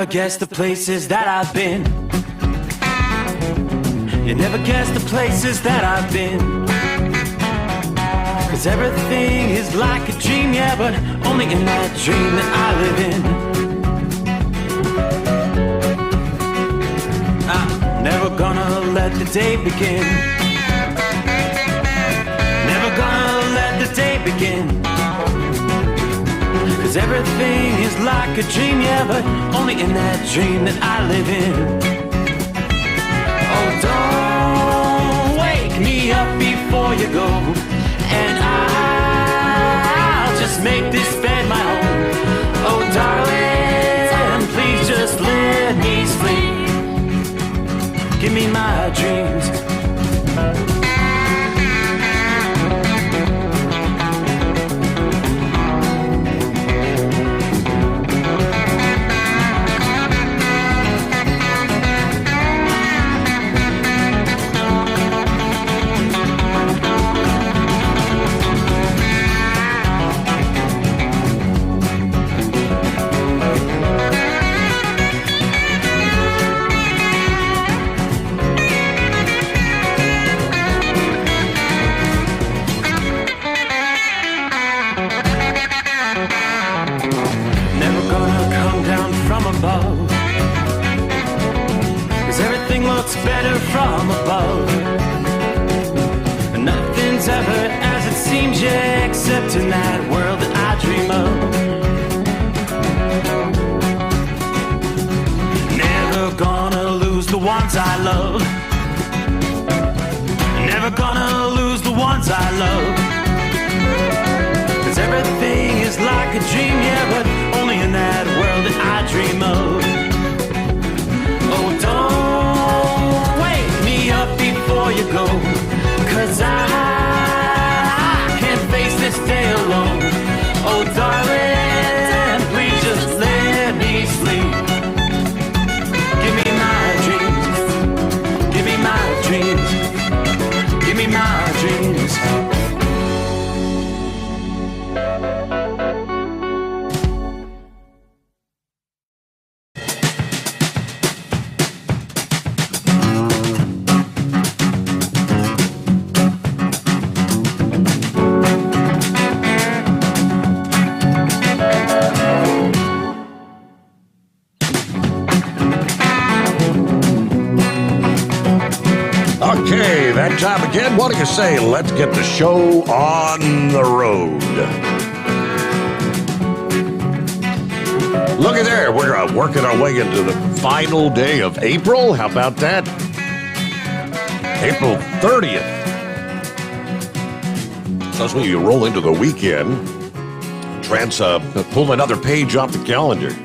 never guess the places that I've been. You never guess the places that I've been. 'Cause everything is like a dream, yeah, but only in that dream that I live in. I'm never gonna let the day begin. Never gonna let the day begin. 'Cause everything is like a dream, yeah, but only in that dream that I live in. Oh, don't wake me up before you go, and I'll just make this bed my home. Oh, darling, please just let me sleep. Give me my dreams. Better from above. Nothing's ever as it seems, yeah, except in that world that I dream of. Never gonna lose the ones I love. Never gonna lose the ones I love. 'Cause everything is like a dream, yeah, but only in that world that I dream of. Oh, don't up before you go, 'cause I can't face this day alone. Oh, darling, please just let me sleep. Give me my dreams. Give me my dreams. Give me my dreams. Okay, that time again. What do you say? Let's get the show on the road. Look at there. We're working our way into the final day of April. How about that? April 30th. So as we roll into the weekend, pull another page off the calendar.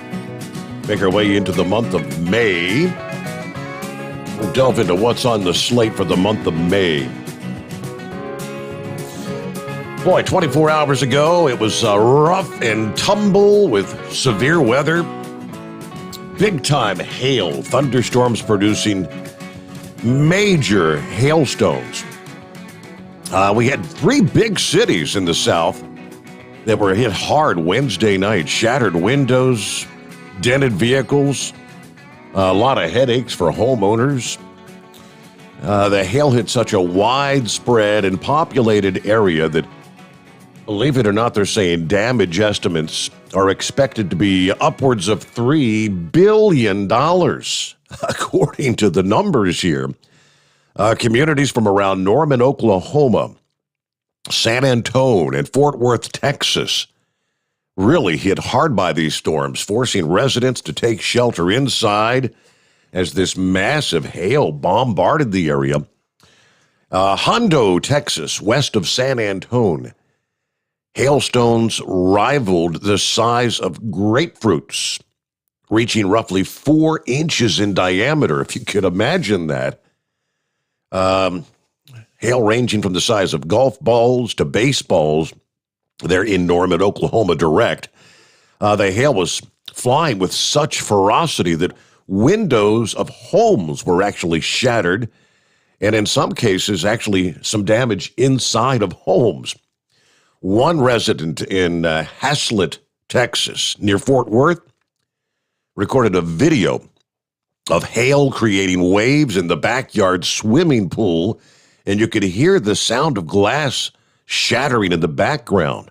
Make our way into the month of May. We'll delve into what's on the slate for the month of May. Boy, 24 hours ago, it was rough and tumble with severe weather. Big-time hail, thunderstorms producing major hailstones. We had 3 big cities in the south that were hit hard Wednesday night. Shattered windows, dented vehicles, a lot of headaches for homeowners. The hail hit such a widespread and populated area that, believe it or not, they're saying damage estimates are expected to be upwards of $3 billion, according to the numbers here. Communities from around Norman, Oklahoma, San Antonio, and Fort Worth, Texas, really hit hard by these storms, forcing residents to take shelter inside as this massive hail bombarded the area. Hondo, Texas, west of San Antonio, hailstones rivaled the size of grapefruits, reaching roughly 4 inches in diameter, if you could imagine that. Hail ranging from the size of golf balls to baseballs. They're in Norman, Oklahoma, direct. The hail was flying with such ferocity that windows of homes were actually shattered, and in some cases, actually some damage inside of homes. One resident in Haslett, Texas, near Fort Worth, recorded a video of hail creating waves in the backyard swimming pool, and you could hear the sound of glass shattering in the background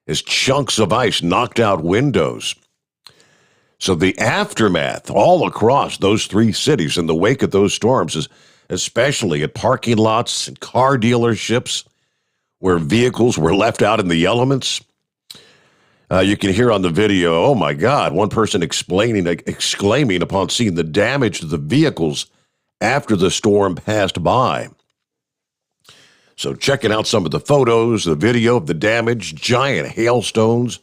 as chunks of ice knocked out windows. So the aftermath all across those three cities in the wake of those storms is especially at parking lots and car dealerships where vehicles were left out in the elements. You can hear on the video, oh my God, one person exclaiming upon seeing the damage to the vehicles after the storm passed by. So checking out some of the photos, the video of the damage, giant hailstones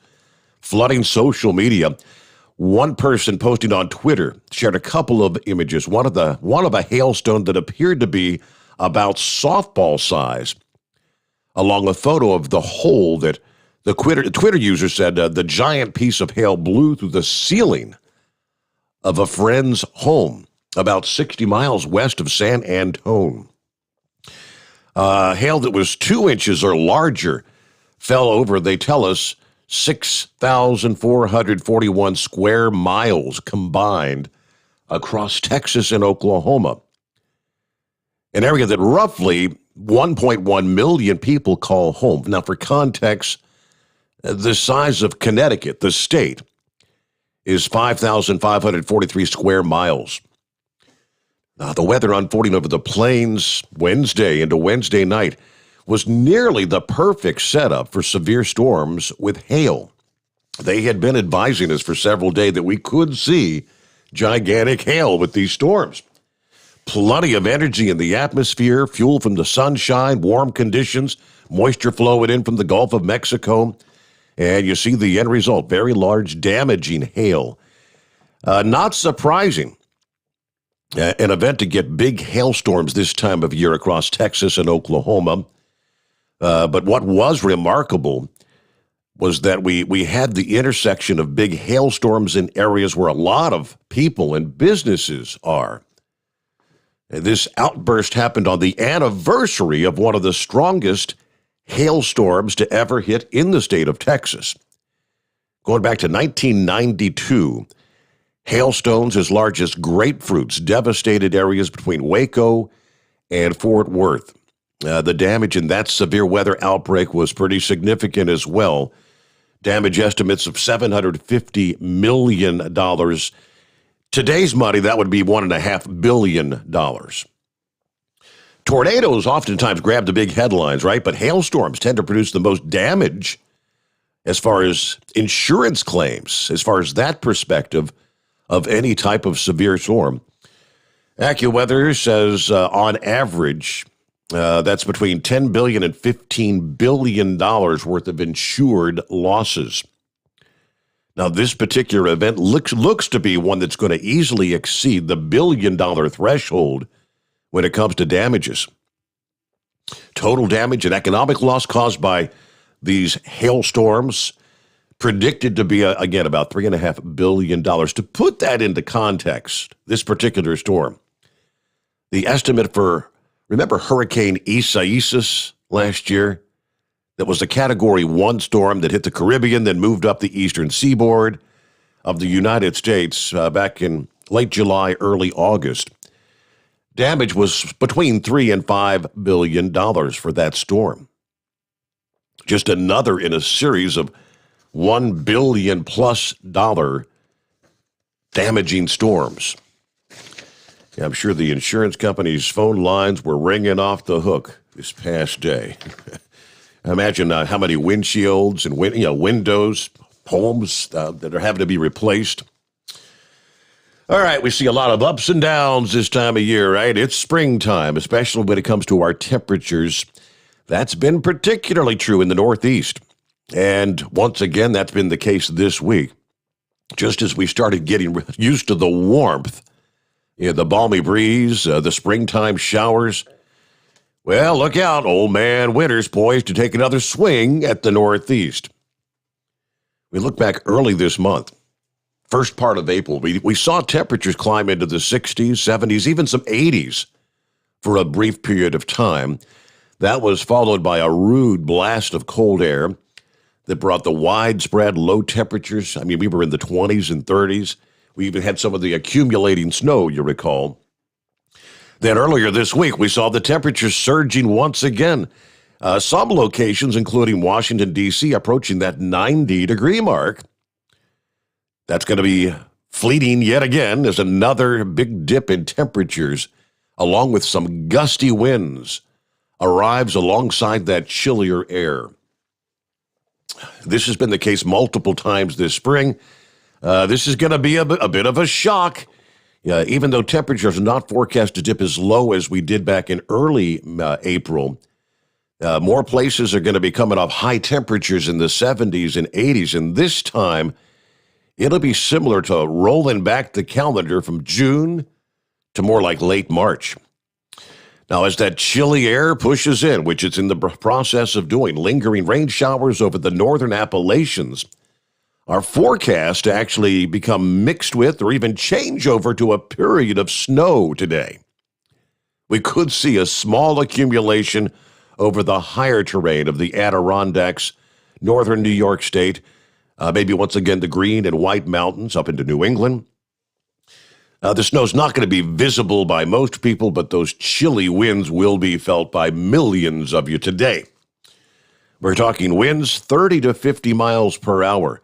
flooding social media. One person posting on Twitter shared a couple of images, one of a hailstone that appeared to be about softball size, along a photo of the hole that the Twitter user said the giant piece of hail blew through the ceiling of a friend's home about 60 miles west of San Antone. Hail that was 2 inches or larger fell over, they tell us, 6,441 square miles combined across Texas and Oklahoma, an area that roughly 1.1 million people call home. Now, for context, the size of Connecticut, the state, is 5,543 square miles. The weather unfolding over the plains Wednesday into Wednesday night was nearly the perfect setup for severe storms with hail. They had been advising us for several days that we could see gigantic hail with these storms. Plenty of energy in the atmosphere, fuel from the sunshine, warm conditions, moisture flowing in from the Gulf of Mexico, and you see the end result, very large damaging hail. Not surprising, an event to get big hailstorms this time of year across Texas and Oklahoma. But what was remarkable was that we had the intersection of big hailstorms in areas where a lot of people and businesses are. And this outburst happened on the anniversary of one of the strongest hailstorms to ever hit in the state of Texas. Going back to 1992, hailstones as large as grapefruits devastated areas between Waco and Fort Worth. The damage in that severe weather outbreak was pretty significant as well. Damage estimates of $750 million. Today's money, that would be $1.5 billion. Tornadoes oftentimes grab the big headlines, right? But hailstorms tend to produce the most damage as far as insurance claims, as far as that perspective of any type of severe storm. AccuWeather says on average, that's between $10 billion and $15 billion worth of insured losses. Now, this particular event looks to be one that's going to easily exceed the billion-dollar threshold when it comes to damages. Total damage and economic loss caused by these hailstorms predicted to be, again, about $3.5 billion. To put that into context, this particular storm, the estimate for, remember Hurricane Isaias last year? That was a Category 1 storm that hit the Caribbean, then moved up the eastern seaboard of the United States back in late July, early August. Damage was between $3 and $5 billion for that storm. Just another in a series of $1 billion plus damaging storms. Yeah, I'm sure the insurance company's phone lines were ringing off the hook this past day. Imagine how many windshields and windows, homes that are having to be replaced. All right, we see a lot of ups and downs this time of year, right? It's springtime, especially when it comes to our temperatures. That's been particularly true in the Northeast. And once again, that's been the case this week. Just as we started getting used to the warmth, the balmy breeze, the springtime showers, well, look out, old man winter's poised to take another swing at the Northeast. We look back early this month, first part of April, we saw temperatures climb into the 60s, 70s, even some 80s for a brief period of time. That was followed by a rude blast of cold air that brought the widespread low temperatures. I mean, we were in the 20s and 30s. We even had some of the accumulating snow, you recall. Then earlier this week, we saw the temperatures surging once again. Some locations, including Washington, D.C., approaching that 90-degree mark. That's going to be fleeting yet again as another big dip in temperatures, along with some gusty winds, arrives alongside that chillier air. This has been the case multiple times this spring. This is going to be a bit of a shock. Even though temperatures are not forecast to dip as low as we did back in early April, more places are going to be coming off high temperatures in the 70s and 80s, and this time it'll be similar to rolling back the calendar from June to more like late March. Now, as that chilly air pushes in, which it's in the process of doing, lingering rain showers over the northern Appalachians are forecast to actually become mixed with or even change over to a period of snow today. We could see a small accumulation over the higher terrain of the Adirondacks, northern New York State, maybe once again the Green and White Mountains up into New England. The snow's not going to be visible by most people, but those chilly winds will be felt by millions of you today. We're talking winds 30 to 50 miles per hour,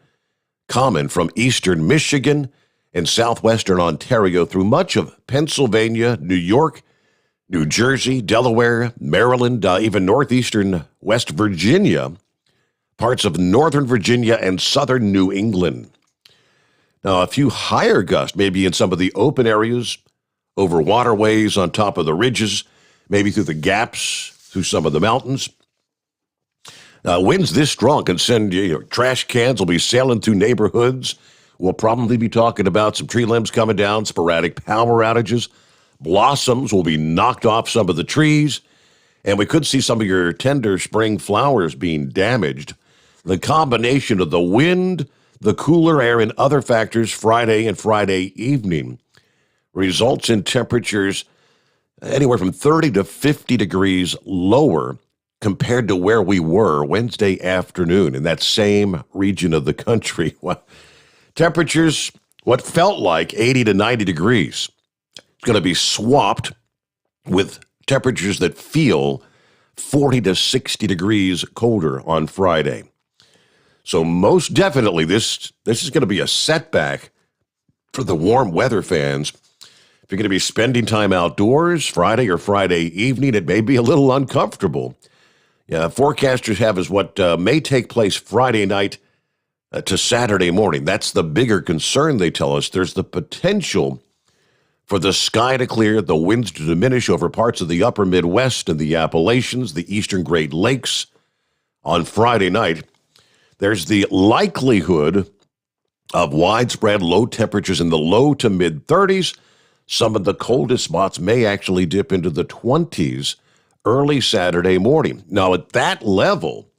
common from eastern Michigan and southwestern Ontario through much of Pennsylvania, New York, New Jersey, Delaware, Maryland, even northeastern West Virginia, parts of northern Virginia and southern New England. Now, a few higher gusts, maybe in some of the open areas, over waterways, on top of the ridges, maybe through the gaps, through some of the mountains. Winds this strong can send trash cans will be sailing through neighborhoods. We'll probably be talking about some tree limbs coming down, sporadic power outages. Blossoms will be knocked off some of the trees, and we could see some of your tender spring flowers being damaged. The combination of the wind, the cooler air, and other factors Friday and Friday evening results in temperatures anywhere from 30 to 50 degrees lower compared to where we were Wednesday afternoon in that same region of the country. Temperatures, what felt like 80 to 90 degrees, it's going to be swapped with temperatures that feel 40 to 60 degrees colder on Friday. So most definitely, this is going to be a setback for the warm weather fans. If you're going to be spending time outdoors Friday or Friday evening, it may be a little uncomfortable. Forecasters have is what may take place Friday night to Saturday morning. That's the bigger concern, they tell us. There's the potential for the sky to clear, the winds to diminish over parts of the upper Midwest and the Appalachians, the eastern Great Lakes on Friday night. There's the likelihood of widespread low temperatures in the low to mid-30s. Some of the coldest spots may actually dip into the 20s early Saturday morning. Now, at that level,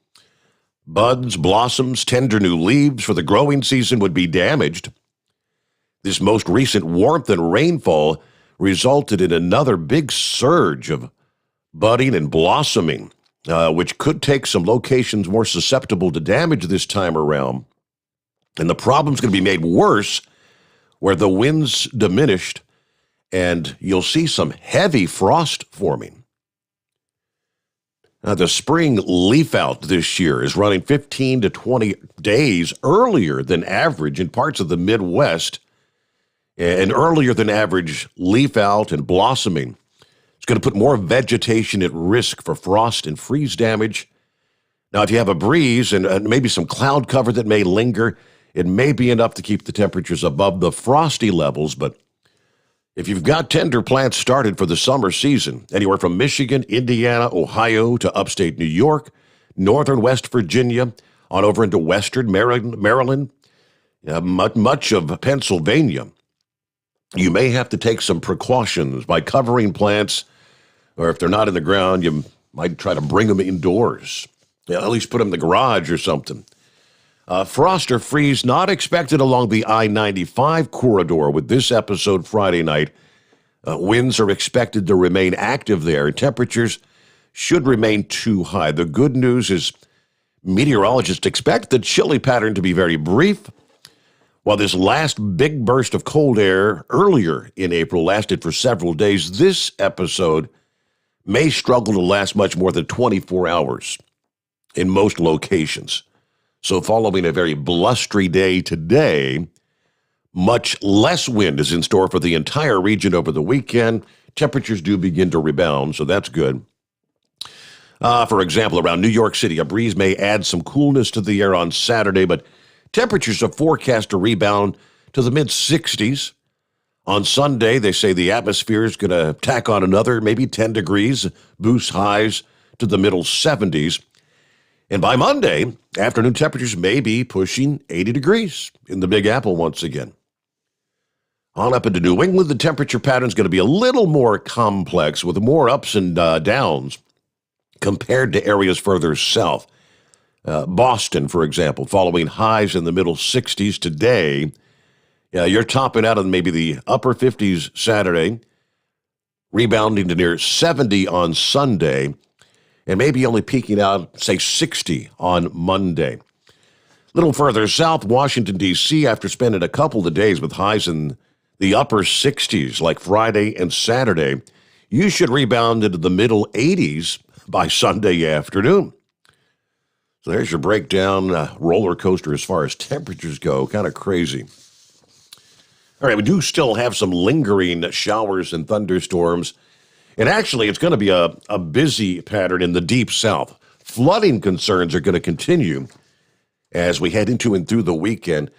buds, blossoms, tender new leaves for the growing season would be damaged. This most recent warmth and rainfall resulted in another big surge of budding and blossoming, which could take some locations more susceptible to damage this time around. And the problem's going to be made worse where the winds diminished and you'll see some heavy frost forming. Now, the spring leaf out this year is running 15 to 20 days earlier than average in parts of the Midwest, and earlier than average leaf out and blossoming. It's going to put more vegetation at risk for frost and freeze damage. Now, if you have a breeze and maybe some cloud cover that may linger, it may be enough to keep the temperatures above the frosty levels. But if you've got tender plants started for the summer season, anywhere from Michigan, Indiana, Ohio to upstate New York, northern West Virginia, on over into western Maryland, much of Pennsylvania, you may have to take some precautions by covering plants, or if they're not in the ground, you might try to bring them indoors. At least put them in the garage or something. Frost or freeze not expected along the I-95 corridor with this episode Friday night. Winds are expected to remain active there, and temperatures should remain too high. The good news is meteorologists expect the chilly pattern to be very brief. While this last big burst of cold air earlier in April lasted for several days, this episode may struggle to last much more than 24 hours in most locations. So following a very blustery day today, much less wind is in store for the entire region over the weekend. Temperatures do begin to rebound, so that's good. For example, around New York City, a breeze may add some coolness to the air on Saturday, but temperatures are forecast to rebound to the mid-60s. On Sunday, they say the atmosphere is going to tack on another maybe 10 degrees, boost highs to the middle 70s. And by Monday, afternoon temperatures may be pushing 80 degrees in the Big Apple once again. On up into New England, the temperature pattern is going to be a little more complex with more ups and downs compared to areas further south. Boston, for example, following highs in the middle 60s today. You're topping out of maybe the upper 50s Saturday, rebounding to near 70 on Sunday, and maybe only peaking out, say, 60 on Monday. A little further south, Washington, D.C., after spending a couple of days with highs in the upper 60s, like Friday and Saturday, you should rebound into the middle 80s by Sunday afternoon. So there's your breakdown, roller coaster as far as temperatures go. Kind of crazy. All right, we do still have some lingering showers and thunderstorms. And actually, it's going to be a busy pattern in the deep south. Flooding concerns are going to continue as we head into and through the weekend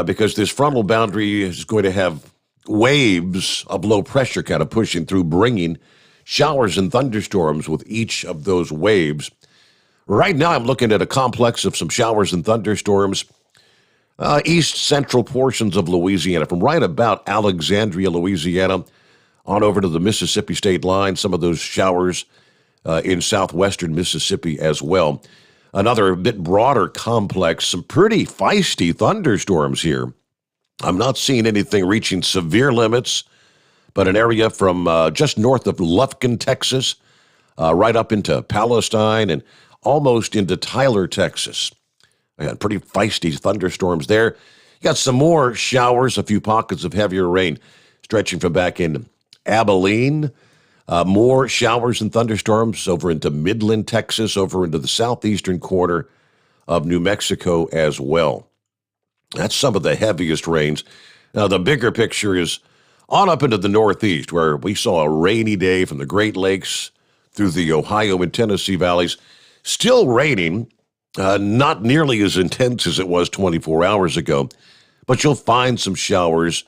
because this frontal boundary is going to have waves of low pressure kind of pushing through, bringing showers and thunderstorms with each of those waves. Right now, I'm looking at a complex of some showers and thunderstorms east central portions of Louisiana, from right about Alexandria, Louisiana, on over to the Mississippi state line. Some of those showers in southwestern Mississippi as well. Another bit broader complex, some pretty feisty thunderstorms here. I'm not seeing anything reaching severe limits, but an area from just north of Lufkin, Texas, right up into Palestine and almost into Tyler, Texas. Pretty feisty thunderstorms there. You got some more showers, a few pockets of heavier rain stretching from back in Abilene. More showers and thunderstorms over into Midland, Texas, over into the southeastern corner of New Mexico as well. That's some of the heaviest rains. Now, the bigger picture is on up into the northeast, where we saw a rainy day from the Great Lakes through the Ohio and Tennessee valleys. Still raining, not nearly as intense as it was 24 hours ago, but you'll find some showers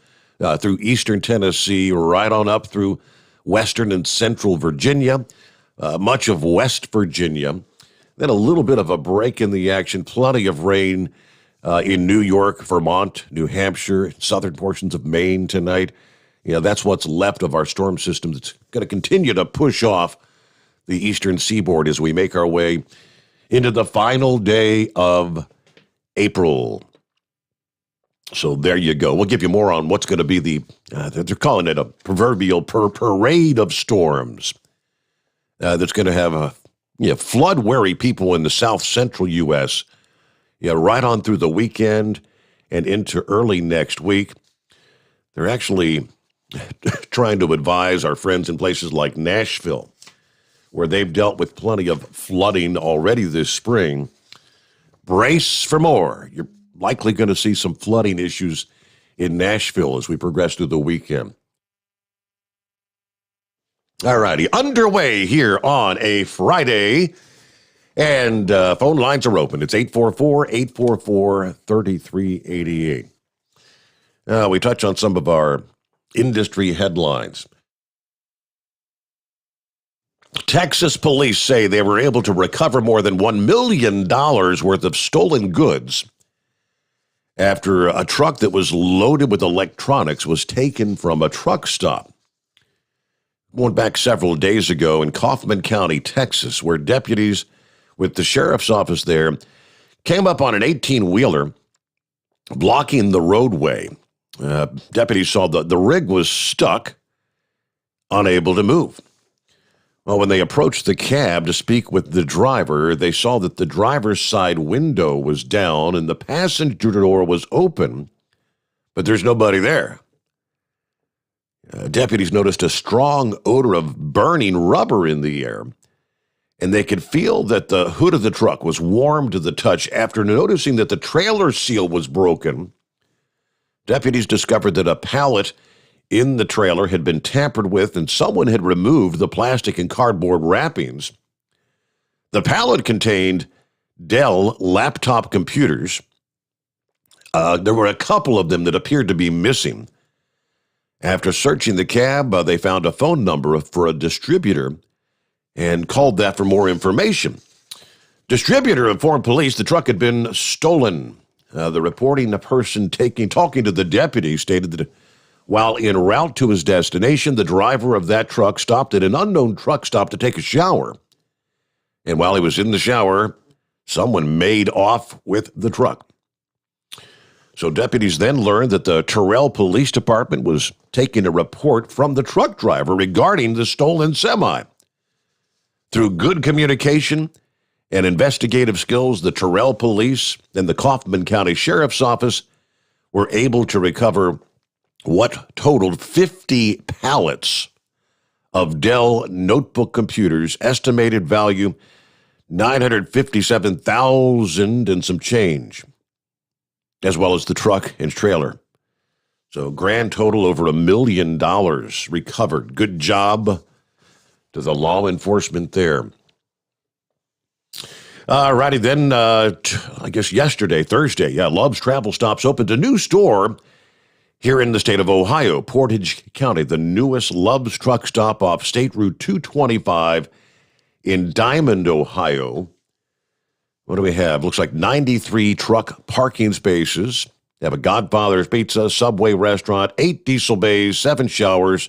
through eastern Tennessee, right on up through western and central Virginia, much of West Virginia. Then a little bit of a break in the action, plenty of rain in New York, Vermont, New Hampshire, southern portions of Maine tonight. That's what's left of our storm system that's going to continue to push off the eastern seaboard as we make our way into the final day of April. So there you go. We'll give you more on what's going to be they're calling it a proverbial parade of storms that's going to have flood-wary people in the south-central U.S. Right on through the weekend and into early next week. They're actually trying to advise our friends in places like Nashville, where they've dealt with plenty of flooding already this spring. Brace for more. You're likely going to see some flooding issues in Nashville as we progress through the weekend. All righty, underway here on a Friday, and phone lines are open. It's 844-844-3388. We touch on some of our industry headlines. Texas police say they were able to recover more than $1 million worth of stolen goods after a truck that was loaded with electronics was taken from a truck stop. Going back several days ago in Kaufman County, Texas, where deputies with the sheriff's office there came up on an 18-wheeler blocking the roadway. Deputies saw the rig was stuck, unable to move. Well, when they approached the cab to speak with the driver, they saw that the driver's side window was down and the passenger door was open, but there's nobody there. Deputies noticed a strong odor of burning rubber in the air, and they could feel that the hood of the truck was warm to the touch. After noticing that the trailer seal was broken, deputies discovered that a pallet in the trailer had been tampered with and someone had removed the plastic and cardboard wrappings. The pallet contained Dell laptop computers. There were a couple of them that appeared to be missing. After searching the cab, they found a phone number for a distributor and called that for more information. Distributor informed police the truck had been stolen. The reporting person talking to the deputy stated that while en route to his destination, the driver of that truck stopped at an unknown truck stop to take a shower. And while he was in the shower, someone made off with the truck. So deputies then learned that the Terrell Police Department was taking a report from the truck driver regarding the stolen semi. Through good communication and investigative skills, the Terrell Police and the Kaufman County Sheriff's Office were able to recover what totaled 50 pallets of Dell notebook computers, estimated value $957,000 and some change, as well as the truck and trailer. So grand total over $1 million recovered. Good job to the law enforcement there. All righty, then, I guess yesterday, Thursday, Love's Travel Stops opened a new store here in the state of Ohio, Portage County, the newest Love's Truck Stop off State Route 225 in Diamond, Ohio. What do we have? Looks like 93 truck parking spaces. They have a Godfather's Pizza, Subway restaurant, 8 diesel bays, 7 showers.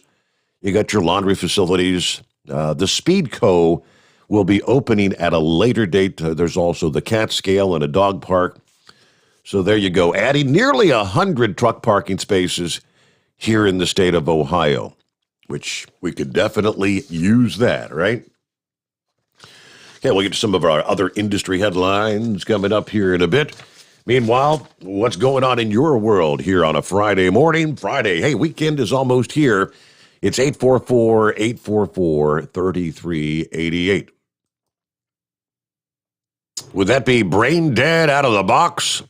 You got your laundry facilities. The Speed Co. will be opening at a later date. There's also the cat scale and a dog park. So there you go, adding nearly 100 truck parking spaces here in the state of Ohio, which we could definitely use that, right? Okay, we'll get to some of our other industry headlines coming up here in a bit. Meanwhile, what's going on in your world here on a Friday morning? Hey, weekend is almost here. It's 844-844-3388. Would that be brain dead out of the box?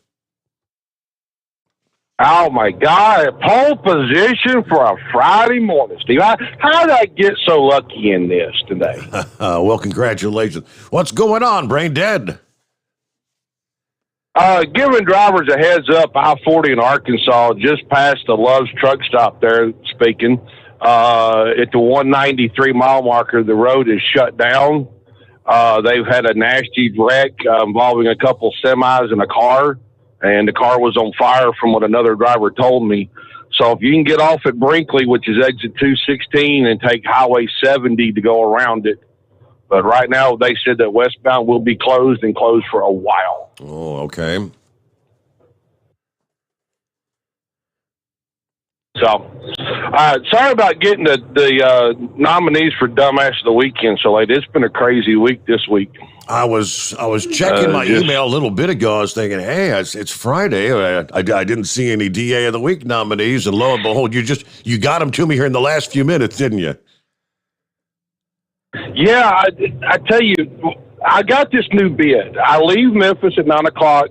Oh, my God. Pole position for a Friday morning, Steve. How did I get so lucky in this today? Well, congratulations. What's going on, brain dead? Giving drivers a heads up, I-40 in Arkansas, just past the Love's truck stop there, speaking. At the 193-mile marker, the road is shut down. They've had a nasty wreck involving a couple semis and a car. And the car was on fire from what another driver told me. So if you can get off at Brinkley, which is exit 216, and take Highway 70 to go around it. But right now, they said that westbound will be closed and closed for a while. Oh, okay. So, sorry about getting the nominees for Dumbass of the Weekend so late. It's been a crazy week this week. I was checking my email a little bit ago. I was thinking, hey, it's Friday. I didn't see any DA of the Week nominees, and lo and behold, you got them to me here in the last few minutes, didn't you? Yeah, I tell you, I got this new bid. I leave Memphis at 9 o'clock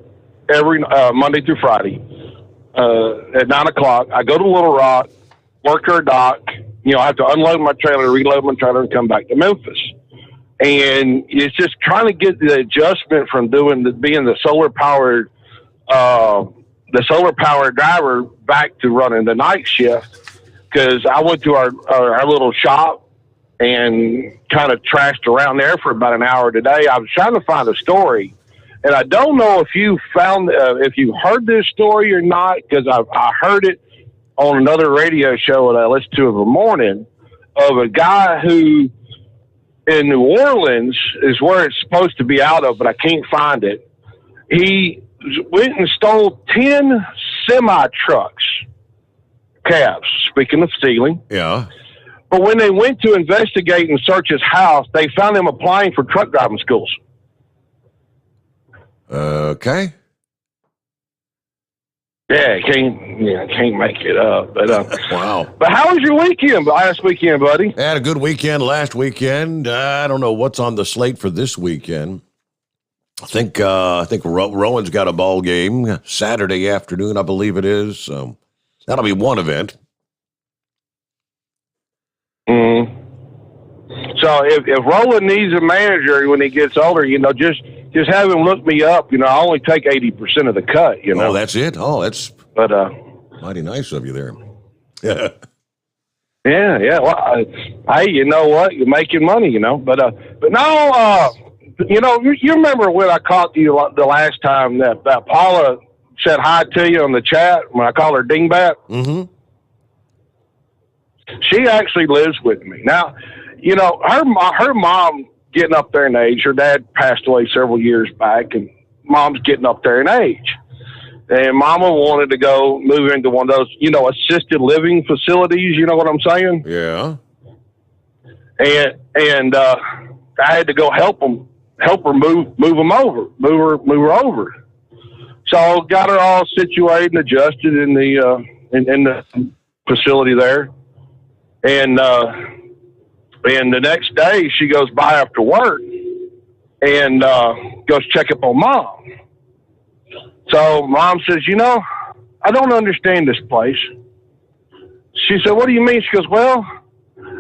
every Monday through Friday. At 9 o'clock, I go to Little Rock, work her dock. I have to unload my trailer, reload my trailer, and come back to Memphis. And it's just trying to get the adjustment from being the solar powered driver back to running the night shift. Because I went to our little shop and kind of trashed around there for about an hour today. I was trying to find a story. And I don't know if you if you heard this story or not, because I heard it on another radio show that I listened to in the morning of a guy who in New Orleans is where it's supposed to be out of, but I can't find it. He went and stole 10 semi-trucks, cabs, speaking of stealing. Yeah. But when they went to investigate and search his house, they found him applying for truck driving schools. Yeah, can't make it up. But Wow. But how was your weekend? Last weekend, buddy? Had a good weekend last weekend. I don't know what's on the slate for this weekend. I think Rowan's got a ball game Saturday afternoon, I believe it is. So that'll be one event. Mm. So if Roland needs a manager when he gets older, just have him look me up. I only take 80% of the cut. Oh, that's it. Oh, that's but mighty nice of you there. Yeah. Yeah. Well, hey, you know what? You're making money. But no. You remember when I caught you the last time that Paula said hi to you on the chat when I called her Dingbat? Mm-hmm. She actually lives with me now. Her mom getting up there in age. Her dad passed away several years back, and mom's getting up there in age. And Mama wanted to go move into one of those, assisted living facilities. You know what I'm saying? Yeah. And I had to go help her move her over. So got her all situated and adjusted in the facility there. And the next day she goes by after work and goes check up on Mom. So Mom says, I don't understand this place. She said, what do you mean? She goes, well,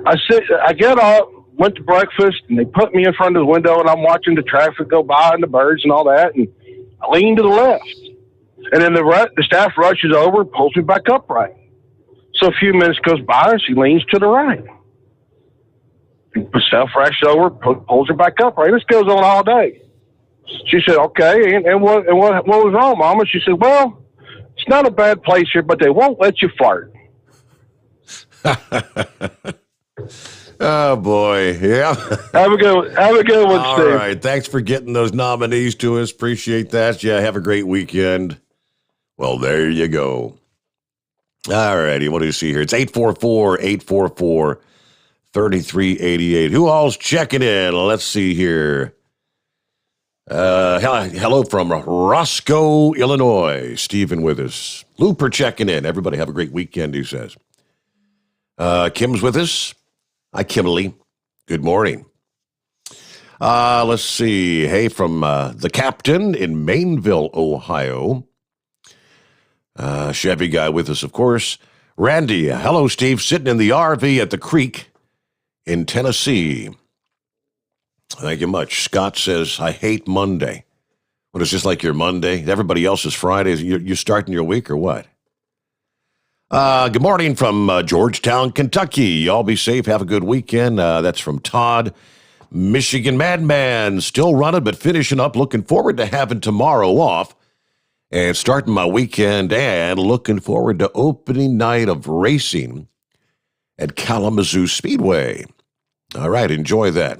I get up, went to breakfast, and they put me in front of the window, and I'm watching the traffic go by and the birds and all that, and I lean to the left. And then the staff rushes over, pulls me back upright. So a few minutes goes by, and she leans to the right. The staff rushes over, pulls her back upright. This goes on all day. She said, okay, and what was wrong, Mama? She said, well, it's not a bad place here, but they won't let you fart. Oh, boy. Yeah. Have a good one, all Steve. All right. Thanks for getting those nominees to us. Appreciate that. Yeah, have a great weekend. Well, there you go. All righty. What do you see here? It's 844-844-3388. Who all's checking in? Let's see here. Hello from Roscoe, Illinois. Stephen with us. Looper checking in. Everybody have a great weekend, he says. Kim's with us. Hi, Kimberly. Good morning. Let's see. Hey, from the captain in Mainville, Ohio. Chevy guy with us, of course. Randy, hello, Steve. Sitting in the RV at the creek in Tennessee. Thank you much. Scott says, I hate Monday. What, it's just like your Monday? Everybody else's Friday. You starting your week or what? Good morning from Georgetown, Kentucky. Y'all be safe. Have a good weekend. That's from Todd. Michigan Madman. Still running, but finishing up. Looking forward to having tomorrow off and starting my weekend and looking forward to opening night of racing at Kalamazoo Speedway. All right, enjoy that.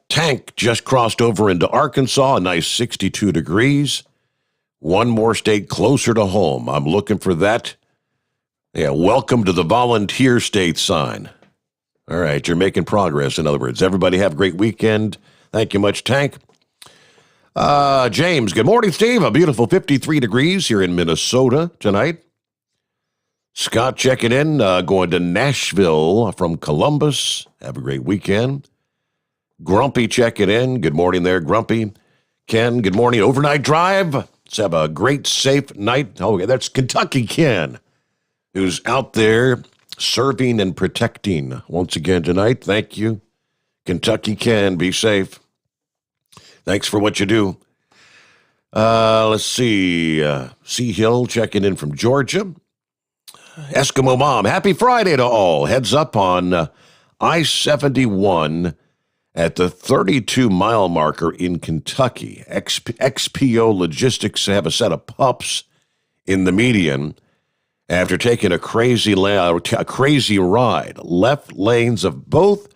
Tank just crossed over into Arkansas, a nice 62 degrees. One more state closer to home. I'm looking for that. Yeah, welcome to the volunteer state sign. All right, you're making progress, in other words. Everybody have a great weekend. Thank you much, Tank. James, good morning, Steve. A beautiful 53 degrees here in Minnesota tonight. Scott checking in, going to Nashville from Columbus. Have a great weekend. Grumpy checking in. Good morning there, Grumpy. Ken, good morning. Overnight drive. Let's have a great, safe night. Oh, that's Kentucky Ken, who's out there serving and protecting once again tonight. Thank you. Kentucky Ken, be safe. Thanks for what you do. Let's see. Sea Hill checking in from Georgia. Eskimo Mom, happy Friday to all. Heads up on I-71 at the 32-mile marker in Kentucky. XPO Logistics have a set of pups in the median after taking a crazy ride. Left lanes of both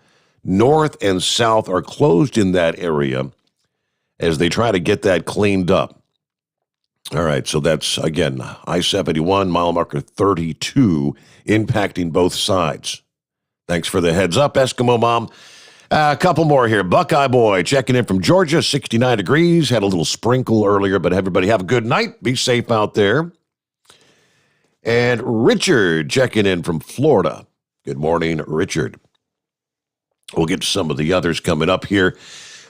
north and south are closed in that area as they try to get that cleaned up. All right, so that's, again, I-71, mile marker 32, impacting both sides. Thanks for the heads up, Eskimo Mom. A couple more here. Buckeye Boy checking in from Georgia, 69 degrees. Had a little sprinkle earlier, but everybody have a good night. Be safe out there. And Richard checking in from Florida. Good morning, Richard. We'll get to some of the others coming up here.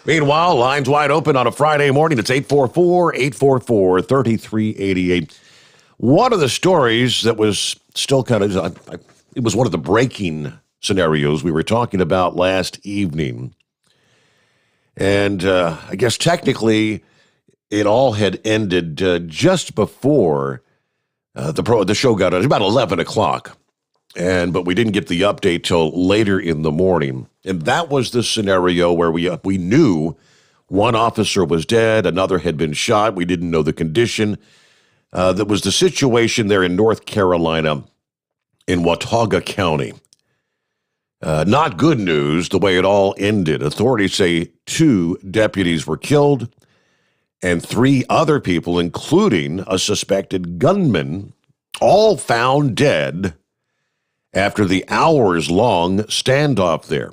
Meanwhile, lines wide open on a Friday morning. It's 844-844-3388. One of the stories that was still kind of, it was one of the breaking scenarios we were talking about last evening. And I guess technically it all had ended just before the show got on. About 11 o'clock. But we didn't get the update till later in the morning. And that was the scenario where we knew one officer was dead, another had been shot. We didn't know the condition. That was the situation there in North Carolina in Watauga County. Not good news the way it all ended. Authorities say 2 deputies were killed and 3 other people, including a suspected gunman, all found dead after the hours-long standoff there.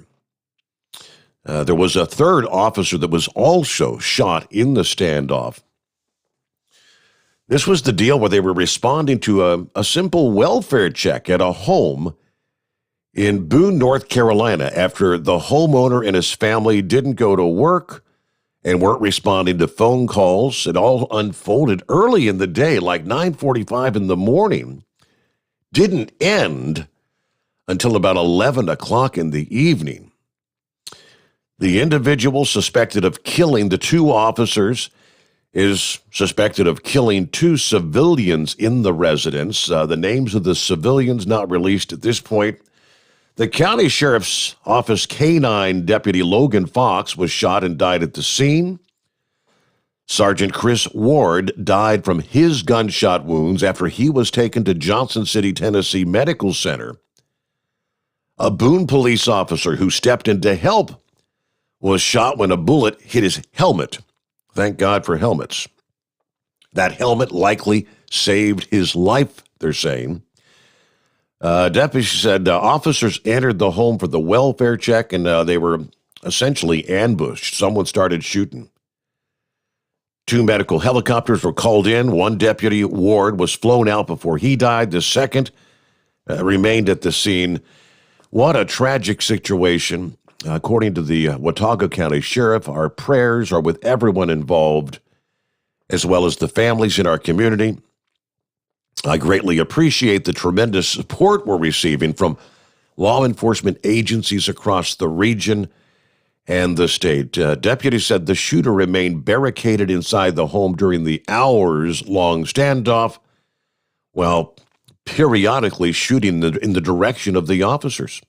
There was a 3rd officer that was also shot in the standoff. This was the deal where they were responding to a simple welfare check at a home in Boone, North Carolina, after the homeowner and his family didn't go to work and weren't responding to phone calls. It all unfolded early in the day, like 9:45 in the morning. Didn't end until about 11 o'clock in the evening. The individual suspected of killing the 2 officers is suspected of killing 2 civilians in the residence. The names of the civilians not released at this point. The county sheriff's office canine deputy Logan Fox was shot and died at the scene. Sergeant Chris Ward died from his gunshot wounds after he was taken to Johnson City, Tennessee Medical Center. A Boone police officer who stepped in to help was shot when a bullet hit his helmet. Thank God for helmets. That helmet likely saved his life, they're saying. Deputies said officers entered the home for the welfare check, and they were essentially ambushed. Someone started shooting. 2 medical helicopters were called in. 1 deputy, Ward, was flown out before he died. The second remained at the scene. What a tragic situation. According to the Watauga County Sheriff, our prayers are with everyone involved, as well as the families in our community. I greatly appreciate the tremendous support we're receiving from law enforcement agencies across the region and the state. Deputies said the shooter remained barricaded inside the home during the hours-long standoff, while periodically shooting in the direction of the officers.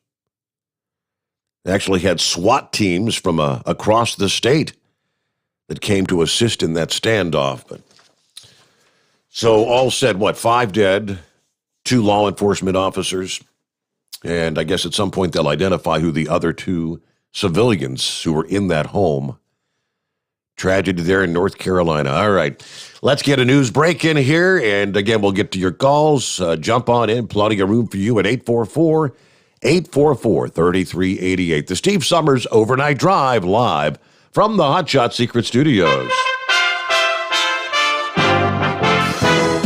They actually had SWAT teams from across the state that came to assist in that standoff. So all said, 5 dead, 2 law enforcement officers, and I guess at some point they'll identify who the other 2 civilians who were in that home. Tragedy there in North Carolina. All right, let's get a news break in here, and again, we'll get to your calls. Jump on in, plenty of room for you at 844-3388. The Steve Sommers Overnight Drive, live from the Hot Shot Secret Studios.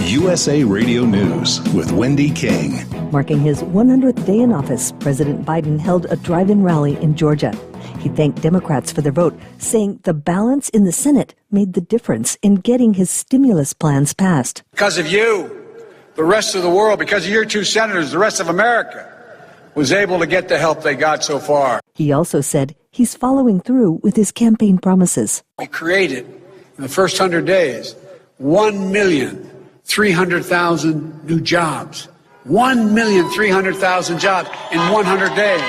USA Radio News with Wendy King. Marking his 100th day in office, President Biden held a drive-in rally in Georgia. He thanked Democrats for their vote, saying the balance in the Senate made the difference in getting his stimulus plans passed. Because of you, the rest of the world, because of your 2 senators, the rest of America was able to get the help they got so far. He also said he's following through with his campaign promises. We created, in the first 100 days, 1,300,000 new jobs. 1,300,000 jobs in 100 days.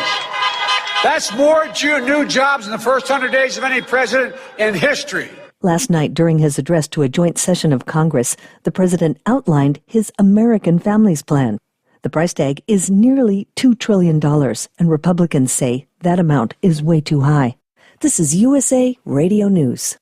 That's more new jobs in the first 100 days of any president in history. Last night, during his address to a joint session of Congress, the president outlined his American Families Plan. The price tag is nearly $2 trillion, and Republicans say that amount is way too high. This is USA Radio News.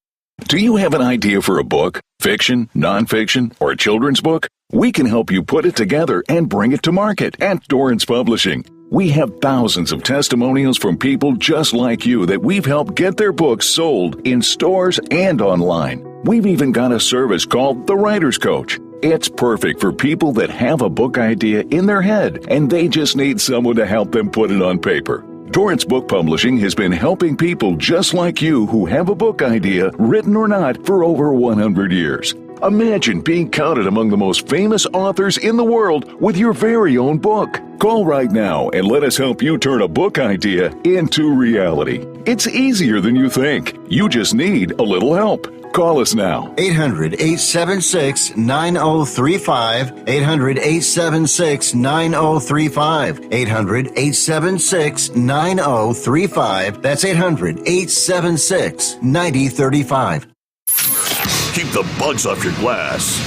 Do you have an idea for a book, fiction, nonfiction, or a children's book? We can help you put it together and bring it to market at Dorrance Publishing. We have thousands of testimonials from people just like you that we've helped get their books sold in stores and online. We've even got a service called The Writer's Coach. It's perfect for people that have a book idea in their head and they just need someone to help them put it on paper. Torrance Book Publishing has been helping people just like you who have a book idea, written or not, for over 100 years. Imagine being counted among the most famous authors in the world with your very own book. Call right now and let us help you turn a book idea into reality. It's easier than you think. You just need a little help. Call us now. 800-876-9035. 800-876-9035. 800-876-9035. That's 800-876-9035. Keep the bugs off your glass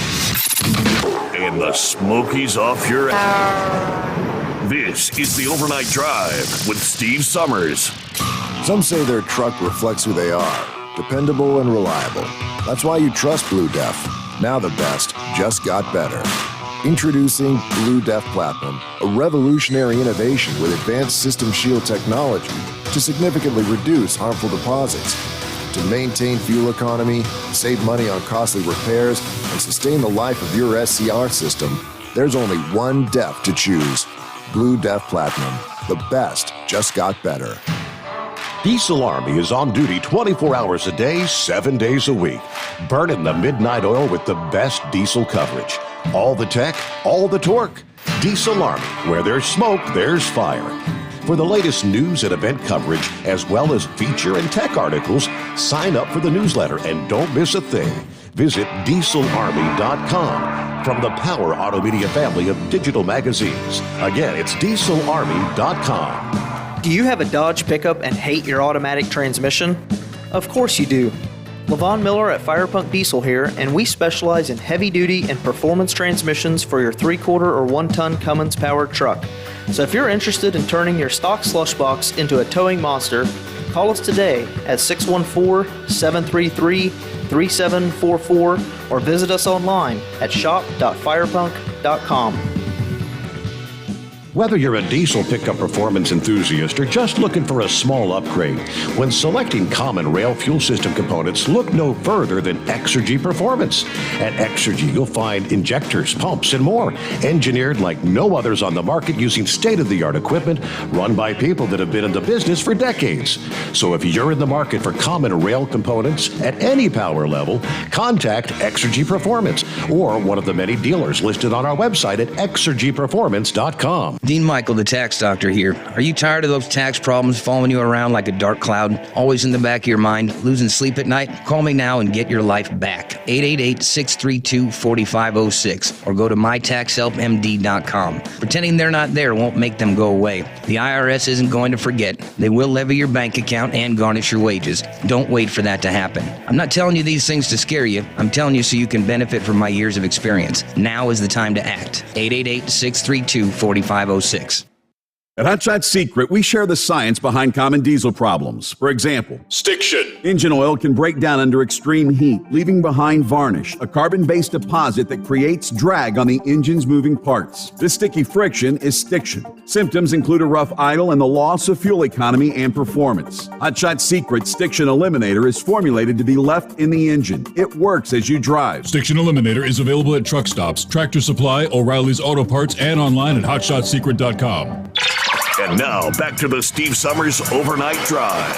and the smokies off your ass. This is the Overnight Drive with Steve Sommers. Some say their truck reflects who they are, dependable and reliable. That's why you trust Blue Def. Now the best just got better. Introducing Blue Def Platinum, a revolutionary innovation with advanced System Shield technology to significantly reduce harmful deposits. To maintain fuel economy, save money on costly repairs, and sustain the life of your SCR system, there's only one DEF to choose. Blue Def Platinum. The best just got better. Diesel Army is on duty 24 hours a day, 7 days a week. Burning the midnight oil with the best diesel coverage. All the tech, all the torque. Diesel Army, where there's smoke, there's fire. For the latest news and event coverage, as well as feature and tech articles, sign up for the newsletter and don't miss a thing. Visit dieselarmy.com from the Power Auto Media family of digital magazines. Again, it's dieselarmy.com. Do you have a Dodge pickup and hate your automatic transmission? Of course you do. Levon Miller at Firepunk Diesel here, and we specialize in heavy-duty and performance transmissions for your 3-quarter or 1-ton Cummins powered truck. So if you're interested in turning your stock slush box into a towing monster, call us today at 614-733-3744 or visit us online at shop.firepunk.com. Whether you're a diesel pickup performance enthusiast or just looking for a small upgrade, when selecting common rail fuel system components, look no further than Exergy Performance. At Exergy, you'll find injectors, pumps, and more, engineered like no others on the market using state-of-the-art equipment run by people that have been in the business for decades. So if you're in the market for common rail components at any power level, contact Exergy Performance or one of the many dealers listed on our website at exergyperformance.com. Dean Michael, the tax doctor here. Are you tired of those tax problems following you around like a dark cloud, always in the back of your mind, losing sleep at night? Call me now and get your life back. 888-632-4506 or go to mytaxhelpmd.com. Pretending they're not there won't make them go away. The IRS isn't going to forget. They will levy your bank account and garnish your wages. Don't wait for that to happen. I'm not telling you these things to scare you. I'm telling you so you can benefit from my years of experience. Now is the time to act. 888-632-4506. At Hot Shot Secret, we share the science behind common diesel problems. For example, stiction. Engine oil can break down under extreme heat, leaving behind varnish, a carbon-based deposit that creates drag on the engine's moving parts. This sticky friction is stiction. Symptoms include a rough idle and the loss of fuel economy and performance. Hot Shot Secret Stiction Eliminator is formulated to be left in the engine. It works as you drive. Stiction Eliminator is available at truck stops, Tractor Supply, O'Reilly's Auto Parts, and online at hotshotsecret.com. And now, back to the Steve Sommers Overnight Drive.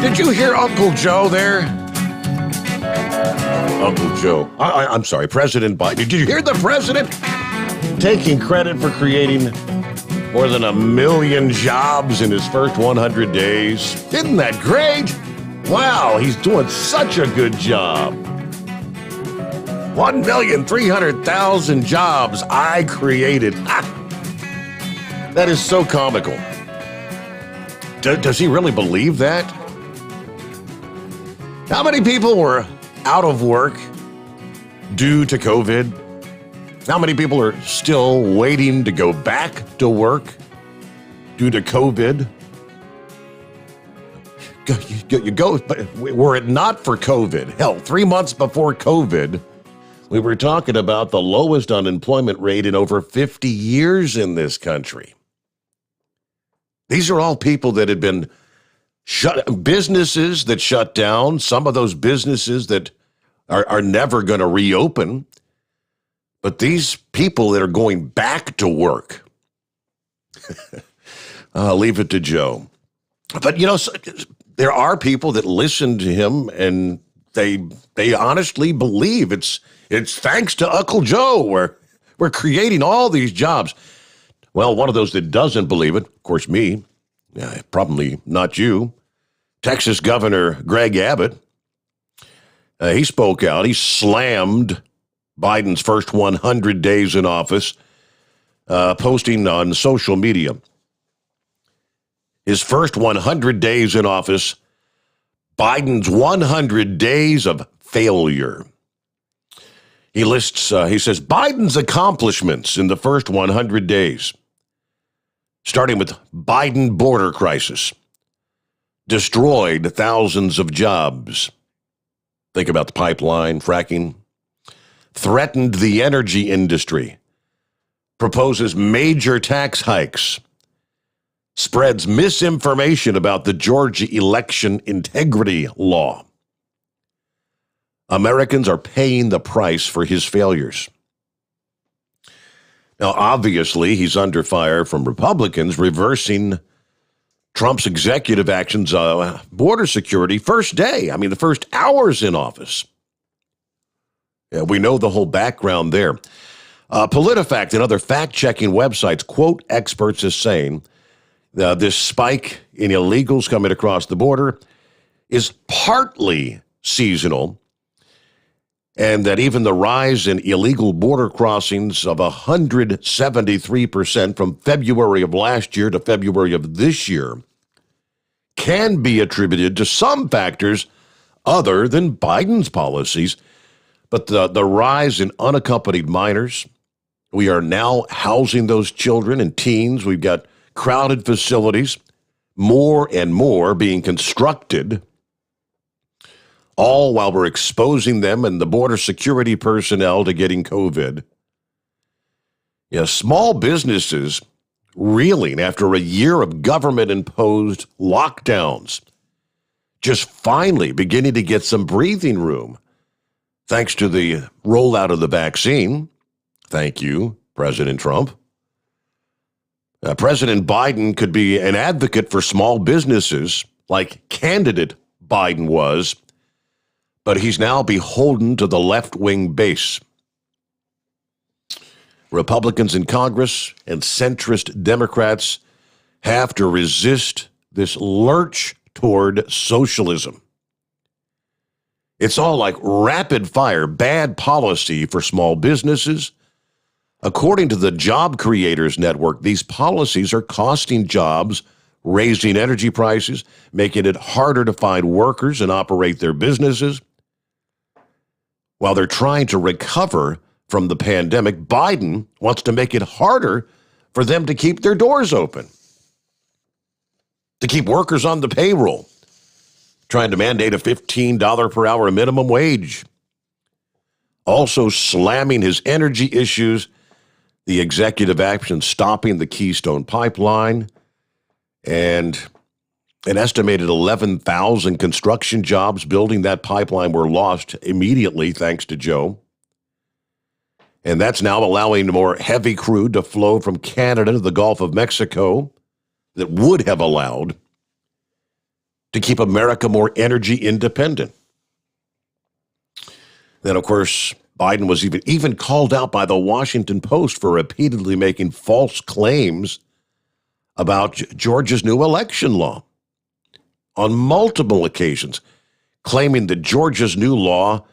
Did you hear Uncle Joe there? Uncle Joe. I'm sorry, President Biden. Did you hear the president taking credit for creating more than 1 million jobs in his first 100 days? Isn't that great? Wow, he's doing such a good job. 1,300,000 jobs I created. That is so comical. Does he really believe that? How many people were out of work due to COVID? How many people are still waiting to go back to work due to COVID? you go, but were it not for COVID, hell, 3 months before COVID, we were talking about the lowest unemployment rate in over 50 years in this country. These are all people that had been businesses that shut down, some of those businesses that are never going to reopen. But these people that are going back to work, I'll leave it to Joe. But, there are people that listen to him and they honestly believe it's thanks to Uncle Joe we're creating all these jobs. Well, one of those that doesn't believe it, of course, me, probably not you, Texas Governor Greg Abbott, he spoke out. He slammed Biden's first 100 days in office, posting on social media. His first 100 days in office, Biden's 100 days of failure. He lists, he says, Biden's accomplishments in the first 100 days, starting with Biden border crisis, destroyed thousands of jobs. Think about the pipeline, fracking, threatened the energy industry, proposes major tax hikes, spreads misinformation about the Georgia election integrity law. Americans are paying the price for his failures. Now, obviously, he's under fire from Republicans reversing Trump's executive actions, border security, first day. I mean, the first hours in office. Yeah, we know the whole background there. PolitiFact and other fact-checking websites quote experts as saying this spike in illegals coming across the border is partly seasonal, and that even the rise in illegal border crossings of 173% from February of last year to February of this year can be attributed to some factors other than Biden's policies. But the rise in unaccompanied minors, we are now housing those children and teens. We've got crowded facilities, more and more being constructed, all while we're exposing them and the border security personnel to getting COVID. Yeah, small businesses reeling after a year of government-imposed lockdowns, just finally beginning to get some breathing room, thanks to the rollout of the vaccine. Thank you, President Trump. President Biden could be an advocate for small businesses like candidate Biden was, but he's now beholden to the left-wing base. Republicans in Congress and centrist Democrats have to resist this lurch toward socialism. It's all like rapid-fire bad policy for small businesses. According to the Job Creators Network, these policies are costing jobs, raising energy prices, making it harder to find workers and operate their businesses. While they're trying to recover from the pandemic, Biden wants to make it harder for them to keep their doors open, to keep workers on the payroll, trying to mandate a $15 per hour minimum wage. Also slamming his energy issues, the executive action stopping the Keystone Pipeline, and an estimated 11,000 construction jobs building that pipeline were lost immediately thanks to Joe. And that's now allowing more heavy crude to flow from Canada to the Gulf of Mexico that would have allowed to keep America more energy independent. Then, of course, Biden was even called out by the Washington Post for repeatedly making false claims about Georgia's new election law on multiple occasions, claiming that Georgia's new law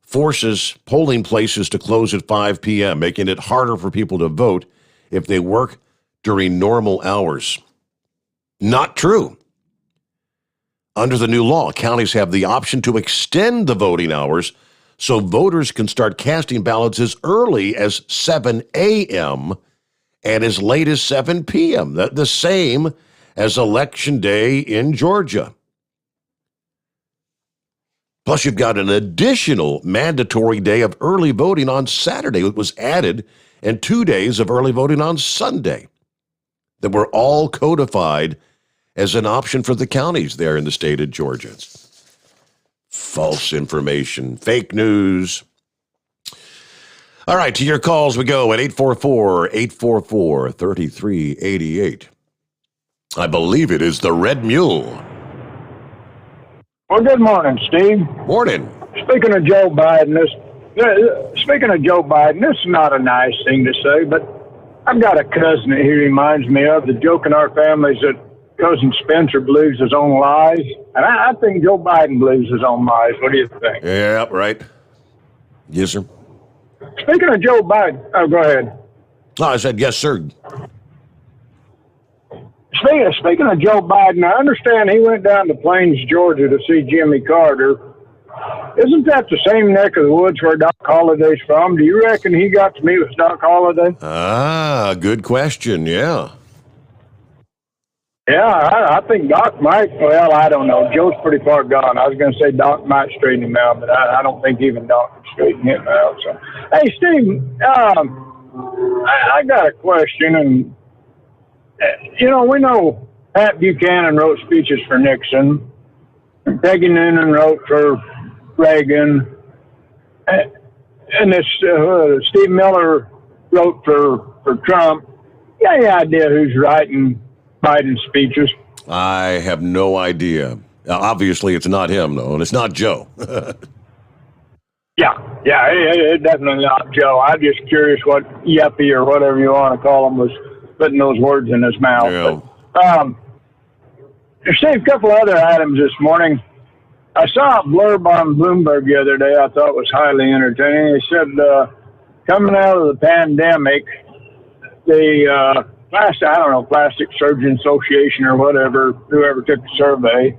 forces polling places to close at 5 p.m., making it harder for people to vote if they work during normal hours. Not true. Under the new law, counties have the option to extend the voting hours so voters can start casting ballots as early as 7 a.m. and as late as 7 p.m., the same as Election Day in Georgia. Plus, you've got an additional mandatory day of early voting on Saturday. It was added, and 2 days of early voting on Sunday that were all codified as an option for the counties there in the state of Georgia. It's false information, fake news. All right, to your calls we go at 844-844-3388. I believe it is the Red Mule. Well, good morning, Steve. Morning. Speaking of Joe Biden, this is not a nice thing to say, but I've got a cousin that he reminds me of. The joke in our family is that Cousin Spencer believes his own lies, and I think Joe Biden believes his own lies. What do you think? Yeah, right. Yes, sir. Speaking of Joe Biden, go ahead. Oh, I said yes, sir. Speaking of Joe Biden, I understand he went down to Plains, Georgia to see Jimmy Carter. Isn't that the same neck of the woods where Doc Holliday's from? Do you reckon he got to meet with Doc Holliday? Ah, good question, yeah. Yeah, I think Doc might. Well, I don't know. Joe's pretty far gone. I was going to say Doc might straighten him out, but I don't think even Doc can straighten him out. So, hey, Steve, I got a question, and we know Pat Buchanan wrote speeches for Nixon, Peggy Noonan wrote for Reagan, and this Steve Miller wrote for Trump. You got any idea who's writing Biden's speeches? I have no idea. Obviously, it's not him, though, and it's not Joe. Yeah, it's definitely not Joe. I'm just curious what yuppie or whatever you want to call him was putting those words in his mouth. Yeah. But, Steve, a couple other items this morning. I saw a blurb on Bloomberg the other day I thought was highly entertaining. It said, coming out of the pandemic, the Plastic Surgeon Association or whatever, whoever took the survey,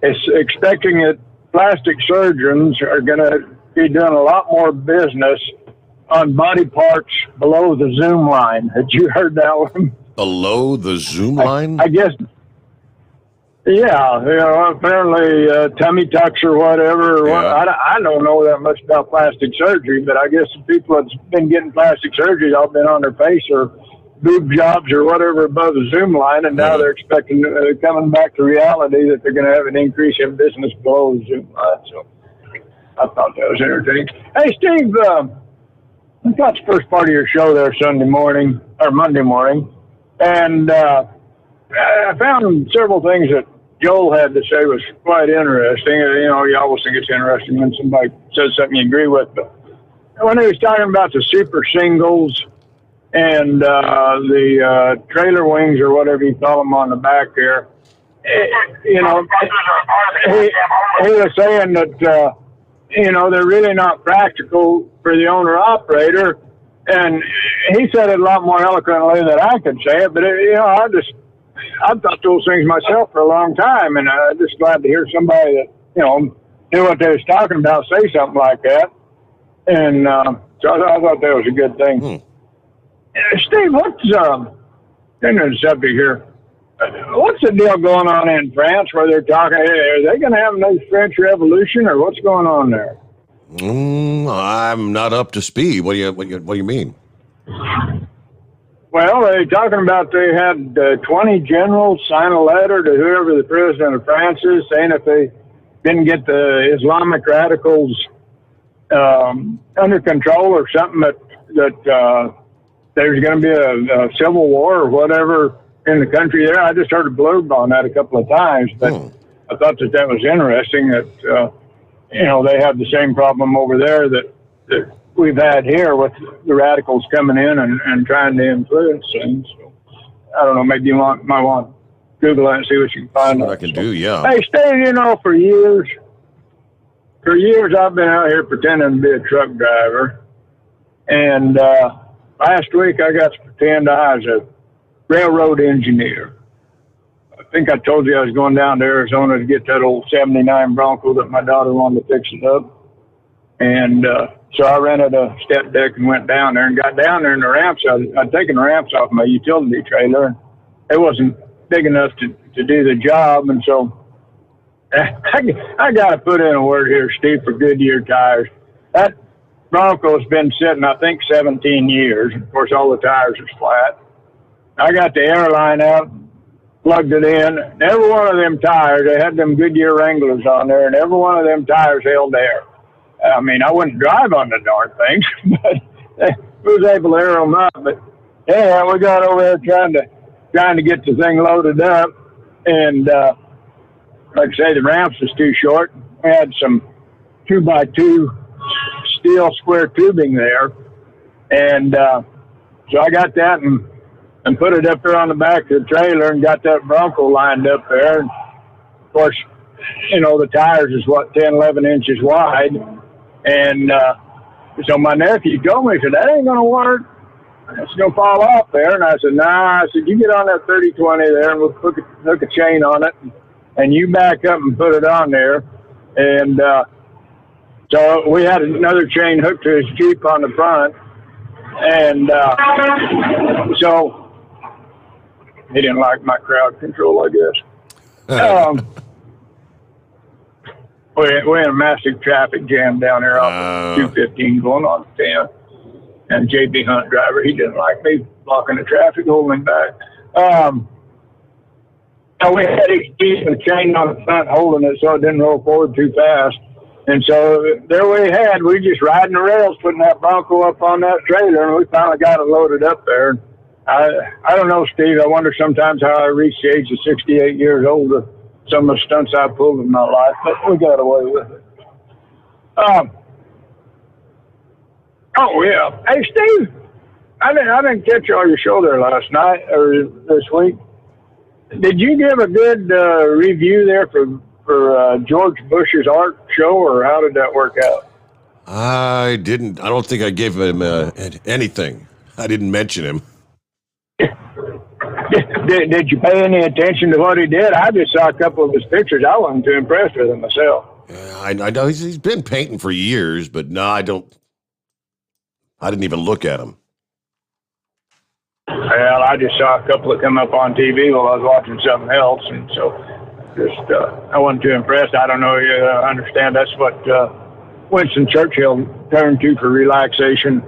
is expecting that plastic surgeons are going to be doing a lot more business on body parts below the zoom line. Had you heard that one? Below the zoom line? I guess, yeah. Apparently tummy tucks or whatever. Yeah. I don't know that much about plastic surgery, but I guess the people that's been getting plastic surgery all been on their face or boob jobs or whatever above the zoom line, and now they're expecting, coming back to reality, that they're going to have an increase in business below the zoom line. So I thought that was entertaining. Hey, Steve, I got the first part of your show there Monday morning, and I found several things that Joel had to say was quite interesting. You always think it's interesting when somebody says something you agree with, but when he was talking about the super singles and the trailer wings or whatever you call them on the back there, he was saying that they're really not practical for the owner-operator, and he said it a lot more eloquently than I could say it, but I've thought those things myself for a long time, and I'm just glad to hear somebody that, knew what they was talking about say something like that, and so I thought that was a good thing. Steve, what's, into the subject here, what's the deal going on in France where they're talking, are they going to have another French Revolution, or what's going on there? I'm not up to speed. What do you mean? Well, they're talking about they had 20 generals sign a letter to whoever the president of France is, saying if they didn't get the Islamic radicals under control or something, that there's going to be a civil war or whatever in the country there. I just heard a blurb on that a couple of times, but I thought that was interesting that, they have the same problem over there that we've had here with the radicals coming in and trying to influence things. So, I don't know, maybe you might want to Google that and see what you can find. What I can do, yeah. Hey, Steve, for years I've been out here pretending to be a truck driver, and last week I got to pretend I was a railroad engineer. I think I told you I was going down to Arizona to get that old 79 Bronco that my daughter wanted to fix it up. And so I rented a step deck and went down there and got down there, and the ramps, I'd taken the ramps off my utility trailer, and it wasn't big enough to do the job. And so I got to put in a word here, Steve, for Goodyear tires. That Bronco's been sitting, I think, 17 years. Of course, all the tires are flat. I got the airline out, plugged it in. And every one of them tires, they had them Goodyear Wranglers on there, and every one of them tires held air. I mean, I wouldn't drive on the darn things, but I was able to air them up. But yeah, we got over there trying to get the thing loaded up, and like I say, the ramps was too short. We had some 2x2 steel square tubing there, and so I got that and put it up there on the back of the trailer and got that Bronco lined up there. And of course, the tires is 10, 11 inches wide, and so my nephew told me, he said, that ain't gonna work. It's going to fall off there. And I said, nah. I said, you get on that 30-20 there, and we'll hook a chain on it, and you back up and put it on there. And so we had another chain hooked to his Jeep on the front. And so he didn't like my crowd control, I guess. We're in a massive traffic jam down there off 215 going on 10. And J.B. Hunt driver, he didn't like me blocking the traffic, holding him back. So we had his Jeep and chain on the front holding it so it didn't roll forward too fast. And so there we just riding the rails, putting that Bronco up on that trailer, and we finally got it loaded up there. I don't know, Steve, I wonder sometimes how I reached the age of 68 years old with some of the stunts I pulled in my life, but we got away with it. Oh, yeah. Hey, Steve, I didn't catch all your show there last night or this week. Did you give a good review there for George Bush's art show, or how did that work out? I didn't. I don't think I gave him anything. I didn't mention him. Did you pay any attention to what he did? I just saw a couple of his pictures. I wasn't too impressed with him myself. Yeah, I know he's been painting for years, but no, I didn't even look at him. Well, I just saw a couple that come up on TV while I was watching something else, and so just I wasn't too impressed. I don't know. You understand that's what Winston Churchill turned to for relaxation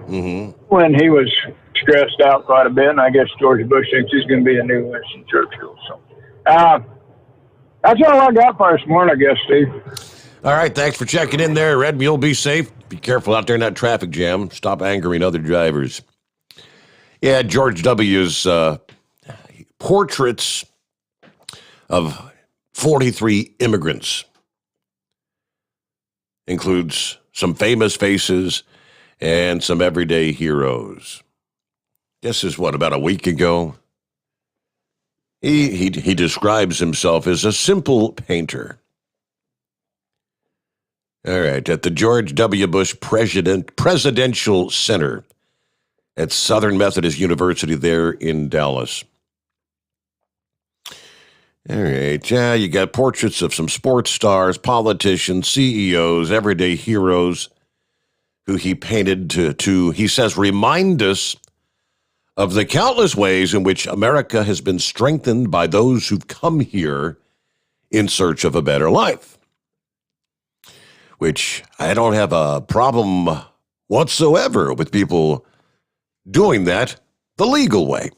when he was stressed out quite a bit, and I guess George Bush thinks he's going to be a new Winston Churchill. So that's all I got for this morning, I guess, Steve. All right, thanks for checking in there, Red Mule. Be safe. Be careful out there in that traffic jam. Stop angering other drivers. Yeah, George W.'s portraits of 43 immigrants includes some famous faces and some everyday heroes. This is about a week ago. He describes himself as a simple painter. All right, at the George W. Bush Presidential Center at Southern Methodist University there in Dallas. All right, yeah, you got portraits of some sports stars, politicians, CEOs, everyday heroes who he painted to he says, remind us of the countless ways in which America has been strengthened by those who've come here in search of a better life. Which I don't have a problem whatsoever with people doing that the legal way.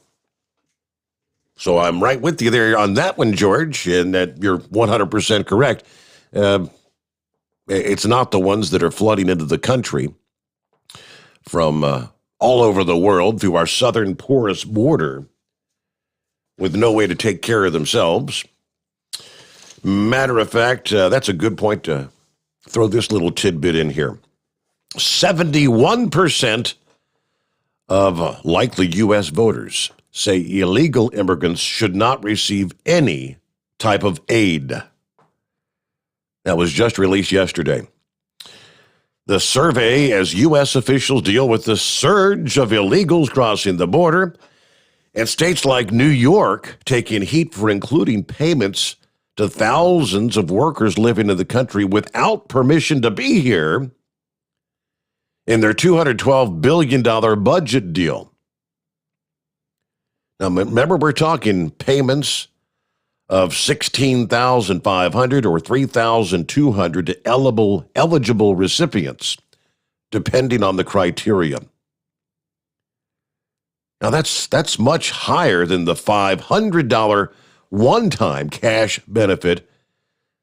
So I'm right with you there on that one, George, and that you're 100% correct. It's not the ones that are flooding into the country from all over the world through our southern porous border with no way to take care of themselves. Matter of fact, that's a good point to throw this little tidbit in here. 71% of likely U.S. voters say illegal immigrants should not receive any type of aid. That was just released yesterday. The survey, as U.S. officials deal with the surge of illegals crossing the border, and states like New York taking heat for including payments to thousands of workers living in the country without permission to be here in their $212 billion budget deal. Now, remember, we're talking payments of 16,500 or 3,200 to eligible recipients, depending on the criteria. Now, that's much higher than the $500 one-time cash benefit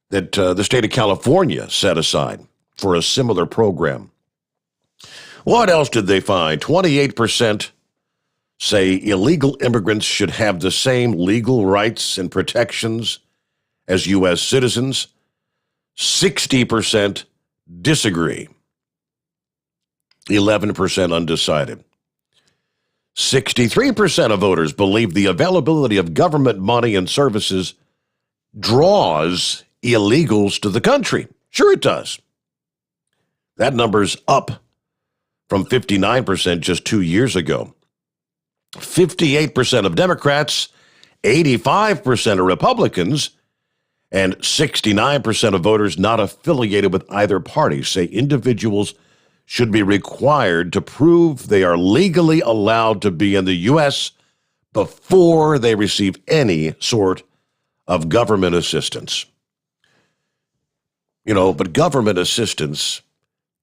that the state of California set aside for a similar program. What else did they find? 28% say illegal immigrants should have the same legal rights and protections as U.S. citizens. 60% disagree. 11% undecided. 63% of voters believe the availability of government money and services draws illegals to the country. Sure it does. That number's up from 59% just 2 years ago. 58% of Democrats, 85% of Republicans, and 69% of voters not affiliated with either party say individuals should be required to prove they are legally allowed to be in the U.S. before they receive any sort of government assistance. You know, but government assistance,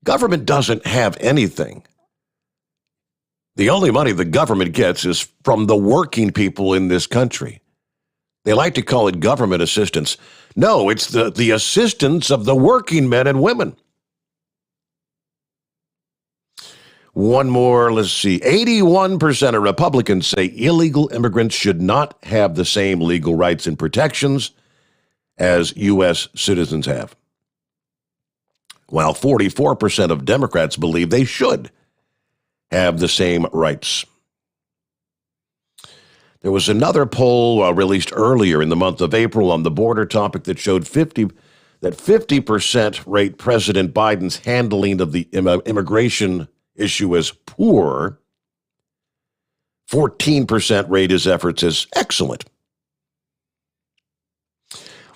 government doesn't have anything. The only money the government gets is from the working people in this country. They like to call it government assistance. No, it's the assistance of the working men and women. One more, let's see. 81% of Republicans say illegal immigrants should not have the same legal rights and protections as U.S. citizens have, while 44% of Democrats believe they should have the same rights. There was another poll released earlier in the month of April on the border topic that showed 50% rate President Biden's handling of the immigration issue as poor. 14% rate his efforts as excellent.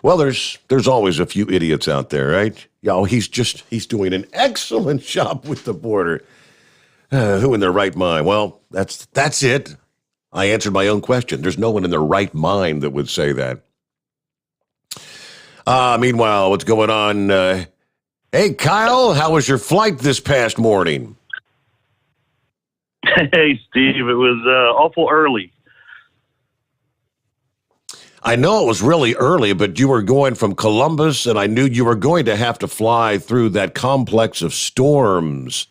Well, there's always a few idiots out there, right? He's doing an excellent job with the border. Who in their right mind? Well, that's it. I answered my own question. There's no one in their right mind that would say that. Meanwhile, what's going on? Hey, Kyle, how was your flight this past morning? Hey, Steve, it was awful early. I know it was really early, but you were going from Columbus, and I knew you were going to have to fly through that complex of storms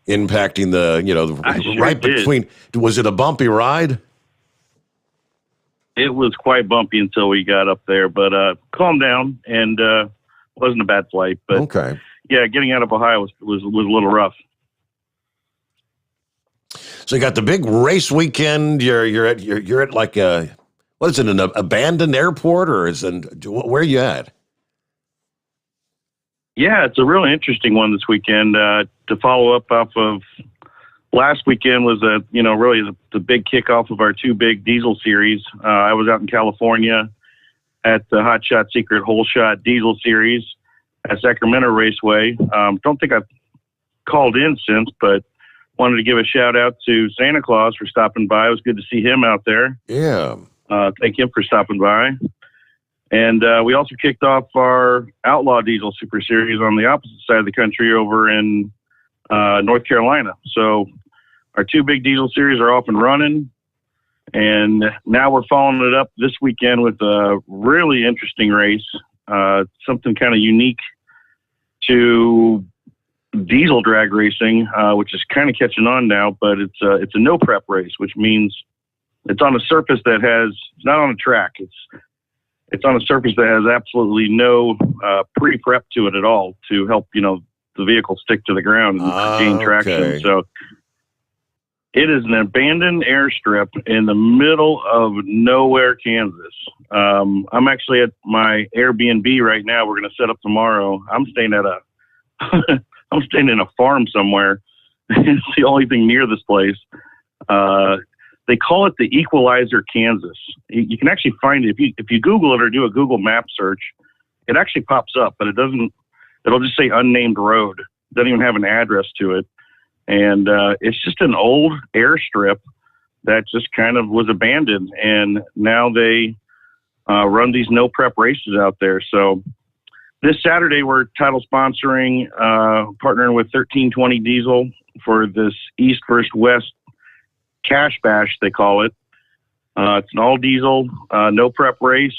impacting between. Was it a bumpy ride? It was quite bumpy until we got up there, but calmed down and wasn't a bad flight. But okay, yeah, getting out of Ohio was a little rough. So you got the big race weekend. You're at like a, what is it, an abandoned airport, or where are you at? Yeah, it's a really interesting one this weekend. To follow up off of last weekend was really the big kickoff of our two big diesel series. I was out in California at the Hot Shot Secret Whole Shot Diesel Series at Sacramento Raceway. Don't think I've called in since, but wanted to give a shout out to Santa Claus for stopping by. It was good to see him out there. Yeah. Thank him for stopping by. And we also kicked off our Outlaw Diesel Super Series on the opposite side of the country over in North Carolina. So our two big diesel series are off and running. And now we're following it up this weekend with a really interesting race, something kind of unique to diesel drag racing, which is kind of catching on now, but it's a no prep race, which means it's on a surface that it's not on a track. It's on a surface that has absolutely no pre-prep to it at all to help, the vehicle stick to the ground and gain traction. So it is an abandoned airstrip in the middle of nowhere, Kansas. I'm actually at my Airbnb right now. We're going to set up tomorrow. I'm staying in a farm somewhere. It's the only thing near this place. They call it the Equalizer, Kansas. You can actually find it if you Google it or do a Google map search. It actually pops up, but it'll just say unnamed road. It doesn't even have an address to it. And it's just an old airstrip that just kind of was abandoned. And now they run these no prep races out there. So this Saturday, we're title sponsoring, partnering with 1320 Diesel for this East versus West Cash Bash, they call it. It's an all diesel, no prep race.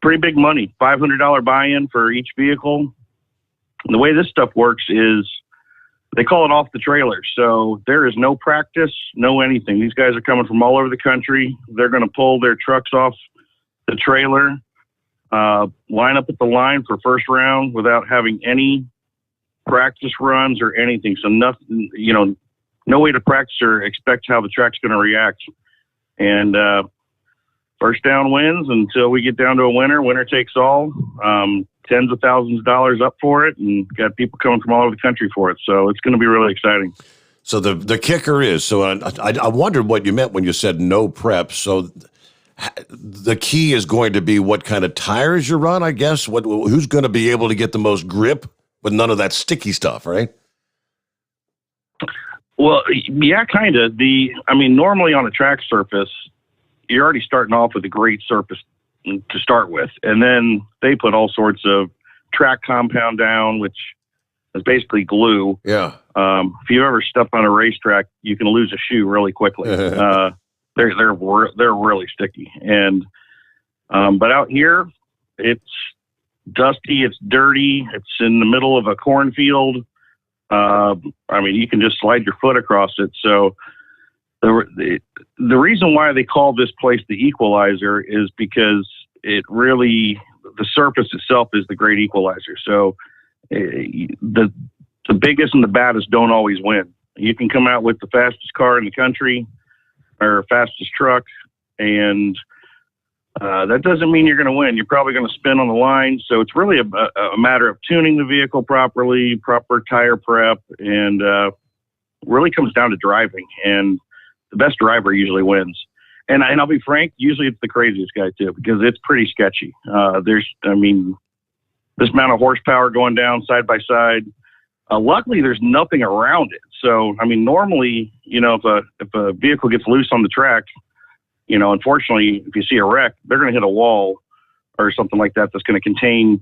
Pretty big money, $500 buy-in for each vehicle. And the way this stuff works is they call it off the trailer. So there is no practice, no anything. These guys are coming from all over the country. They're going to pull their trucks off the trailer, line up at the line for first round without having any practice runs or anything. So nothing, no way to practice or expect how the track's going to react. And first down wins until we get down to a winner. Winner takes all. Tens of thousands of dollars up for it, and got people coming from all over the country for it. So it's going to be really exciting. So the kicker is, so I wondered what you meant when you said no prep. So the key is going to be what kind of tires you run, I guess. Who's going to be able to get the most grip with none of that sticky stuff, right? Well, yeah, kind of. Normally on a track surface, you're already starting off with a great surface to start with. And then they put all sorts of track compound down, which is basically glue. Yeah. If you ever step on a racetrack, you can lose a shoe really quickly. They're really sticky. And, but out here, it's dusty, it's dirty, it's in the middle of a cornfield. You can just slide your foot across it. So the reason why they call this place the Equalizer is because the surface itself is the great equalizer. So the biggest and the baddest don't always win. You can come out with the fastest car in the country or fastest truck, and that doesn't mean you're going to win. You're probably going to spin on the line. So it's really a matter of tuning the vehicle properly, proper tire prep, and really comes down to driving. And the best driver usually wins. And I'll be frank, usually it's the craziest guy too, because it's pretty sketchy. This amount of horsepower going down side by side. Luckily, there's nothing around it. So, normally, if a vehicle gets loose on the track, unfortunately, if you see a wreck, they're going to hit a wall or something like that that's going to contain,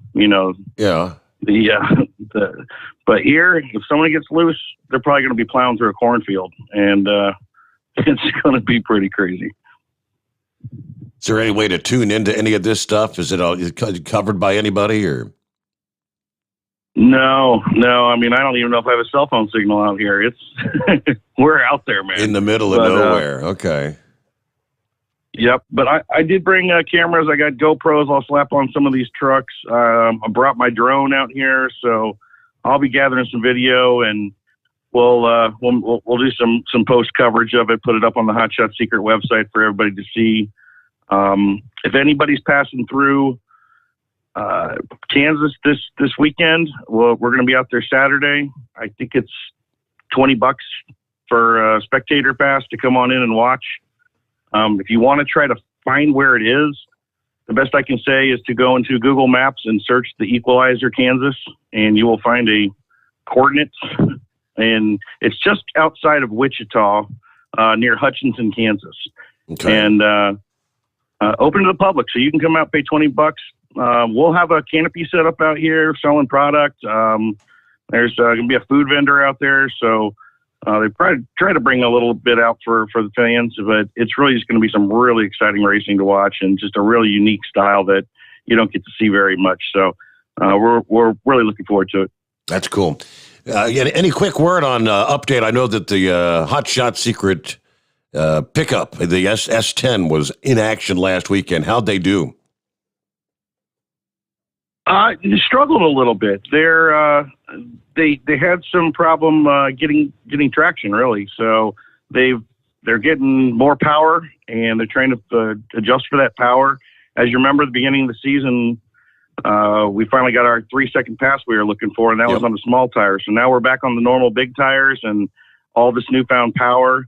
but here, if someone gets loose, they're probably going to be plowing through a cornfield, and it's going to be pretty crazy. Is there any way to tune into any of this stuff? Is it covered by anybody or? No. I don't even know if I have a cell phone signal out here. It's we're out there, man. In the middle of nowhere. Okay. Yep. But I did bring cameras. I got GoPros I'll slap on some of these trucks. I brought my drone out here, so I'll be gathering some video, and we'll do some post coverage of it, put it up on the Hot Shot Secret website for everybody to see. If anybody's passing through Kansas this weekend, we're going to be out there Saturday. I think it's $20 for a spectator pass to come on in and watch. If you want to try to find where it is, the best I can say is to go into Google Maps and search the Equalizer, Kansas, and you will find a coordinates. And it's just outside of Wichita, near Hutchinson, Kansas. Okay. And open to the public, so you can come out, pay $20. We'll have a canopy set up out here selling product. There's going to be a food vendor out there, so they probably try to bring a little bit out for the fans, but it's really just going to be some really exciting racing to watch, and just a really unique style that you don't get to see very much. So we're really looking forward to it. That's cool. Any quick word on update? I know that the Hot Shot Secret pickup, the S10, was in action last weekend. How'd they do? They struggled a little bit. They had some problem getting traction, really. So they're getting more power, and they're trying to adjust for that power. As you remember, at the beginning of the season, we finally got our 3-second pass we were looking for, and that was on the small tires. So now we're back on the normal big tires and all this newfound power.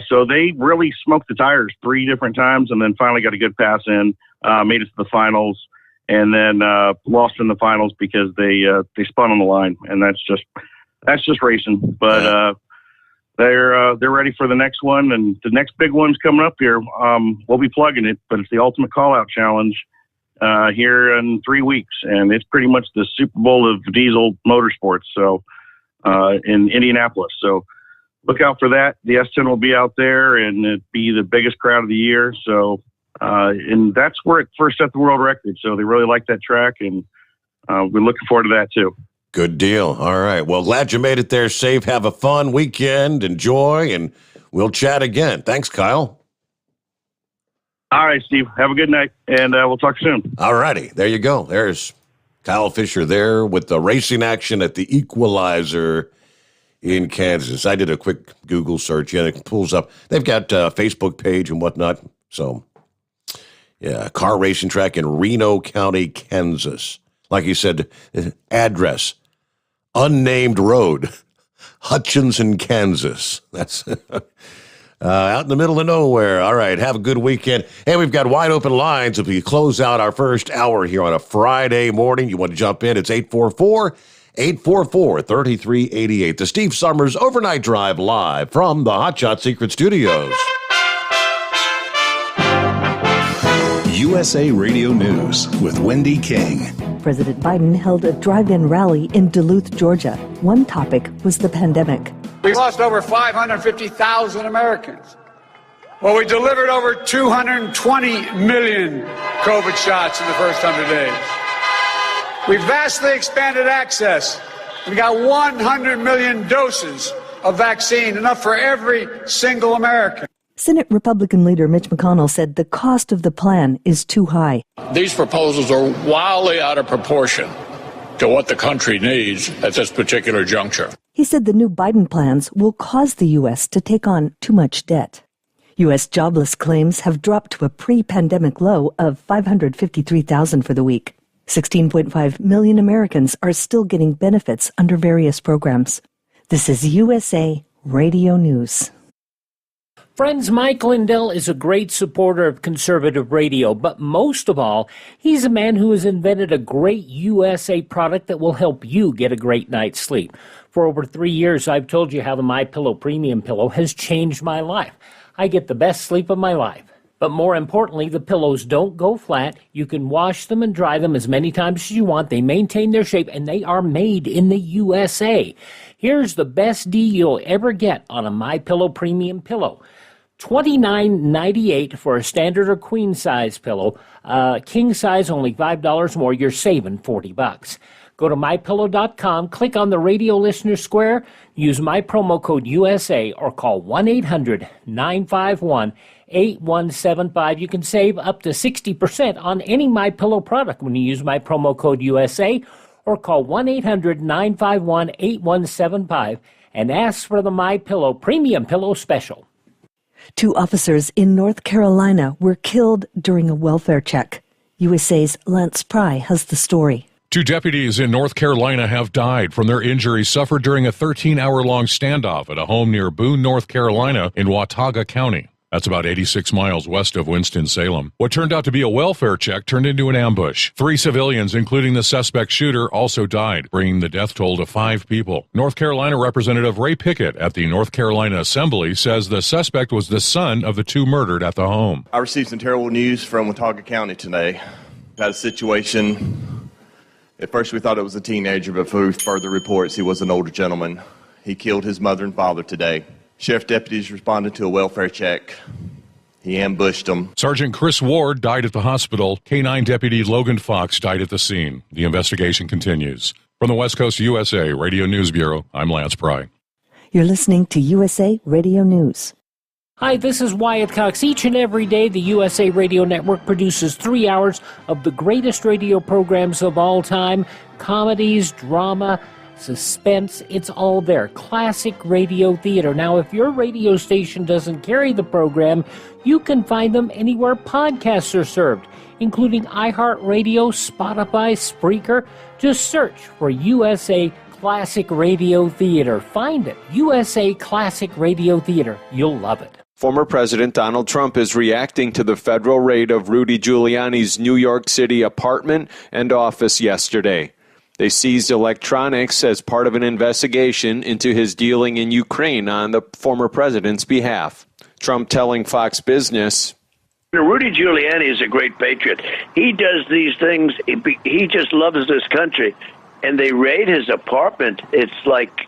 So they really smoked the tires 3 different times, and then finally got a good pass in, made it to the finals, and then lost in the finals because they spun on the line, and that's just racing. But they're ready for the next one, and the next big one's coming up here. We'll be plugging it, but it's the Ultimate Call-Out Challenge here in 3 weeks, and it's pretty much the Super Bowl of diesel motorsports. So in Indianapolis, so look out for that. The S10 will be out there, and it'd be the biggest crowd of the year. So and that's where it first set the world record. So they really like that track, and we're looking forward to that too. Good deal. All right. Well, glad you made it there safe. Have a fun weekend. Enjoy, and we'll chat again. Thanks, Kyle. All right, Steve. Have a good night, and we'll talk soon. All righty. There you go. There's Kyle Fisher there with the racing action at the Equalizer in Kansas. I did a quick Google search, and it pulls up. They've got a Facebook page and whatnot. So, yeah, car racing track in Reno County, Kansas. Like you said, address, unnamed road, Hutchinson, Kansas. That's out in the middle of nowhere. All right, have a good weekend. Hey, we've got wide open lines as we close out our first hour here on a Friday morning. You want to jump in? It's 844-3388. The Steve Sommers Overnight Drive live from the Hot Shot Secret Studios. USA Radio News with Wendy King. President Biden held a drive-in rally in Duluth, Georgia. One topic was the pandemic. We lost over 550,000 Americans. Well, we delivered over 220 million COVID shots in the first 100 days. We vastly expanded access. We got 100 million doses of vaccine, enough for every single American. Senate Republican leader Mitch McConnell said the cost of the plan is too high. These proposals are wildly out of proportion to what the country needs at this particular juncture. He said the new Biden plans will cause the U.S. to take on too much debt. U.S. jobless claims have dropped to a pre-pandemic low of 553,000 for the week. 16.5 million Americans are still getting benefits under various programs. This is USA Radio News. Friends, Mike Lindell is a great supporter of conservative radio, but most of all, he's a man who has invented a great USA product that will help you get a great night's sleep. For over 3 years, I've told you how the MyPillow Premium Pillow has changed my life. I get the best sleep of my life. But more importantly, the pillows don't go flat. You can wash them and dry them as many times as you want. They maintain their shape, and they are made in the USA. Here's the best deal you'll ever get on a MyPillow Premium Pillow. $29.98 for a standard or queen size pillow. King size only $5 more. You're saving $40. Go to mypillow.com, click on the radio listener square, use my promo code USA, or call 1-800-951-8175. You can save up to 60% on any MyPillow product when you use my promo code USA, or call 1-800-951-8175 and ask for the MyPillow Premium Pillow Special. 2 officers in North Carolina were killed during a welfare check. USA's Lance Pry has the story. 2 deputies in North Carolina have died from their injuries suffered during a 13-hour-long standoff at a home near Boone, North Carolina in Watauga County. That's about 86 miles west of Winston-Salem. What turned out to be a welfare check turned into an ambush. 3 civilians, including the suspect shooter, also died, bringing the death toll to 5 people. North Carolina Representative Ray Pickett at the North Carolina Assembly says the suspect was the son of the 2 murdered at the home. I received some terrible news from Watauga County today. Had a situation. At first we thought it was a teenager, but through further reports, he was an older gentleman. He killed his mother and father today. Sheriff deputies responded to a welfare check. He ambushed them. Sergeant Chris Ward died at the hospital. K-9 deputy Logan Fox died at the scene. The investigation continues. From the West Coast USA Radio News Bureau, I'm Lance Pry. You're listening to USA Radio News. Hi, this is Wyatt Cox. Each and every day, the USA Radio Network produces 3 hours of the greatest radio programs of all time. Comedies, drama, suspense, it's all there. Classic radio theater. Now, if your radio station doesn't carry the program, you can find them anywhere podcasts are served, including iHeartRadio, Spotify, Spreaker. Just search for USA Classic Radio Theater. Find it. USA Classic Radio Theater. You'll love it. Former President Donald Trump is reacting to the federal raid of Rudy Giuliani's New York City apartment and office yesterday. They seized electronics as part of an investigation into his dealing in Ukraine on the former president's behalf. Trump telling Fox Business, Rudy Giuliani is a great patriot. He does these things. He just loves this country. And they raid his apartment. It's like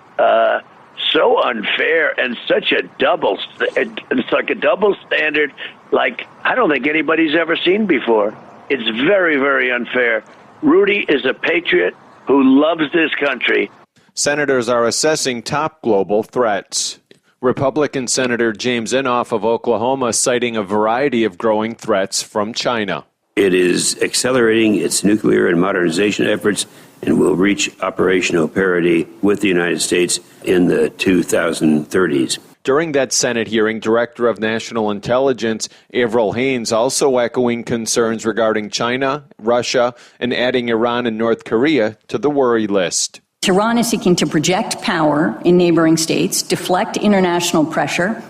so unfair and such a it's like a double standard like I don't think anybody's ever seen before. It's very, very unfair. Rudy is a patriot who loves this country. Senators are assessing top global threats. Republican Senator James Inhofe of Oklahoma citing a variety of growing threats from China. It is accelerating its nuclear and modernization efforts and will reach operational parity with the United States in the 2030s. During that Senate hearing, Director of National Intelligence Avril Haines also echoing concerns regarding China, Russia, and adding Iran and North Korea to the worry list. Iran is seeking to project power in neighboring states, deflect international pressure,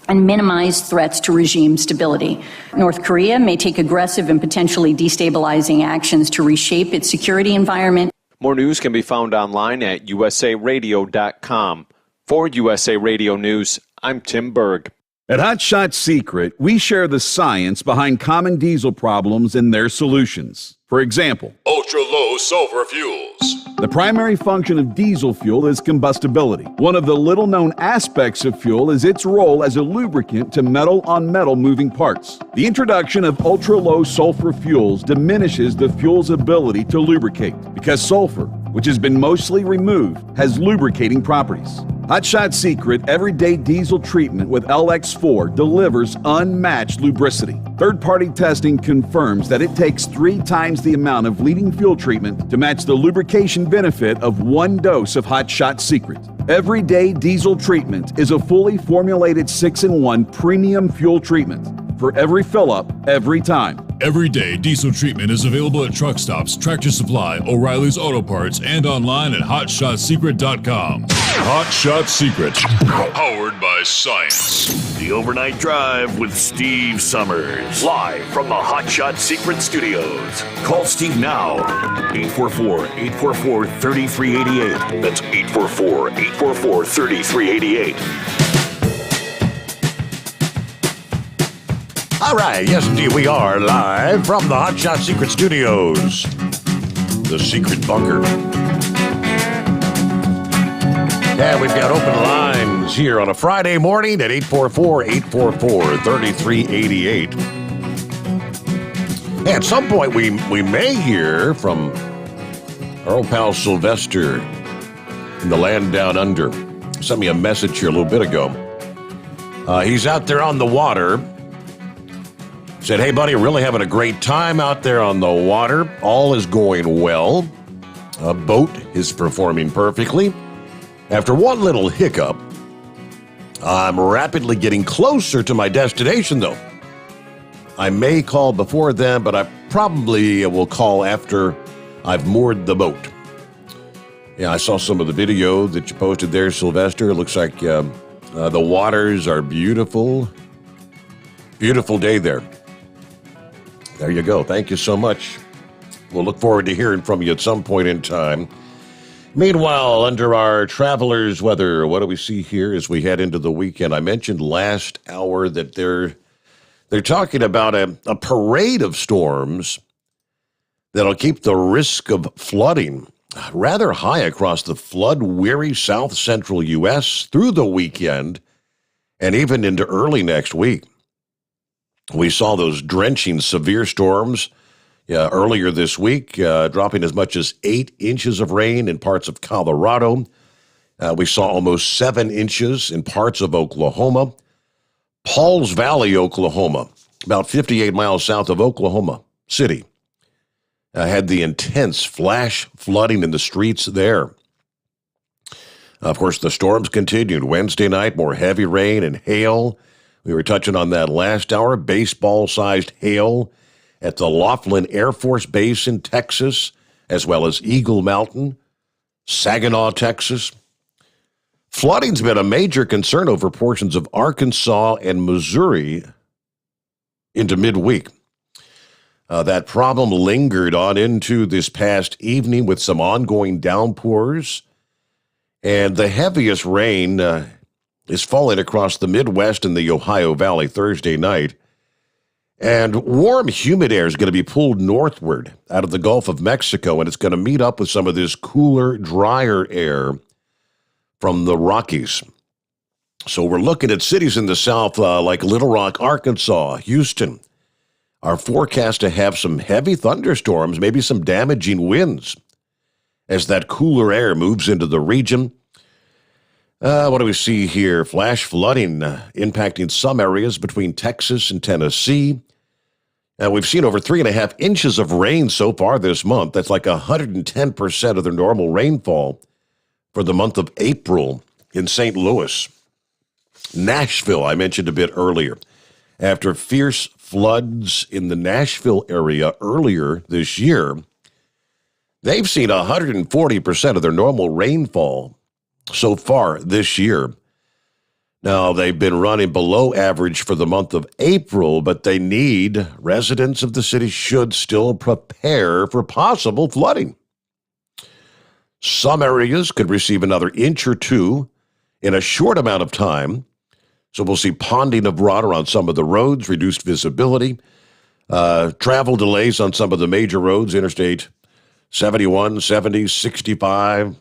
and minimize threats to regime stability. North Korea may take aggressive and potentially destabilizing actions to reshape its security environment. More news can be found online at usaradio.com. For USA Radio News, I'm Tim Berg. At Hot Shot Secret, we share the science behind common diesel problems and their solutions. For example, ultra-low sulfur fuels. The primary function of diesel fuel is combustibility. One of the little-known aspects of fuel is its role as a lubricant to metal-on-metal moving parts. The introduction of ultra-low sulfur fuels diminishes the fuel's ability to lubricate because sulfur, which has been mostly removed, has lubricating properties. Hot Shot Secret Everyday Diesel Treatment with LX4 delivers unmatched lubricity. Third-party testing confirms that it takes 3 times the amount of leading fuel treatment to match the lubrication benefit of 1 dose of Hot Shot Secret. Everyday Diesel Treatment is a fully formulated 6-in-1 premium fuel treatment for every fill-up, every time. Everyday Diesel Treatment is available at truck stops, Tractor Supply, O'Reilly's Auto Parts, and online at HotShotSecret.com. Hot Shot Secret, powered by science. The Overnight Drive with Steve Sommers, live from the Hot Shot Secret Studios. Call Steve now, 844-844-3388. That's 844-844-3388. All right, yes, indeed, we are live from the Hot Shot Secret Studios, the secret bunker. Yeah, we've got open lines here on a Friday morning at 844-844-3388. At some point, we may hear from our old pal Sylvester in the land down under. Sent me a message here a little bit ago. He's out there on the water. Said, hey, buddy, really having a great time out there on the water. All is going well. A boat is performing perfectly. After one little hiccup, I'm rapidly getting closer to my destination, though. I may call before then, but I probably will call after I've moored the boat. Yeah, I saw some of the video that you posted there, Sylvester. It looks like the waters are beautiful. Beautiful day there. There you go. Thank you so much. We'll look forward to hearing from you at some point in time. Meanwhile, under our traveler's weather, what do we see here as we head into the weekend? I mentioned last hour that they're talking about a parade of storms that'll keep the risk of flooding rather high across the flood-weary south central U.S. through the weekend and even into early next week. We saw those drenching severe storms earlier this week, dropping as much as 8 inches of rain in parts of Colorado. We saw almost 7 inches in parts of Oklahoma. Pauls Valley, Oklahoma, about 58 miles south of Oklahoma City, had the intense flash flooding in the streets there. Of course, the storms continued Wednesday night, more heavy rain and hail. We were touching on that last hour, baseball-sized hail at the Laughlin Air Force Base in Texas, as well as Eagle Mountain, Saginaw, Texas. Flooding's been a major concern over portions of Arkansas and Missouri into midweek. That problem lingered on into this past evening with some ongoing downpours. And the heaviest rain is falling across the Midwest and the Ohio Valley Thursday night. And warm, humid air is going to be pulled northward out of the Gulf of Mexico, and it's going to meet up with some of this cooler, drier air from the Rockies. So we're looking at cities in the south like Little Rock, Arkansas, Houston, are forecast to have some heavy thunderstorms, maybe some damaging winds as that cooler air moves into the region. What do we see here? Flash flooding impacting some areas between Texas and Tennessee. We've seen over 3.5 inches of rain so far this month. That's like 110% of the normal rainfall for the month of April in St. Louis. Nashville, I mentioned a bit earlier. After fierce floods in the Nashville area earlier this year, they've seen 140% of their normal rainfall so far this year. Now, they've been running below average for the month of April, but residents of the city should still prepare for possible flooding. Some areas could receive another inch or two in a short amount of time. So we'll see ponding of water on some of the roads, reduced visibility, travel delays on some of the major roads, Interstate 71, 70, 65.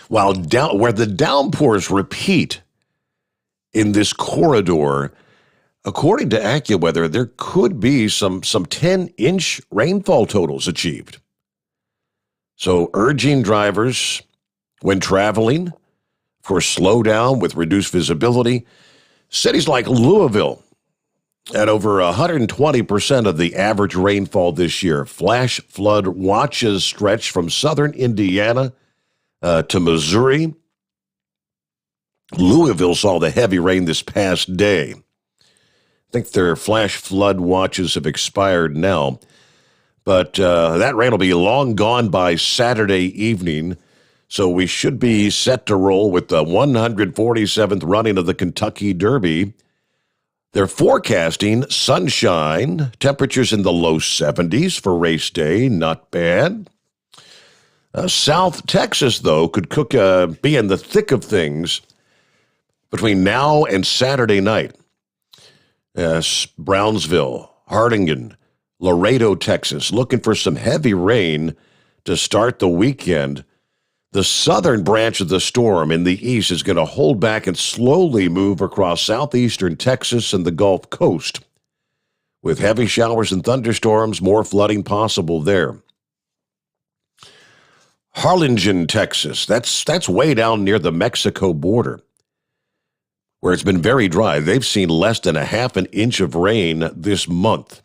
While where the downpours repeat in this corridor, according to AccuWeather, there could be some 10-inch rainfall totals achieved. So urging drivers when traveling, of course, slow down with reduced visibility. Cities like Louisville at over 120% of the average rainfall this year. Flash flood watches stretch from southern Indiana to Missouri. Louisville saw the heavy rain this past day. I think their flash flood watches have expired now. But that rain will be long gone by Saturday evening. So we should be set to roll with the 147th running of the Kentucky Derby. They're forecasting sunshine, temperatures in the low 70s for race day. Not bad. South Texas, though, could be in the thick of things between now and Saturday night. Brownsville, Hardingen, Laredo, Texas, looking for some heavy rain to start the weekend. The southern branch of the storm in the east is going to hold back and slowly move across southeastern Texas and the Gulf Coast. With heavy showers and thunderstorms, more flooding possible there. Harlingen, Texas, that's way down near the Mexico border, where it's been very dry. They've seen less than 1/2 inch of rain this month.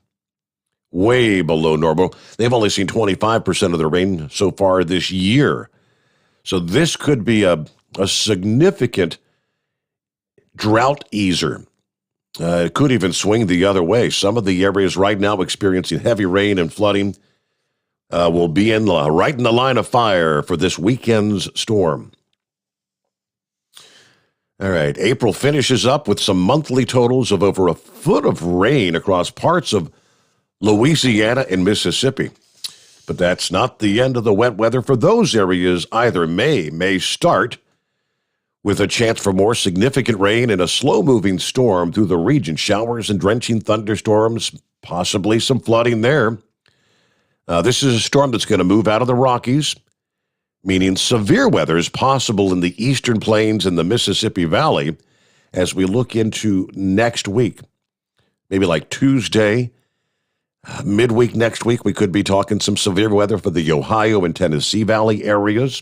Way below normal. They've only seen 25% of the rain so far this year. So this could be a significant drought easer. It could even swing the other way. Some of the areas right now experiencing heavy rain and flooding will be right in the line of fire for this weekend's storm. All right, April finishes up with some monthly totals of over 1 foot of rain across parts of Louisiana and Mississippi. But that's not the end of the wet weather for those areas either. May start with a chance for more significant rain and a slow-moving storm through the region. Showers and drenching thunderstorms, possibly some flooding there. This is a storm that's going to move out of the Rockies, meaning severe weather is possible in the eastern plains and the Mississippi Valley as we look into next week. Maybe like Tuesday, midweek next week, we could be talking some severe weather for the Ohio and Tennessee Valley areas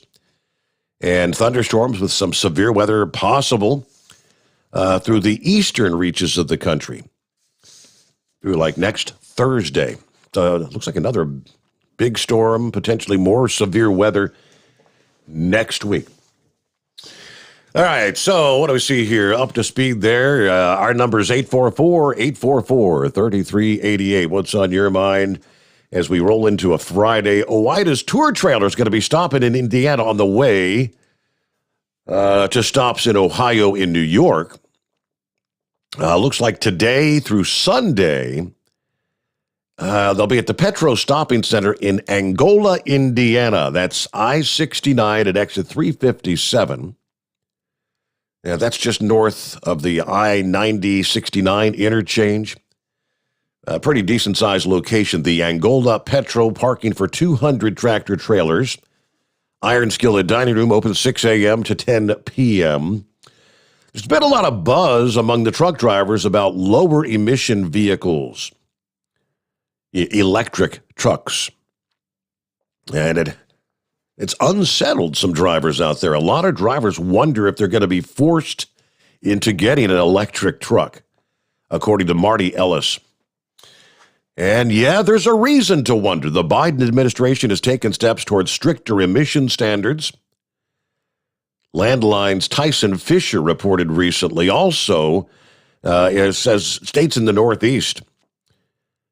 and thunderstorms with some severe weather possible through the eastern reaches of the country through like next Thursday. Looks like another big storm, potentially more severe weather next week. All right, so what do we see here? Up to speed there. Our number is 844-844-3388. What's on your mind as we roll into a Friday? OOIDA's tour trailer is going to be stopping in Indiana on the way to stops in Ohio and New York. Looks like today through Sunday, They'll be at the Petro Stopping Center in Angola, Indiana. That's I-69 at exit 357. Yeah, that's just north of the I-90-69 interchange. A pretty decent-sized location. The Angola Petro parking for 200 tractor trailers. Iron Skillet Dining Room open 6 a.m. to 10 p.m. There's been a lot of buzz among the truck drivers about lower emission vehicles. Electric trucks. And it's unsettled some drivers out there. A lot of drivers wonder if they're going to be forced into getting an electric truck, according to Marty Ellis. And yeah, there's a reason to wonder. The Biden administration has taken steps towards stricter emission standards. Landline's Tyson Fisher reported recently also, it says states in the Northeast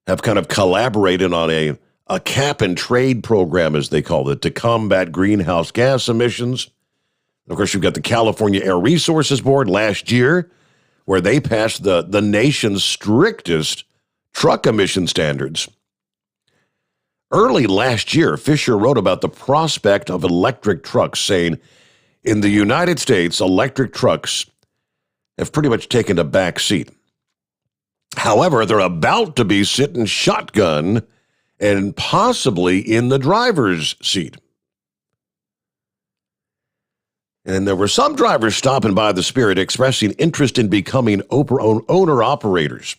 have kind of collaborated on a cap and trade program, as they call it, to combat greenhouse gas emissions. Of course, you've got the California Air Resources Board last year, where they passed the nation's strictest truck emission standards. Early last year, Fisher wrote about the prospect of electric trucks, saying, in the United States, electric trucks have pretty much taken a back seat. However, they're about to be sitting shotgun and possibly in the driver's seat. And there were some drivers stopping by the Spirit expressing interest in becoming owner-operators.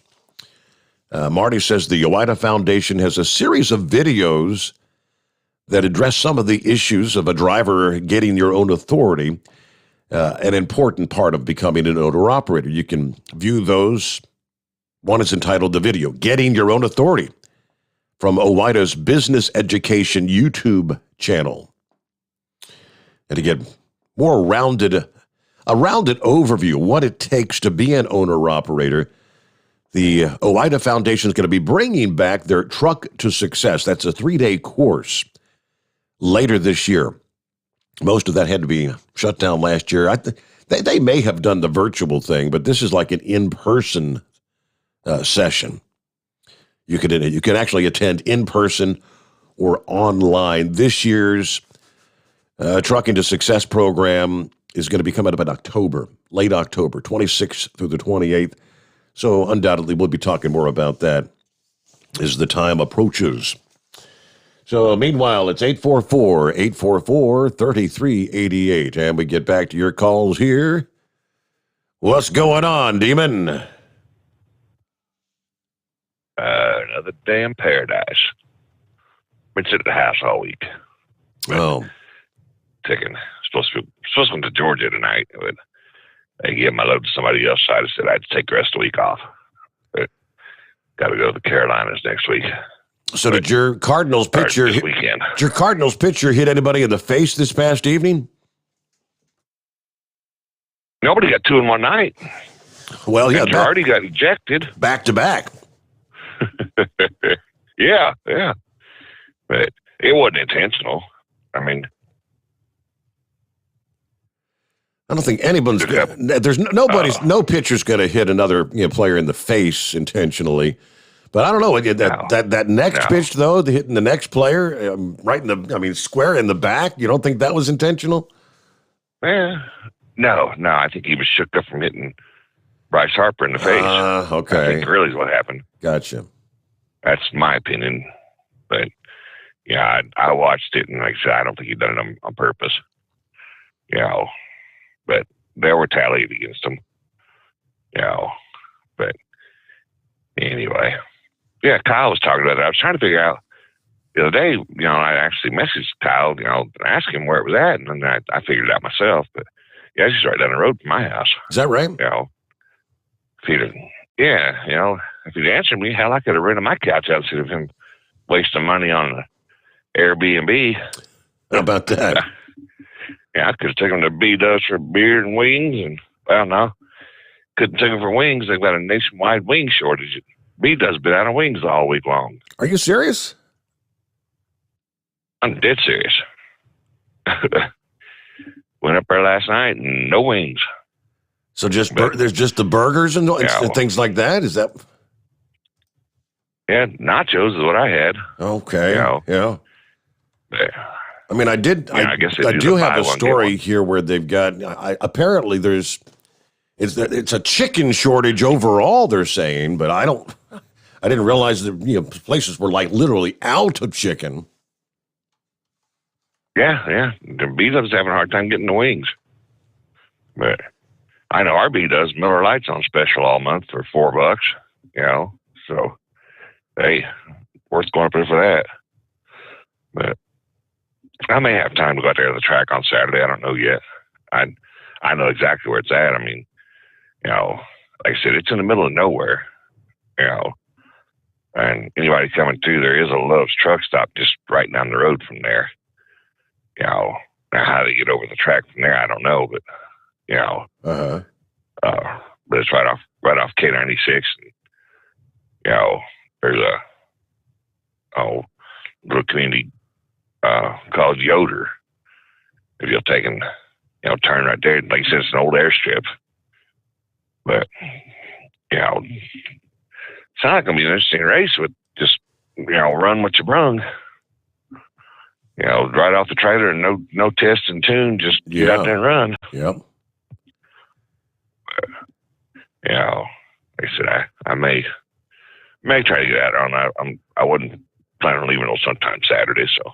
Marty says the Owida Foundation has a series of videos that address some of the issues of a driver getting your own authority, an important part of becoming an owner-operator. You can view those. One is entitled The Video, Getting Your Own Authority, from Owida's Business Education YouTube channel. And to get more a rounded overview of what it takes to be an owner-operator, the Owida Foundation is going to be bringing back their Truck to Success. That's a 3-day course later this year. Most of that had to be shut down last year. They may have done the virtual thing, but this is like an in-person session. You could actually attend in person or online. This year's Trucking to Success program is going to be coming up in October, late October, 26th through the 28th. So undoubtedly we'll be talking more about that as the time approaches. So meanwhile, it's 844-844-3388. And we get back to your calls here. What's going on, Demon? Another damn paradise. Been sitting at the house all week. Oh. Supposed to go to Georgia tonight, but they gave my load to somebody else, so I said I had to take the rest of the week off. But got to go to the Carolinas next week. So did your Cardinals pitcher this weekend? Did your Cardinals pitcher hit anybody in the face this past evening? Nobody got 2 in one night. Well, yeah, Girardi got ejected back to back. Yeah, but it wasn't intentional. I mean, I don't think anyone's no pitcher's going to hit another player in the face intentionally. But I don't know that next pitch though, hitting the next player right in the square in the back. You don't think that was intentional? No. I think he was shook up from hitting Bryce Harper in the face. Okay, I think really is what happened. Gotcha. That's my opinion, but yeah, I watched it and like I said, I don't think he done it on purpose. But they were tallied against him. But anyway, yeah, Kyle was talking about it. I was trying to figure out the other day, I actually messaged Kyle, and asked him where it was at, and then I figured it out myself. But yeah, it's just right down the road from my house. Is that right? If he'd answered me, hell, I could have rented my couch out instead of him wasting money on an Airbnb. How about that? Yeah, I could have taken him to B-Dubs for beer and wings, and, well, no. Couldn't take him for wings. They've got a nationwide wing shortage. B-Dubs been out of wings all week long. Are you serious? I'm dead serious. Went up there last night and no wings. So there's just the burgers and things like that? Is that? Yeah, nachos is what I had. Okay. You know, yeah. I mean, I guess I do have a story here where they've got. Apparently, it's a chicken shortage overall. They're saying, but I didn't realize that places were like literally out of chicken. Yeah. The B-Dub's having a hard time getting the wings, but I know our B-Dub's Miller Lite's on special all month for $4. You know, so hey, worth going up there for that. But I may have time to go out there to the track on Saturday. I don't know yet. I know exactly where it's at. I mean, you know, like I said, it's in the middle of nowhere. You know, and anybody coming through, there is a Love's truck stop just right down the road from there. You know, now how they get over the track from there, I don't know, but you know, but it's right off K-96. And, you know, there's a little community called Yoder. If you'll take and turn right there, like I said, it's an old airstrip. But you know, it's not going to be an interesting race with just run what you brung. You know, right off the trailer and no test and tune, just get out there and run. Yep. You know, like I said, I may try to get out on. I wouldn't plan on leaving until sometime Saturday, so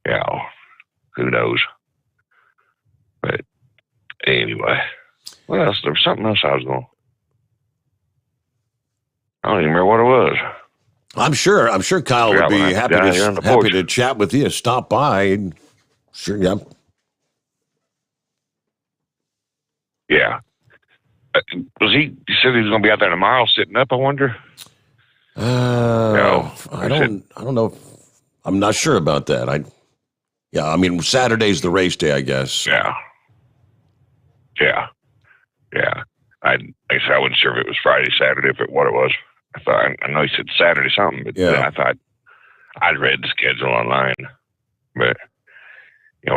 you know, who knows? But anyway, what else? There was something else I was going. I don't even remember what it was. I'm sure Kyle would be happy to chat with you. Stop by. And sure, yeah. Yeah. Was he said he was going to be out there tomorrow sitting up, I wonder? No. I don't know. I'm not sure about that. I mean, Saturday's the race day, I guess. Yeah. I said I wasn't sure if it was Friday, Saturday, what it was. I know he said Saturday something, but I thought I'd read the schedule online. But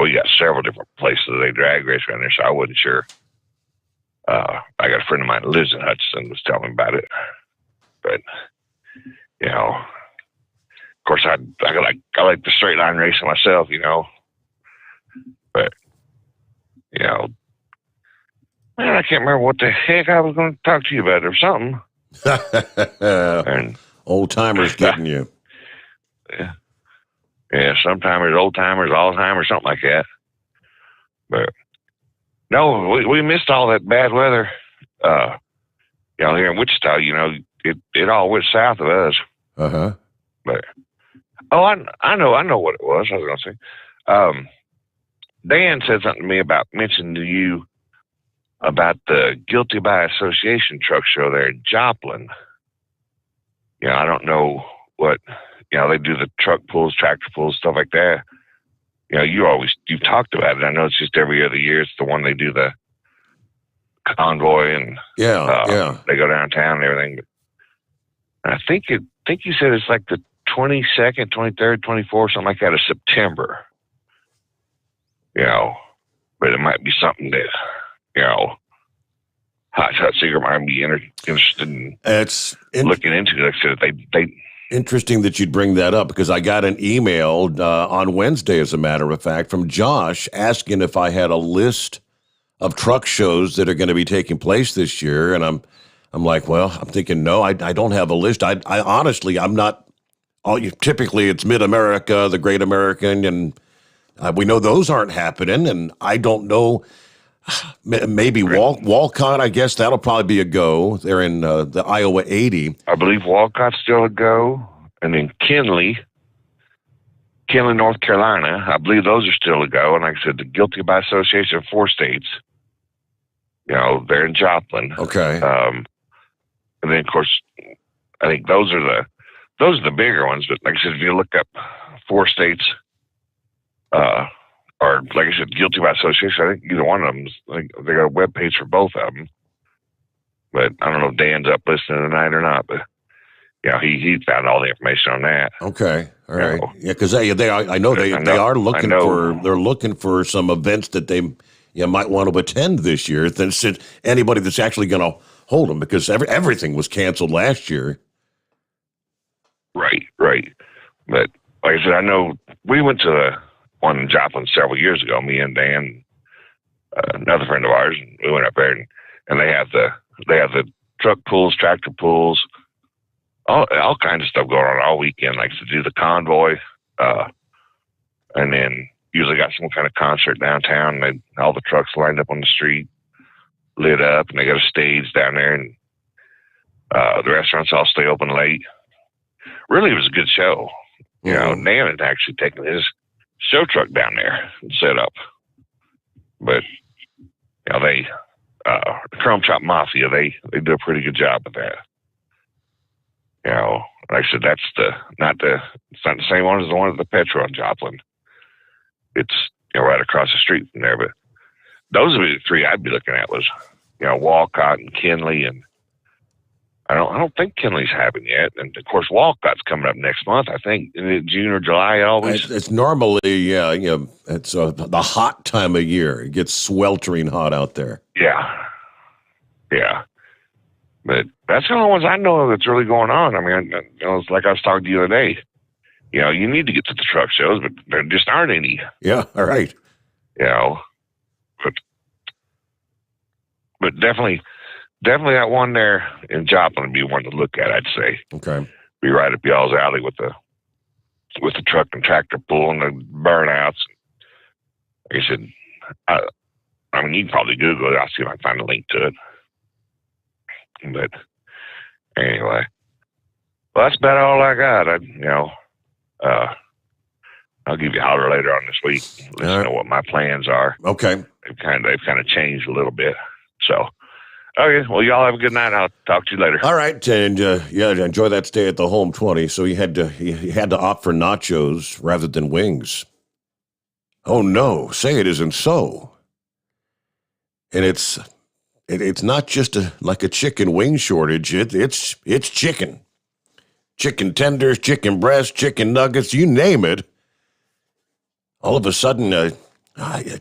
we got several different places they drag race around there, so I wasn't sure. I got a friend of mine who lives in Hudson was telling me about it. But of course I like the straight line racing myself, But man, I can't remember what the heck I was going to talk to you about or something. And old timers getting you. Yeah, sometimers, old timers, Alzheimer's, something like that. But no, we missed all that bad weather. Here in Wichita, it all went south of us. But I know what it was. I was going to say, Dan said something to me about mentioning to you about the Guilty by Association truck show there in Joplin. I don't know what, they do the truck pulls, tractor pulls, stuff like that. You've talked about it. I know it's just every other year. It's the one they do the convoy and they go downtown and everything. But I think you said it's like the 22nd, 23rd, 24th, something like that of September. But it might be something that, Hot Shot Secret might be interested in looking into. Like I said, they interesting that you'd bring that up because I got an email on Wednesday, as a matter of fact, from Josh asking if I had a list of truck shows that are going to be taking place this year, and I'm like, well, I'm thinking, no, I don't have a list. I honestly, I'm not. Typically, it's Mid America, the Great American, and we know those aren't happening, and I don't know. Maybe Walcott, I guess that'll probably be a go. They're in the Iowa 80. I believe Walcott's still a go. And then Kinley, North Carolina, I believe those are still a go. And like I said, the Guilty by Association of 4 states, they're in Joplin. Okay. And then, of course, I think those are the bigger ones. But like I said, if you look up 4 states, or like I said, Guilty by Association, I think either one of them, they got a webpage for both of them. But I don't know if Dan's up listening tonight or not, but he found all the information on that. Okay. All right. Yeah, because they are, I know they are looking for some events that they might want to attend this year. Since anybody that's actually going to hold them, because everything was canceled last year. Right. But like I said, I know we went to one in Joplin several years ago, me and Dan, another friend of ours, and we went up there and they have the truck pulls, tractor pulls, all kinds of stuff going on all weekend, like to do the convoy, and then usually got some kind of concert downtown. And all the trucks lined up on the street, lit up, and they got a stage down there, and the restaurants all stay open late. Really, it was a good show. You know, Dan had actually taken his show truck down there and set up. But, you know, the Chrome Chop Mafia, they do a pretty good job of that. You know, like I said, it's not the same one as the one at the Petro in Joplin. It's, you know, right across the street from there. But those would be the three I'd be looking at was, you know, Walcott and Kinley, and I don't think Kinley's happened yet. And of course, Walcott's coming up next month. I think in June or July always. It's normally, it's the hot time of year. It gets sweltering hot out there. Yeah. But that's the only ones I know of that's really going on. I mean, you know, it's like I was talking to you the other day. You know, you need to get to the truck shows, but there just aren't any. Yeah, all right. You know, but definitely that one there in Joplin would be one to look at, I'd say. Okay. Be right up y'all's alley with the truck and tractor pull and the burnouts. Like I said, I mean, you can probably Google it. I'll see if I can find a link to it. But anyway, well, that's about all I got. I'll give you a holler later on this week. Let you know what my plans are. Okay. They've kind of changed a little bit. So, okay. Well, y'all have a good night. I'll talk to you later. All right, and enjoy that stay at the Home 20. So you had to opt for nachos rather than wings. Oh no! Say it isn't so. And it's not just like a chicken wing shortage. It's chicken tenders, chicken breasts, chicken nuggets, you name it. All of a sudden,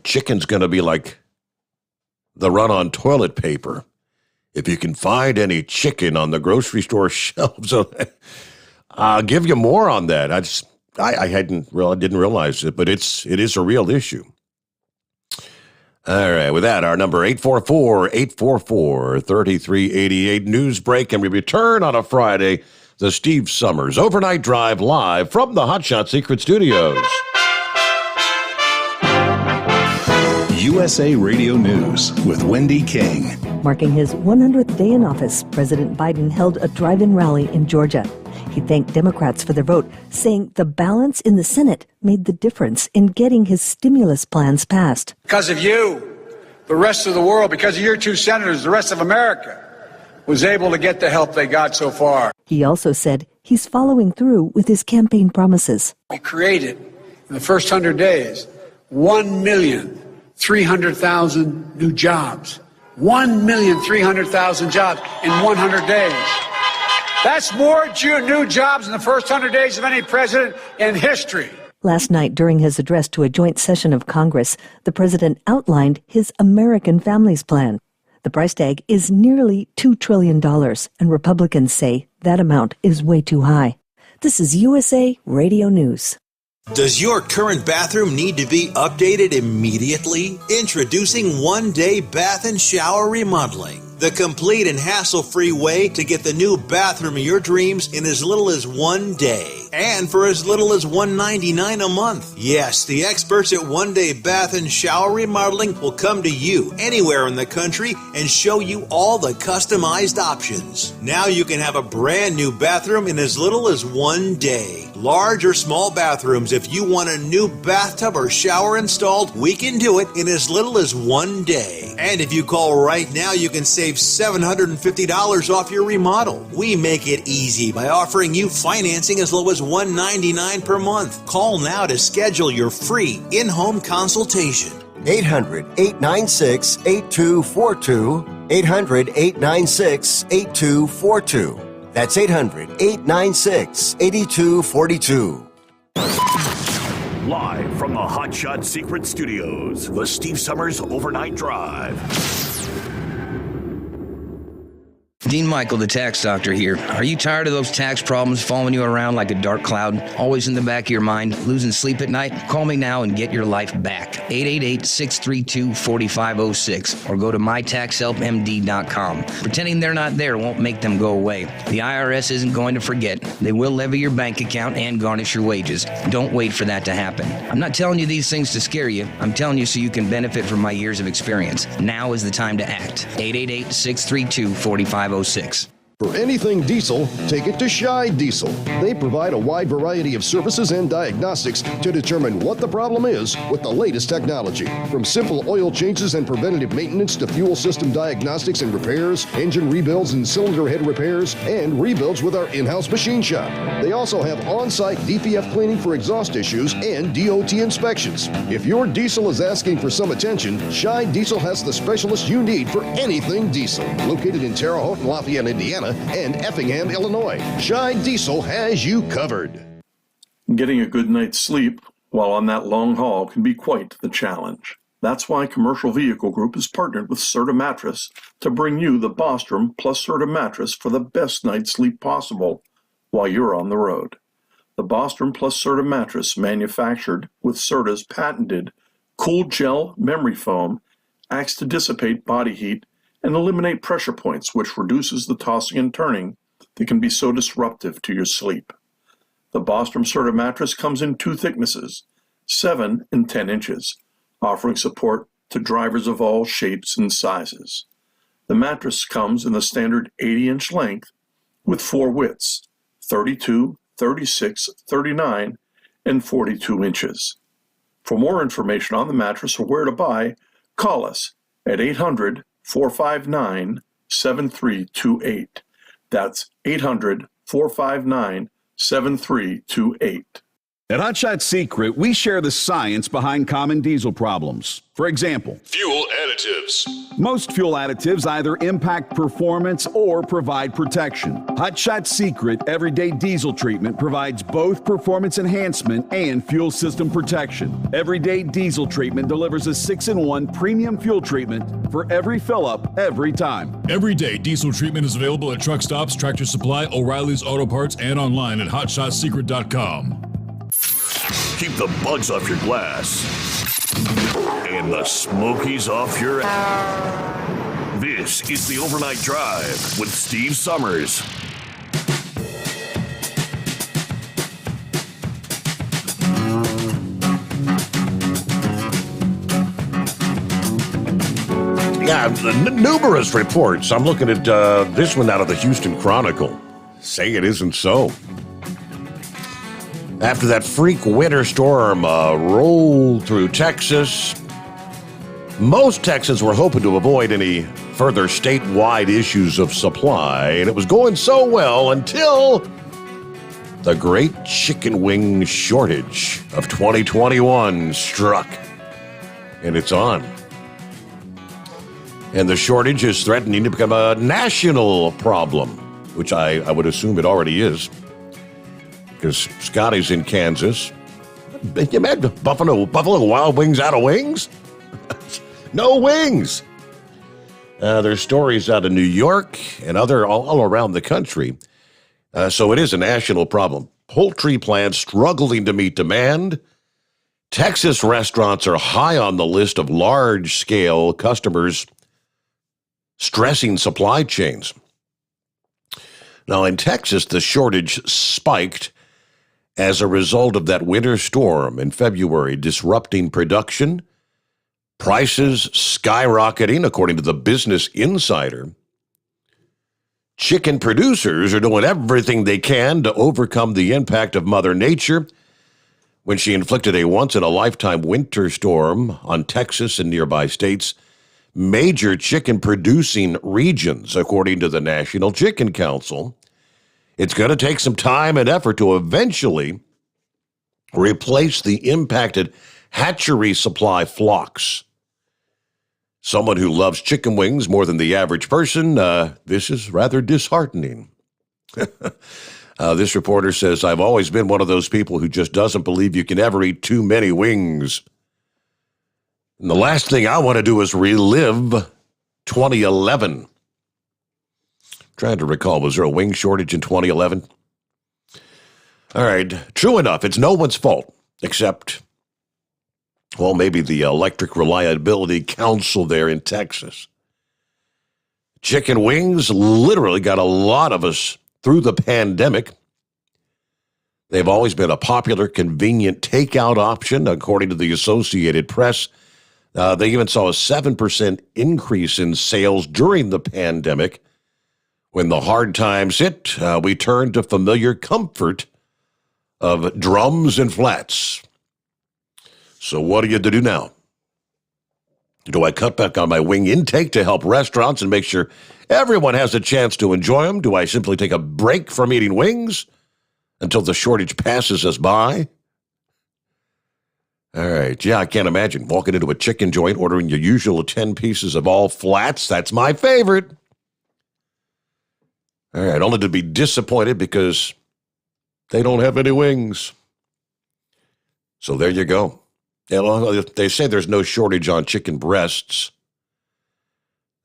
chicken's going to be like the run on toilet paper. If you can find any chicken on the grocery store shelves, I'll give you more on that. I didn't realize it, but it is a real issue. All right, with that, our number 844-844-3388 news break, and we return on a Friday, the Steve Sommers Overnight Drive live from the Hotshot Secret Studios. USA Radio News with Wendy King. Marking his 100th day in office, President Biden held a drive-in rally in Georgia. He thanked Democrats for their vote, saying the balance in the Senate made the difference in getting his stimulus plans passed. Because of you, the rest of the world, because of your two senators, the rest of America was able to get the help they got so far. He also said he's following through with his campaign promises. We created, in the first 100 days, 1,300,000 new jobs. 1,300,000 jobs in 100 days. That's more new jobs in the first 100 days of any president in history. Last night, during his address to a joint session of Congress, the president outlined his American Families Plan. The price tag is nearly $2 trillion, and Republicans say that amount is way too high. This is USA Radio News. Does your current bathroom need to be updated immediately? Introducing One Day Bath and Shower Remodeling, the complete and hassle-free way to get the new bathroom of your dreams in as little as 1 day and for as little as $199 a month. Yes, the experts at One Day Bath and Shower Remodeling will come to you anywhere in the country and show you all the customized options. Now you can have a brand new bathroom in as little as 1 day. Large or small bathrooms, if you want a new bathtub or shower installed, we can do it in as little as 1 day. And if you call right now, you can save $750 off your remodel. We make it easy by offering you financing as low as $199 per month. Call now to schedule your free in-home consultation. 800-896-8242. 800-896-8242. That's 800-896-8242. Live from the Hotshot Secret Studios, the Steve Sommers Overnight Drive. Dean Michael, the tax doctor here. Are you tired of those tax problems following you around like a dark cloud, always in the back of your mind, losing sleep at night? Call me now and get your life back. 888-632-4506 or go to mytaxhelpmd.com. Pretending they're not there won't make them go away. The IRS isn't going to forget. They will levy your bank account and garnish your wages. Don't wait for that to happen. I'm not telling you these things to scare you. I'm telling you so you can benefit from my years of experience. Now is the time to act. 888-632-4506. For anything diesel, take it to Scheid Diesel. They provide a wide variety of services and diagnostics to determine what the problem is with the latest technology. From simple oil changes and preventative maintenance to fuel system diagnostics and repairs, engine rebuilds and cylinder head repairs, and rebuilds with our in-house machine shop. They also have on-site DPF cleaning for exhaust issues and DOT inspections. If your diesel is asking for some attention, Scheid Diesel has the specialist you need for anything diesel. Located in Terre Haute and Lafayette, Indiana, and Effingham, Illinois. Scheid Diesel has you covered. Getting a good night's sleep while on that long haul can be quite the challenge. That's why Commercial Vehicle Group has partnered with Serta Mattress to bring you the Bostrom plus Serta mattress for the best night's sleep possible while you're on the road. The Bostrom plus Serta mattress, manufactured with Serta's patented Cool Gel memory foam, acts to dissipate body heat and eliminate pressure points, which reduces the tossing and turning that can be so disruptive to your sleep. The Bostrom Serta mattress comes in two thicknesses, 7 and 10 inches, offering support to drivers of all shapes and sizes. The mattress comes in the standard 80-inch length with 4 widths, 32, 36, 39, and 42 inches. For more information on the mattress or where to buy, call us at 800-459-7328. That's 800-459-7328. At Hot Shot Secret, we share the science behind common diesel problems. For example, Fuel additives. most fuel additives either impact performance or provide protection. Hot Shot Secret Everyday Diesel Treatment provides both performance enhancement and fuel system protection. Everyday Diesel Treatment delivers a 6-in-1 premium fuel treatment for every fill-up, every time. Everyday diesel treatment is available at truck stops, Tractor Supply, O'Reilly's Auto Parts, and online at hotshotsecret.com. Keep the bugs off your glass and the smokies off your ass. This is the Overnight Drive with Steve Sommers. Yeah, numerous reports. I'm looking at this one out of the Houston Chronicle. Say it isn't so. After that freak winter storm rolled through Texas, most Texans were hoping to avoid any further statewide issues of supply, and it was going so well until the great chicken wing shortage of 2021 struck, and it's on. And the shortage is threatening to become a national problem, which I would assume it already is. Because Scotty's in Kansas. You imagine Buffalo Wild Wings out of wings? No wings. There's stories out of New York and all around the country. So it is a national problem. Poultry plants struggling to meet demand. Texas restaurants are high on the list of large-scale customers stressing supply chains. Now, in Texas, the shortage spiked as a result of that winter storm in February, disrupting production, prices skyrocketing, according to the Business Insider. Chicken producers are doing everything they can to overcome the impact of Mother Nature when she inflicted a once-in-a-lifetime winter storm on Texas and nearby states, major chicken-producing regions, according to the National Chicken Council. It's going to take some time and effort to eventually replace the impacted hatchery supply flocks. Someone who loves chicken wings more than the average person, this is rather disheartening. This reporter says, I've always been one of those people who just doesn't believe you can ever eat too many wings. And the last thing I want to do is relive 2011. Trying to recall, was there a wing shortage in 2011? All right, true enough, it's no one's fault except, well, maybe the Electric Reliability Council there in Texas. Chicken wings literally got a lot of us through the pandemic. They've always been a popular, convenient takeout option, according to the Associated Press. They even saw a 7% increase in sales during the pandemic. When the hard times hit, we turned to familiar comfort of drums and flats. So what do you do now? Do I cut back on my wing intake to help restaurants and make sure everyone has a chance to enjoy them? Do I simply take a break from eating wings until the shortage passes us by? All right, yeah, I can't imagine walking into a chicken joint, ordering your usual 10 pieces of all flats. That's my favorite. All right, only to be disappointed because they don't have any wings. So there you go. They say there's no shortage on chicken breasts.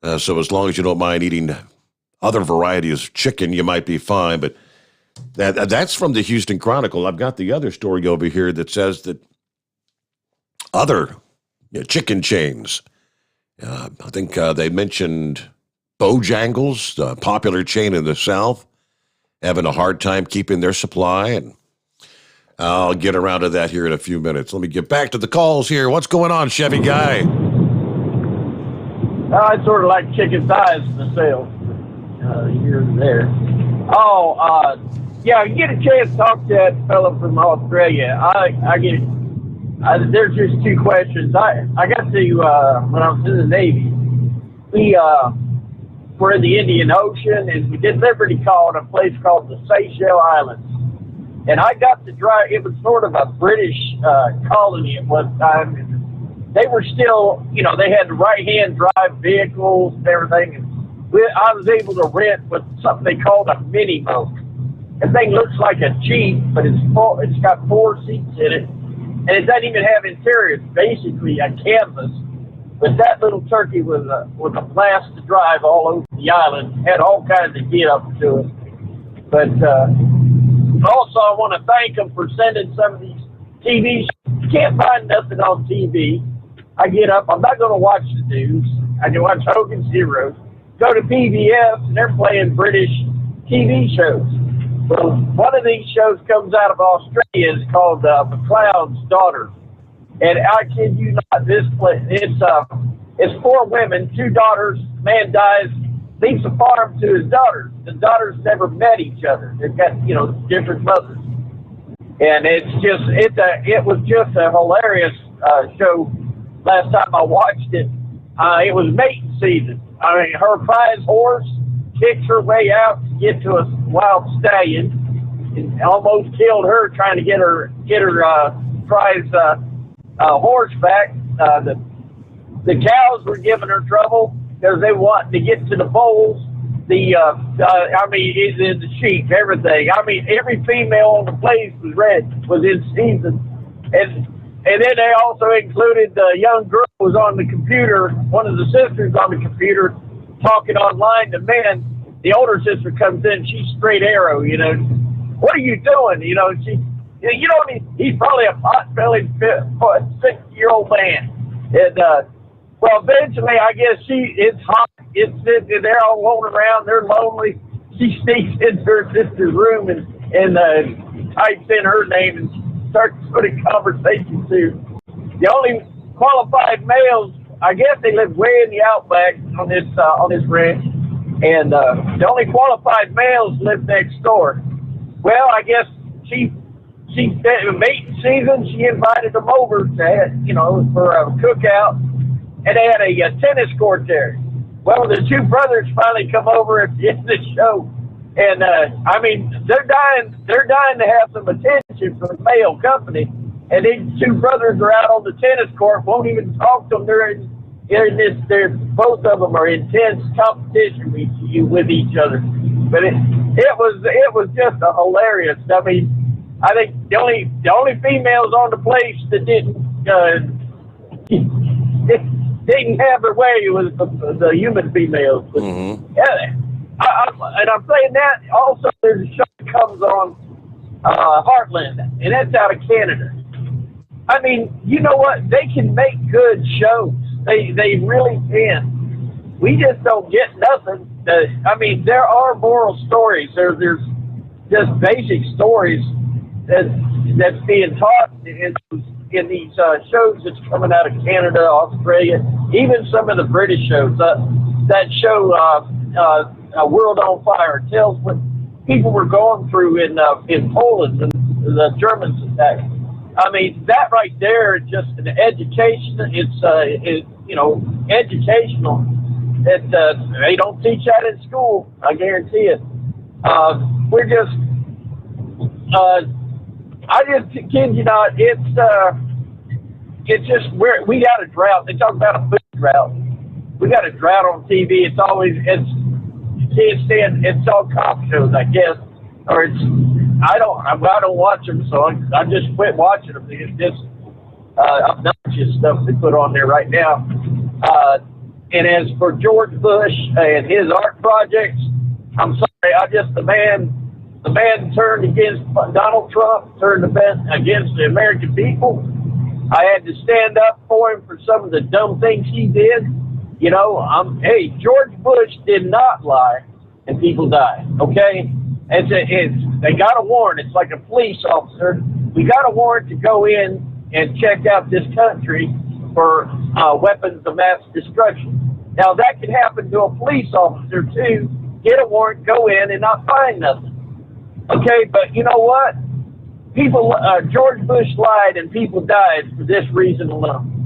So as long as you don't mind eating other varieties of chicken, you might be fine. But that's from the Houston Chronicle. I've got the other story over here that says that other chicken chains, I think they mentioned Bojangles, the popular chain in the South, having a hard time keeping their supply, and I'll get around to that here in a few minutes. Let me get back to the calls here. What's going on, Chevy Guy? I sort of like chicken thighs myself, here and there. Yeah, you get a chance to talk to that fellow from Australia. There's just two questions. I got to, when I was in the Navy, we were in the Indian Ocean, and we did Liberty Call at a place called the Seychelles Islands. And I got to drive, it was sort of a British colony at one time. And they were still, they had the right-hand drive vehicles and everything. And I was able to rent with something they called a mini moke. The thing looks like a Jeep, but it's got 4 seats in it. And it doesn't even have interior. It's basically a canvas. But that little turkey was a blast to drive all over the island. Had all kinds of get-ups to it. But also, I want to thank them for sending some of these TV shows. You can't find nothing on TV. I get up. I'm not going to watch the news. I can watch Hogan's Heroes. Go to PBS, and they're playing British TV shows. Well, one of these shows comes out of Australia. It's called McLeod's Daughter. And I kid you not, it's 4 women, 2 daughters. Man dies, leaves a farm to his daughters. The daughters never met each other. They've got, different mothers. And it was just a hilarious show. Last time I watched it, it was mating season. I mean, her prize horse kicks her way out to get to a wild stallion and almost killed her trying to get her prize horse back. The cows were giving her trouble because they wanted to get to the foals. In the sheep, everything. I mean, every female on the place was in season. And then they also included the young girl who was on the computer, one of the sisters on the computer, talking online to men. The older sister comes in, she's straight arrow, What are you doing? He's probably a pot-bellied 6-year-old man. And, eventually, I guess it's hot. They're all rolling around. They're lonely. She sneaks into her sister's room and types in her name and starts putting conversation to. The only qualified males, I guess they live way in the outback on this ranch, and the only qualified males live next door. Well, I guess she mating season. She invited them over to for a cookout, and they had a tennis court there. Well, the 2 brothers finally come over at the end of the show, and they're dying to have some attention from the male company, and these 2 brothers are out on the tennis court, won't even talk to them. Both of them are intense competition with each other. But it was just a hilarious. I mean, I think the only females on the place that didn't have their way was the human females. But, yeah, and I'm saying that also there's a show that comes on Heartland, and that's out of Canada. I mean, you know what? They can make good shows. They really can. We just don't get nothing. I mean, there are moral stories. There's just basic stories that's being taught in these shows that's coming out of Canada, Australia, even some of the British shows. That show, World on Fire, tells what people were going through in Poland when the Germans attacked. I mean, that right there is just an education. It's educational. They don't teach that in school. I guarantee it. We're just, I just kid you not. It's just we got a drought. They talk about a food drought. We got a drought on TV. It's all cop shows, I guess, or I don't watch them, so I just quit watching them. It's just obnoxious stuff they put on there right now. And as for George Bush and his art projects, I'm sorry, the man turned against Donald Trump, turned against the American people. I had to stand up for him for some of the dumb things he did. You know, hey, George Bush did not lie, and people died. Okay, they got a warrant. It's like a police officer. We got a warrant to go in and check out this country for weapons of mass destruction. Now that could happen to a police officer too. Get a warrant, go in, and not find nothing. Okay, but you know what? People, George Bush lied, and people died for this reason alone.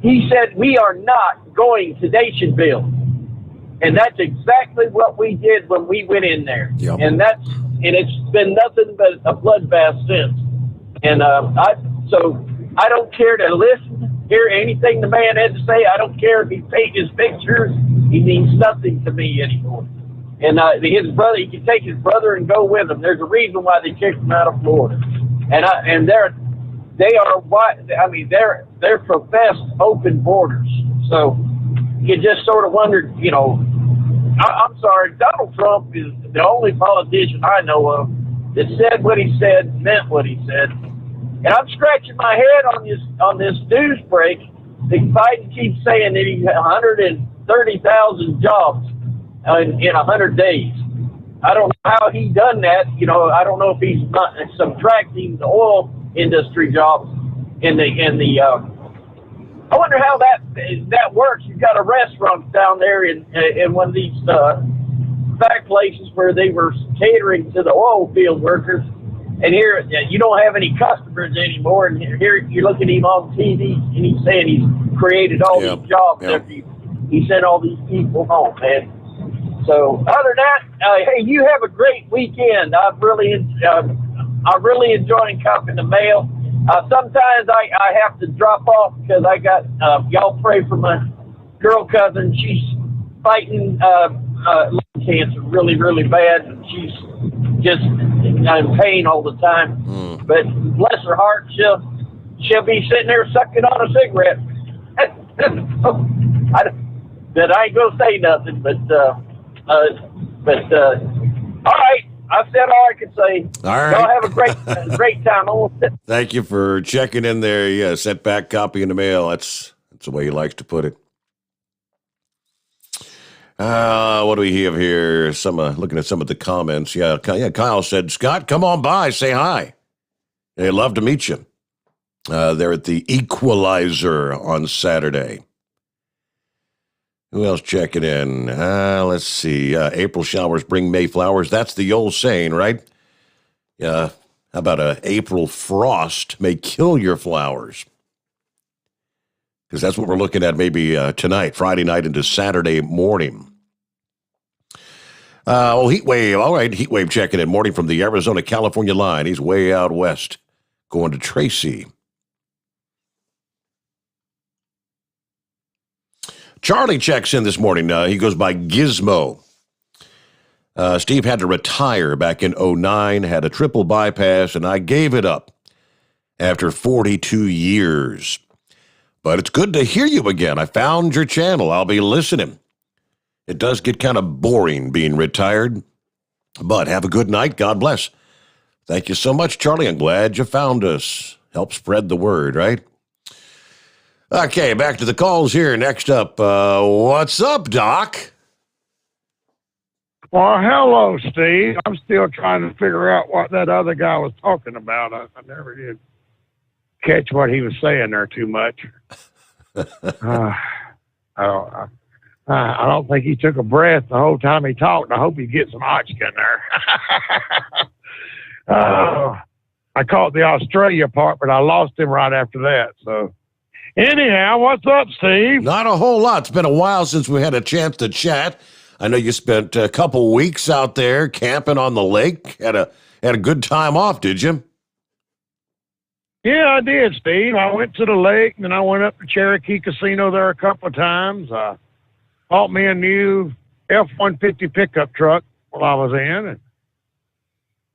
He said, we are not going to Nationville. And that's exactly what we did when we went in there. Yep. And it's been nothing but a bloodbath since. And I don't care to hear anything the man had to say. I don't care if he painted his pictures. He means nothing to me anymore. And his brother, he can take his brother and go with him. There's a reason why they kicked him out of Florida. And they're professed open borders. So you just sort of wondered, you know, I'm sorry, Donald Trump is the only politician I know of that said what he said, meant what he said. And I'm scratching my head on this news break that Biden keeps saying that he had 130,000 jobs in 100 days. I don't know how he done that. You know, I don't know if he's not subtracting the oil industry jobs in the. I wonder how that works. You've got a restaurant down there in one of these back places where they were catering to the oil field workers, and here you don't have any customers anymore. And here you're looking at him on TV, and he's saying he's created all these jobs after he sent all these people home, man. So other than that, hey, you have a great weekend. I'm really enjoying copying the mail. Sometimes I have to drop off because I got y'all pray for my girl cousin. She's fighting lung cancer really, really bad, and she's just in pain all the time. But bless her heart, she'll be sitting there sucking on a cigarette. I ain't gonna say nothing, but all right. I've said all I can say. All right. Y'all have a great time. Thank you for checking in there. Yeah, sent back copy in the mail. That's the way he likes to put it. What do we have here? Looking at some of the comments. Yeah, Kyle said, Scott, come on by, say hi. They'd love to meet you. They're at the Equalizer on Saturday. Who else checking in? Let's see. April showers bring May flowers. That's the old saying, right? How about a April frost may kill your flowers? Because that's what we're looking at maybe tonight, Friday night into Saturday morning. Heat wave. All right, heat wave checking in. Morning from the Arizona-California line. He's way out west, going to Tracy. Charlie checks in this morning. He goes by Gizmo. Steve had to retire back in 2009, had a triple bypass, and I gave it up after 42 years. But it's good to hear you again. I found your channel. I'll be listening. It does get kind of boring being retired, but have a good night. God bless. Thank you so much, Charlie. I'm glad you found us. Help spread the word, right? Okay, back to the calls here. Next up, what's up, Doc? Well, hello, Steve. I'm still trying to figure out what that other guy was talking about. I never did catch what he was saying there too much. I don't think he took a breath the whole time he talked. I hope he gets some oxygen there. I caught the Australia part, but I lost him right after that. So, anyhow, what's up, Steve? Not a whole lot. It's been a while since we had a chance to chat. I know you spent a couple weeks out there camping on the lake. Had a good time off, did you? Yeah, I did, Steve. I went to the lake, and then I went up to Cherokee Casino there a couple of times. I bought me a new F-150 pickup truck while I was in, and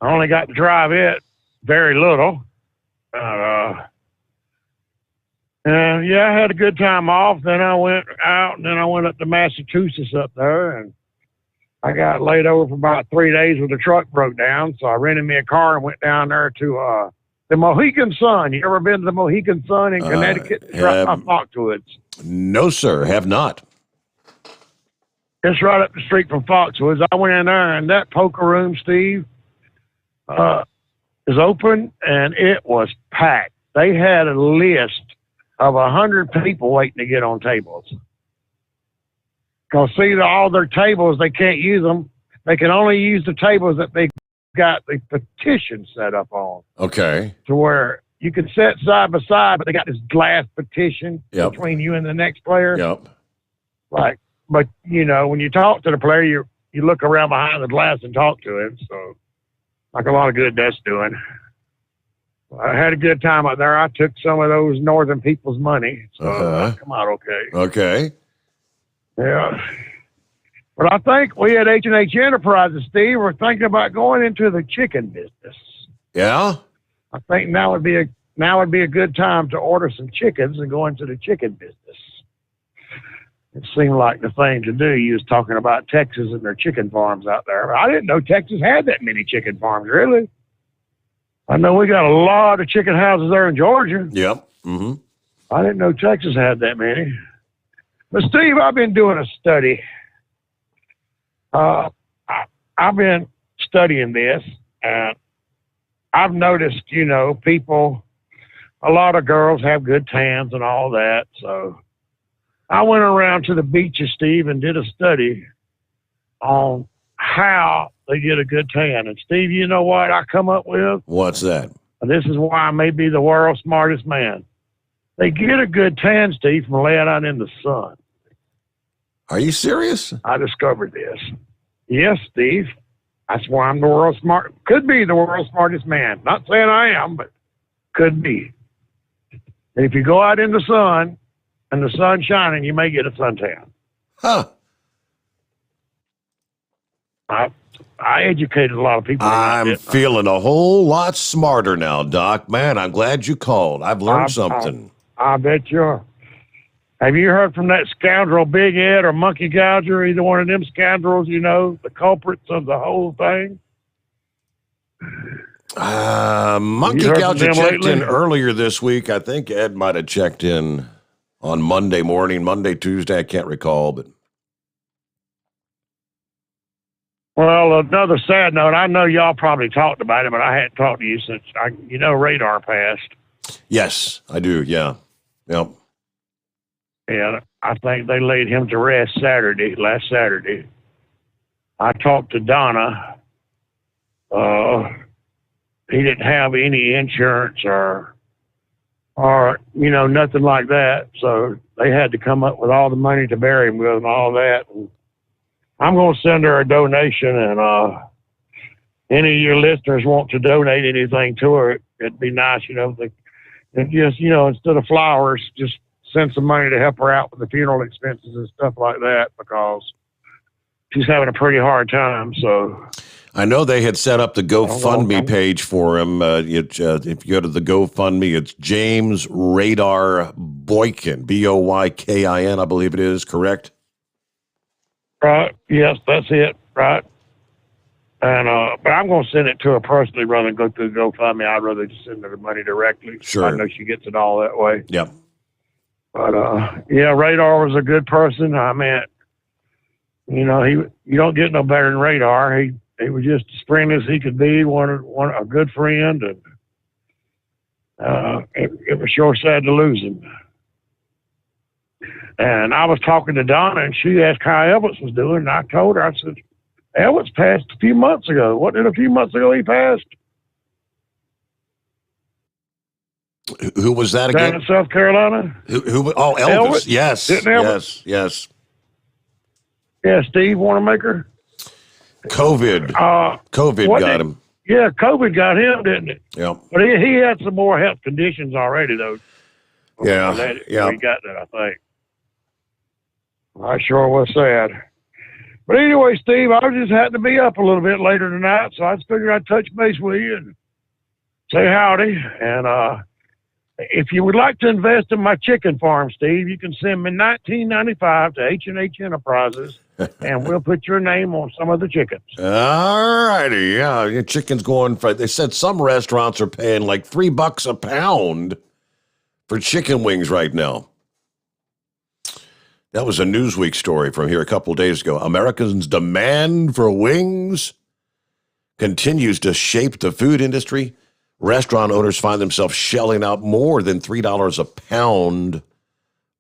I only got to drive it very little. And yeah, I had a good time off. Then I went out, and then I went up to Massachusetts up there, and I got laid over for about 3 days where the truck broke down. So I rented me a car and went down there to the Mohegan Sun. You ever been to the Mohegan Sun in Connecticut? It's right by Foxwoods. No, sir, have not. It's right up the street from Foxwoods. I went in there, and that poker room, Steve, is open, and it was packed. They had a list of 100 people waiting to get on tables. Because, see, all their tables, they can't use them. They can only use the tables that they got the petition set up on. Okay. To where you can sit side by side, but they got this glass partition between you and the next player. Yep. But, you know, when you talk to the player, you look around behind the glass and talk to him. So, like a lot of good that's doing. I had a good time out there. I took some of those northern people's money. So, come out okay. Okay. Yeah. But I think we at H&H Enterprises, Steve, we're thinking about going into the chicken business. Yeah? I think now would be a good time to order some chickens and go into the chicken business. It seemed like the thing to do. You was talking about Texas and their chicken farms out there. I didn't know Texas had that many chicken farms, really. I know we got a lot of chicken houses there in Georgia. Yep. Mm-hmm. I didn't know Texas had that many. But, Steve, I've been doing a study. I've been studying this, and I've noticed, you know, people, a lot of girls have good tans and all that. So I went around to the beaches, Steve, and did a study on how they get a good tan. And, Steve, you know what I come up with? What's that? And this is why I may be the world's smartest man. They get a good tan, Steve, from laying out in the sun. Are you serious? I discovered this. Yes, Steve. That's why I'm the world's could be the world's smartest man. Not saying I am, but could be. And if you go out in the sun and the sun's shining, you may get a suntan. Huh. I educated a lot of people. I'm feeling a whole lot smarter now, Doc. Man, I'm glad you called. I've learned something. I bet you are. Have you heard from that scoundrel Big Ed or Monkey Gouger, either one of them scoundrels, you know, the culprits of the whole thing? Monkey Gouger checked in earlier this week. I think Ed might have checked in on Monday morning, Monday, Tuesday. I can't recall, but. Well, another sad note, I know y'all probably talked about it, but I hadn't talked to you since, Radar passed. Yes, I do, yeah. Yep. And I think they laid him to rest last Saturday. I talked to Donna. He didn't have any insurance or nothing like that. So they had to come up with all the money to bury him with and all that. And I'm going to send her a donation, and any of your listeners want to donate anything to her, it'd be nice, instead of flowers, just send some money to help her out with the funeral expenses and stuff like that, because she's having a pretty hard time. So I know they had set up the GoFundMe page for him. If you go to the GoFundMe, it's James Radar Boykin, Boykin, I believe it is, correct? Right. Yes, that's it. Right. And but I'm going to send it to her personally rather than go through GoFundMe. I'd rather just send her the money directly. Sure. I know she gets it all that way. Yep. But yeah, Radar was a good person. I mean, you know, you don't get no better than Radar. He was just as friendly as he could be. A good friend, and it was sure sad to lose him. And I was talking to Donna, and she asked how Elvis was doing, and I told her, I said, Elvis passed a few months ago. What did a few months ago he passed? Who was that again? Down in South Carolina. Who? Oh, Elvis. Yes. Didn't Elvis? Yes. Yeah, Steve Wanamaker. COVID. COVID got him. Yeah, COVID got him, didn't it? Yeah. But he had some more health conditions already, though. Yeah. He got that, I think. I sure was sad. But anyway, Steve, I just happened to be up a little bit later tonight, so I just figured I'd touch base with you and say howdy. And if you would like to invest in my chicken farm, Steve, you can send me $19.95 to H&H Enterprises, and we'll put your name on some of the chickens. All righty. Yeah, your chicken's going for, they said some restaurants are paying like $3 a pound for chicken wings right now. That was a Newsweek story from here a couple of days ago. Americans' demand for wings continues to shape the food industry. Restaurant owners find themselves shelling out more than $3 a pound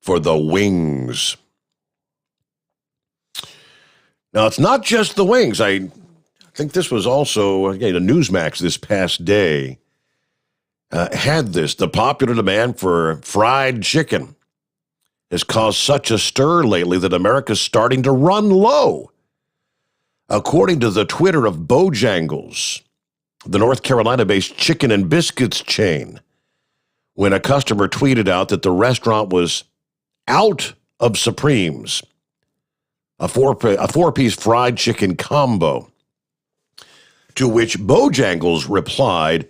for the wings. Now, it's not just the wings. I think this was also, again, a Newsmax this past day had this. The popular demand for fried chicken has caused such a stir lately that America's starting to run low. According to the Twitter of Bojangles, the North Carolina-based chicken and biscuits chain, when a customer tweeted out that the restaurant was out of Supremes, a four-piece fried chicken combo, to which Bojangles replied,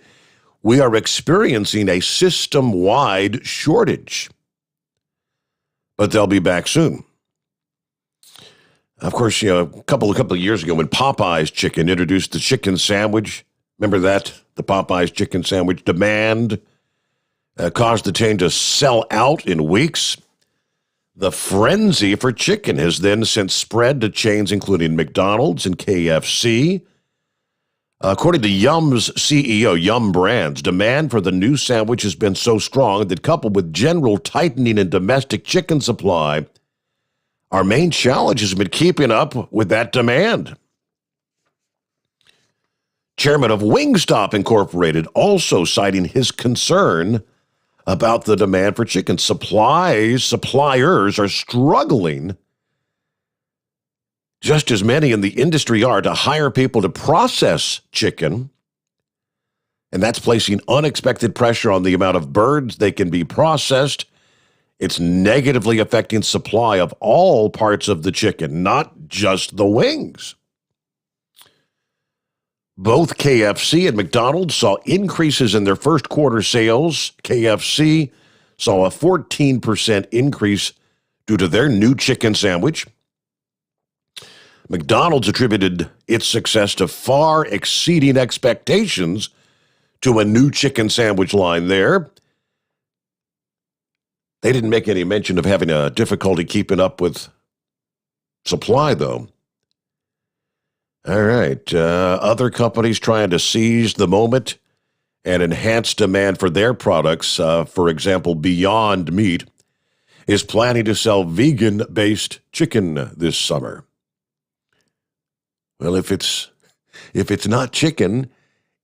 "We are experiencing a system-wide shortage, but they'll be back soon." Of course, a couple of years ago when Popeye's Chicken introduced the chicken sandwich, remember that? The Popeye's Chicken sandwich demand caused the chain to sell out in weeks. The frenzy for chicken has then since spread to chains including McDonald's and KFC. According to Yum's CEO, Yum Brands, demand for the new sandwich has been so strong that coupled with general tightening in domestic chicken supply, our main challenge has been keeping up with that demand. Chairman of Wingstop Incorporated also citing his concern about the demand for chicken. Suppliers are struggling, just as many in the industry are, to hire people to process chicken, and that's placing unexpected pressure on the amount of birds they can be processed. It's negatively affecting supply of all parts of the chicken, not just the wings. Both KFC and McDonald's saw increases in their first quarter sales. KFC saw a 14% increase due to their new chicken sandwich. McDonald's attributed its success to far exceeding expectations to a new chicken sandwich line there. They didn't make any mention of having a difficulty keeping up with supply, though. All right. Other companies trying to seize the moment and enhance demand for their products, for example, Beyond Meat, is planning to sell vegan-based chicken this summer. Well, if it's not chicken,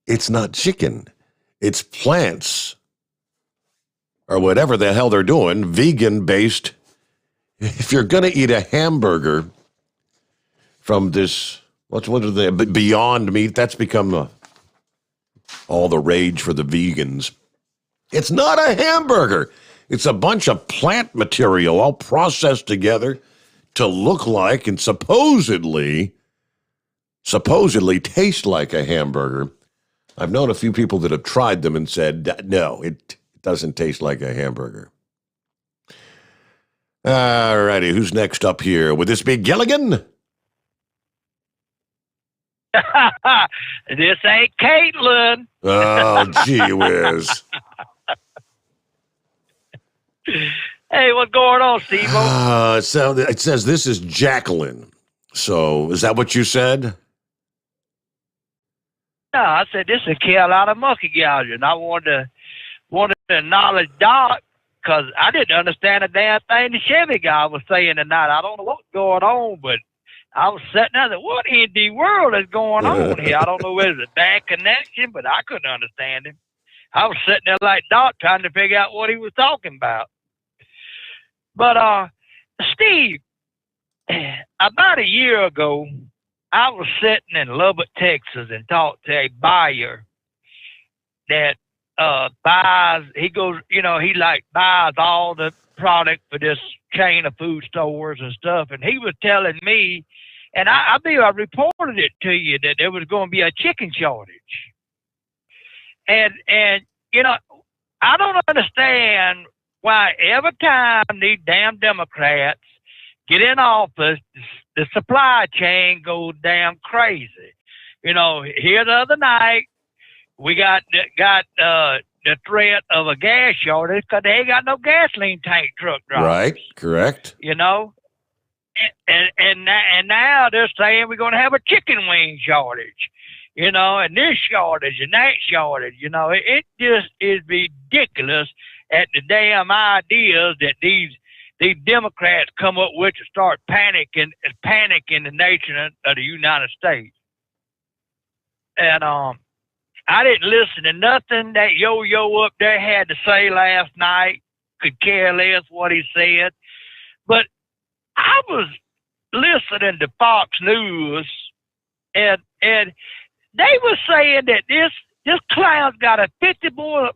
it's not chicken. It's plants or whatever the hell they're doing, vegan-based. If you're going to eat a hamburger from this, what are they, Beyond Meat, that's become all the rage for the vegans. It's not a hamburger. It's a bunch of plant material all processed together to look like and supposedly taste like a hamburger. I've known a few people that have tried them and said, no, it doesn't taste like a hamburger. All righty, who's next up here? Would this be Gilligan This ain't Caitlin. Oh, gee whiz. Hey, what's going on, Steve-O? So it says this is Jacqueline. So is that what you said? No, I said this is Carolina monkey gouger, and I wanted to acknowledge Doc because I didn't understand a damn thing the Chevy guy was saying tonight. I don't know what's going on, but I was sitting there and what in the world is going on here? I don't know whether it's a bad connection, but I couldn't understand him. I was sitting there like Doc trying to figure out what he was talking about. But, Steve, about a year ago, I was sitting in Lubbock, Texas, and talked to a buyer that buys, he goes, he buys all the product for this chain of food stores and stuff. And he was telling me, and I reported it to you, that there was going to be a chicken shortage. And I don't understand why every time these damn Democrats get in office, the supply chain goes damn crazy. Here the other night, we got the threat of a gas shortage because they ain't got no gasoline tank truck drivers. Right, correct. And now they're saying we're going to have a chicken wing shortage, and this shortage and that shortage. It just is ridiculous at the damn ideas that these Democrats come up with to start panicking the nation of the United States. And I didn't listen to nothing that yo-yo up there had to say last night. Could care less what he said. But I was listening to Fox News, and they were saying that this clown's got a 54%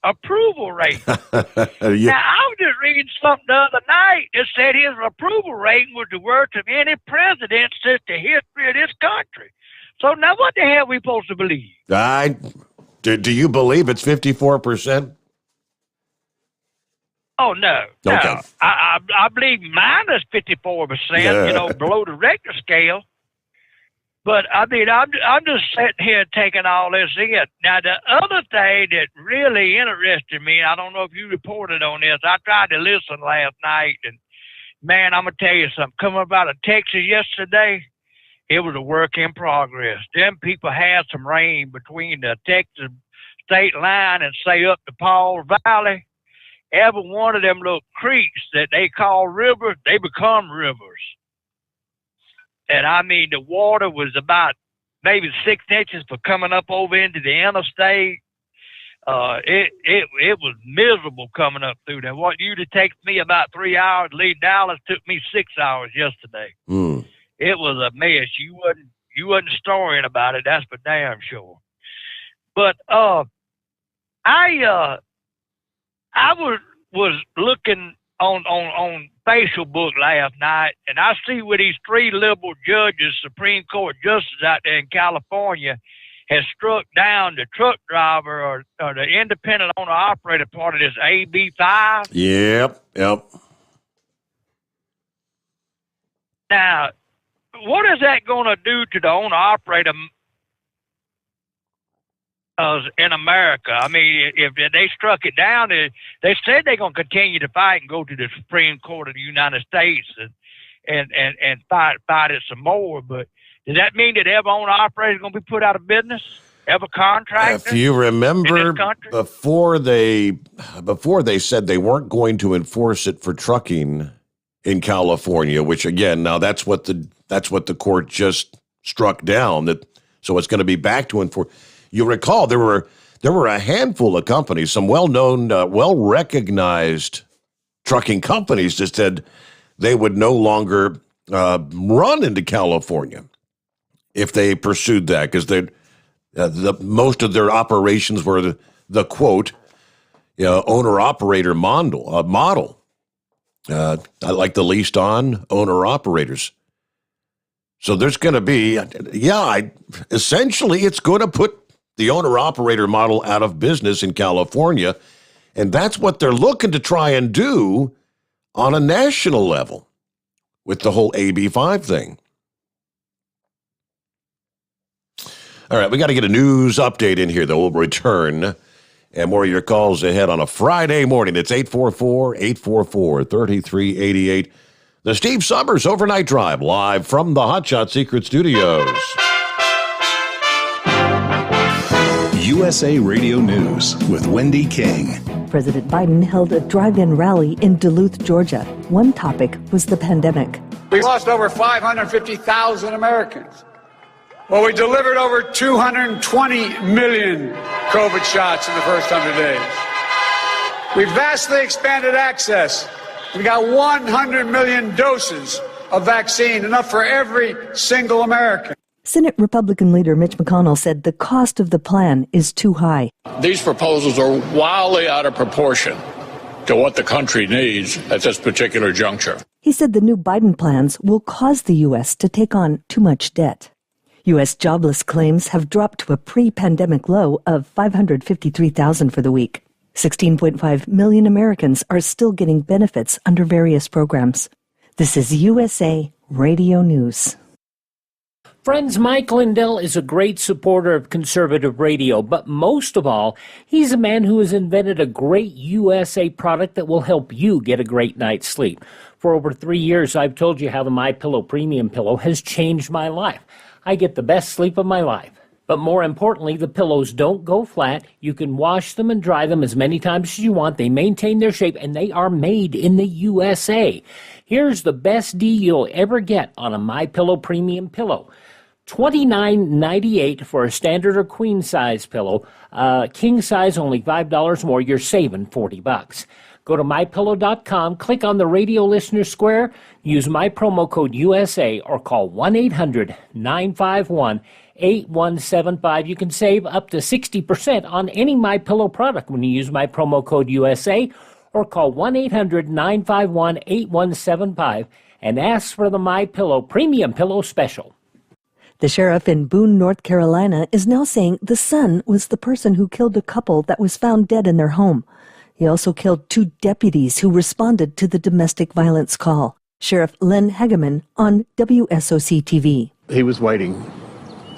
approval rate. Yeah. Now, I was just reading something the other night that said his approval rating was the worst of any president since the history of this country. So now what the hell are we supposed to believe? Do you believe it's 54%? Oh, no. Okay. No. I believe mine is 54%, below the Richter scale. But, I mean, I'm just sitting here taking all this in. Now, the other thing that really interested me, I don't know if you reported on this, I tried to listen last night, and, man, I'm going to tell you something. Coming up out of Texas yesterday, it was a work in progress. Them people had some rain between the Texas state line and, say, up to Paul Valley. Every one of them little creeks that they call rivers, they become rivers. And I mean, the water was about maybe 6 inches for coming up over into the interstate. It was miserable coming up through there. What used to take me about 3 hours to leave Dallas took me 6 hours yesterday. It was a mess. You wasn't storying about it. That's for damn sure. But I was looking on Facebook last night, and I see where these 3 liberal judges, Supreme Court justices out there in California, has struck down the truck driver or the independent owner-operator part of this AB5. Yep. Now, what is that going to do to the owner-operator in America? I mean, if they struck it down, they said they're going to continue to fight and go to the Supreme Court of the United States and fight it some more. But does that mean that every owner-operator is going to be put out of business? Every contractor? If you remember, before they said they weren't going to enforce it for trucking in California, which again, now that's what the court just struck down. So it's going to be back to enforce. You recall there were a handful of companies, some well-known, well-recognized trucking companies that said they would no longer run into California if they pursued that, because most of their operations were the quote, owner-operator model. I like the leased on owner-operators. So there's going to be, essentially it's going to put the owner-operator model out of business in California, and that's what they're looking to try and do on a national level with the whole AB5 thing. All right, we got to get a news update in here, though. We'll return. And more of your calls ahead on a Friday morning. It's 844-844-3388. The Steve Sommers Overnight Drive, live from the Hotshot Secret Studios. USA Radio News with Wendy King. President Biden held a drive-in rally in Duluth, Georgia. One topic was the pandemic. We lost over 550,000 Americans. Well, we delivered over 220 million COVID shots in the first 100 days. We vastly expanded access. We got 100 million doses of vaccine, enough for every single American. Senate Republican leader Mitch McConnell said the cost of the plan is too high. These proposals are wildly out of proportion to what the country needs at this particular juncture. He said the new Biden plans will cause the U.S. to take on too much debt. U.S. jobless claims have dropped to a pre-pandemic low of 553,000 for the week. 16.5 million Americans are still getting benefits under various programs. This is USA Radio News. Friends, Mike Lindell is a great supporter of conservative radio, but most of all, he's a man who has invented a great USA product that will help you get a great night's sleep. For over 3 years, I've told you how the MyPillow Premium Pillow has changed my life. I get the best sleep of my life. But more importantly, the pillows don't go flat. You can wash them and dry them as many times as you want. They maintain their shape, and they are made in the USA. Here's the best deal you'll ever get on a MyPillow Premium Pillow. $29.98 for a standard or queen size pillow. King size only $5 more. You're saving $40. Go to MyPillow.com, click on the radio listener square, use my promo code USA, or call 1-800-951-8175. You can save up to 60% on any MyPillow product when you use my promo code USA, or call 1-800-951-8175 and ask for the MyPillow Premium Pillow Special. The sheriff in Boone, North Carolina, is now saying the son was the person who killed a couple that was found dead in their home. He also killed 2 deputies who responded to the domestic violence call. Sheriff Len Hageman on WSOC-TV. He was waiting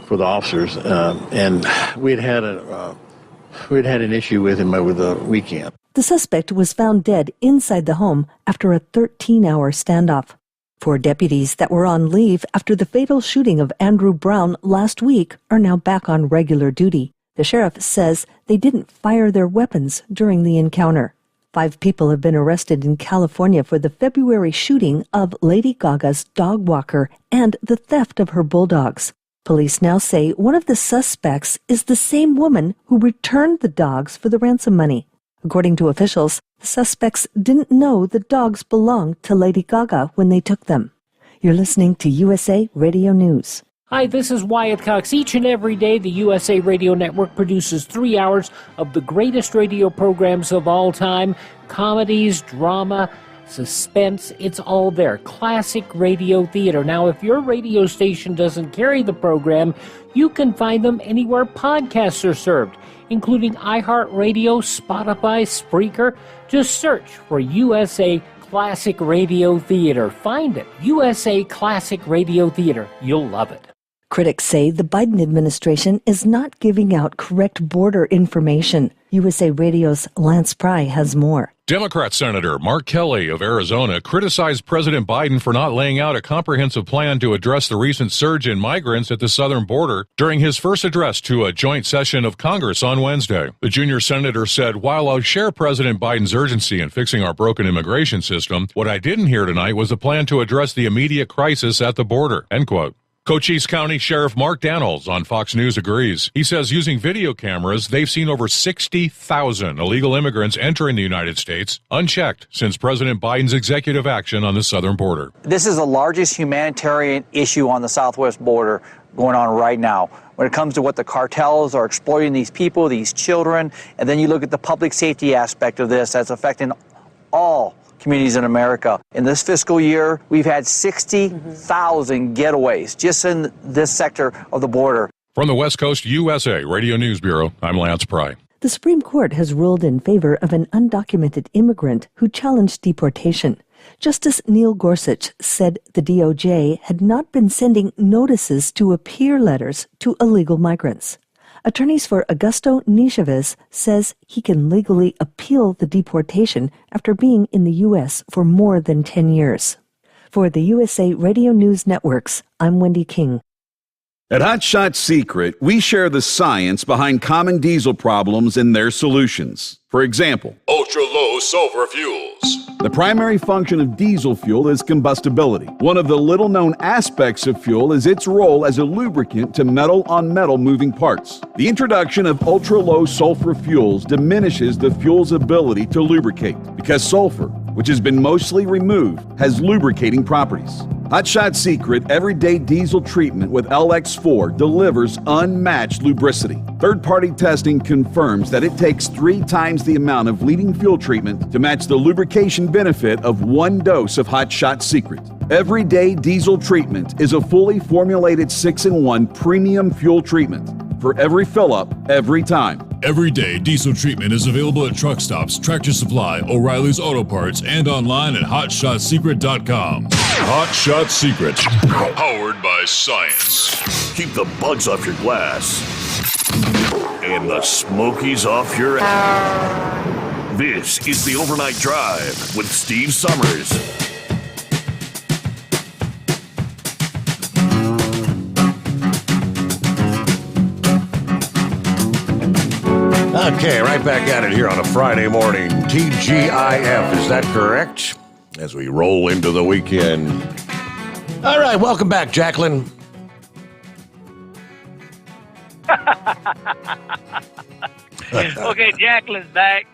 for the officers, and we'd had an issue with him over the weekend. The suspect was found dead inside the home after a 13-hour standoff. 4 deputies that were on leave after the fatal shooting of Andrew Brown last week are now back on regular duty. The sheriff says they didn't fire their weapons during the encounter. 5 people have been arrested in California for the February shooting of Lady Gaga's dog walker and the theft of her bulldogs. Police now say one of the suspects is the same woman who returned the dogs for the ransom money. According to officials, the suspects didn't know the dogs belonged to Lady Gaga when they took them. You're listening to USA Radio News. Hi, this is Wyatt Cox. Each and every day, the USA Radio Network produces 3 hours of the greatest radio programs of all time. Comedies, drama, suspense, it's all there. Classic radio theater. Now, if your radio station doesn't carry the program, you can find them anywhere podcasts are served, including iHeartRadio, Spotify, Spreaker. Just search for USA Classic Radio Theater. Find it. USA Classic Radio Theater. You'll love it. Critics say the Biden administration is not giving out correct border information. USA Radio's Lance Pry has more. Democrat Senator Mark Kelly of Arizona criticized President Biden for not laying out a comprehensive plan to address the recent surge in migrants at the southern border during his first address to a joint session of Congress on Wednesday. The junior senator said, "While I'll share President Biden's urgency in fixing our broken immigration system, what I didn't hear tonight was a plan to address the immediate crisis at the border." End quote. Cochise County Sheriff Mark Daniels on Fox News agrees. He says using video cameras, they've seen over 60,000 illegal immigrants entering the United States unchecked since President Biden's executive action on the southern border. This is the largest humanitarian issue on the southwest border going on right now. When it comes to what the cartels are exploiting these people, these children, and then you look at the public safety aspect of this that's affecting all communities in America. In this fiscal year, we've had 60,000 getaways just in this sector of the border. From the West Coast USA Radio News Bureau, I'm Lance Pry. The Supreme Court has ruled in favor of an undocumented immigrant who challenged deportation. Justice Neil Gorsuch said the DOJ had not been sending notices to appear letters to illegal migrants. Attorneys for Augusto Nichaves says he can legally appeal the deportation after being in the U.S. for more than 10 years. For the USA Radio News Networks, I'm Wendy King. At Hot Shot Secret, we share the science behind common diesel problems and their solutions. For example, Ultra-low sulfur fuels. the primary function of diesel fuel is combustibility. One of the little-known aspects of fuel is its role as a lubricant to metal-on-metal moving parts. The introduction of ultra-low sulfur fuels diminishes the fuel's ability to lubricate because sulfur, which has been mostly removed, has lubricating properties. Hot Shot Secret Everyday Diesel Treatment with LX4 delivers unmatched lubricity. Third-party testing confirms that it takes 3 times the amount of leading fuel treatment to match the lubrication benefit of 1 dose of Hot Shot Secret. Everyday Diesel Treatment is a fully formulated 6-in-1 premium fuel treatment for every fill-up, every time. Everyday diesel treatment is available at truck stops, Tractor Supply, O'Reilly's Auto Parts, and online at HotShotSecret.com. Hot Shot Secret, powered by science. Keep the bugs off your glass and the smokies off your ass. This is the Overnight Drive with Steve Summers. Okay, right back at it here on a Friday morning. TGIF, is that correct? As we roll into the weekend. All right, welcome back, Jacqueline. Okay, Jacqueline's back.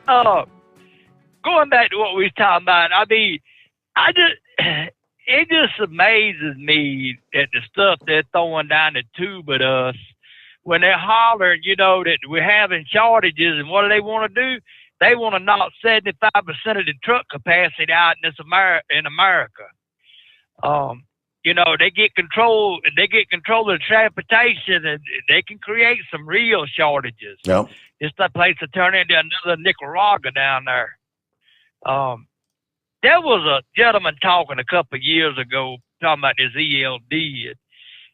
Going back to what we was talking about, I mean, it just amazes me at the stuff they're throwing down the tube at us when they're hollering, you know, that we're having shortages, and what do they want to do? They want to knock 75% of the truck capacity out in America. You know, they get control of the transportation, and they can create some real shortages. Yep. It's that place to turn into another Nicaragua down there. There was a gentleman talking a couple of years ago, talking about this ELD. And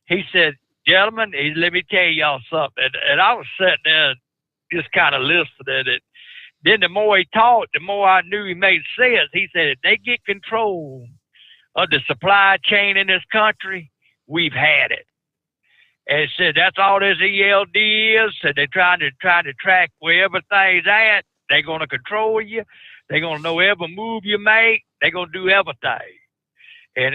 he said, gentlemen, let me tell y'all something. And I was sitting there just kind of listening at it. Then the more he talked, the more I knew he made sense. He said, if they get control of the supply chain in this country, we've had it. And he said, that's all this ELD is. So they're trying to track where everything's at. They're going to control you. They're going to know every move you make. They're going to do everything. And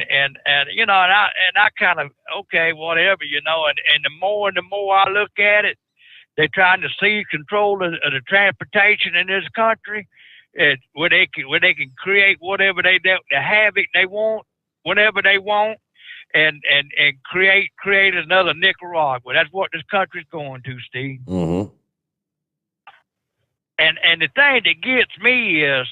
you know, and I kind of, okay, whatever, you know, and the more I look at it, they're trying to seize control of the transportation in this country, and where they can create whatever the havoc they want, whenever they want, and create another Nicaragua. That's what this country's going to, Steve. Mm-hmm. And the thing that gets me is,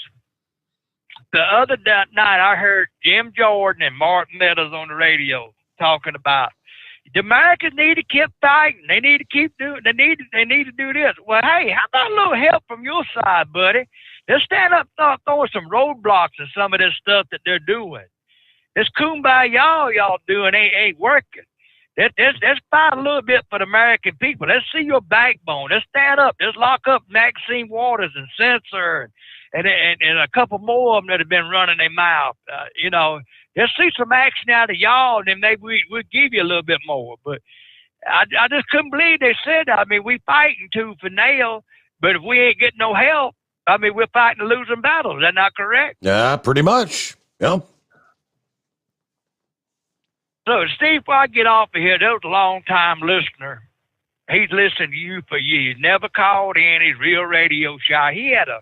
the other night I heard Jim Jordan and Mark Meadows on the radio talking about the Americans need to keep fighting. They need to keep doing. They need to do this. Well, hey, how about a little help from your side, buddy? Let's stand up, start throwing some roadblocks and some of this stuff that they're doing. This kumbaya y'all doing ain't working. Let's fight a little bit for the American people. Let's see your backbone. Let's stand up. Let's lock up Maxine Waters and Censor and a couple more of them that have been running their mouth. You know, let's see some action out of y'all, and then maybe we'll give you a little bit more. But I just couldn't believe they said that. I mean, we fighting tooth and nail, but if we ain't getting no help, I mean, we're fighting a losing battle. Is that not correct? Yeah, pretty much. Yep. So, Steve, before I get off of here, there was a long-time listener. He's listened to you for years. Never called in. He's real radio shy. He had a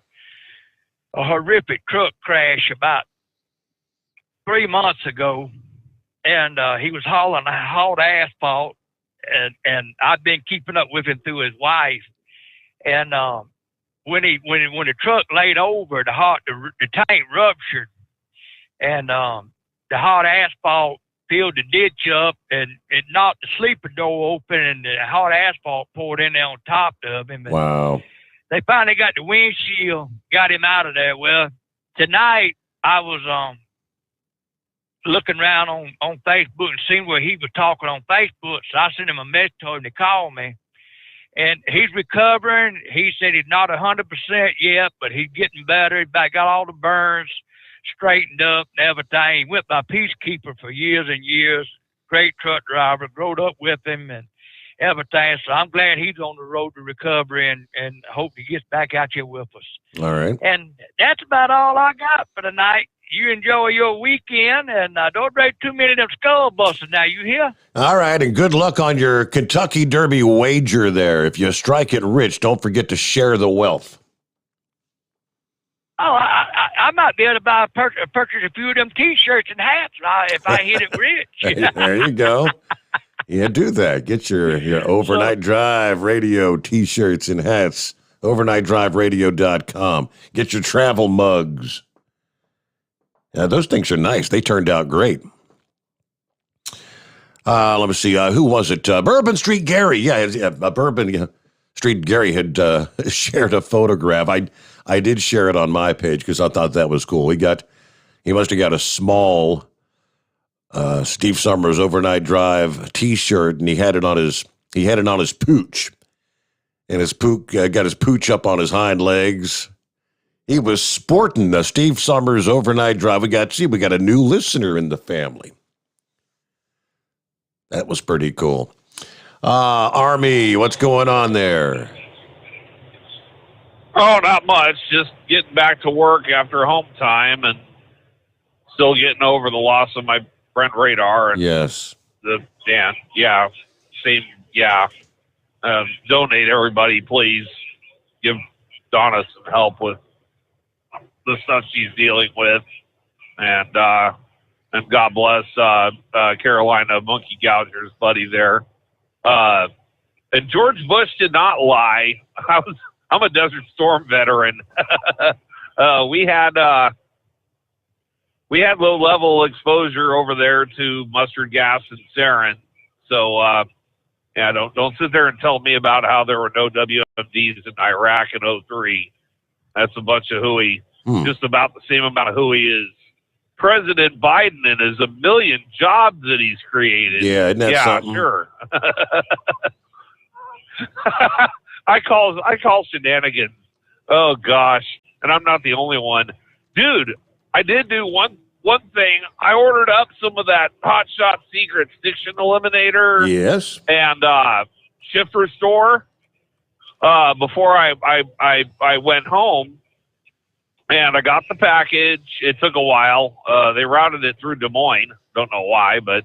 horrific truck crash about 3 months ago, and he was hauling asphalt, and I've been keeping up with him through his wife. And when the truck laid over, the tank ruptured, and the hot asphalt filled the ditch up, and it knocked the sleeper door open, and the hot asphalt poured in there on top of him. And wow. They finally got the windshield, got him out of there. Well, tonight I was looking around on Facebook and seeing where he was talking on Facebook. So I sent him a message to him to call me. And he's recovering. He said he's not 100% yet, but he's getting better. He's got all the burns straightened up and everything. He went by peacekeeper for years and years. Great truck driver. Growed up with him and everything. So I'm glad he's on the road to recovery and hope he gets back out here with us. All right. And that's about all I got for tonight. You enjoy your weekend, and don't drink too many of them skull busters now, you hear? All right, and good luck on your Kentucky Derby wager there. If you strike it rich, don't forget to share the wealth. Oh, I might be able to purchase a few of them T-shirts and hats if I hit it rich. There you go. Yeah, do that. Get your Overnight Drive Radio T-shirts and hats. OvernightDriveRadio.com. Get your travel mugs. Those things are nice. They turned out great. Let me see. Who was it? Bourbon Street Gary. Yeah, Bourbon Street Gary had shared a photograph. I did share it on my page because I thought that was cool. He must have got a small Steve Sommers Overnight Drive T-shirt, and he had it on his pooch, and his pooch got his pooch up on his hind legs. He was sporting the Steve Sommers Overnight Drive. We got a new listener in the family. That was pretty cool. Army, what's going on there? Oh, not much. Just getting back to work after home time and still getting over the loss of my friend Radar. And yes. Donate, everybody, please. Give Donna some help with the stuff she's dealing with, and God bless Carolina Monkey Gouger's buddy there. And George Bush did not lie. I'm a Desert Storm veteran. We had low level exposure over there to mustard gas and sarin. So don't sit there and tell me about how there were no WMDs in Iraq in 2003. That's a bunch of hooey. Just about the same amount of hooey is President Biden and his 1 million jobs that he's created. Yeah, isn't that something? Sure. I call shenanigans. Oh gosh, and I'm not the only one, dude. I did do one thing. I ordered up some of that Hot Shot Secret Stiction Eliminator. Yes. And Shift Restore before I went home. And I got the package. It took a while. They routed it through Des Moines. Don't know why, but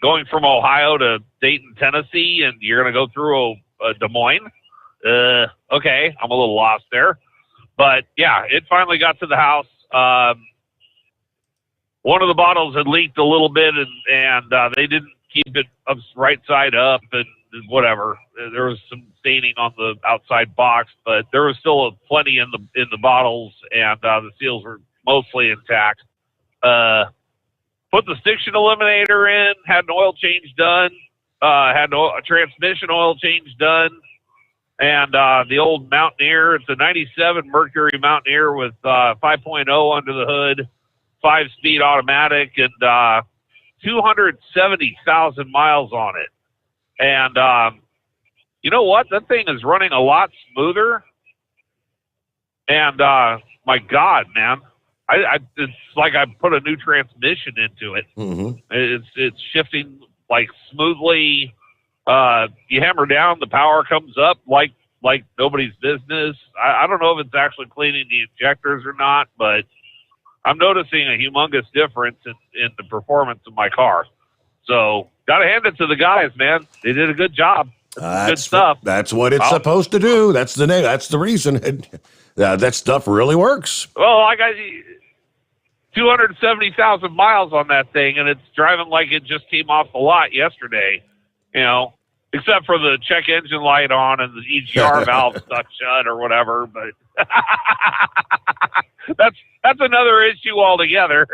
going from Ohio to Dayton, Tennessee, and you're going to go through Des Moines? Okay, I'm a little lost there. But, yeah, it finally got to the house. One of the bottles had leaked a little bit, and they didn't keep it right side up and whatever. There was some staining on the outside box, but there was still plenty in the bottles, and the seals were mostly intact. Put the Stiction Eliminator in, had an oil change done, had a transmission oil change done, and the old Mountaineer. It's a 97 Mercury Mountaineer with 5.0 under the hood, 5-speed automatic, and 270,000 miles on it. And you know what? That thing is running a lot smoother. And my God, man, it's like I put a new transmission into it. Mm-hmm. It's shifting like smoothly. You hammer down, the power comes up like nobody's business. I don't know if it's actually cleaning the injectors or not, but I'm noticing a humongous difference in the performance of my car. So got to hand it to the guys, man. They did a good job. Good stuff. That's what it's supposed to do. That's the name. That's the reason. That stuff really works. Well, I got 270,000 miles on that thing, and it's driving like it just came off the lot yesterday. You know, except for the check engine light on and the EGR valve stuck shut or whatever. But that's another issue altogether.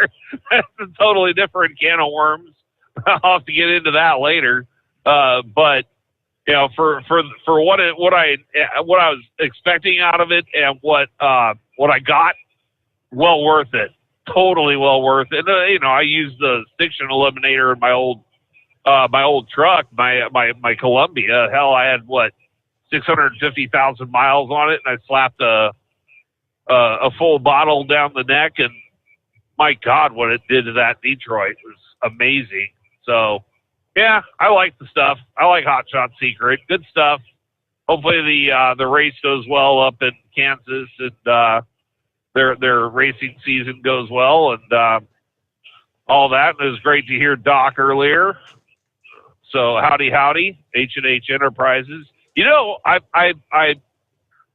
That's a totally different can of worms. I'll have to get into that later. But you know, for what I was expecting out of it and what I got, well worth it. totally well worth it. I used the stiction eliminator in my old truck, my Columbia. Hell, I had 650,000 miles on it, and I slapped a full bottle down the neck, and my God, what it did to that Detroit was amazing. So, yeah, I like the stuff. I like Hot Shot Secret. Good stuff. Hopefully the race goes well up in Kansas, and their racing season goes well, and all that. And it was great to hear Doc earlier. So howdy, H&H Enterprises.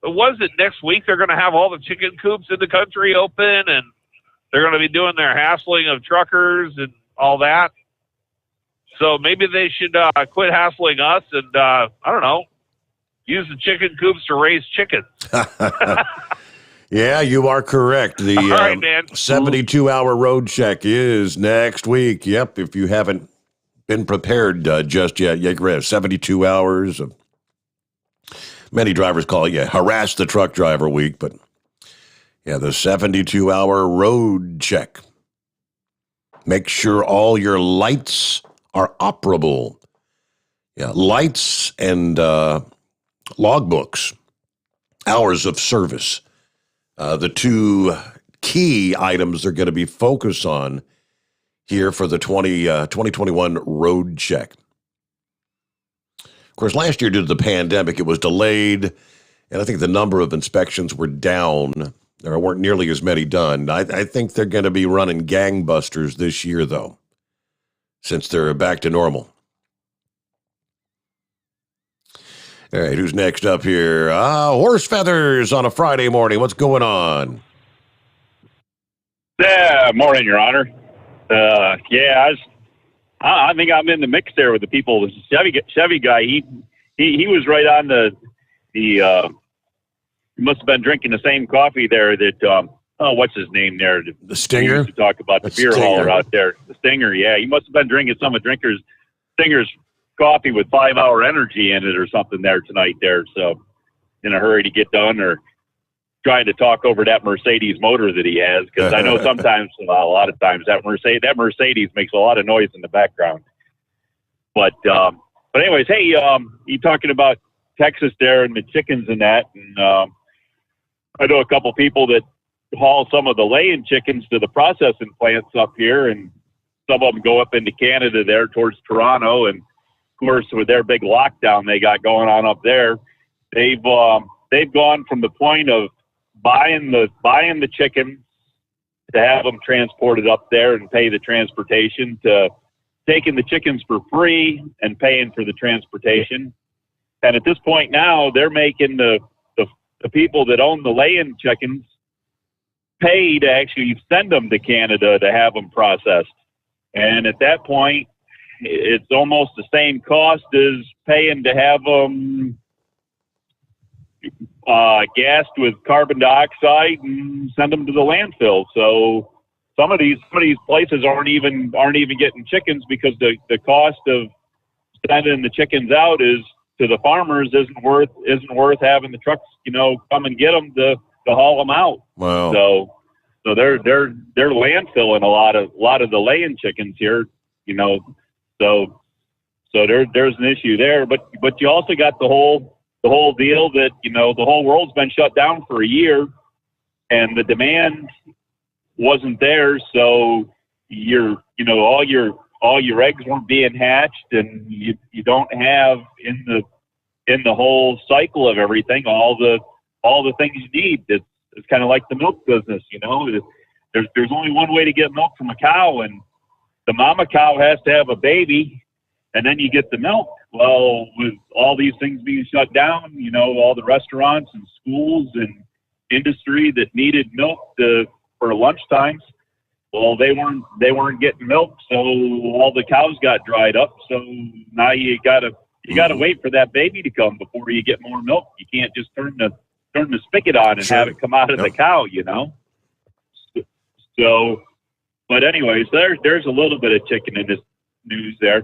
Was it next week they're going to have all the chicken coops in the country open, and they're going to be doing their hassling of truckers and all that. So maybe they should quit hassling us and, I don't know, use the chicken coops to raise chickens. Yeah, you are correct. The all right, man. 72-hour road check is next week. Yep, if you haven't been prepared just yet, you're going to have 72 hours of, many drivers call it, harass the truck driver week, but yeah, the 72-hour road check. Make sure all your lights are operable. Yeah, lights and logbooks, hours of service. The two key items they're going to be focused on here for the 2021 road check. Of course, last year due to the pandemic, it was delayed, and I think the number of inspections were down. There weren't nearly as many done. I think they're going to be running gangbusters this year, though, since they're back to normal. All right, who's next up here? Horse Feathers on a Friday morning. What's going on? Yeah, morning, Your Honor. I think I'm in the mix there with the people. The Chevy guy, he was right on he must have been drinking the same coffee there that, what's his name there? The Stinger? Used to talk about the beer hauler out there. The Stinger, yeah. He must have been drinking some of Stinger's coffee with 5-hour energy in it or something there tonight there. So in a hurry to get done or trying to talk over that Mercedes motor that he has. Because I know sometimes, a lot of times that Mercedes makes a lot of noise in the background. But anyways, hey, you talking about Texas there and the chickens and that. And I know a couple people that haul some of the laying chickens to the processing plants up here, and some of them go up into Canada there towards Toronto. And of course, with their big lockdown they got going on up there, they've gone from the point of buying the chickens to have them transported up there and pay the transportation to taking the chickens for free and paying for the transportation. And at this point now, they're making the people that own the laying chickens pay to actually send them to Canada to have them processed. And at that point, it's almost the same cost as paying to have them gassed with carbon dioxide and send them to the landfill. So some of these places aren't even getting chickens because the cost of sending the chickens out is to the farmers isn't worth having the trucks come and get them to haul them out. Wow. So they're landfilling a lot of the laying chickens here. So there's an issue there. But you also got the whole deal that the whole world's been shut down for a year, and the demand wasn't there. So all your eggs weren't being hatched, and you don't have in the whole cycle of everything all the things you need. It's kind of like the milk business, There's only one way to get milk from a cow, and the mama cow has to have a baby, and then you get the milk. Well, with all these things being shut down, all the restaurants and schools and industry that needed milk for lunch times, well, they weren't getting milk, so all the cows got dried up. So now you gotta wait for that baby to come before you get more milk. You can't just turn the spigot on and have it come out of the cow, So, but anyways, there's a little bit of chicken in this news there.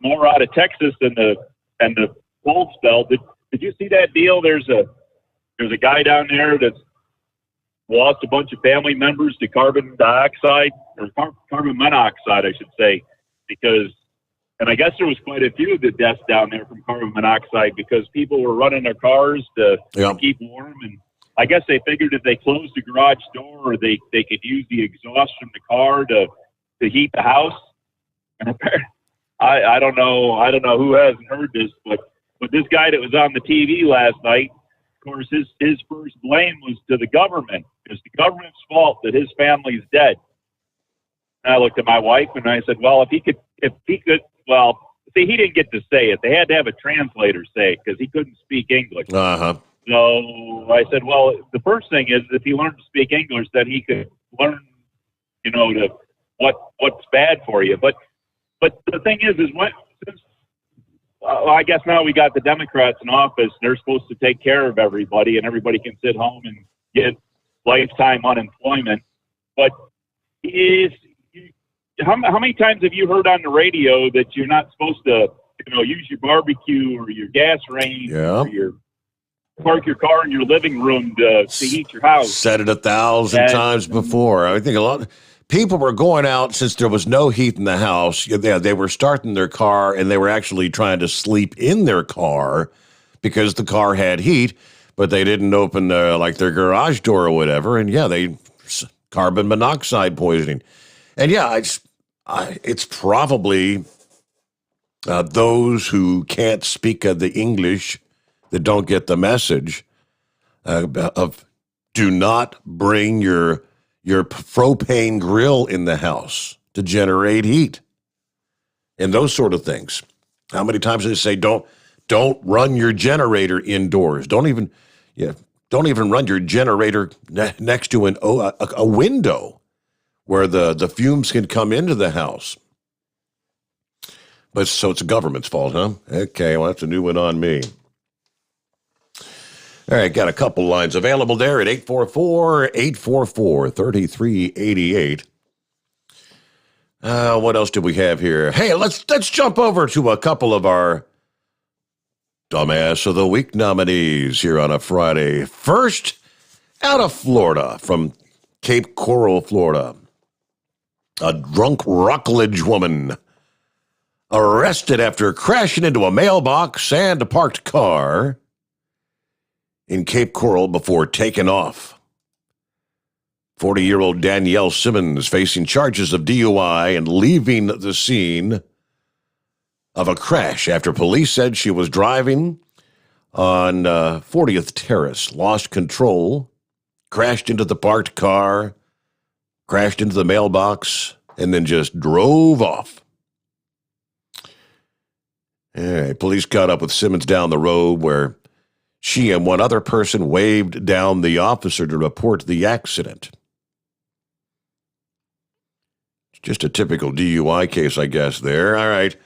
More out of Texas and the cold spell. Did you see that deal? There's a guy down there that's lost a bunch of family members to carbon dioxide, or carbon monoxide, I should say, because, and I guess there was quite a few of the deaths down there from carbon monoxide because people were running their cars to keep warm. And I guess they figured if they closed the garage door, they could use the exhaust from the car to heat the house. And I don't know who hasn't heard this, but this guy that was on the TV last night, of course, his first blame was to the government. It's the government's fault that his family's dead. And I looked at my wife and I said, well, if he could, well, see, he didn't get to say it. They had to have a translator say it because he couldn't speak English. Uh-huh. So I said, well, the first thing is if he learned to speak English, then he could learn, what's bad for you. But the thing is I guess now we got the Democrats in office. They're supposed to take care of everybody, and everybody can sit home and get lifetime unemployment. But how many times have you heard on the radio that you're not supposed to, use your barbecue or your gas range or park your car in your living room to heat your house? Said it 1,000 times before. I think a lot of people were going out since there was no heat in the house. They were starting their car, and they were actually trying to sleep in their car because the car had heat, but they didn't open their garage door or whatever. And they carbon monoxide poisoning. And it's probably those who can't speak the English that don't get the message of do not bring your propane grill in the house to generate heat and those sort of things. How many times do they say don't run your generator indoors? Don't even run your generator next to a window where the fumes can come into the house. But so it's the government's fault, huh? Okay, well, that's a new one on me. All right, got a couple lines available there at 844-3388. What else do we have here? Hey, let's jump over to a couple of our Dumbass of the Week nominees here on a Friday. First, out of Florida, from Cape Coral, Florida. A drunk Rockledge woman arrested after crashing into a mailbox and a parked car in Cape Coral before taking off. 40-year-old Danielle Simmons facing charges of DUI and leaving the scene of a crash after police said she was driving on 40th Terrace, lost control, crashed into the parked car, crashed into the mailbox, and then just drove off. All right, police caught up with Simmons down the road where she and one other person waved down the officer to report the accident. Just a typical DUI case, I guess, there. All right.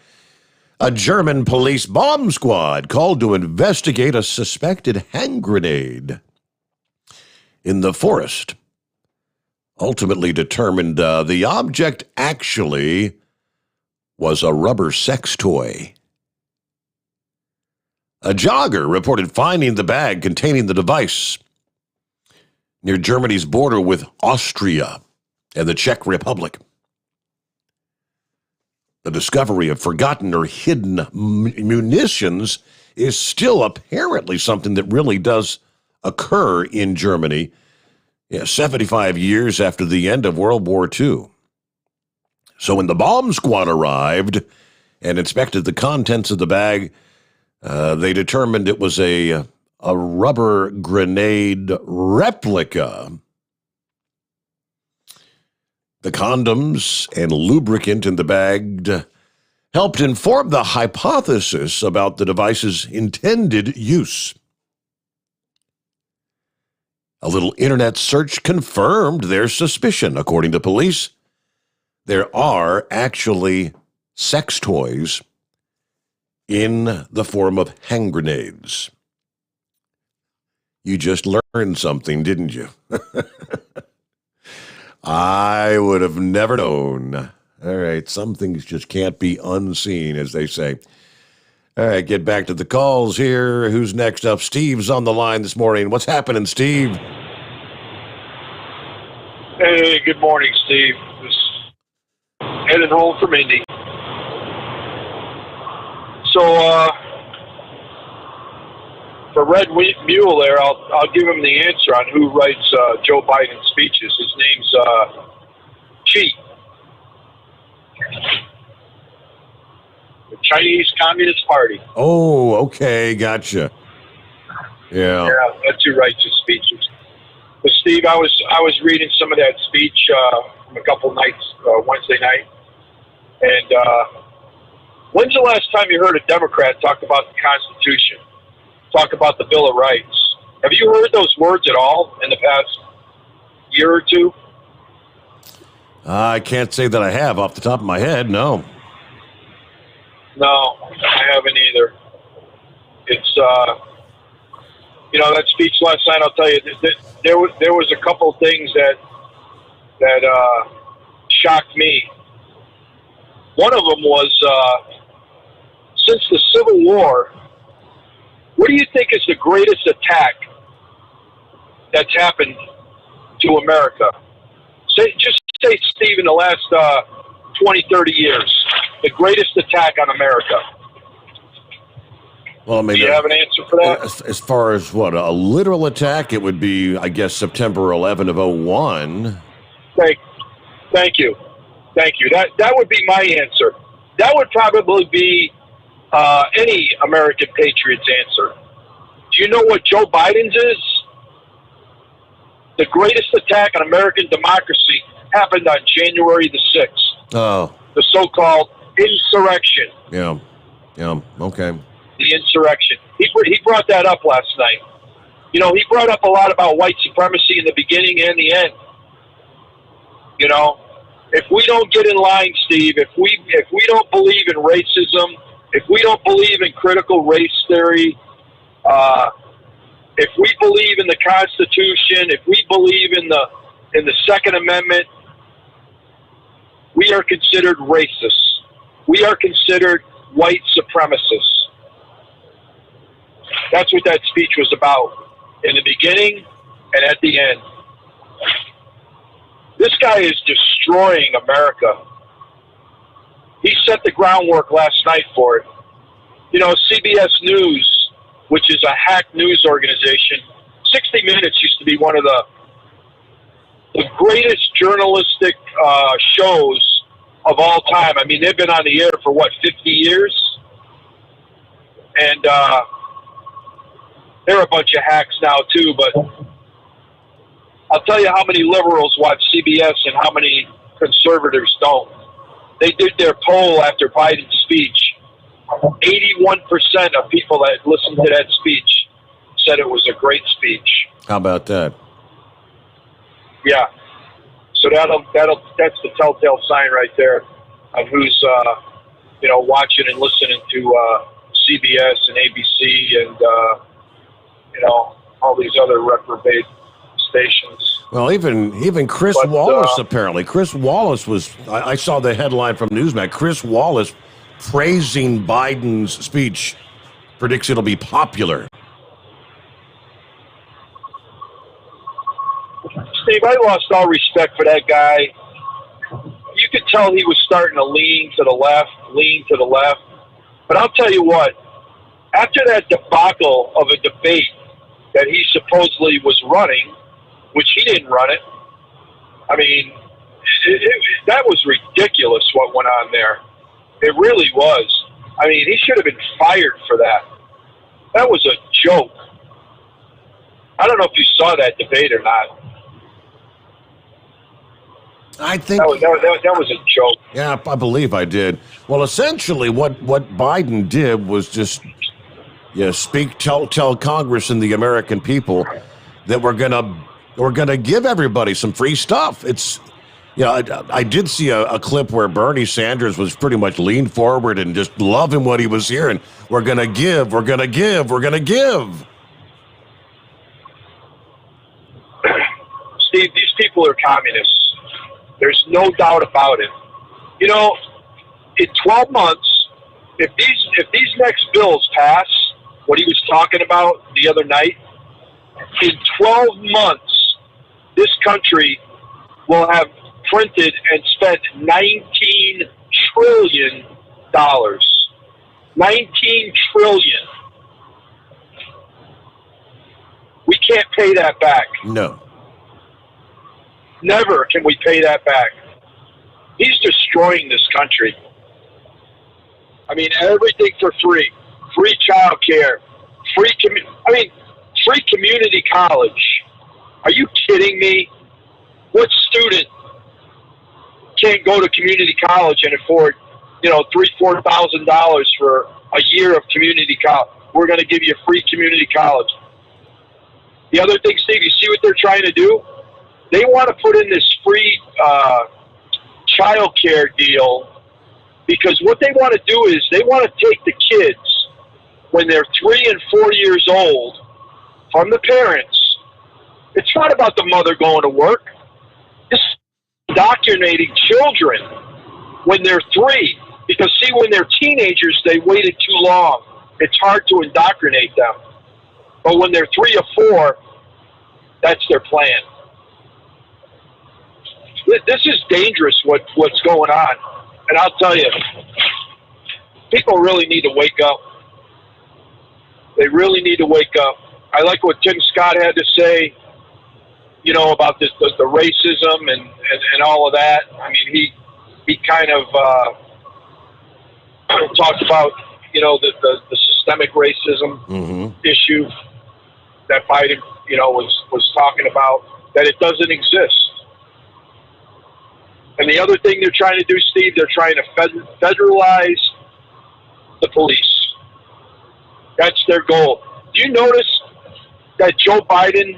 A German police bomb squad called to investigate a suspected hand grenade in the forest ultimately determined the object actually was a rubber sex toy. A jogger reported finding the bag containing the device near Germany's border with Austria and the Czech Republic. The discovery of forgotten or hidden munitions is still apparently something that really does occur in Germany 75 years after the end of World War II. So when the bomb squad arrived and inspected the contents of the bag, they determined it was a rubber grenade replica. The condoms and lubricant in the bag helped inform the hypothesis about the device's intended use. A little internet search confirmed their suspicion. According to police, there are actually sex toys in the form of hand grenades. You just learned something, didn't you? I would have never known. All right, some things just can't be unseen, as they say. All right, get back to the calls here. Who's next up? Steve's on the line this morning. What's happening, Steve? Hey, good morning, Steve. Just heading home from Indy. So, for Red Mule there, I'll give him the answer on who writes Joe Biden's speeches. His name's Xi, the Chinese Communist Party. Oh, okay, gotcha. Yeah, that's who writes his speeches. But Steve, I was reading some of that speech from a couple nights, Wednesday night, and when's the last time you heard a Democrat talk about the Constitution, talk about the Bill of Rights? Have you heard those words at all in the past year or two? I can't say that I have off the top of my head, no. No, I haven't either. It's, that speech last night, I'll tell you, there was a couple things that shocked me. One of them was, since the Civil War, what do you think is the greatest attack that's happened to America? Just say, Steve, in the last 20, 30 years, the greatest attack on America. Well, I mean, do you have an answer for that? As far as what, a literal attack, it would be, I guess, September 11 of 01. Thank you. That would be my answer. That would probably be any American patriot's answer. Do you know what Joe Biden's is? The greatest attack on American democracy happened on January the 6th. Oh. The so-called insurrection. Yeah, okay. The insurrection. He brought that up last night. He brought up a lot about white supremacy in the beginning and the end. If we don't get in line, Steve, if we don't believe in racism, if we don't believe in critical race theory, if we believe in the Constitution, if we believe in the Second Amendment, we are considered racists. We are considered white supremacists. That's what that speech was about, in the beginning and at the end. This guy is destroying America. He set the groundwork last night for it. CBS News, which is a hack news organization, 60 Minutes used to be one of the greatest journalistic shows of all time. I mean, they've been on the air for, 50 years? And they're a bunch of hacks now, too, but I'll tell you how many liberals watch CBS and how many conservatives don't. They did their poll after Biden's speech. 81% of people that listened to that speech said it was a great speech. How about that? Yeah. So that's the telltale sign right there of who's watching and listening to CBS and ABC and all these other reprobate stations. Well, even Chris Wallace, apparently. Chris Wallace was, I saw the headline from Newsmax, Chris Wallace praising Biden's speech, predicts it'll be popular. Steve, I lost all respect for that guy. You could tell he was starting to lean to the left. But I'll tell you what, after that debacle of a debate that he supposedly was running, which he didn't run it, I mean, that was ridiculous what went on there. It really was. I mean, he should have been fired for that. That was a joke. I don't know if you saw that debate or not. I think that was a joke. Yeah, I believe I did. Well, essentially, what Biden did was just tell Congress and the American people that we're gonna give everybody some free stuff. It's I did see a clip where Bernie Sanders was pretty much leaned forward and just loving what he was hearing. We're gonna give. Steve, these people are communists. There's no doubt about it. In 12 months, if these next bills pass, what he was talking about the other night, in 12 months, this country will have printed and spent $19 trillion. $19 trillion. We can't pay that back. No. Never can we pay that back. He's destroying this country. I mean, everything for free. Free child care. Free community college. Are you kidding me? What student can't go to community college and afford, $3,000-$4,000 for a year of community college? We're going to give you free community college. The other thing, Steve, you see what they're trying to do? They want to put in this free child care deal, because what they want to do is they want to take the kids when they're 3 and 4 years old from the parents. It's not about the mother going to work. It's indoctrinating children when they're 3. Because, see, when they're teenagers, they waited too long. It's hard to indoctrinate them. But when they're 3 or 4, that's their plan. This is dangerous, what's going on. And I'll tell you, people really need to wake up. They really need to wake up. I like what Tim Scott had to say, about the racism and all of that. I mean, he kind of talked about, the systemic racism issue that Biden, was talking about, that it doesn't exist. And the other thing they're trying to do, Steve, they're trying to federalize the police. That's their goal. Do you notice that Joe Biden,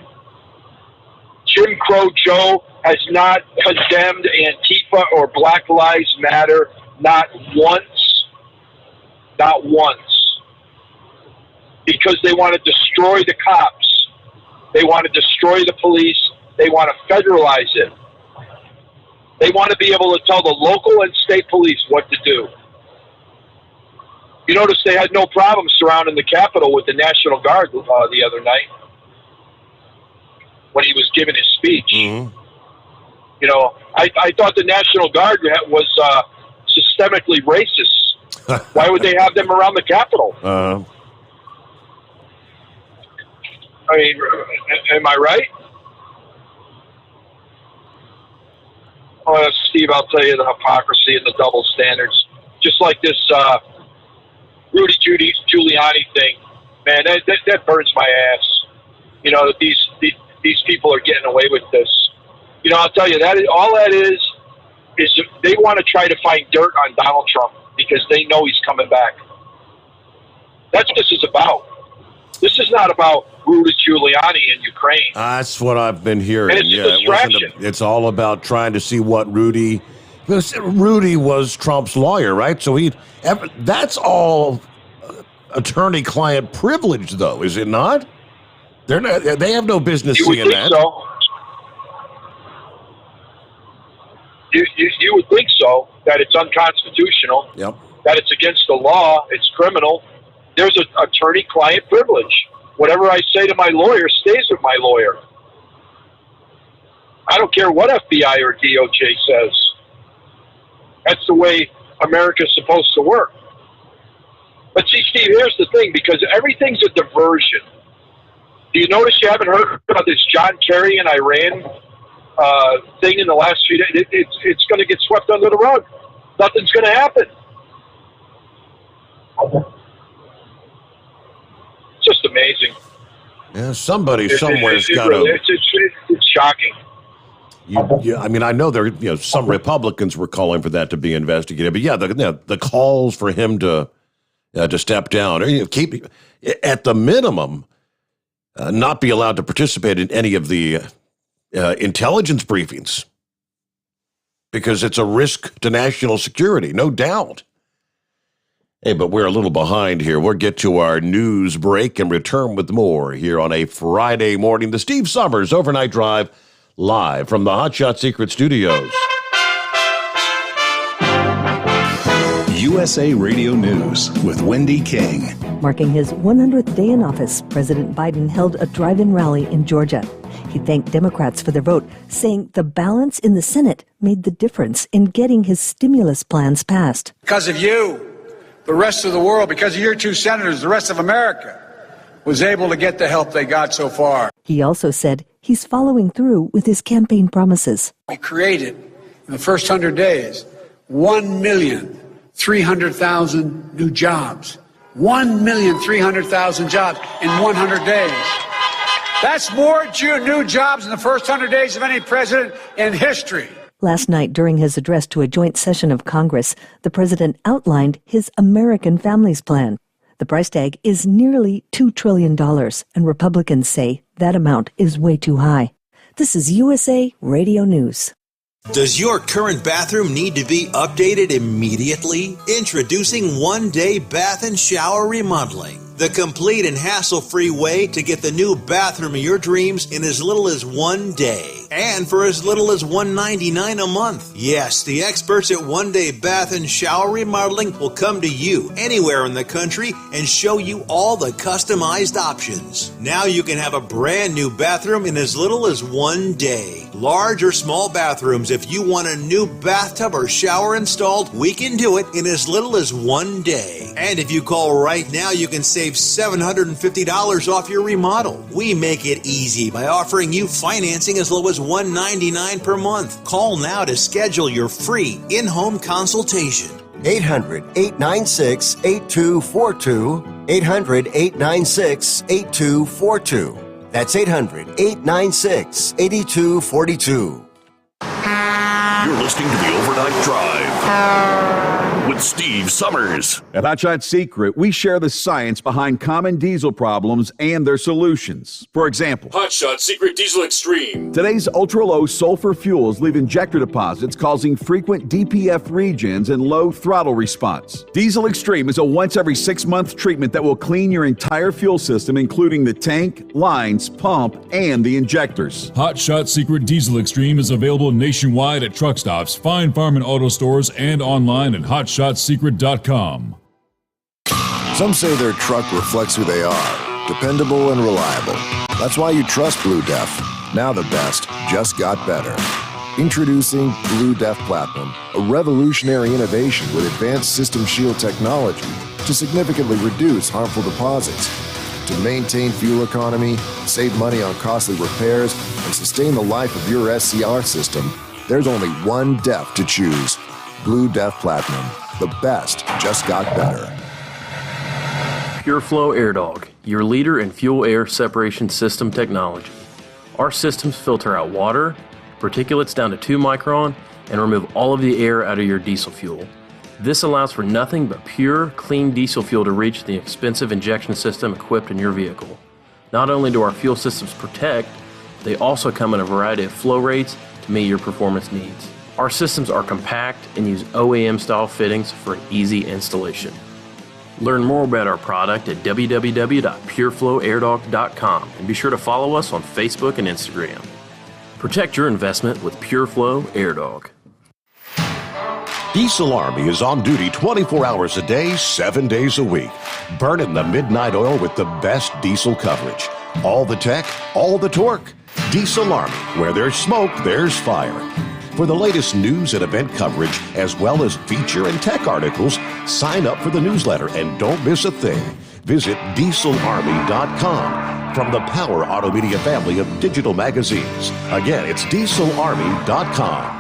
Jim Crow Joe, has not condemned Antifa or Black Lives Matter, not once? Not once. Because they want to destroy the cops. They want to destroy the police. They want to federalize it. They want to be able to tell the local and state police what to do. You notice they had no problem surrounding the Capitol with the National Guard the other night when he was giving his speech. I thought the National Guard was systemically racist. Why would they have them around the Capitol? I mean, am I right? Steve, I'll tell you the hypocrisy and the double standards. Just like this Rudy Giuliani thing, man, that burns my ass. These people are getting away with this. I'll tell you, all that is they want to try to find dirt on Donald Trump because they know he's coming back. That's what this is about. This is not about Rudy Giuliani in Ukraine. That's what I've been hearing. And it's a distraction. It's all about trying to see what Rudy was Trump's lawyer, right? So that's all attorney-client privilege, though, is it not? They have no business seeing that. So. You would think so, that it's unconstitutional, that it's against the law, it's criminal. There's an attorney-client privilege. Whatever I say to my lawyer stays with my lawyer. I don't care what FBI or DOJ says. That's the way America's supposed to work. But see, Steve, here's the thing, because everything's a diversion. Do you notice you haven't heard about this John Kerry and Iran thing in the last few days? It's going to get swept under the rug. Nothing's going to happen. It's just amazing. Yeah, somebody somewhere's got to. It's shocking. I mean, I know there. Some Republicans were calling for that to be investigated, but yeah, the calls for him to step down, or keep at the minimum, not be allowed to participate in any of the intelligence briefings because it's a risk to national security, no doubt. Hey, but we're a little behind here. We'll get to our news break and return with more here on a Friday morning. The Steve Sommers Overnight Drive, live from the Hot Shot Secret Studios. USA Radio News with Wendy King. Marking his 100th day in office, President Biden held a drive-in rally in Georgia. He thanked Democrats for their vote, saying the balance in the Senate made the difference in getting his stimulus plans passed. Because of you, the rest of the world, because of your two senators, the rest of America was able to get the help they got so far. He also said he's following through with his campaign promises. We created, in the first 100 days, 1,300,000 new jobs. 1,300,000 jobs in 100 days. That's more new jobs in the first 100 days of any president in history. Last night, during his address to a joint session of Congress, the president outlined his American Families Plan. The price tag is nearly $2 trillion, and Republicans say that amount is way too high. This is USA Radio News. Does your current bathroom need to be updated immediately? Introducing One Day Bath and Shower Remodeling, the complete and hassle-free way to get the new bathroom of your dreams in as little as 1 day and for as little as $199 a month. Yes, the experts at One Day Bath and Shower Remodeling will come to you anywhere in the country and show you all the customized options. Now you can have a brand new bathroom in as little as 1 day. Large or small bathrooms, if you want a new bathtub or shower installed, we can do it in as little as 1 day. And if you call right now, you can save $750 off your remodel. We make it easy by offering you financing as low as $199 per month. Call now to schedule your free in-home consultation. 800-896-8242. 800-896-8242. That's 800-896-8242. You're listening to the Overnight Drive with Steve Summers. At Hot Shot Secret, we share the science behind common diesel problems and their solutions. For example, Hot Shot Secret Diesel Extreme. Today's ultra-low sulfur fuels leave injector deposits causing frequent DPF regens and low throttle response. Diesel Extreme is a once every 6-month treatment that will clean your entire fuel system, including the tank, lines, pump, and the injectors. Hot Shot Secret Diesel Extreme is available nationwide at truck stops, fine farm and auto stores, and online at hotshotsecret.com. Some say their truck reflects who they are, dependable and reliable. That's why you trust Blue Def. Now the best just got better. Introducing Blue Def Platinum, a revolutionary innovation with advanced system shield technology to significantly reduce harmful deposits. To maintain fuel economy, save money on costly repairs, and sustain the life of your SCR system, there's only one DEF to choose. Blue Def Platinum. The best just got better. PureFlow AirDog, your leader in fuel air separation system technology. Our systems filter out water, particulates down to 2 micron, and remove all of the air out of your diesel fuel. This allows for nothing but pure, clean diesel fuel to reach the expensive injection system equipped in your vehicle. Not only do our fuel systems protect, they also come in a variety of flow rates to meet your performance needs. Our systems are compact and use OEM-style fittings for an easy installation. Learn more about our product at www.pureflowairdog.com and be sure to follow us on Facebook and Instagram. Protect your investment with PureFlow AirDog. Diesel Army is on duty 24 hours a day, 7 days a week. Burning the midnight oil with the best diesel coverage. All the tech, all the torque. Diesel Army, where there's smoke, there's fire. For the latest news and event coverage, as well as feature and tech articles, sign up for the newsletter and don't miss a thing. Visit dieselarmy.com from the Power Auto Media family of digital magazines. Again, it's dieselarmy.com.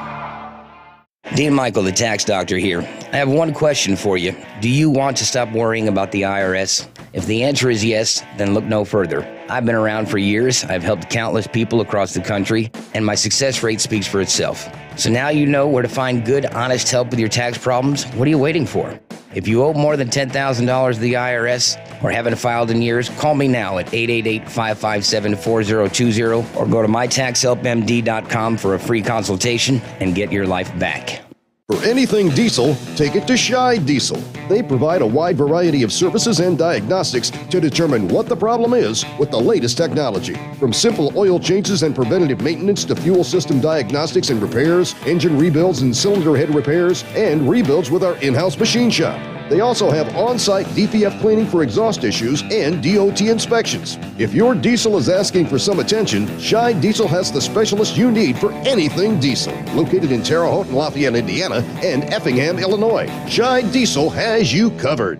Dean Michael, the tax doctor here. I have one question for you. Do you want to stop worrying about the IRS? If the answer is yes, then look no further. I've been around for years, I've helped countless people across the country, and my success rate speaks for itself. So now you know where to find good, honest help with your tax problems. What are you waiting for? If you owe more than $10,000 to the IRS or haven't filed in years, call me now at 888-557-4020 or go to mytaxhelpmd.com for a free consultation and get your life back. For anything diesel, take it to Shy Diesel. They provide a wide variety of services and diagnostics to determine what the problem is with the latest technology. From simple oil changes and preventative maintenance to fuel system diagnostics and repairs, engine rebuilds and cylinder head repairs, and rebuilds with our in-house machine shop. They also have on-site DPF cleaning for exhaust issues and DOT inspections. If your diesel is asking for some attention, Shy Diesel has the specialist you need for anything diesel. Located in Terre Haute and Lafayette, Indiana, and Effingham, Illinois, Shy Diesel has you covered.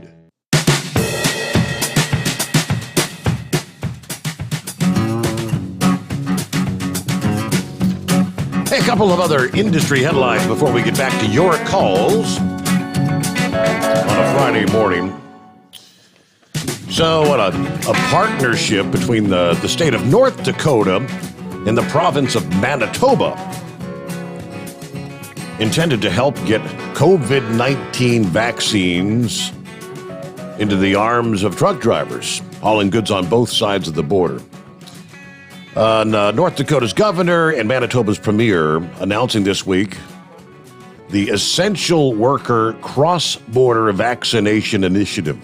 Hey, a couple of other industry headlines before we get back to your calls on a Friday morning. So, what a partnership between the state of North Dakota and the province of Manitoba intended to help get COVID-19 vaccines into the arms of truck drivers, hauling goods on both sides of the border. North Dakota's governor and Manitoba's premier announcing this week the Essential Worker Cross-Border Vaccination Initiative.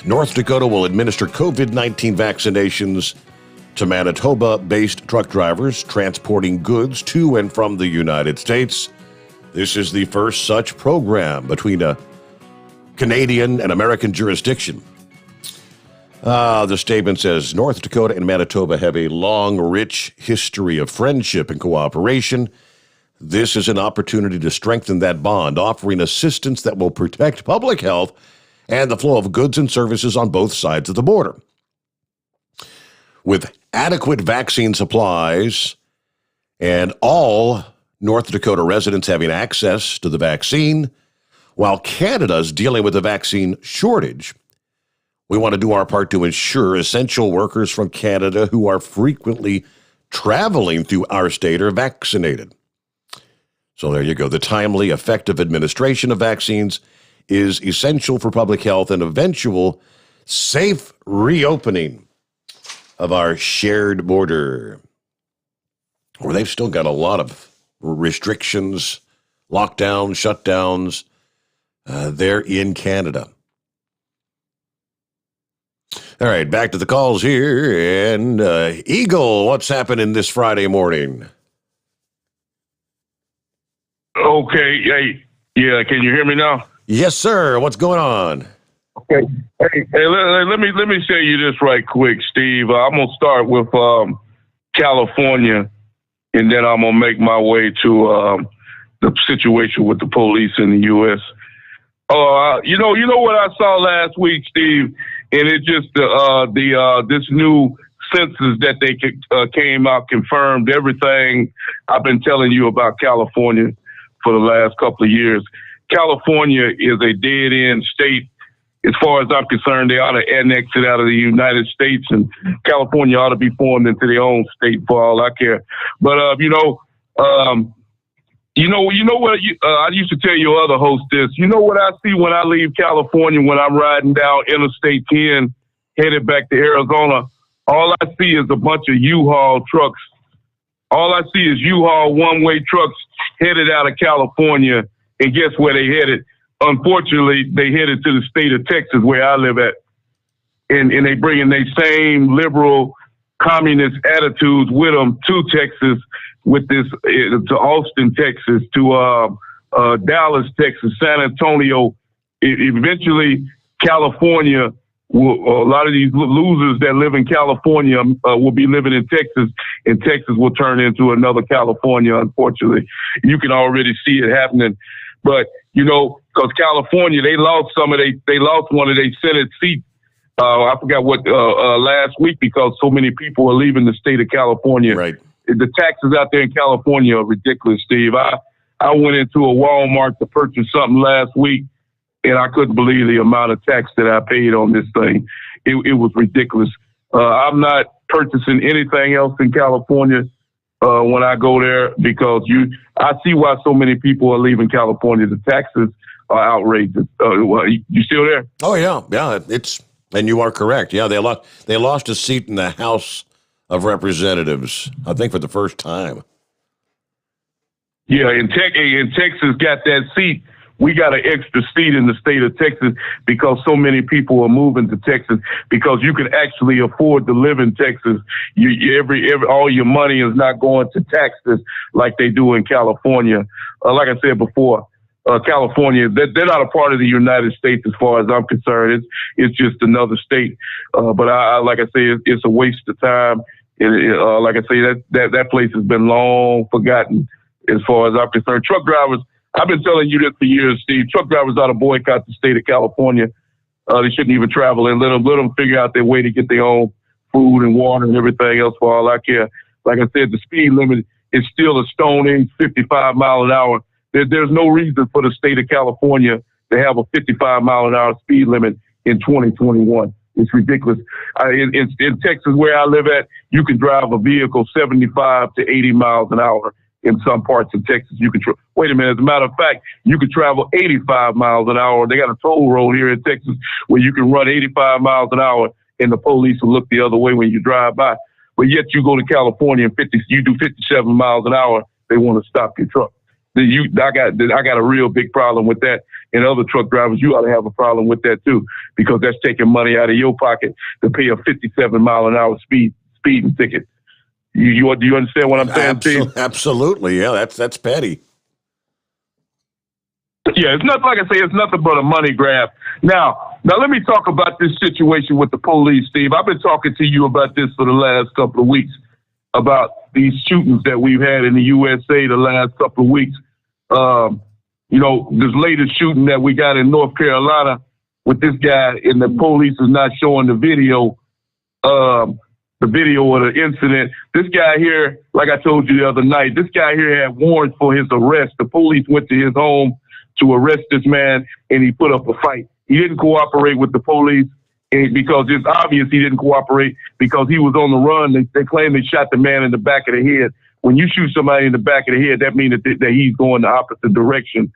North Dakota will administer COVID-19 vaccinations to Manitoba-based truck drivers transporting goods to and from the United States. This is the first such program between a Canadian and American jurisdiction. The statement says, North Dakota and Manitoba have a long, rich history of friendship and cooperation. This is an opportunity to strengthen that bond, offering assistance that will protect public health and the flow of goods and services on both sides of the border. With adequate vaccine supplies and all North Dakota residents having access to the vaccine, while Canada is dealing with a vaccine shortage, we want to do our part to ensure essential workers from Canada who are frequently traveling through our state are vaccinated. So there you go. The timely, effective administration of vaccines is essential for public health and eventual safe reopening of our shared border, where they've still got a lot of restrictions, lockdowns, shutdowns there in Canada. All right, back to the calls here. And Eagle, what's happening this Friday morning? Okay, hey, yeah, can you hear me now? Yes, sir. What's going on? Okay, hey, let me say you this right quick, Steve. I'm gonna start with California, and then I'm gonna make my way to the situation with the police in the U.S. You know what I saw last week, Steve, and it just this new census that they came out confirmed everything I've been telling you about California for the last couple of years. California is a dead-end state. As far as I'm concerned, they ought to annex it out of the United States, and California ought to be formed into their own state for all I care. But you know what? I used to tell your other host this. You know what I see when I leave California when I'm riding down Interstate 10, headed back to Arizona? All I see is a bunch of U-Haul trucks. All I see is U-Haul one-way trucks headed out of California, and guess where they headed? Unfortunately, they headed to the state of Texas, where I live at, and they bringing their same liberal communist attitudes with them to Texas, with this to Austin, Texas, to Dallas, Texas, San Antonio. Eventually, California, a lot of these losers that live in California will be living in Texas, and Texas will turn into another California, unfortunately. You can already see it happening. But, you know, because California, they lost one of their Senate seats. I forgot what, last week, because so many people are leaving the state of California. Right. The taxes out there in California are ridiculous, Steve. I went into a Walmart to purchase something last week, and I couldn't believe the amount of tax that I paid on this thing. It was ridiculous. I'm not purchasing anything else in California when I go there, because I see why so many people are leaving California. The taxes are outrageous. You still there? Oh yeah. And you are correct. Yeah, they lost a seat in the House of Representatives, I think, for the first time. Yeah, and Texas got that seat. We got an extra seat in the state of Texas because so many people are moving to Texas, because you can actually afford to live in Texas. All your money is not going to taxes like they do in California. Like I said before, California, they're not a part of the United States as far as I'm concerned. It's just another state. But I like I say, it's a waste of time. Like I say, that place has been long forgotten as far as I'm concerned. Truck drivers, I've been telling you this for years, Steve. Truck drivers ought to boycott the state of California. They shouldn't even travel and let them figure out their way to get their own food and water and everything else for all I care. Like I said, the speed limit is still a stone age 55 mile an hour. There's no reason for the state of California to have a 55 mile an hour speed limit in 2021. It's ridiculous. In Texas, where I live at, you can drive a vehicle 75 to 80 miles an hour. In some parts of Texas, you can wait a minute. As a matter of fact, you can travel 85 miles an hour. They got a toll road here in Texas where you can run 85 miles an hour and the police will look the other way when you drive by. But yet you go to California and you do 57 miles an hour, they want to stop your truck. I got a real big problem with that. And other truck drivers, you ought to have a problem with that too, because that's taking money out of your pocket to pay a 57 mile an hour speeding ticket. Do you understand what I'm saying, Steve? Absolutely. Yeah, that's petty. Yeah, it's not like I say, it's nothing but a money grab. Now let me talk about this situation with the police, Steve. I've been talking to you about this for the last couple of weeks, about these shootings that we've had in the USA the last couple of weeks. This latest shooting that we got in North Carolina with this guy, and the police is not showing the video of the incident. This guy here, like I told you the other night, this guy here had warrants for his arrest. The police went to his home to arrest this man, and he put up a fight. He didn't cooperate with the police because it's obvious he didn't cooperate because he was on the run. They claim they shot the man in the back of the head. When you shoot somebody in the back of the head, that means that he's going the opposite direction.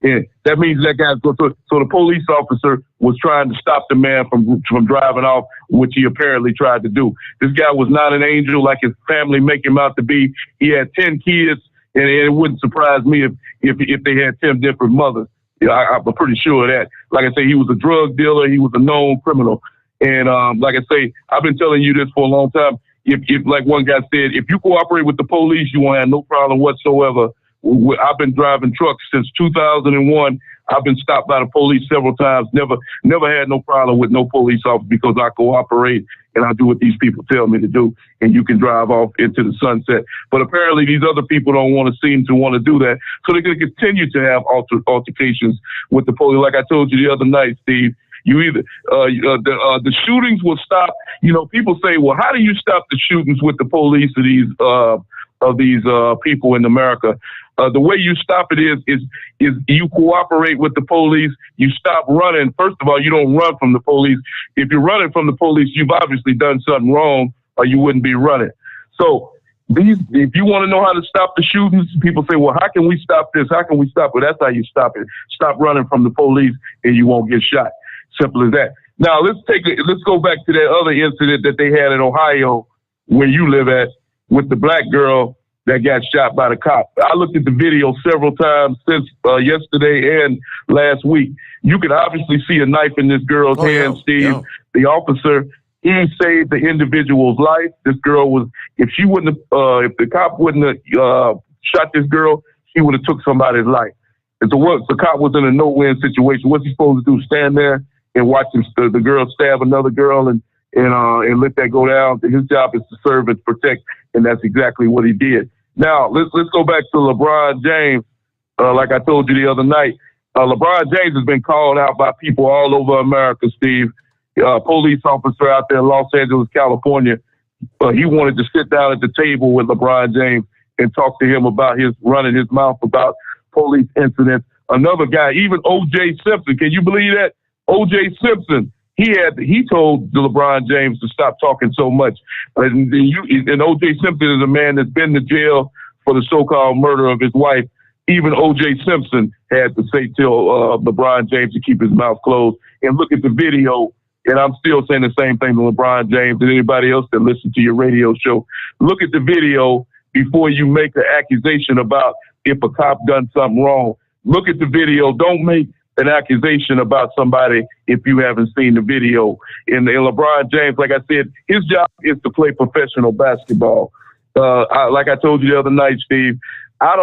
And that means that guy's going to. So the police officer was trying to stop the man from driving off, which he apparently tried to do. This guy was not an angel like his family make him out to be. He had 10 kids, and it wouldn't surprise me if they had 10 different mothers. I'm pretty sure of that. Like I say, he was a drug dealer. He was a known criminal. And like I say, I've been telling you this for a long time. If like one guy said, if you cooperate with the police, you won't have no problem whatsoever. I've been driving trucks since 2001. I've been stopped by the police several times. Never had no problem with no police officer because I cooperate and I do what these people tell me to do. And you can drive off into the sunset. But apparently these other people don't seem to want to do that. So they're going to continue to have altercations with the police. Like I told you the other night, Steve, you either the shootings will stop. People say, well, how do you stop the shootings with the police of these people in America? The way you stop it is you cooperate with the police. You stop running. First of all, you don't run from the police. If you're running from the police, you've obviously done something wrong, or you wouldn't be running. So if you want to know how to stop the shootings, people say, well, how can we stop this? How can we stop it? That's how you stop it. Stop running from the police, and you won't get shot. Simple as that. Now let's go back to that other incident that they had in Ohio, where you live at, with the black girl that got shot by the cop. I looked at the video several times since yesterday and last week. You could obviously see a knife in this girl's hand, Steve. Yeah. The officer, he saved the individual's life. This girl was, if the cop wouldn't have shot this girl, he would have took somebody's life. And so the cop was in a no-win situation. What's he supposed to do? Stand there and watch the girl stab another girl and let that go down? His job is to serve and protect, and that's exactly what he did. Now, let's go back to LeBron James. Like I told you the other night, LeBron James has been called out by people all over America, Steve. Police officer out there in Los Angeles, California, he wanted to sit down at the table with LeBron James and talk to him about his running his mouth about police incidents. Another guy, even O.J. Simpson, can you believe that? O.J. Simpson, he told LeBron James to stop talking so much. And O.J. Simpson is a man that's been to jail for the so-called murder of his wife. Even O.J. Simpson had to tell LeBron James to keep his mouth closed. And look at the video, and I'm still saying the same thing to LeBron James and anybody else that listens to your radio show. Look at the video before you make an accusation about if a cop done something wrong. Look at the video. Don't make an accusation about somebody if you haven't seen the video. And LeBron James, like I said, his job is to play professional basketball. Like I told you the other night, Steve, I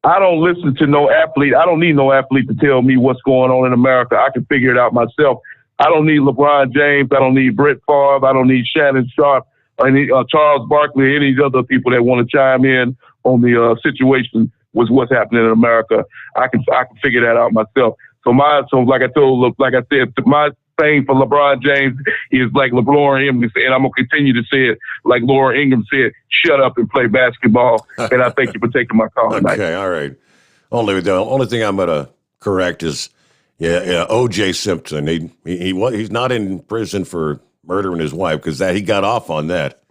I don't listen to no athlete. I don't need no athlete to tell me what's going on in America. I can figure it out myself. I don't need LeBron James. I don't need Brett Favre. I don't need Shannon Sharp or any Charles Barkley or any of these other people that want to chime in on the situation with what's happening in America. I can figure that out myself. So like I said, my thing for LeBron James is like Laura Ingram said, and I'm gonna continue to say it like Laura Ingram said: shut up and play basketball. And I thank you for taking my call tonight. Okay, all right. The only thing I'm gonna correct is, O.J. Simpson. He's not in prison for murdering his wife because he got off on that.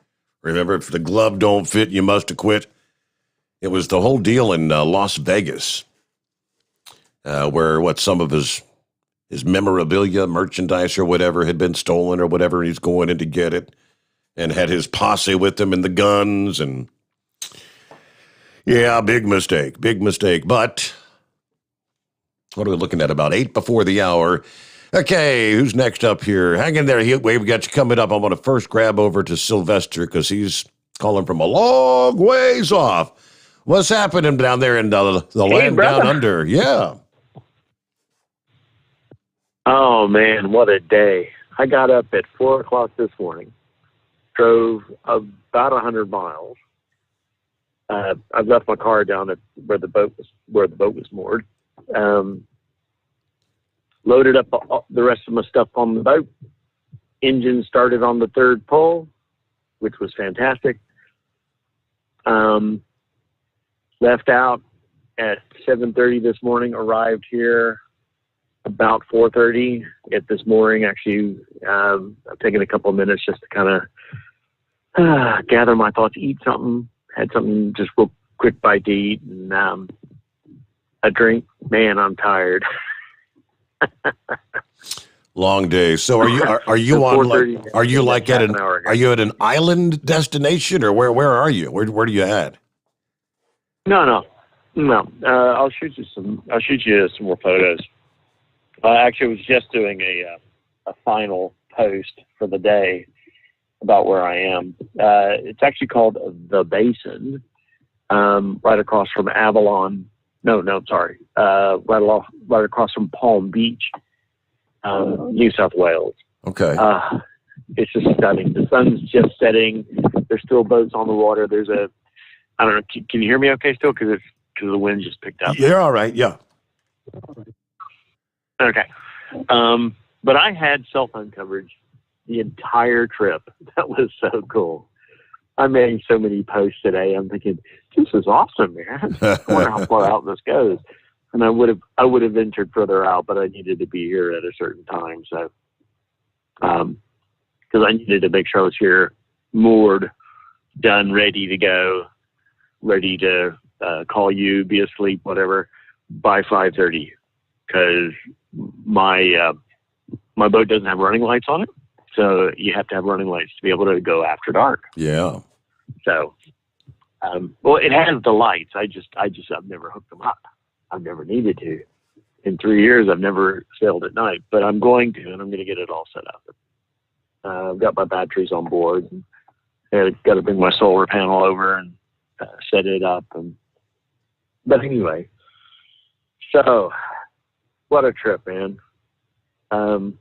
Remember, if the glove don't fit, you must acquit. It was the whole deal in Las Vegas, where some of his memorabilia, merchandise or whatever had been stolen or whatever, and he's going in to get it, and had his posse with him and the guns, and big mistake. But what are we looking at? About 8 before the hour. Okay, who's next up here? Hang in there. We've got you coming up. I want to first grab over to Sylvester because he's calling from a long ways off. What's happening down there in the land brother. down under? Yeah. Oh, man, what a day. I got up at 4 o'clock this morning, drove about 100 miles. I've left my car down at where the boat was moored. Loaded up the rest of my stuff on the boat. Engine started on the third pull, which was fantastic. Left out at 7:30 this morning, arrived here about 4:30 at this mooring. Actually, I've taken a couple of minutes just to kind of gather my thoughts, eat something, had something just real quick bite to eat, and a drink. Man, I'm tired. Long day. So are you on? Are you like at an island destination, or where are you? Where do you at? No. I'll shoot you some more photos. Actually, I was just doing a final post for the day about where I am. It's actually called The Basin, right across from Avalon. Sorry. Right across from Palm Beach, New South Wales. Okay. It's just stunning. The sun's just setting. There's still boats on the water. I don't know. Can you hear me okay still? Because the wind just picked up. You're all right. Yeah. Okay. But I had cell phone coverage the entire trip. That was so cool. I made so many posts today. I'm thinking, this is awesome, man. I wonder how far out this goes. And I would have ventured further out, but I needed to be here at a certain time. So, because I needed to make sure I was here, moored, done, ready to go, ready to call you, be asleep, whatever, by 5:30, because my boat doesn't have running lights on it, so you have to have running lights to be able to go after dark. Yeah. So, well, it has the lights. I've never hooked them up. I've never needed to. In 3 years, I've never sailed at night, but I'm going to, and I'm going to get it all set up. I've got my batteries on board. And I've got to bring my solar panel over and set it up. But anyway, so what a trip, man. And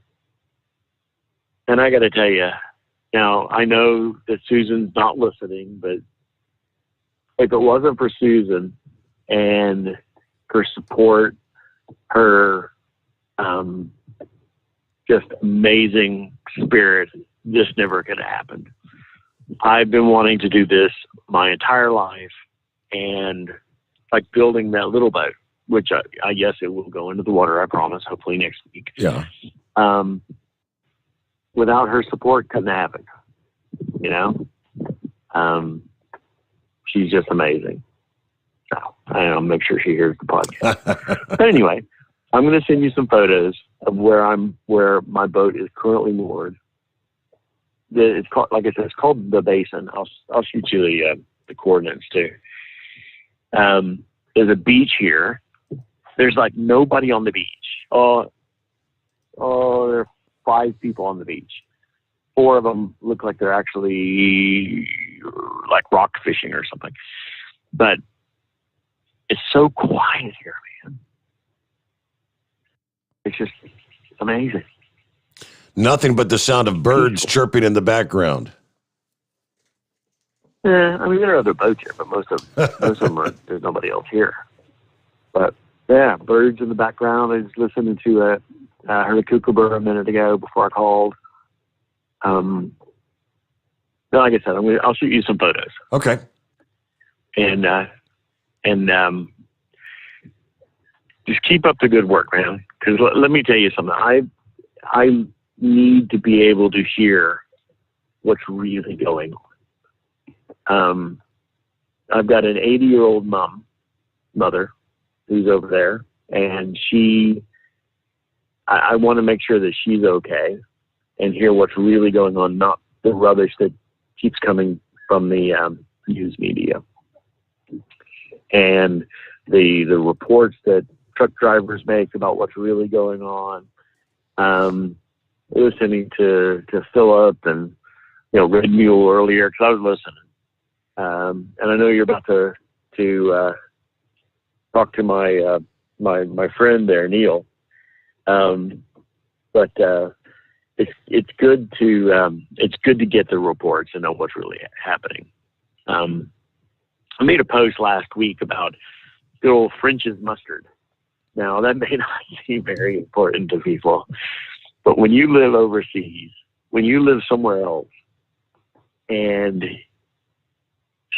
I got to tell you, now I know that Susan's not listening, but if it wasn't for Susan and her support, her just amazing spirit, this never could have happened. I've been wanting to do this my entire life, and like building that little boat, which I guess it will go into the water, I promise, hopefully next week. Yeah. Without her support, couldn't happen. You know? She's just amazing. So I'll make sure she hears the podcast. But anyway, I'm going to send you some photos of where my boat is currently moored. It's called, like I said, it's called The Basin. I'll shoot you the coordinates too. There's a beach here. There's like nobody on the beach. Oh, there are 5 people on the beach. 4 of them look like they're actually like rock fishing or something. But It's so quiet here, man. It's just amazing. Nothing but the sound of birds chirping in the background. Yeah, I mean, there are other boats here, but most of them are, there's nobody else here. But yeah, birds in the background. I was listening to I heard a kookaburra a minute ago before I called. Like I said, I'll shoot you some photos. Okay. And just keep up the good work, man. Because let me tell you something. I need to be able to hear what's really going on. I've got an 80-year-old mother who's over there, and I want to make sure that she's okay and hear what's really going on, not the rubbish that keeps coming from the news media and the reports that truck drivers make about what's really going on. Listening to Philip and Red Mule earlier, because I was listening, and I know you're about to talk to my friend there, Neil. But it's good to get the reports and know what's really happening. I made a post last week about good old French's mustard. Now that may not seem very important to people, but when you live overseas, when you live somewhere else, and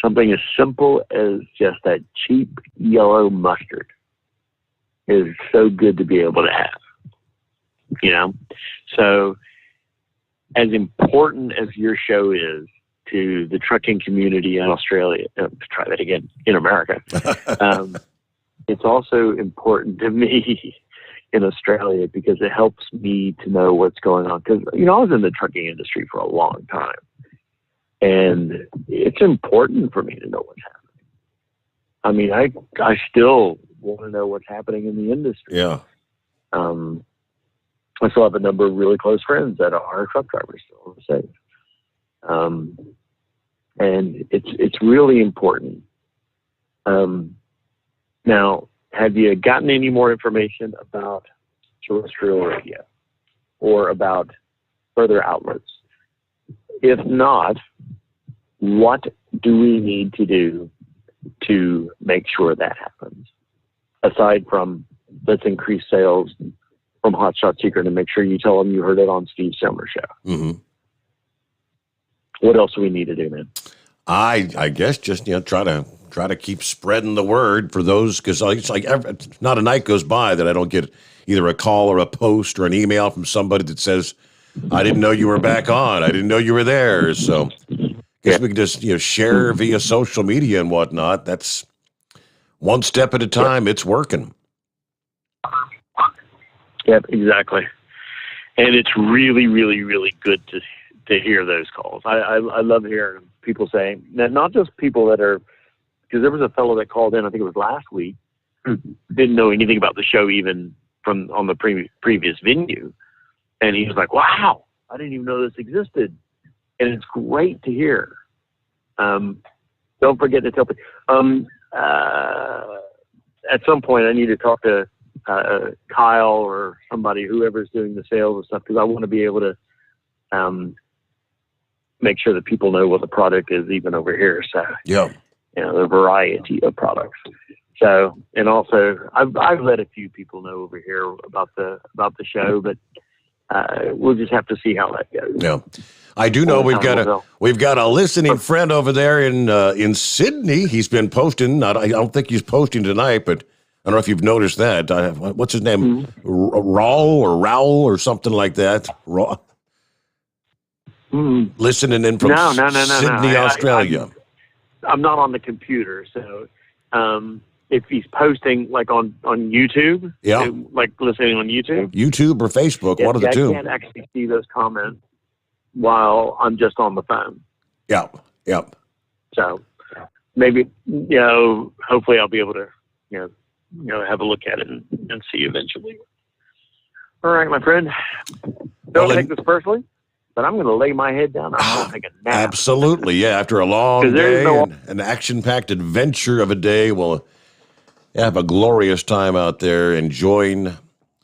something as simple as just that cheap yellow mustard is so good to be able to have. So as important as your show is to the trucking community in Australia, try that again, in America, it's also important to me in Australia because it helps me to know what's going on. Because, I was in the trucking industry for a long time, and it's important for me to know what's happening. I mean, I still want to know what's happening in the industry. Yeah. I still have a number of really close friends that are truck drivers still the same. And it's really important. Now, have you gotten any more information about terrestrial radio or about further outlets? If not, what do we need to do to make sure that happens? Aside from let's increase sales from Hot Shot Secret and make sure you tell them you heard it on Steve Sommers' show. Mm-hmm. What else do we need to do, man? I guess just try to keep spreading the word for those, because it's like not a night goes by that I don't get either a call or a post or an email from somebody that says, "I didn't know you were back on. I didn't know you were there." So I guess we can just share via social media and whatnot. That's one step at a time. It's working. Yep, exactly. And it's really, really, really good to hear those calls. I love hearing people saying that, not just people that are, because there was a fellow that called in, I think it was last week, who didn't know anything about the show even from on the previous venue. And he was like, wow, I didn't even know this existed. And it's great to hear. Don't forget to tell people. At some point I need to talk to Kyle or somebody, whoever's doing the sales and stuff, because I want to be able to make sure that people know what the product is even over here. So the variety of products. So, and also I've let a few people know over here about the show, but we'll just have to see how that goes. Yeah, I do know we've got a listening friend over there in Sydney. He's been posting. I don't think he's posting tonight, but I don't know if you've noticed that. What's his name? Raul or something like that. Listening in from Sydney, Australia. I'm not on the computer, so if he's posting like on YouTube, like listening on YouTube or Facebook, one of the two. I can't actually see those comments while I'm just on the phone. Yep. So maybe hopefully I'll be able to have a look at it and see eventually. All right, my friend. Don't take this personally, but I'm going to lay my head down. I'm going to take a nap. Absolutely, yeah. After a long day and an action-packed adventure of a day, well, Have a glorious time out there enjoying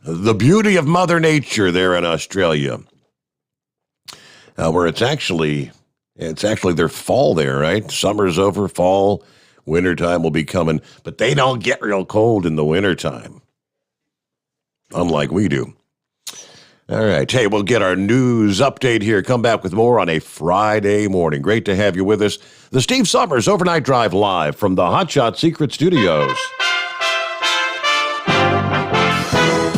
the beauty of Mother Nature there in Australia, where it's actually their fall there, right? Summer's over, fall, wintertime will be coming, but they don't get real cold in the wintertime, unlike we do. All right. Hey, we'll get our news update here. Come back with more on a Friday morning. Great to have you with us. The Steve Sommers Overnight Drive live from the Hot Shot Secret Studios.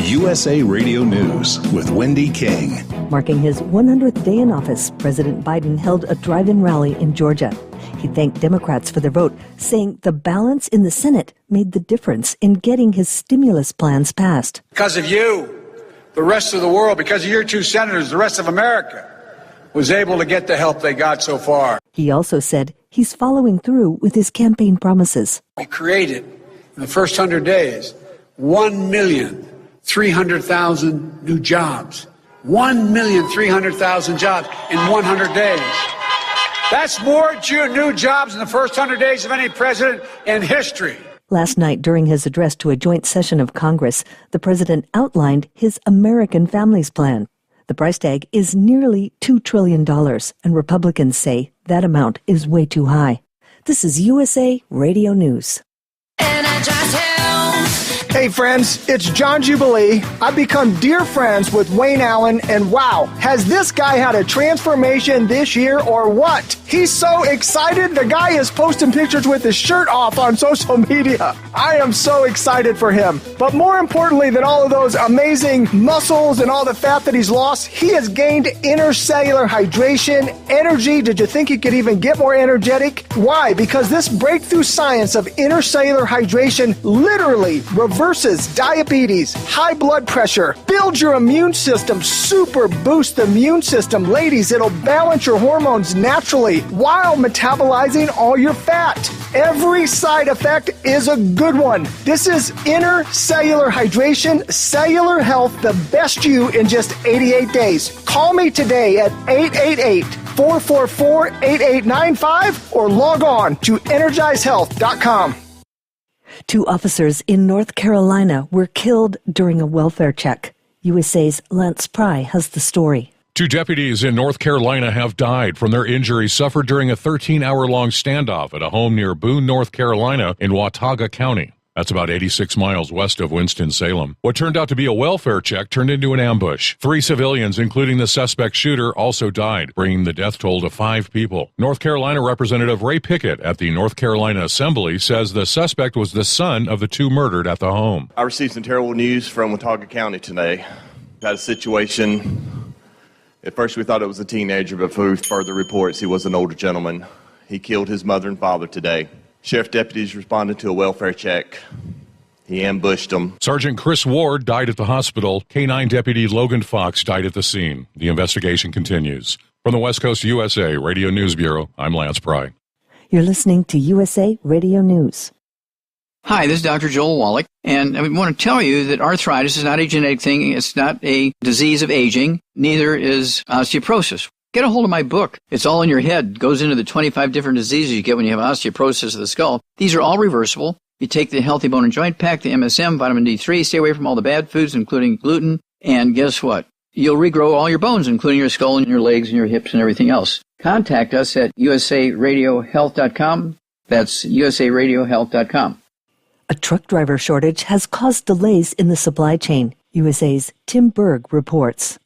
USA Radio News with Wendy King. Marking his 100th day in office, President Biden held a drive-in rally in Georgia. He thanked Democrats for their vote, saying the balance in the Senate made the difference in getting his stimulus plans passed. Because of you, the rest of the world, because of your two senators, the rest of America was able to get the help they got so far. He also said he's following through with his campaign promises. We created, in the first 100 days, 1,300,000 new jobs. 1,300,000 jobs in 100 days. That's more new jobs in the first 100 days of any president in history. Last night, during his address to a joint session of Congress, the president outlined his American Families Plan. The price tag is nearly $2 trillion, and Republicans say that amount is way too high. This is USA Radio News. Hey friends, it's John Jubilee. I've become dear friends with Wayne Allen, and wow, has this guy had a transformation this year or what? He's so excited, the guy is posting pictures with his shirt off on social media. I am so excited for him. But more importantly than all of those amazing muscles and all the fat that he's lost, he has gained intercellular hydration, energy. Did you think he could even get more energetic? Why? Because this breakthrough science of intercellular hydration literally reverses diabetes, high blood pressure, builds your immune system, super boost the immune system. Ladies, it'll balance your hormones naturally while metabolizing all your fat. Every side effect is a good one. This is intercellular hydration, cellular health, the best you in just 88 days. Call me today at 888-444-8895 or log on to energizehealth.com. 2 officers in North Carolina were killed during a welfare check. USA's Lance Pry has the story. 2 deputies in North Carolina have died from their injuries suffered during a 13-hour-long standoff at a home near Boone, North Carolina in Watauga County. That's about 86 miles west of Winston-Salem. What turned out to be a welfare check turned into an ambush. 3 civilians, including the suspect shooter, also died, bringing the death toll to 5 people. North Carolina Representative Ray Pickett at the North Carolina Assembly says the suspect was the son of the 2 murdered at the home. I received some terrible news from Watauga County today. Had a situation. At first we thought it was a teenager, but through further reports, he was an older gentleman. He killed his mother and father today. Sheriff deputies responded to a welfare check. He ambushed them. Sergeant Chris Ward died at the hospital. K-9 Deputy Logan Fox died at the scene. The investigation continues. From the West Coast USA Radio News Bureau, I'm Lance Pry. You're listening to USA Radio News. Hi, this is Dr. Joel Wallach, and I want to tell you that arthritis is not a genetic thing. It's not a disease of aging. Neither is osteoporosis. Get a hold of my book. It's all in your head. It goes into the 25 different diseases you get when you have osteoporosis of the skull. These are all reversible. You take the Healthy Bone and Joint Pack, the MSM, vitamin D3, stay away from all the bad foods, including gluten, and guess what? You'll regrow all your bones, including your skull and your legs and your hips and everything else. Contact us at usaradiohealth.com. That's usaradiohealth.com. A truck driver shortage has caused delays in the supply chain. USA's Tim Berg reports.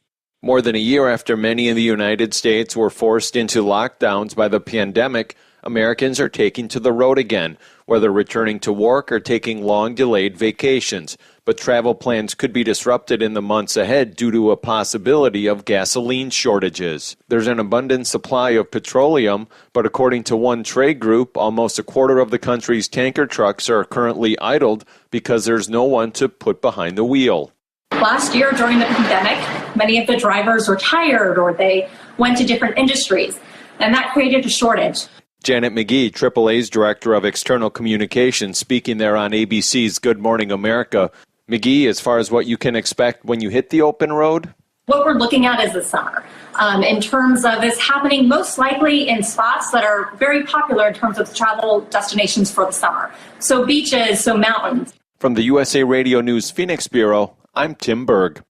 More than a year after many in the United States were forced into lockdowns by the pandemic, Americans are taking to the road again, whether returning to work or taking long-delayed vacations. But travel plans could be disrupted in the months ahead due to a possibility of gasoline shortages. There's an abundant supply of petroleum, but according to one trade group, almost a quarter of the country's tanker trucks are currently idled because there's no one to put behind the wheel. Last year, during the pandemic, many of the drivers retired or they went to different industries, and that created a shortage. Janet McGee, AAA's Director of External Communications, speaking there on ABC's Good Morning America. McGee, as far as what you can expect when you hit the open road? What we're looking at is the summer. In terms of this happening most likely in spots that are very popular in terms of travel destinations for the summer. So beaches, so mountains. From the USA Radio News Phoenix Bureau, I'm Tim Berg.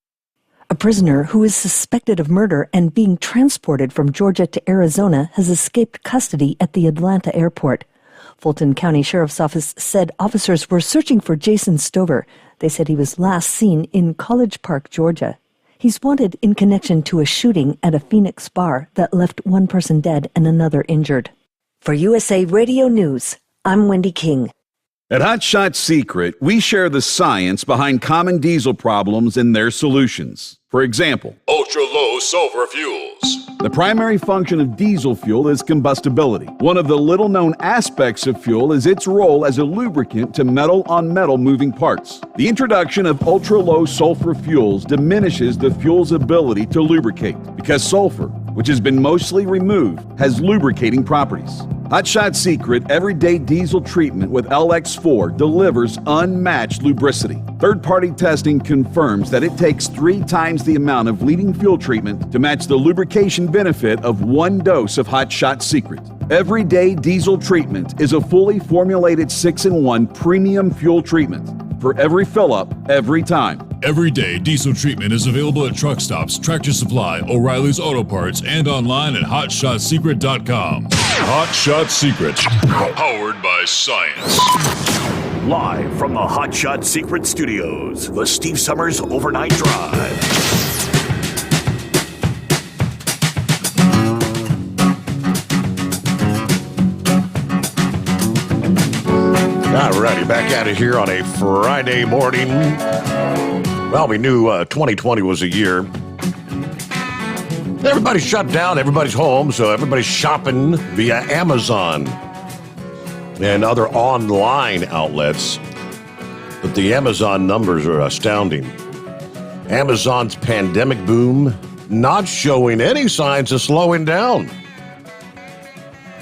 A prisoner who is suspected of murder and being transported from Georgia to Arizona has escaped custody at the Atlanta airport. Fulton County Sheriff's Office said officers were searching for Jason Stover. They said he was last seen in College Park, Georgia. He's wanted in connection to a shooting at a Phoenix bar that left one person dead and another injured. For USA Radio News, I'm Wendy King. At Hot Shot Secret, we share the science behind common diesel problems and their solutions. For example, ultra-low sulfur fuels. The primary function of diesel fuel is combustibility. One of the little-known aspects of fuel is its role as a lubricant to metal-on-metal moving parts. The introduction of ultra-low sulfur fuels diminishes the fuel's ability to lubricate because sulfur, which has been mostly removed, has lubricating properties. Hot Shot Secret Everyday Diesel Treatment with LX4 delivers unmatched lubricity. Third-party testing confirms that it takes 3 times the amount of leading fuel treatment to match the lubrication benefit of 1 dose of Hot Shot Secret. Everyday Diesel Treatment is a fully formulated 6-in-1 premium fuel treatment for every fill-up, every time. Everyday Diesel Treatment is available at truck stops, Tractor Supply, O'Reilly's Auto Parts, and online at HotShotSecret.com. Hot Shot Secret, powered by science. Live from the Hot Shot Secret Studios, the Steve Summers Overnight Drive. All righty, back at it here on a Friday morning. Well, we knew 2020 was a year. Everybody's shut down, everybody's home, so everybody's shopping via Amazon and other online outlets. But the Amazon numbers are astounding. Amazon's pandemic boom not showing any signs of slowing down.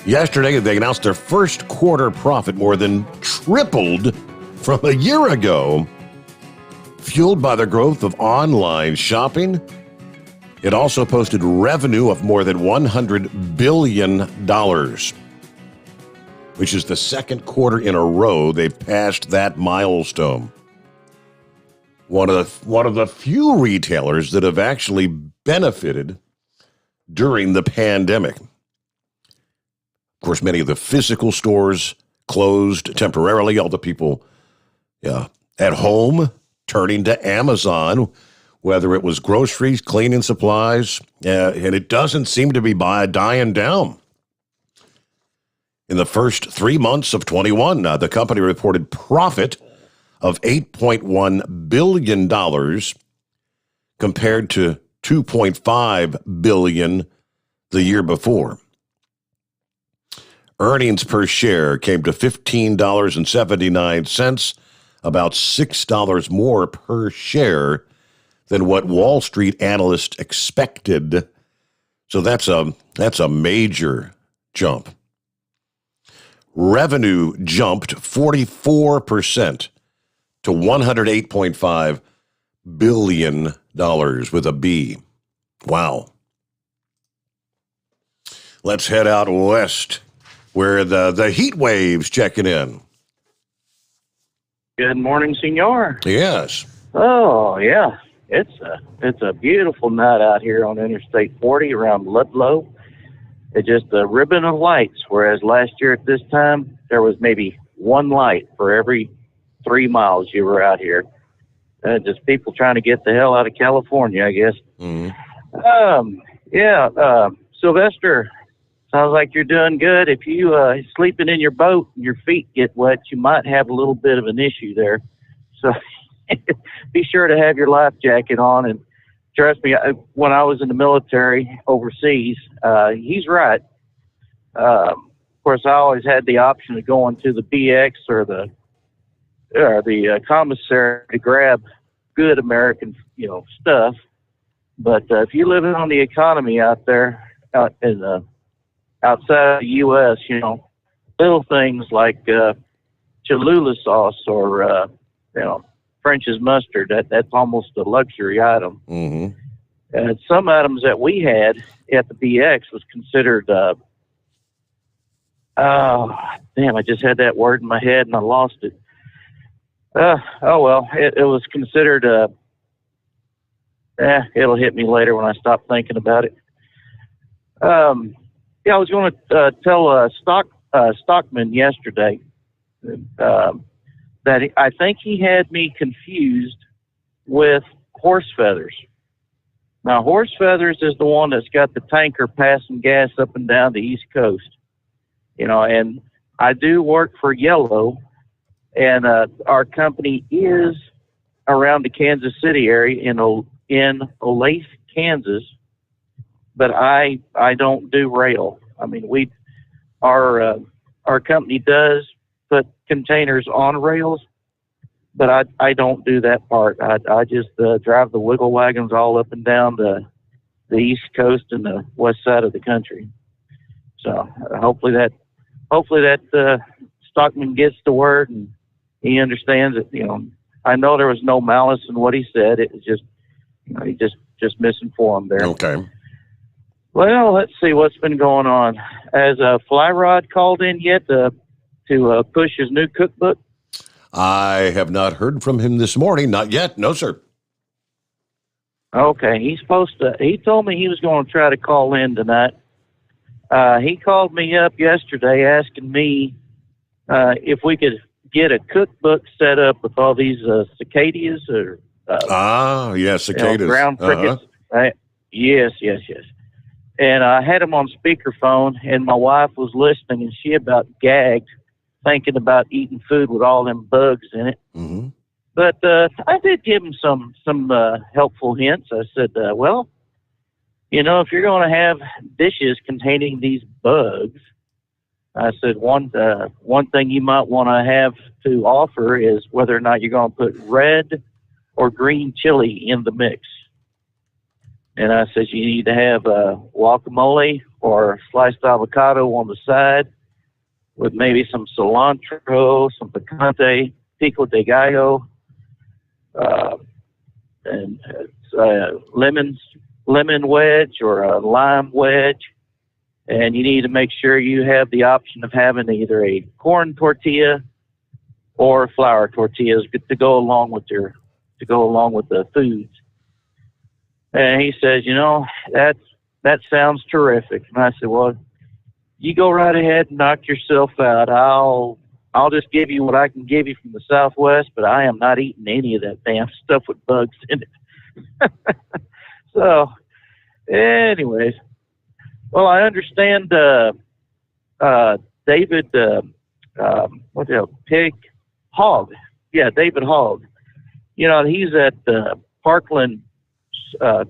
Yesterday, they announced their first quarter profit more than tripled from a year ago, fueled by the growth of online shopping. It also posted revenue of more than $100 billion, which is the second quarter in a row they've passed that milestone. One of the few retailers that have actually benefited during the pandemic. Of course, many of the physical stores closed temporarily. All the people at home turning to Amazon, whether it was groceries, cleaning supplies, and it doesn't seem to be dying down. In the first 3 months of 21, the company reported profit of $8.1 billion compared to $2.5 billion the year before. Earnings per share came to $15.79, about $6 more per share than what Wall Street analysts expected. So that's a major jump. Revenue jumped 44% to $108.5 billion with a B. Wow. Let's head out west, where the heat waves checking in. Good morning, senor. Yes. Oh, yeah. It's a beautiful night out here on Interstate 40 around Ludlow. It's just a ribbon of lights, whereas last year at this time, there was maybe one light for every 3 miles you were out here. Just people trying to get the hell out of California, I guess. Mm-hmm. Sylvester, sounds like you're doing good. If you sleeping in your boat and your feet get wet, you might have a little bit of an issue there. So be sure to have your life jacket on. And trust me, when I was in the military overseas, he's right. Of course, I always had the option of going to the BX or the commissary to grab good American, stuff. But if you're living on the economy out there, outside the U.S., little things like Cholula sauce or French's mustard, that's almost a luxury item. Mm-hmm. some items that we had at the BX was considered, I just had that word in my head and I lost it. It was considered, it'll hit me later when I stop thinking about it. I was going to tell Stockman yesterday that I think he had me confused with Horse Feathers. Now, Horse Feathers is the one that's got the tanker passing gas up and down the East Coast. And I do work for Yellow, and our company is around the Kansas City area in Olathe, Kansas, but I don't do rail. I mean, our company does put containers on rails, but I don't do that part. I just drive the wiggle wagons all up and down the East Coast and the west side of the country. So hopefully that Stockman gets the word and he understands it. I know there was no malice in what he said. It was just, he just misinformed there. Okay. Well, let's see what's been going on. Has Fly Rod called in yet to push his new cookbook? I have not heard from him this morning. Not yet. No, sir. Okay. He told me he was going to try to call in tonight. He called me up yesterday asking me if we could get a cookbook set up with all these cicadas or cicadas. Ground crickets. Yes. And I had him on speakerphone, and my wife was listening, and she about gagged, thinking about eating food with all them bugs in it. Mm-hmm. But I did give him some helpful hints. I said, if you're going to have dishes containing these bugs, I said one thing you might want to have to offer is whether or not you're going to put red or green chili in the mix. And I said you need to have guacamole or sliced avocado on the side with maybe some cilantro, some picante, pico de gallo, and lemon wedge or a lime wedge. And you need to make sure you have the option of having either a corn tortilla or flour tortillas to go along with the foods. And he says, that sounds terrific. And I said, well, you go right ahead and knock yourself out. I'll just give you what I can give you from the Southwest, but I am not eating any of that damn stuff with bugs in it. So, anyways, well, I understand David, Pig Hogg. Yeah, David Hogg. He's at Parkland,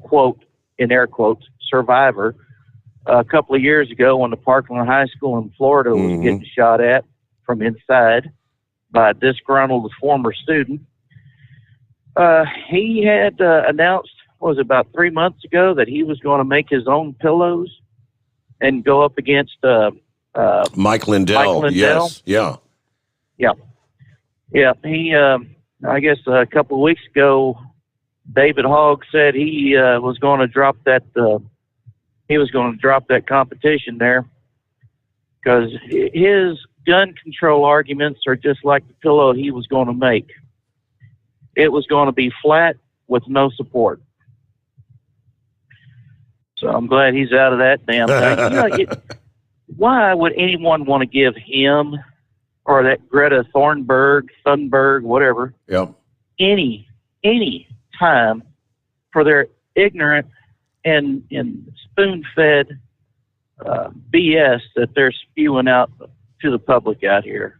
quote, in air quotes, survivor a couple of years ago when the Parkland High School in Florida was getting shot at from inside by a disgruntled former student. He had announced, about 3 months ago, that he was going to make his own pillows and go up against Mike Lindell. Yes, yeah. He, I guess a couple of weeks ago, David Hogg said he was going to drop that. He was going to drop that competition there because his gun control arguments are just like the pillow he was going to make. It was going to be flat with no support. So I'm glad he's out of that damn thing. Why would anyone want to give him or that Greta Thunberg, whatever, any time for their ignorant and spoon-fed BS that they're spewing out to the public out here?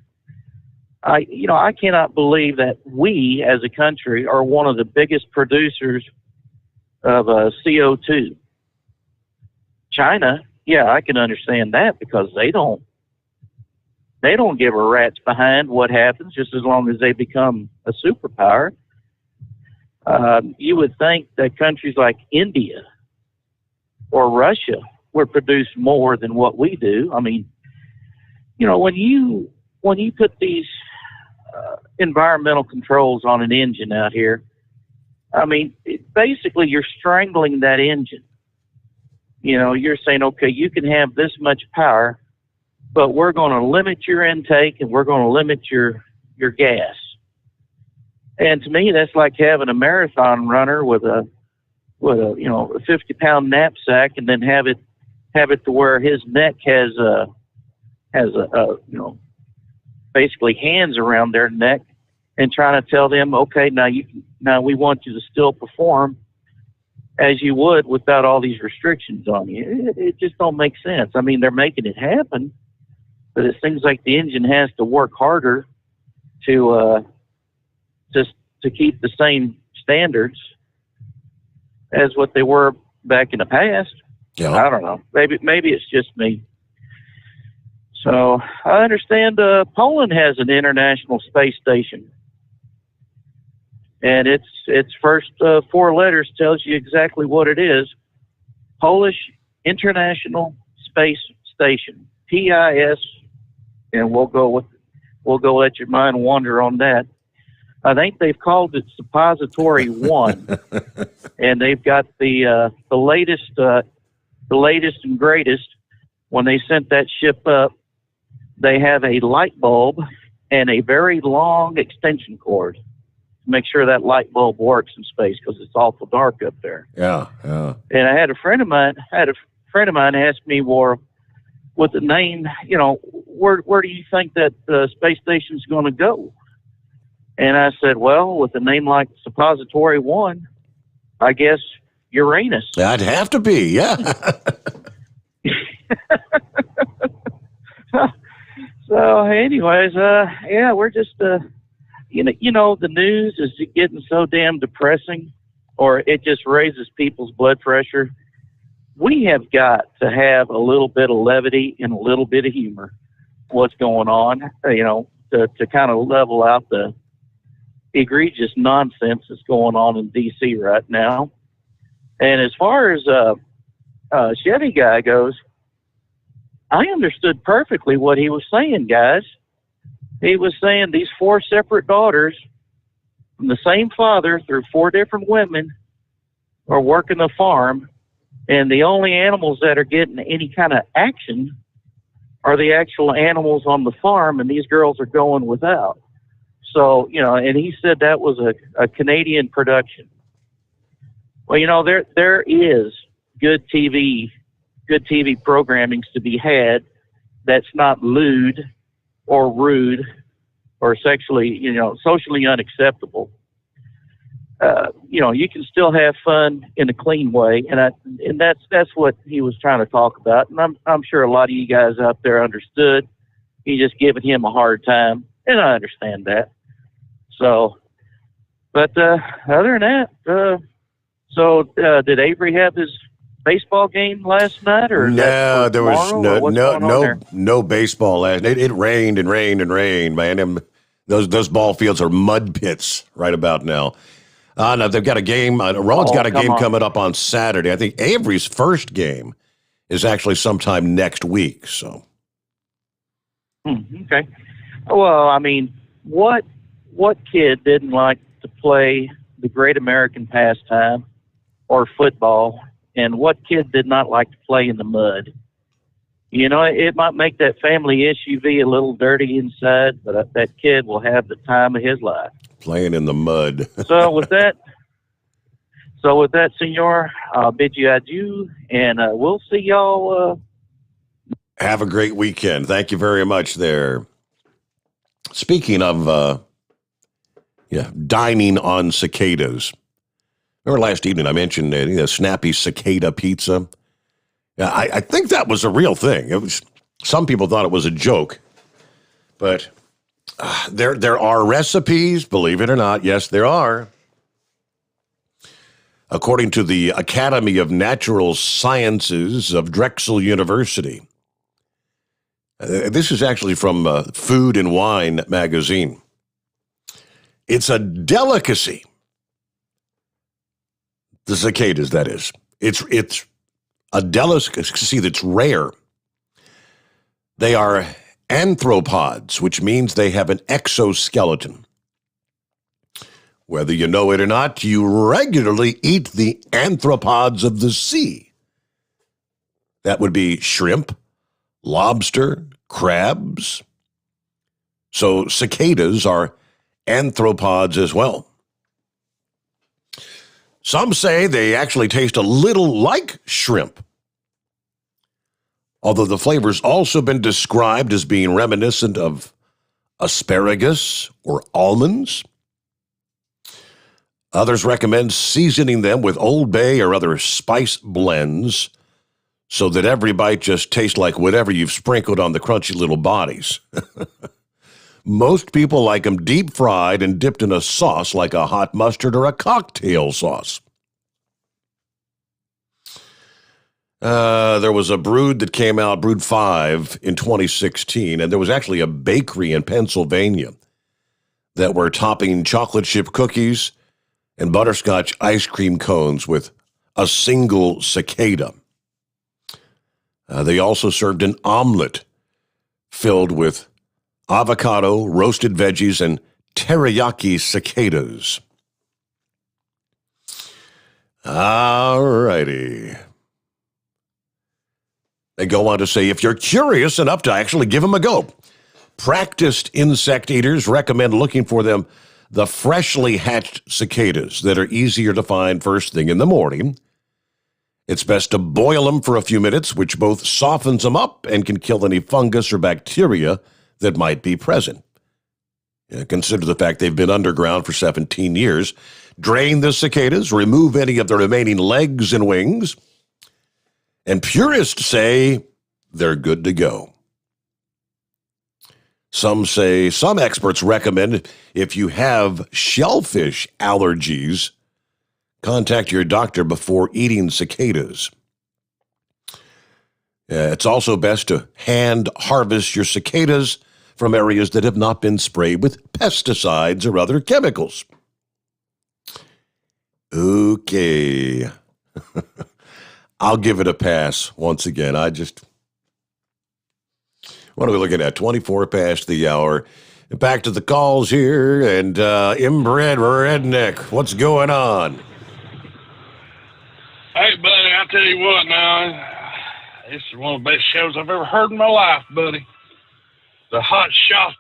I cannot believe that we as a country are one of the biggest producers of CO2. China, I can understand that because they don't give a rat's behind what happens just as long as they become a superpower. You would think that countries like India or Russia would produce more than what we do. I mean, when you put these environmental controls on an engine out here, I mean, basically you're strangling that engine. You know, you're saying, okay, you can have this much power, but we're going to limit your intake and we're going to limit your gas. And to me, that's like having a marathon runner with a 50-pound knapsack, and then have it to where his neck has basically hands around their neck, and trying to tell them, okay, now we want you to still perform as you would without all these restrictions on you. It just don't make sense. I mean, they're making it happen, but it seems like the engine has to work harder to keep the same standards as what they were back in the past. Yeah. I don't know. Maybe it's just me. So I understand Poland has an international space station, and its first 4 letters tells you exactly what it is: Polish International Space Station, PIS, and we'll go let your mind wander on that. I think they've called it Suppository 1, and they've got the latest and greatest. When they sent that ship up, they have a light bulb and a very long extension cord to make sure that light bulb works in space, because it's awful dark up there. Yeah. And I had a friend of mine ask me, well, with the name, where do you think that the space station's going to go? And I said, well, with a name like Suppository 1, I guess Uranus. That'd have to be, yeah. So, anyways, we're just, the news is getting so damn depressing, or it just raises people's blood pressure. We have got to have a little bit of levity and a little bit of humor. What's going on, to kind of level out the egregious nonsense that's going on in D.C. right now. And as far as Chevy guy goes, I understood perfectly what he was saying, guys. He was saying these 4 separate daughters from the same father through 4 different women are working the farm, and the only animals that are getting any kind of action are the actual animals on the farm, and these girls are going without. So, and he said that was a Canadian production. Well, there is good TV programmings to be had that's not lewd or rude or sexually, socially unacceptable. You can still have fun in a clean way, and that's what he was trying to talk about. And I'm sure a lot of you guys out there understood. He's just giving him a hard time, and I understand that. So, but other than that, did Avery have his baseball game last night, or no? There was no baseball last night. It rained and rained and rained, man. And those ball fields are mud pits right about now. No, they've got a game. Rowan's got a game coming up on Saturday. I think Avery's first game is actually sometime next week. So, okay. Well, I mean, what kid didn't like to play the great American pastime or football? And what kid did not like to play in the mud? It might make that family SUV a little dirty inside, but that kid will have the time of his life. Playing in the mud. So with that, senor, I'll bid you adieu, and we'll see y'all. Have a great weekend. Thank you very much there. Speaking of dining on cicadas. Remember last evening I mentioned snappy cicada pizza? Yeah, I think that was a real thing. It was. Some people thought it was a joke, but there are recipes, believe it or not. Yes, there are. According to the Academy of Natural Sciences of Drexel University. This is actually from Food and Wine magazine. It's a delicacy. The cicadas, that is. It's a delicacy that's rare. They are anthropods, which means they have an exoskeleton. Whether you know it or not, you regularly eat the arthropods of the sea. That would be shrimp, lobster, crabs. So cicadas are arthropods as well. Some say they actually taste a little like shrimp, although the flavor's also been described as being reminiscent of asparagus or almonds. Others recommend seasoning them with Old Bay or other spice blends so that every bite just tastes like whatever you've sprinkled on the crunchy little bodies. Most people like them deep fried and dipped in a sauce like a hot mustard or a cocktail sauce. There was a brood that came out, Brood 5, in 2016, and there was actually a bakery in Pennsylvania that were topping chocolate chip cookies and butterscotch ice cream cones with a single cicada. They also served an omelet filled with avocado, roasted veggies, and teriyaki cicadas. All righty. They go on to say, if you're curious enough to actually give them a go, practiced insect eaters recommend looking for the freshly hatched cicadas that are easier to find first thing in the morning. It's best to boil them for a few minutes, which both softens them up and can kill any fungus or bacteria that might be present. Consider the fact they've been underground for 17 years. Drain the cicadas, remove any of the remaining legs and wings, and purists say they're good to go. Some experts recommend if you have shellfish allergies, contact your doctor before eating cicadas. It's also best to hand harvest your cicadas from areas that have not been sprayed with pesticides or other chemicals. Okay. I'll give it a pass once again. What are we looking at? 24 past the hour. Back to the calls here, and inbred redneck. What's going on? Hey, buddy, I'll tell you what now. This is one of the best shows I've ever heard in my life, buddy. The hot shot,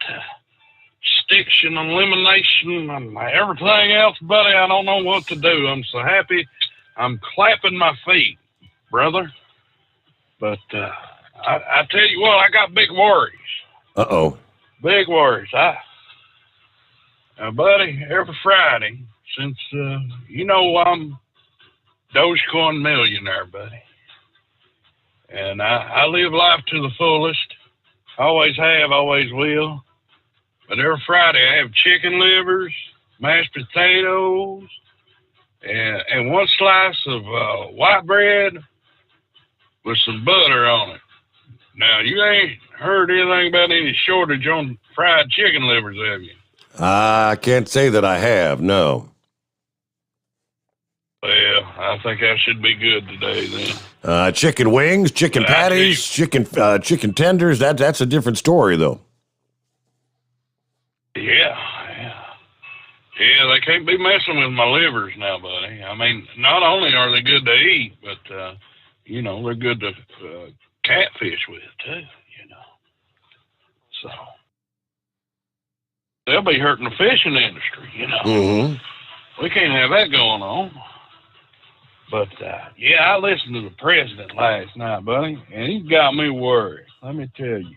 stiction, elimination, and everything else, buddy. I don't know what to do. I'm so happy. I'm clapping my feet, brother. But I tell you what, I got big worries. Uh-oh. Big worries. Buddy, every Friday, since, I'm Dogecoin millionaire, buddy. And I live life to the fullest. Always have, always will. But every Friday I have chicken livers, mashed potatoes, and one slice of white bread with some butter on it. Now, you ain't heard anything about any shortage on fried chicken livers, have you? I can't say that I have, no. Well, I think I should be good today then. Chicken wings, chicken patties, chicken tenders, that's a different story, though. Yeah, they can't be messing with my livers now, buddy. I mean, not only are they good to eat, but, they're good to catfish with, too, So, they'll be hurting the fishing industry, Mm-hmm. We can't have that going on. But, I listened to the president last night, buddy, and he got me worried. Let me tell you.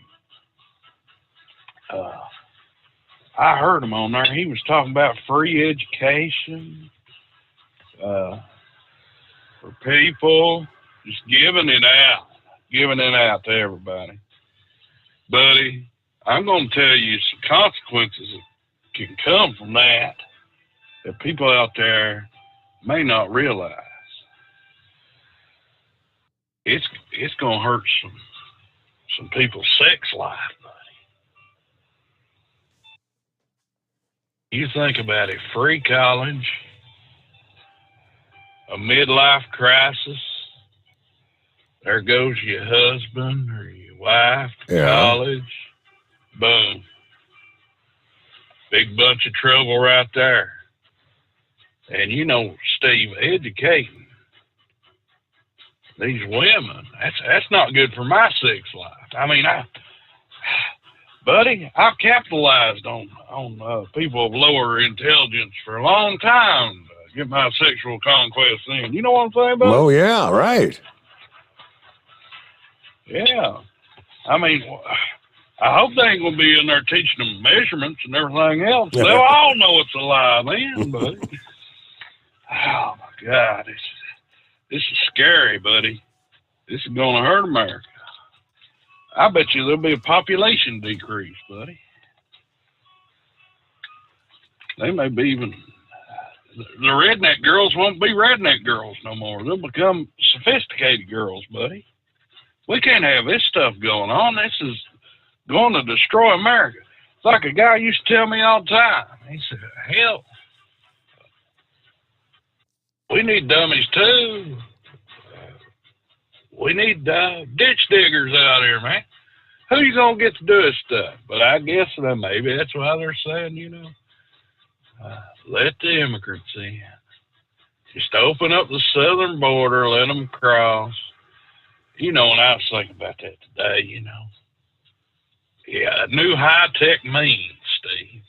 I heard him on there. He was talking about free education for people, just giving it out to everybody. Buddy, I'm going to tell you some consequences that can come from that people out there may not realize. It's going to hurt some people's sex life, buddy. You think about it, free college, a midlife crisis, there goes your husband or your wife to college, boom. Big bunch of trouble right there. And Steve, educating these women, that's not good for my sex life. I mean, buddy, I've capitalized on people of lower intelligence for a long time to get my sexual conquest in. You know what I'm saying, buddy? Oh, yeah, right. Yeah. I mean, I hope they ain't going to be in there teaching them measurements and everything else. They'll all know it's a lie then, buddy. Oh, my God. This is scary, buddy. This is going to hurt America. I bet you there'll be a population decrease, buddy. They may be even... The redneck girls won't be redneck girls no more. They'll become sophisticated girls, buddy. We can't have this stuff going on. This is going to destroy America. It's like a guy used to tell me all the time. He said, hell, we need dummies too. We need ditch diggers out here, man. Who you going to get to do this stuff? But I guess maybe that's why they're saying, let the immigrants in. Just open up the southern border, let them cross. When I was thinking about that today, Yeah, new high-tech means, Steve,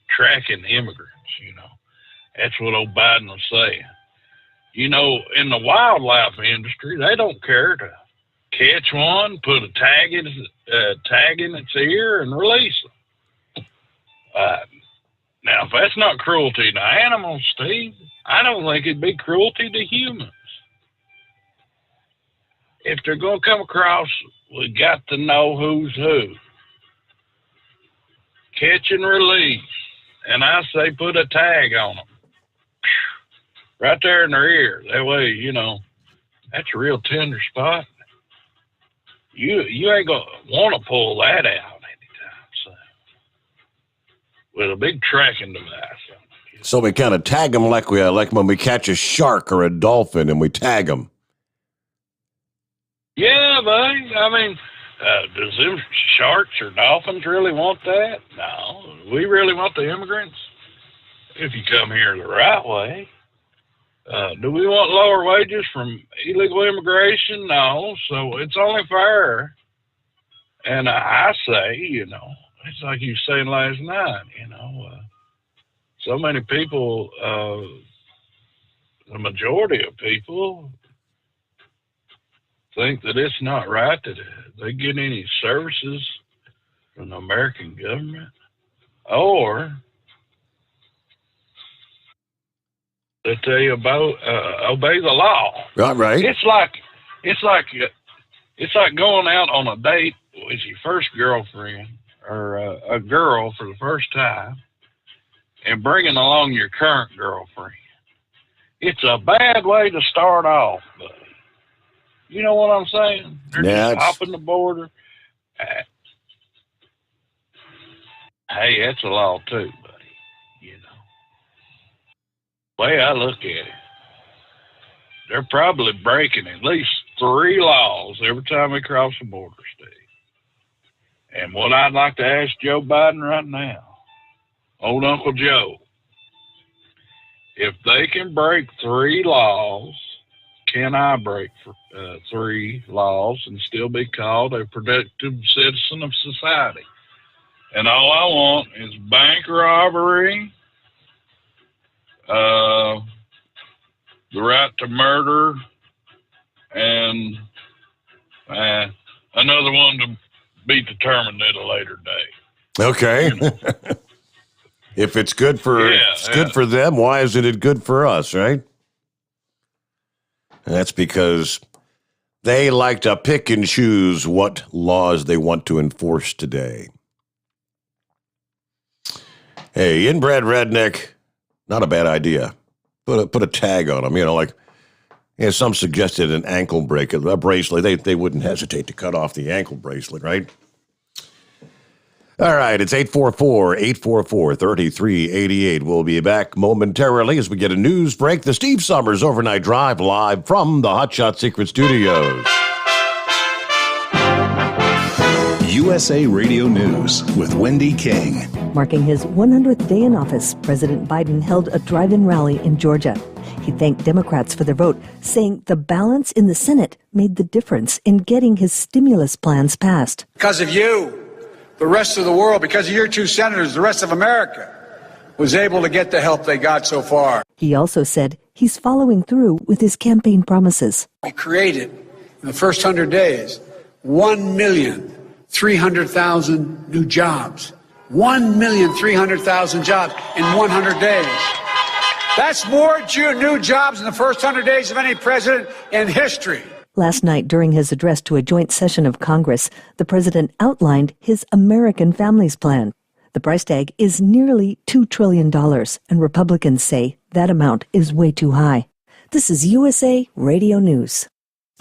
tracking immigrants, That's what old Biden was saying. In the wildlife industry, they don't care to catch one, put a tag in its ear, and release them. Now, if that's not cruelty to animals, Steve, I don't think it'd be cruelty to humans. If they're going to come across, we got to know who's who. Catch and release. And I say put a tag on them. Right there in their ear. That way, that's a real tender spot. You ain't going to want to pull that out anytime soon. With a big tracking device. So we kind of tag them like when we catch a shark or a dolphin and we tag them. Yeah, buddy. I mean, does them sharks or dolphins really want that? No. We really want the immigrants? If you come here the right way. Do we want lower wages from illegal immigration? No. So it's only fair. And I say, it's like you were saying last night, so many people, the majority of people, think that it's not right that they get any services from the American government or that they obey the law. Right. It's like going out on a date with your first girlfriend or a girl for the first time and bringing along your current girlfriend. It's a bad way to start off, buddy. You know what I'm saying? They're just hopping the border. Hey, that's a law too, buddy. The way I look at it, they're probably breaking at least 3 laws every time they cross the border, Steve. And what I'd like to ask Joe Biden right now, old Uncle Joe, if they can break 3 laws, can I break 3 laws and still be called a productive citizen of society? And all I want is bank robbery, the right to murder, and another one to be determined at a later date. Okay. If it's good for good for them, why isn't it good for us, right? And that's because they like to pick and choose what laws they want to enforce today. Hey, inbred redneck, not a bad idea. Put a tag on them, some suggested an ankle a bracelet. They wouldn't hesitate to cut off the ankle bracelet, right? All right, it's 844-844-3388. We'll be back momentarily as we get a news break. The Steve Sommers Overnight Drive live from the Hot Shot Secret Studios. USA Radio News with Wendy King. Marking his 100th day in office, President Biden held a drive-in rally in Georgia. He thanked Democrats for their vote, saying the balance in the Senate made the difference in getting his stimulus plans passed. Because of you, the rest of the world, because of your two senators, the rest of America was able to get the help they got so far. He also said he's following through with his campaign promises. We created, in the first 100 days, 1,300,000 new jobs. 1,300,000 jobs in 100 days. That's more new jobs in the first 100 days of any president in history. Last night, during his address to a joint session of Congress, the president outlined his American Families Plan. The price tag is nearly $2 trillion, and Republicans say that amount is way too high. This is USA Radio News.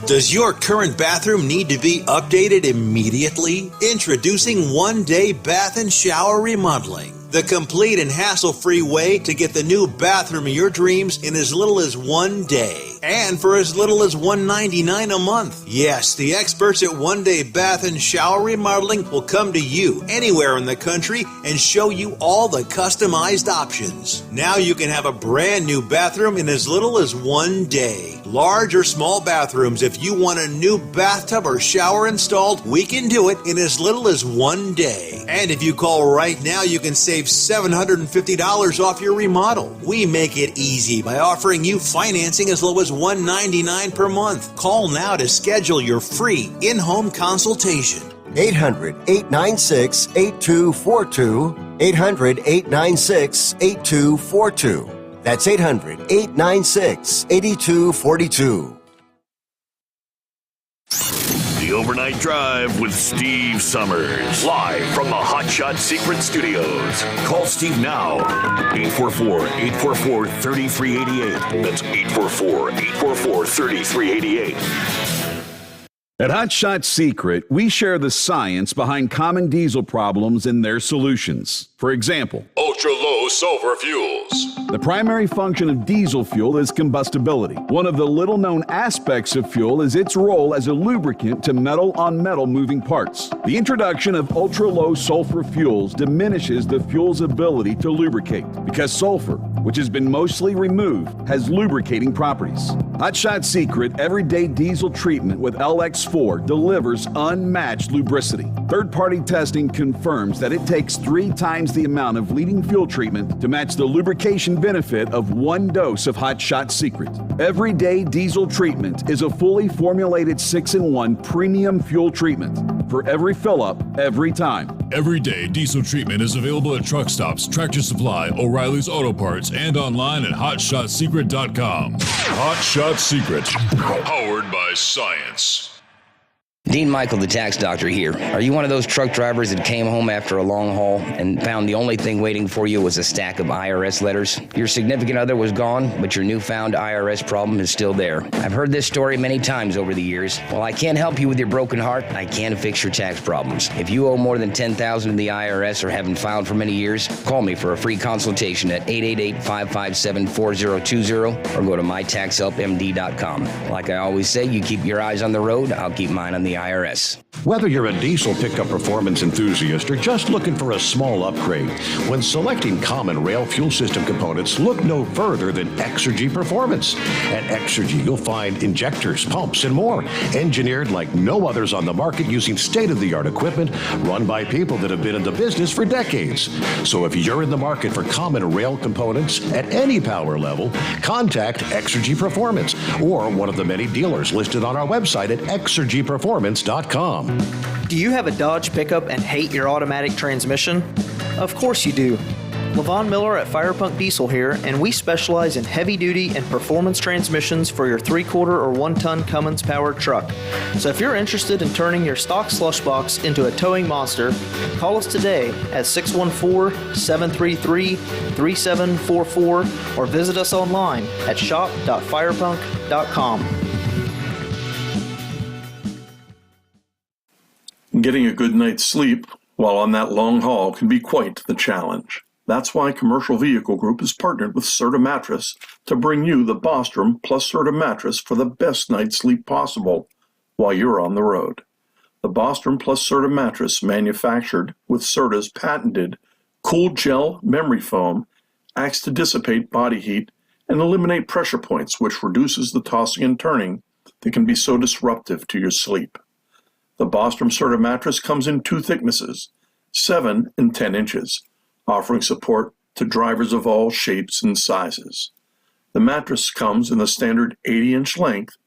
Does your current bathroom need to be updated immediately? Introducing One Day Bath and Shower Remodeling, the complete and hassle-free way to get the new bathroom of your dreams in as little as 1 day, and for as little as $1.99 a month. Yes, the experts at One Day Bath and Shower Remodeling will come to you anywhere in the country and show you all the customized options. Now you can have a brand new bathroom in as little as 1 day. Large or small bathrooms, if you want a new bathtub or shower installed, we can do it in as little as 1 day. And if you call right now, you can save $750 off your remodel. We make it easy by offering you financing as low as $199 per month. Call now to schedule your free in-home consultation. 800-896-8242. 800-896-8242. That's 800-896-8242. The Overnight Drive with Steve Summers. Live from the Hot Shot Secret Studios. Call Steve now. 844-844-3388. That's 844-844-3388. At Hot Shot Secret, we share the science behind common diesel problems and their solutions. For example, ultra-low sulfur fuels. The primary function of diesel fuel is combustibility. One of the little-known aspects of fuel is its role as a lubricant to metal-on-metal moving parts. The introduction of ultra-low sulfur fuels diminishes the fuel's ability to lubricate because sulfur, which has been mostly removed, has lubricating properties. Hot Shot Secret Everyday Diesel Treatment with LX4 delivers unmatched lubricity. Third-party testing confirms that it takes 3 times the amount of leading fuel treatment to match the lubrication benefit of 1 dose of Hot Shot Secret. Everyday Diesel Treatment is a fully formulated 6-in-1 premium fuel treatment for every fill-up, every time. Everyday Diesel Treatment is available at truck stops, Tractor Supply, O'Reilly's Auto Parts, and online at HotShotSecret.com. Hot Shot Secret, powered by science. Dean Michael, the tax doctor here. Are you one of those truck drivers that came home after a long haul and found the only thing waiting for you was a stack of IRS letters? Your significant other was gone, but your newfound IRS problem is still there. I've heard this story many times over the years. While I can't help you with your broken heart, I can fix your tax problems. If you owe more than $10,000 to the IRS or haven't filed for many years, call me for a free consultation at 888-557-4020 or go to mytaxhelpmd.com. Like I always say, you keep your eyes on the road, I'll keep mine on the IRS. Whether you're a diesel pickup performance enthusiast or just looking for a small upgrade, when selecting common rail fuel system components, look no further than Exergy Performance. At Exergy, you'll find injectors, pumps, and more, engineered like no others on the market using state-of-the-art equipment run by people that have been in the business for decades. So if you're in the market for common rail components at any power level, contact Exergy Performance or one of the many dealers listed on our website at exergyperformance.com. Do you have a Dodge pickup and hate your automatic transmission? Of course you do. LaVon Miller at Firepunk Diesel here, and we specialize in heavy-duty and performance transmissions for your 3-quarter or 1-ton Cummins-powered truck. So if you're interested in turning your stock slush box into a towing monster, call us today at 614-733-3744 or visit us online at shop.firepunk.com. Getting a good night's sleep while on that long haul can be quite the challenge. That's why Commercial Vehicle Group has partnered with Serta Mattress to bring you the Bostrom plus Serta Mattress for the best night's sleep possible while you're on the road. The Bostrom plus Serta mattress, manufactured with Serta's patented Cool Gel memory foam, acts to dissipate body heat and eliminate pressure points, which reduces the tossing and turning that can be so disruptive to your sleep. The Bostrom Serta mattress comes in two thicknesses, 7 and 10 inches, offering support to drivers of all shapes and sizes. The mattress comes in the standard 80-inch length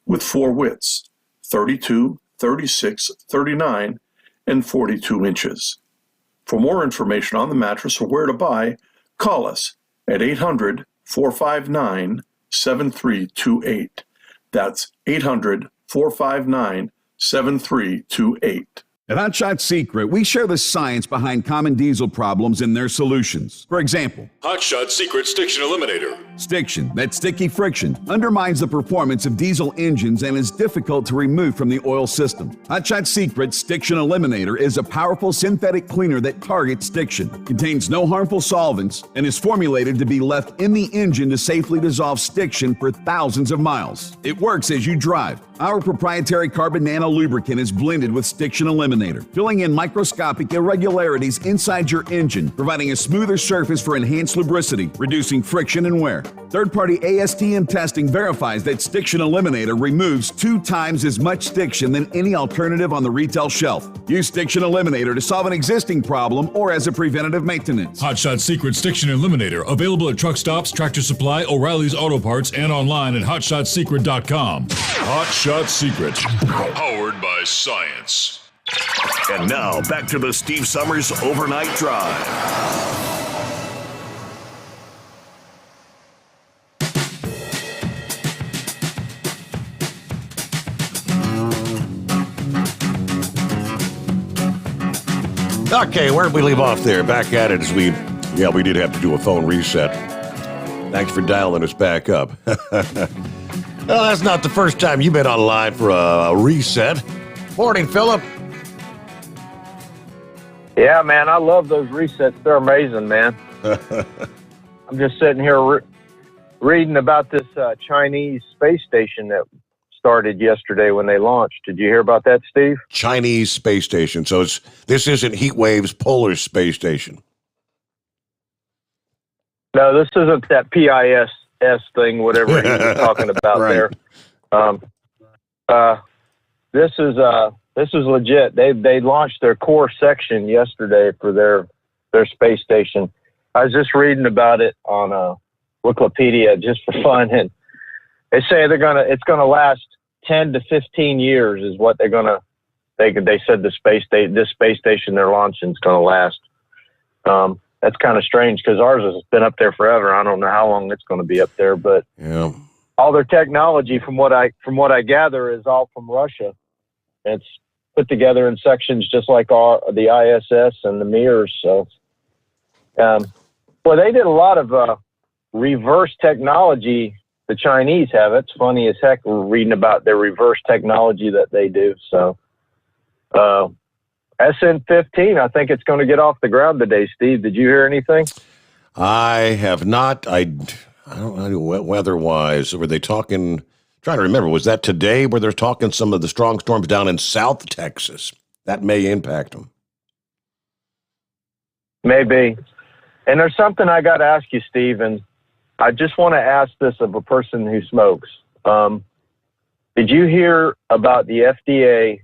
with 4 widths, 32, 36, 39, and 42 inches. For more information on the mattress or where to buy, call us at 800-459-7328. That's 800-459-7328. At Hotshot Secret, we share the science behind common diesel problems and their solutions. For example, Hotshot Secret Stiction Eliminator. Stiction, that sticky friction, undermines the performance of diesel engines and is difficult to remove from the oil system. Hotshot Secret Stiction Eliminator is a powerful synthetic cleaner that targets stiction, contains no harmful solvents, and is formulated to be left in the engine to safely dissolve stiction for thousands of miles. It works as you drive. Our proprietary carbon nano lubricant is blended with Stiction Eliminator, filling in microscopic irregularities inside your engine, providing a smoother surface for enhanced lubricity, reducing friction and wear. Third-party ASTM testing verifies that Stiction Eliminator removes 2 times as much stiction than any alternative on the retail shelf. Use Stiction Eliminator to solve an existing problem or as a preventative maintenance. Hotshot Secret Stiction Eliminator, available at truck stops, Tractor Supply, O'Reilly's Auto Parts, and online at hotshotsecret.com. Hotshot Secret, powered by science. And now, back to the Steve Sommers Overnight Drive. Okay, where did we leave off there? Back at it as we did have to do a phone reset. Thanks for dialing us back up. Well, that's not the first time you've been online for a reset. Morning, Philip. Yeah, man, I love those resets. They're amazing, man. I'm just sitting here reading about this Chinese space station that started yesterday when they launched. Did you hear about that, Steve? Chinese space station. So this isn't Heatwave's Polar Space Station. No, this isn't that PISS thing, whatever he was talking about right. there. This is legit. They launched their core section yesterday for their space station. I was just reading about it on Wikipedia just for fun, and they say it's gonna last 10 to 15 years is what they said this space station they're launching is gonna last. That's kind of strange because ours has been up there forever. I don't know how long it's going to be up there, but yeah. All their technology, from what I gather, is all from Russia. It's put together in sections just like the ISS and the Mirrors. So, they did a lot of reverse technology. The Chinese have. It's funny as heck reading about their reverse technology that they do. So, SN-15, I think it's going to get off the ground today, Steve. Did you hear anything? I have not. I don't know weather-wise. Were they talking? Trying to remember. Was that today where they're talking some of the strong storms down in South Texas? That may impact them. Maybe. And there's something I got to ask you, Steve, and I just want to ask this of a person who smokes. Did you hear about the FDA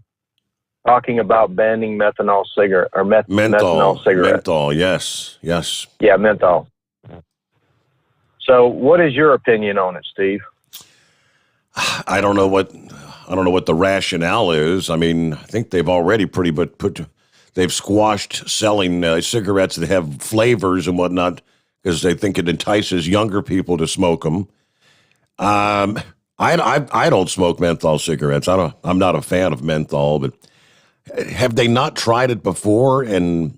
talking about banning menthol cigarette or methanol cigarette? Menthol, yes. Yeah, menthol. So, what is your opinion on it, Steve? I don't know what the rationale is. I mean, I think they've already they've squashed selling cigarettes that have flavors and whatnot because they think it entices younger people to smoke them. I don't smoke menthol cigarettes. I'm not a fan of menthol, but have they not tried it before? And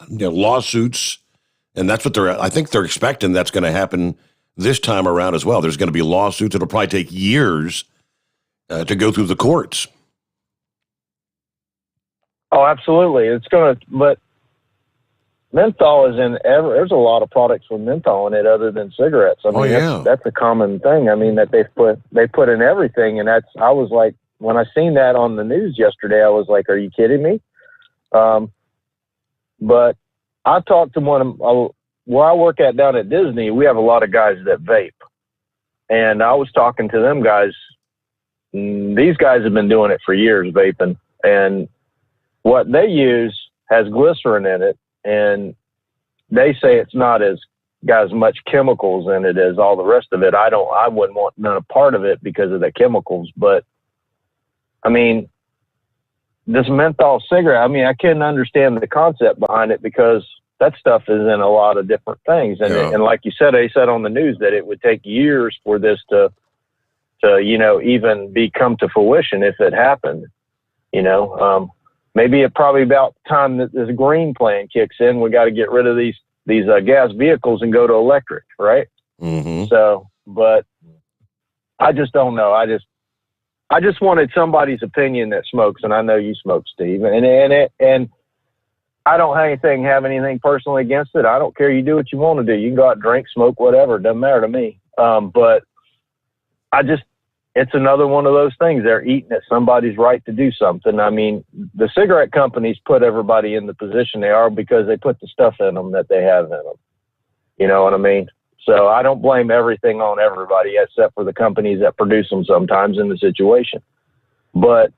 lawsuits, and that's what I think they're expecting that's going to happen this time around as well. There's going to be lawsuits. It'll probably take years to go through the courts. Oh, absolutely. It's going to, but menthol is in there's a lot of products with menthol in it other than cigarettes. I mean, that's a common thing. I mean, that they put in everything. And I was like, when I seen that on the news yesterday, I was like, are you kidding me? But I talked to where I work at down at Disney, we have a lot of guys that vape. And I was talking to them guys. These guys have been doing it for years, vaping. And what they use has glycerin in it. And they say it's not got as much chemicals in it as all the rest of it. I wouldn't want none a part of it because of the chemicals. But, I mean, this menthol cigarette, I mean, I couldn't understand the concept behind it because that stuff is in a lot of different things. And, and like you said, they said on the news that it would take years for this to even come to fruition if it happened. Maybe it probably about time that this green plan kicks in, we got to get rid of these gas vehicles and go to electric, right? Mm-hmm. So, but I just don't know. I just wanted somebody's opinion that smokes, and I know you smoke, Steve, and I don't have anything personally against it. I don't care. You do what you want to do. You can go out, drink, smoke, whatever. It doesn't matter to me. But it's another one of those things. They're eating at somebody's right to do something. I mean, the cigarette companies put everybody in the position they are because they put the stuff in them that they have in them. You know what I mean? So I don't blame everything on everybody except for the companies that produce them sometimes in the situation. But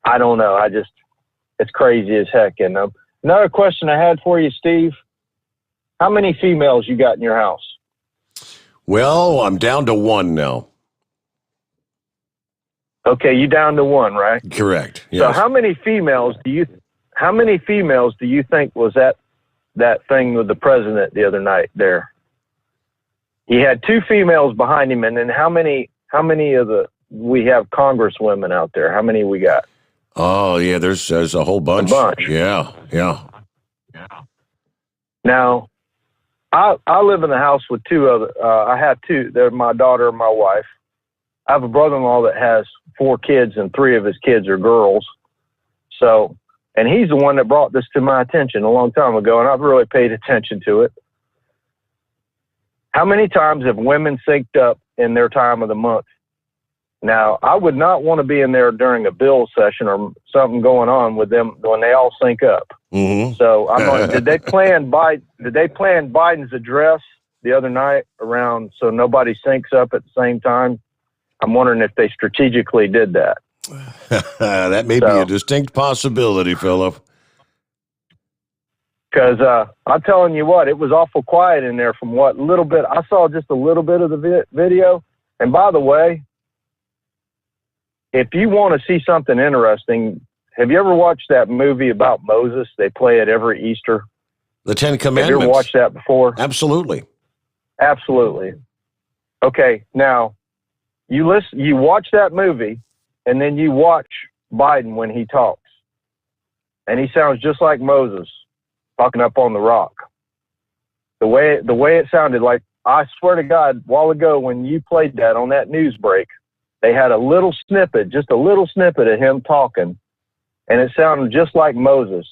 I don't know. It's crazy as heck. And another question I had for you, Steve, how many females you got in your house? Well, I'm down to one now. Okay, you down to one, right? Correct. Yes. So how many females do you think was that thing with the president the other night there? He had two females behind him, and then how many we have congresswomen out there? How many we got? Oh yeah, there's a whole bunch. Yeah. Now, I live in the house with two other. I have two. They're my daughter and my wife. I have a brother-in-law that has 4 kids, and 3 of his kids are girls. So, and he's the one that brought this to my attention a long time ago, and I've really paid attention to it. How many times have women synced up in their time of the month? Now, I would not want to be in there during a bill session or something going on with them when they all sync up. Mm-hmm. So, did they plan Biden's address the other night around so nobody syncs up at the same time? I'm wondering if they strategically did that. That may be a distinct possibility, Philip. Because I'm telling you what, it was awful quiet in there from what little bit. I saw just a little bit of the video. And by the way, if you want to see something interesting, have you ever watched that movie about Moses? They play it every Easter. The 10 Commandments. Have you ever watched that before? Absolutely. Okay, now, you watch that movie, and then you watch Biden when he talks. And he sounds just like Moses talking up on the rock. The way it sounded, like, I swear to God, a while ago when you played that on that news break, they had a little snippet, just a little snippet of him talking, and it sounded just like Moses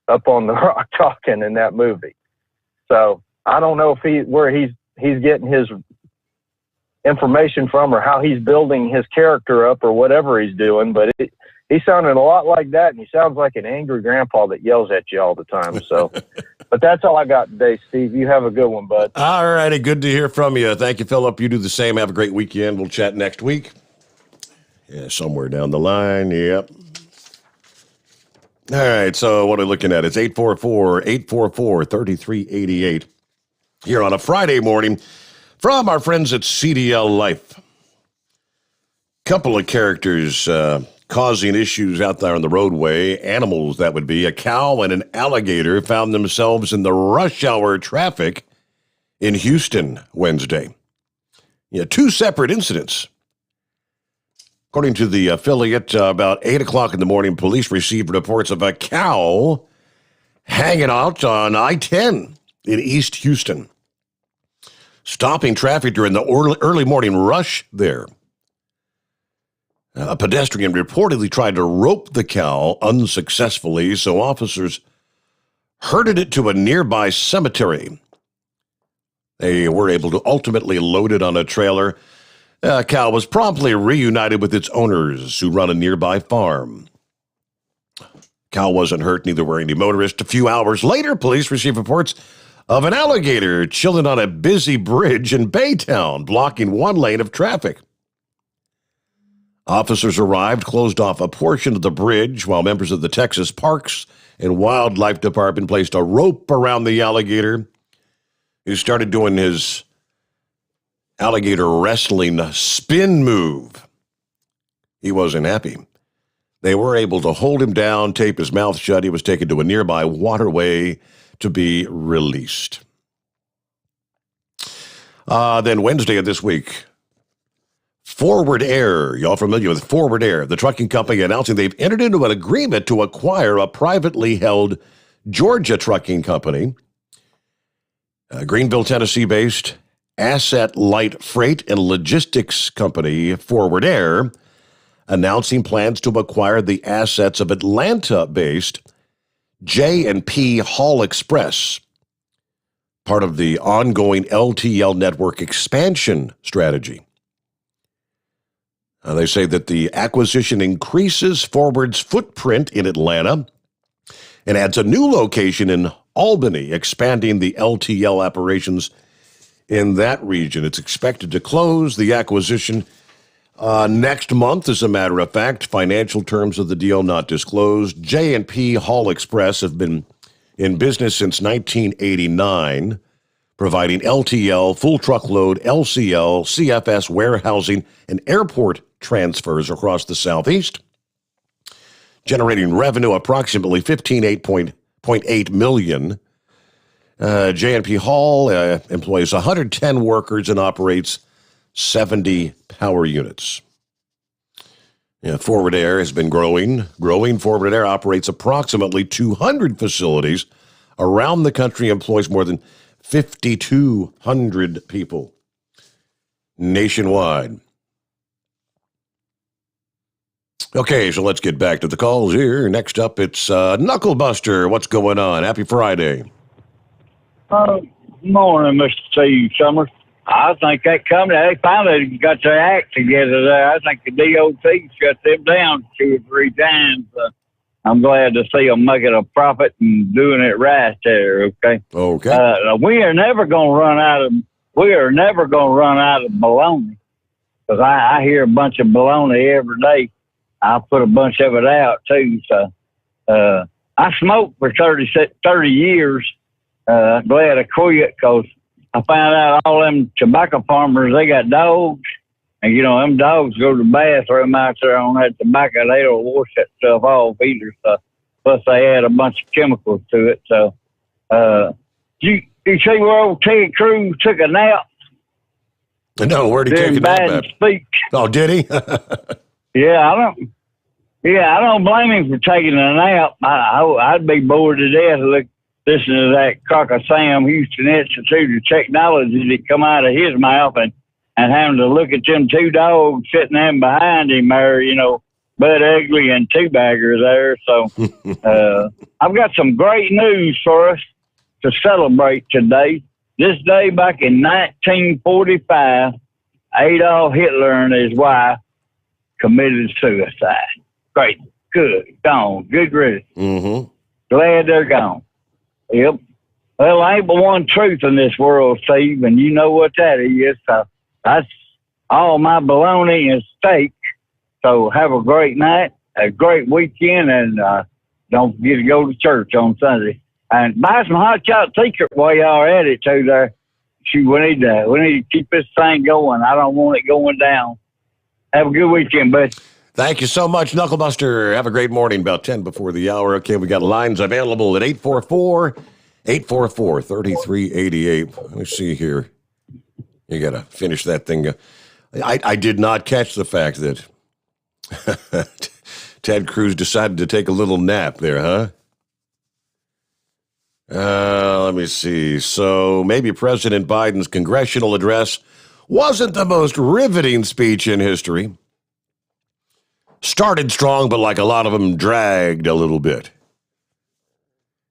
up on the rock talking in that movie. So I don't know if where he's getting his information from or how he's building his character up or whatever he's doing, but he sounded a lot like that, and he sounds like an angry grandpa that yells at you all the time. So, but that's all I got today, Steve. You have a good one, bud. All righty, good to hear from you. Thank you, Philip. You do the same. Have a great weekend. We'll chat next week. Yeah, somewhere down the line. Yep. All right, so what are we looking at? It's 844-3388 here on a Friday morning from our friends at CDL Life. Couple of characters causing issues out there on the roadway. Animals, that would be. A cow and an alligator found themselves in the rush hour traffic in Houston Wednesday. Yeah, 2 separate incidents. According to the affiliate, about 8 o'clock in the morning, police received reports of a cow hanging out on I-10 in East Houston, stopping traffic during the early morning rush there. A pedestrian reportedly tried to rope the cow unsuccessfully, so officers herded it to a nearby cemetery. They were able to ultimately load it on a trailer Cow was promptly reunited with its owners who run a nearby farm. Cow wasn't hurt, neither were any motorists. A few hours later, police received reports of an alligator chilling on a busy bridge in Baytown, blocking one lane of traffic. Officers arrived, closed off a portion of the bridge, while members of the Texas Parks and Wildlife Department placed a rope around the alligator, who started doing his alligator wrestling spin move. He wasn't happy. They were able to hold him down, tape his mouth shut. He was taken to a nearby waterway to be released. Then Wednesday of this week, Forward Air, y'all familiar with Forward Air, the trucking company announcing they've entered into an agreement to acquire a privately held Georgia trucking company, Greenville, Tennessee-based asset-light freight and logistics company Forward Air, announcing plans to acquire the assets of Atlanta-based J&P Hall Express, part of the ongoing LTL network expansion strategy. They say that the acquisition increases Forward's footprint in Atlanta and adds a new location in Albany, expanding the LTL operations in that region. It's expected to close the acquisition next month, as a matter of fact. Financial terms of the deal not disclosed. J&P Hall Express have been in business since 1989, providing LTL, full truckload, LCL, CFS warehousing, and airport transfers across the Southeast, generating revenue approximately $15.8 million. J&P Hall employs 110 workers and operates 70 power units. Forward Air has been growing. Forward Air operates approximately 200 facilities around the country, employs more than 5,200 people nationwide. Okay, so let's get back to the calls here. Next up, it's Knucklebuster. What's going on? Happy Friday. Morning, Mr. Steve Sommers. I think that company, they finally got their act together there. I think the DOT shut them down 2 or 3 times. I'm glad to see them making a profit and doing it right there. Okay. Okay. We are never going to run out of baloney, because I hear a bunch of baloney every day. I put a bunch of it out too. So I smoked for 30 years. Glad I quit, because I found out all them tobacco farmers, they got dogs. And, them dogs go to the bathroom out there on that tobacco. They don't wash that stuff off either. So, plus, they add a bunch of chemicals to it. So, you see where old Ted Cruz took a nap? No, where'd he take a nap at? Speech. Oh, did he? Yeah, I don't blame him for taking a nap. I'd be bored to death listening to that Crocker Sam Houston Institute of Technology that come out of his mouth and having to look at them 2 dogs sitting there behind him there, Bud Ugly and Two Bagger there. So I've got some great news for us to celebrate today. This day back in 1945, Adolf Hitler and his wife committed suicide. Great. Good. Gone. Good riddance. Mm-hmm. Glad they're gone. Yep. Well, I ain't but one truth in this world, Steve, and you know what that is. So that's all my bologna and steak. So have a great night, a great weekend, and don't forget to go to church on Sunday. And buy some hot shot secret while y'all are at it too there. Shoot, we need to keep this thing going. I don't want it going down. Have a good weekend, bud. Thank you so much, Knucklebuster. Have a great morning, about 10 before the hour. Okay, we got lines available at 844-3388. Let me see here. You got to finish that thing. I did not catch the fact that Ted Cruz decided to take a little nap there, huh? Let me see. So maybe President Biden's congressional address wasn't the most riveting speech in history. Started strong, but like a lot of them, dragged a little bit.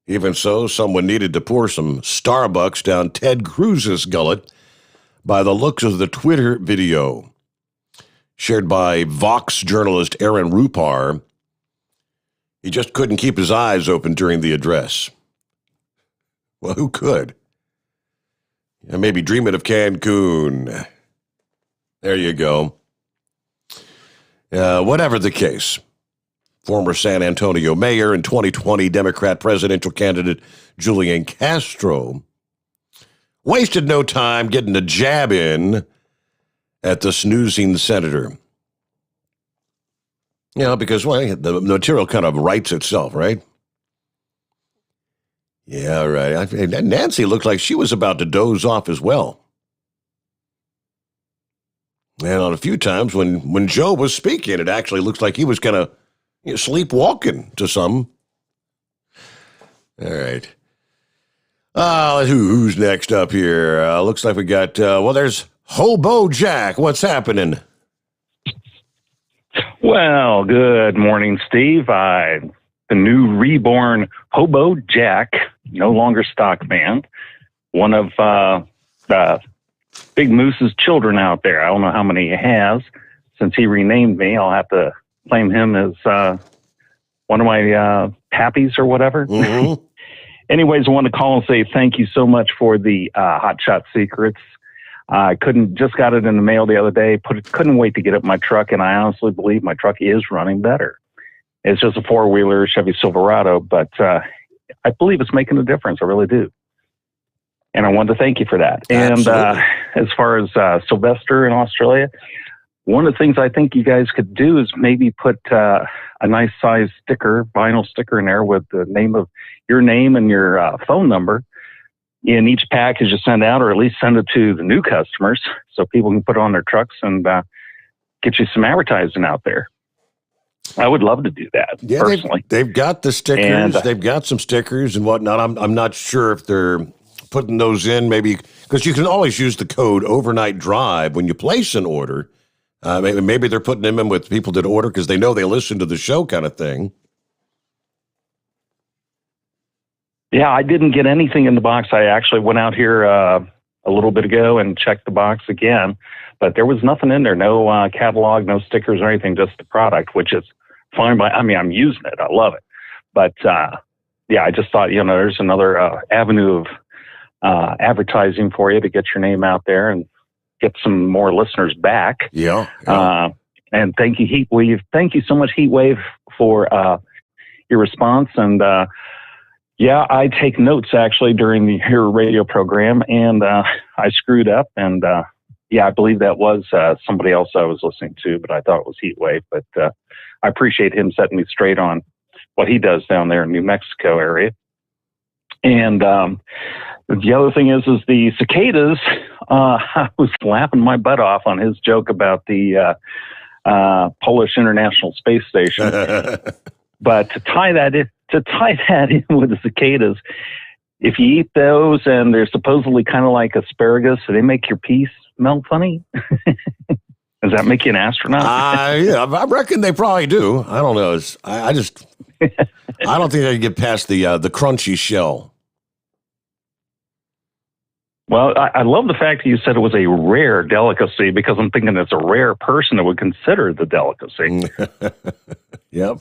Even so, someone needed to pour some Starbucks down Ted Cruz's gullet by the looks of the Twitter video. shared by Vox journalist Aaron Rupar. He just couldn't keep his eyes open during the address. Well, who could? Maybe dreaming of Cancun. There you go. Whatever the case, former San Antonio mayor and 2020 Democrat presidential candidate Julian Castro wasted no time getting a jab in at the snoozing senator. Because the material kind of writes itself, right? Yeah, right. Nancy looked like she was about to doze off as well. And on a few times when Joe was speaking, it actually looks like he was kind of sleepwalking to some. All right. Who's next up here? Looks like we got, there's Hobo Jack. What's happening? Well, good morning, Steve. The new reborn Hobo Jack, no longer stock man, one of Big Moose's children out there. I don't know how many he has. Since he renamed me, I'll have to claim him as one of my pappies or whatever. Mm-hmm. Anyways, I want to call and say thank you so much for the Hot Shot Secrets. I just got it in the mail the other day. Couldn't wait to get it in my truck, and I honestly believe my truck is running better. It's just a four-wheeler Chevy Silverado, but I believe it's making a difference. I really do. And I wanted to thank you for that. Absolutely. And as far as Sylvester in Australia, one of the things I think you guys could do is maybe put a nice size sticker, vinyl sticker in there with the name of your name and your phone number in each package you send out, or at least send it to the new customers so people can put it on their trucks and get you some advertising out there. I would love to do that, personally. They've got the stickers. And, they've got some stickers and whatnot. I'm not sure if they're putting those in, maybe, because you can always use the code Overnight Drive when you place an order. Maybe they're putting them in with people that order because they know they listen to the show kind of thing. Yeah, I didn't get anything in the box. I actually went out here a little bit ago and checked the box again, but there was nothing in there. No catalog, no stickers or anything, just the product, which is fine. I'm using it. I love it. But, I just thought, there's another avenue of advertising for you to get your name out there and get some more listeners back. Yeah. And thank you, Heatwave. Thank you so much, Heatwave, for your response. And I take notes actually during your radio program, and I screwed up. And I believe that was somebody else I was listening to, but I thought it was Heatwave. But I appreciate him setting me straight on what he does down there in New Mexico area. And the other thing is the cicadas. I was laughing my butt off on his joke about the Polish International Space Station. But to tie that in with the cicadas, if you eat those and they're supposedly kind of like asparagus, so they make your pee smell funny. Does that make you an astronaut? I reckon they probably do. I don't know. I don't think I can get past the crunchy shell. Well, I love the fact that you said it was a rare delicacy, because I'm thinking it's a rare person that would consider the delicacy. Yep.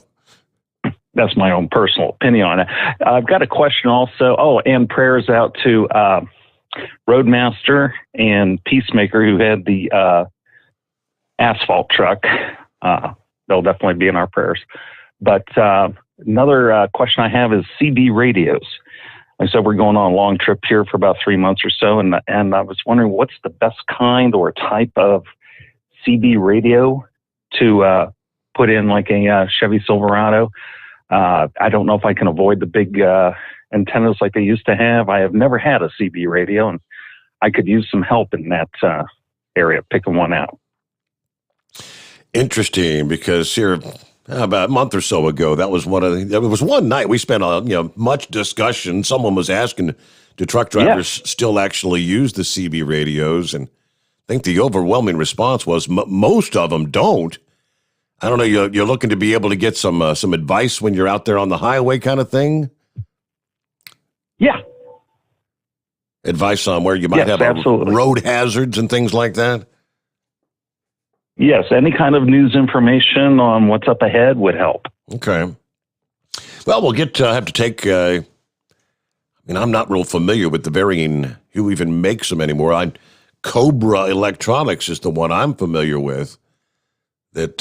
That's my own personal opinion on it. I've got a question also. Oh, and prayers out to Roadmaster and Peacemaker, who had the asphalt truck. They'll definitely be in our prayers. But another question I have is CB radios. Like I said, we're going on a long trip here for about 3 months or so, and I was wondering what's the best kind or type of CB radio to put in like a Chevy Silverado. I don't know if I can avoid the big antennas like they used to have. I have never had a CB radio, and I could use some help in that area, picking one out. Interesting, because here about a month or so ago, that was one night we spent much discussion. Someone was asking, do truck drivers still actually use the CB radios? And I think the overwhelming response was most of them don't. I don't know. You're looking to be able to get some advice when you're out there on the highway, kind of thing. Yeah. Advice on where you might have road hazards and things like that. Yes, any kind of news information on what's up ahead would help. Okay. Well, we'll have to take. I'm not real familiar with the varying who even makes them anymore. Cobra Electronics is the one I'm familiar with. That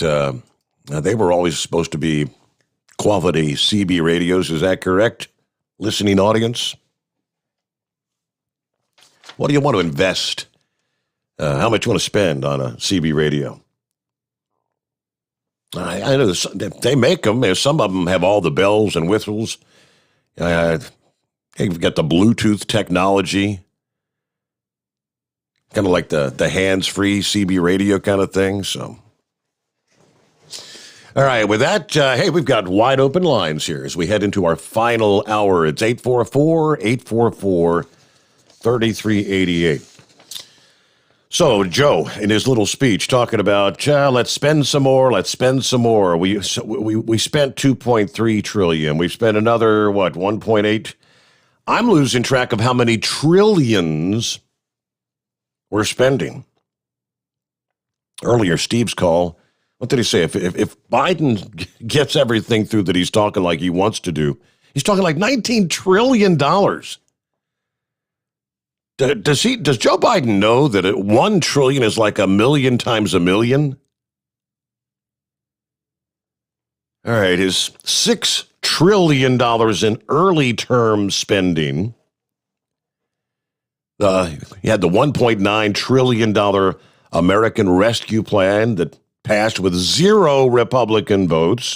they were always supposed to be quality CB radios. Is that correct? Listening audience. What do you want to invest? How much you want to spend on a CB radio? I know they make them. Some of them have all the bells and whistles. You've got the Bluetooth technology, kind of like the hands-free CB radio kind of thing. So, all right, with that, hey, we've got wide open lines here as we head into our final hour. It's 844-844-3388. So, Joe, in his little speech, talking about, let's spend some more, We spent $2.3 trillion. We've spent another, 1.8? I'm losing track of how many trillions we're spending. Earlier, Steve's call, what did he say? If Biden gets everything through that he's talking like he wants to do, he's talking like $19 trillion. Does Joe Biden know that 1 trillion is like a million times a million? All right, his $6 trillion in early term spending. He had the $1.9 trillion American Rescue Plan that passed with 0 Republican votes,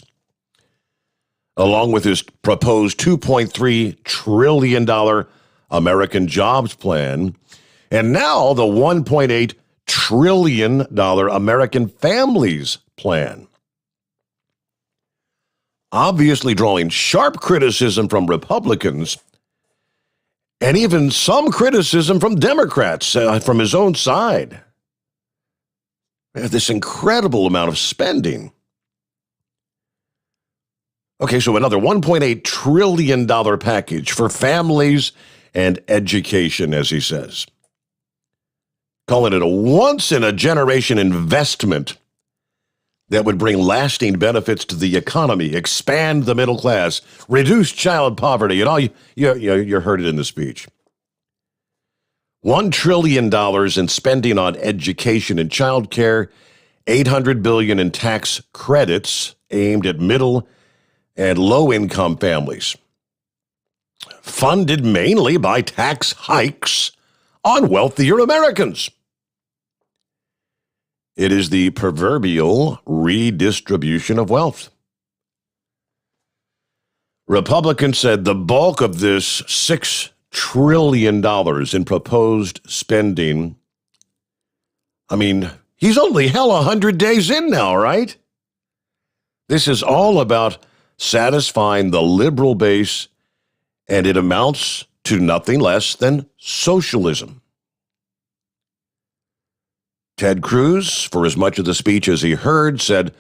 along with his proposed $2.3 trillion American Jobs Plan, and now the $1.8 trillion American Families Plan. Obviously drawing sharp criticism from Republicans and even some criticism from Democrats from his own side. This incredible amount of spending. Okay, so another $1.8 trillion package for families and education, as he says. Calling it a once-in-a-generation investment that would bring lasting benefits to the economy, expand the middle class, reduce child poverty, and all. You heard it in the speech. $1 trillion in spending on education and child care, $800 billion in tax credits aimed at middle and low-income families, funded mainly by tax hikes on wealthier Americans. It is the proverbial redistribution of wealth. Republicans said the bulk of this $6 trillion in proposed spending, he's only 100 days in now, right? This is all about satisfying the liberal base, and it amounts to nothing less than socialism. Ted Cruz, for as much of the speech as he heard, said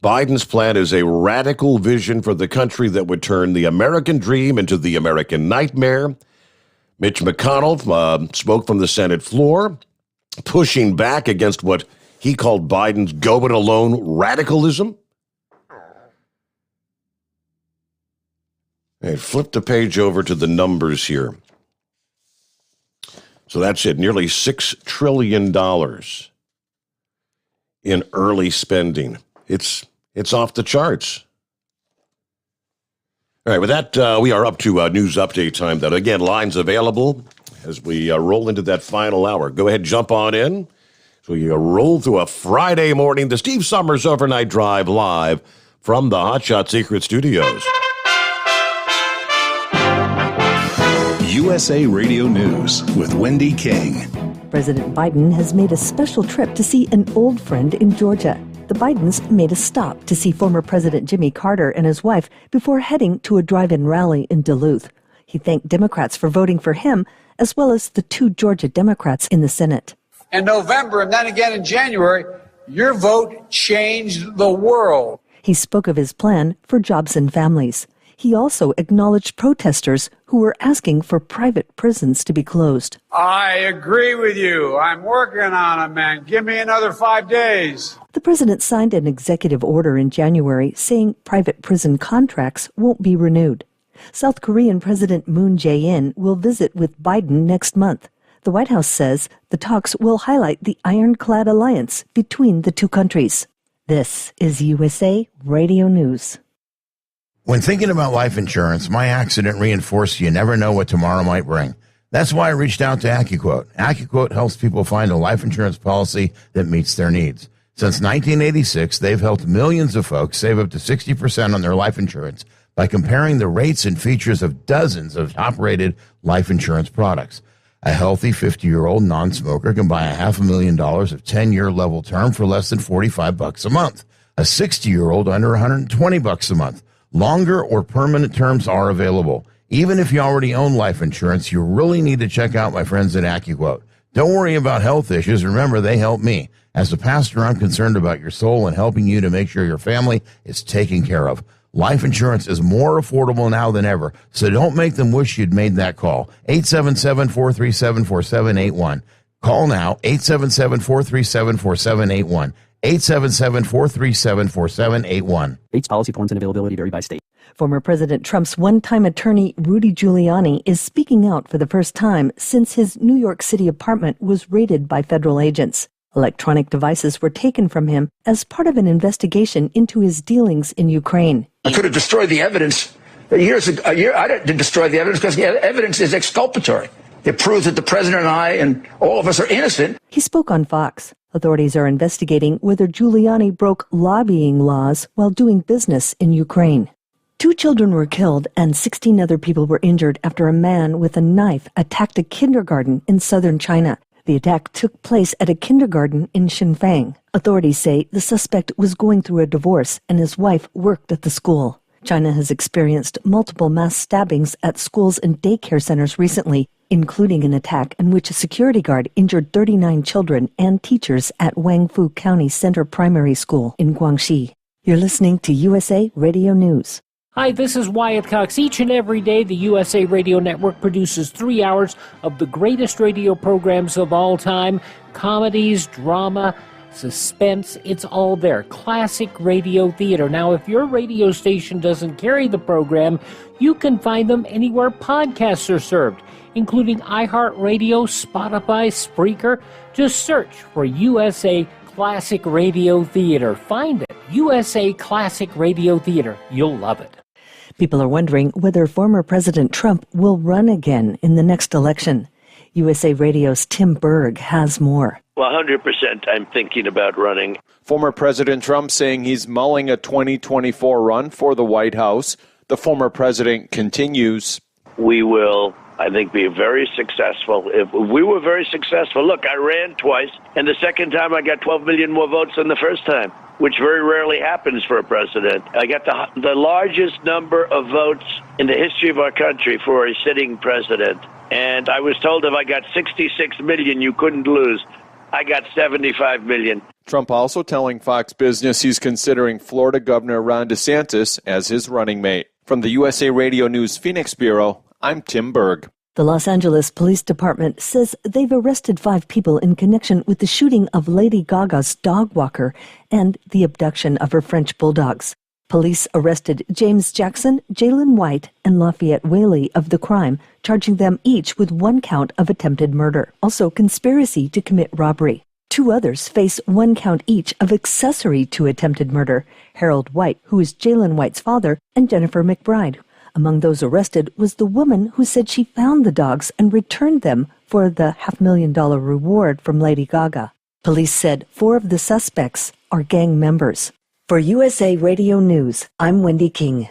Biden's plan is a radical vision for the country that would turn the American dream into the American nightmare. Mitch McConnell spoke from the Senate floor, pushing back against what he called Biden's go-it-alone radicalism. Hey, flip the page over to the numbers here. So that's it, nearly $6 trillion in early spending. It's off the charts. All right, with that, we are up to news update time. That again, lines available as we roll into that final hour. Go ahead, jump on in. So you roll through a Friday morning, the Steve Sommers Overnight Drive live from the Hot Shot Secret Studios. USA Radio News with Wendy King. President Biden has made a special trip to see an old friend in Georgia. The Bidens made a stop to see former President Jimmy Carter and his wife before heading to a drive-in rally in Duluth. He thanked Democrats for voting for him, as well as the 2 Georgia Democrats in the Senate. In November and then again in January, your vote changed the world. He spoke of his plan for jobs and families. He also acknowledged protesters who were asking for private prisons to be closed. I agree with you. I'm working on it, man. Give me another 5 days. The president signed an executive order in January saying private prison contracts won't be renewed. South Korean President Moon Jae-in will visit with Biden next month. The White House says the talks will highlight the ironclad alliance between the two countries. This is USA Radio News. When thinking about life insurance, my accident reinforced you never know what tomorrow might bring. That's why I reached out to AccuQuote. AccuQuote helps people find a life insurance policy that meets their needs. Since 1986, they've helped millions of folks save up to 60% on their life insurance by comparing the rates and features of dozens of top-rated life insurance products. A healthy 50-year-old non-smoker can buy $500,000 of 10-year level term for less than $45 a month. A 60-year-old under $120 a month. Longer or permanent terms are available. Even if you already own life insurance, you really need to check out my friends at AccuQuote. Don't worry about health issues. Remember, they help me. As a pastor, I'm concerned about your soul and helping you to make sure your family is taken care of. Life insurance is more affordable now than ever, so don't make them wish you'd made that call. 877-437-4781. Call now, 877-437-4781. 877-437-4781. Rates, policy forms, and availability vary by state. Former President Trump's one-time attorney, Rudy Giuliani, is speaking out for the first time since his New York City apartment was raided by federal agents. Electronic devices were taken from him as part of an investigation into his dealings in Ukraine. I could have destroyed the evidence a year. I didn't destroy the evidence because the evidence is exculpatory. It proves that the president and I and all of us are innocent. He spoke on Fox. Authorities are investigating whether Giuliani broke lobbying laws while doing business in Ukraine. 2 children were killed and 16 other people were injured after a man with a knife attacked a kindergarten in southern China. The attack took place at a kindergarten in Xinfang. Authorities say the suspect was going through a divorce and his wife worked at the school. China has experienced multiple mass stabbings at schools and daycare centers recently, including an attack in which a security guard injured 39 children and teachers at Wangfu County Center Primary School in Guangxi. You're listening to USA Radio News. Hi, this is Wyatt Cox. Each and every day, the USA Radio Network produces 3 hours of the greatest radio programs of all time. Comedies, drama, suspense, it's all there. Classic radio theater. Now, if your radio station doesn't carry the program, you can find them anywhere podcasts are served, including iHeartRadio, Spotify, Spreaker. Just search for USA Classic Radio Theater. Find it. USA Classic Radio Theater. You'll love it. People are wondering whether former President Trump will run again in the next election. USA Radio's Tim Berg has more. Well, 100% I'm thinking about running. Former President Trump saying he's mulling a 2024 run for the White House. The former president continues. We will, I think, be very successful. If we were very successful, look, I ran twice, and the second time I got 12 million more votes than the first time, which very rarely happens for a president. I got the largest number of votes in the history of our country for a sitting president. And I was told if I got 66 million, you couldn't lose. I got 75 million. Trump also telling Fox Business he's considering Florida Governor Ron DeSantis as his running mate. From the USA Radio News Phoenix Bureau, I'm Tim Berg. The Los Angeles Police Department says they've arrested 5 people in connection with the shooting of Lady Gaga's dog walker and the abduction of her French bulldogs. Police arrested James Jackson, Jalen White, and Lafayette Whaley of the crime, charging them each with 1 count of attempted murder, also conspiracy to commit robbery. 2 others face 1 count each of accessory to attempted murder, Harold White, who is Jalen White's father, and Jennifer McBride. Among those arrested was the woman who said she found the dogs and returned them for the $500,000 reward from Lady Gaga. Police said 4 of the suspects are gang members. For USA Radio News, I'm Wendy King.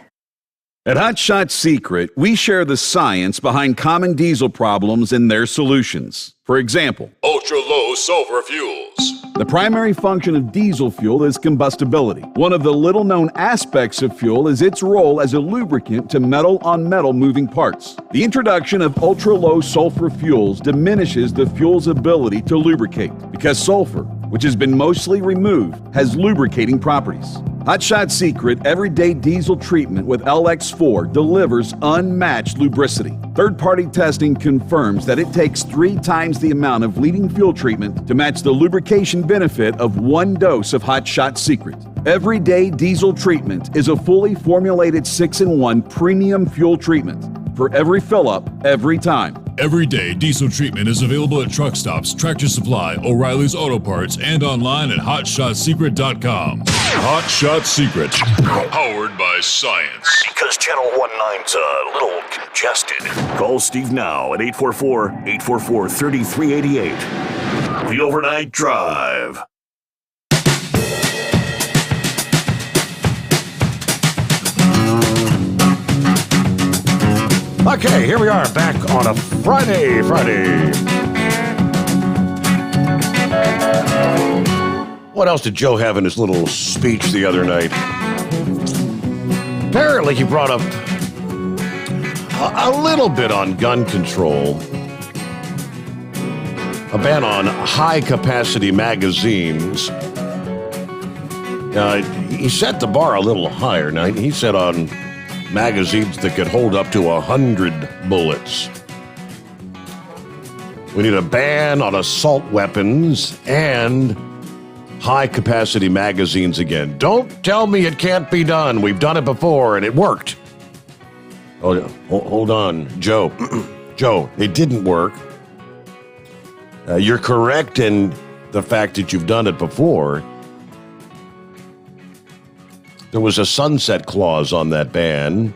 At Hot Shot Secret, we share the science behind common diesel problems and their solutions. For example, ultra-low sulfur fuels. The primary function of diesel fuel is combustibility. One of the little-known aspects of fuel is its role as a lubricant to metal-on-metal moving parts. The introduction of ultra-low sulfur fuels diminishes the fuel's ability to lubricate because sulfur, which has been mostly removed, has lubricating properties. Hot Shot Secret Everyday Diesel Treatment with LX4 delivers unmatched lubricity. Third-party testing confirms that it takes 3 times the amount of leading fuel treatment to match the lubrication benefit of 1 dose of Hot Shot Secret. Everyday Diesel Treatment is a fully formulated 6-in-1 premium fuel treatment for every fill-up, every time. Everyday Diesel Treatment is available at truck stops, Tractor Supply, O'Reilly's Auto Parts, and online at HotShotSecret.com. Hot Shot Secret, powered by science. Because Channel 19's a little congested. Call Steve now at 844-844-3388. The Overnight Drive. Okay, here we are back on a Friday. What else did Joe have in his little speech the other night? Apparently he brought up a little bit on gun control. A ban on high-capacity magazines. He set the bar a little higher. Now, he said on magazines that could hold up to 100 bullets. We need a ban on assault weapons and high-capacity magazines again. Don't tell me it can't be done. We've done it before, and it worked. Oh, hold on, Joe. Joe, it didn't work. You're correct in the fact that you've done it before. There was a sunset clause on that ban,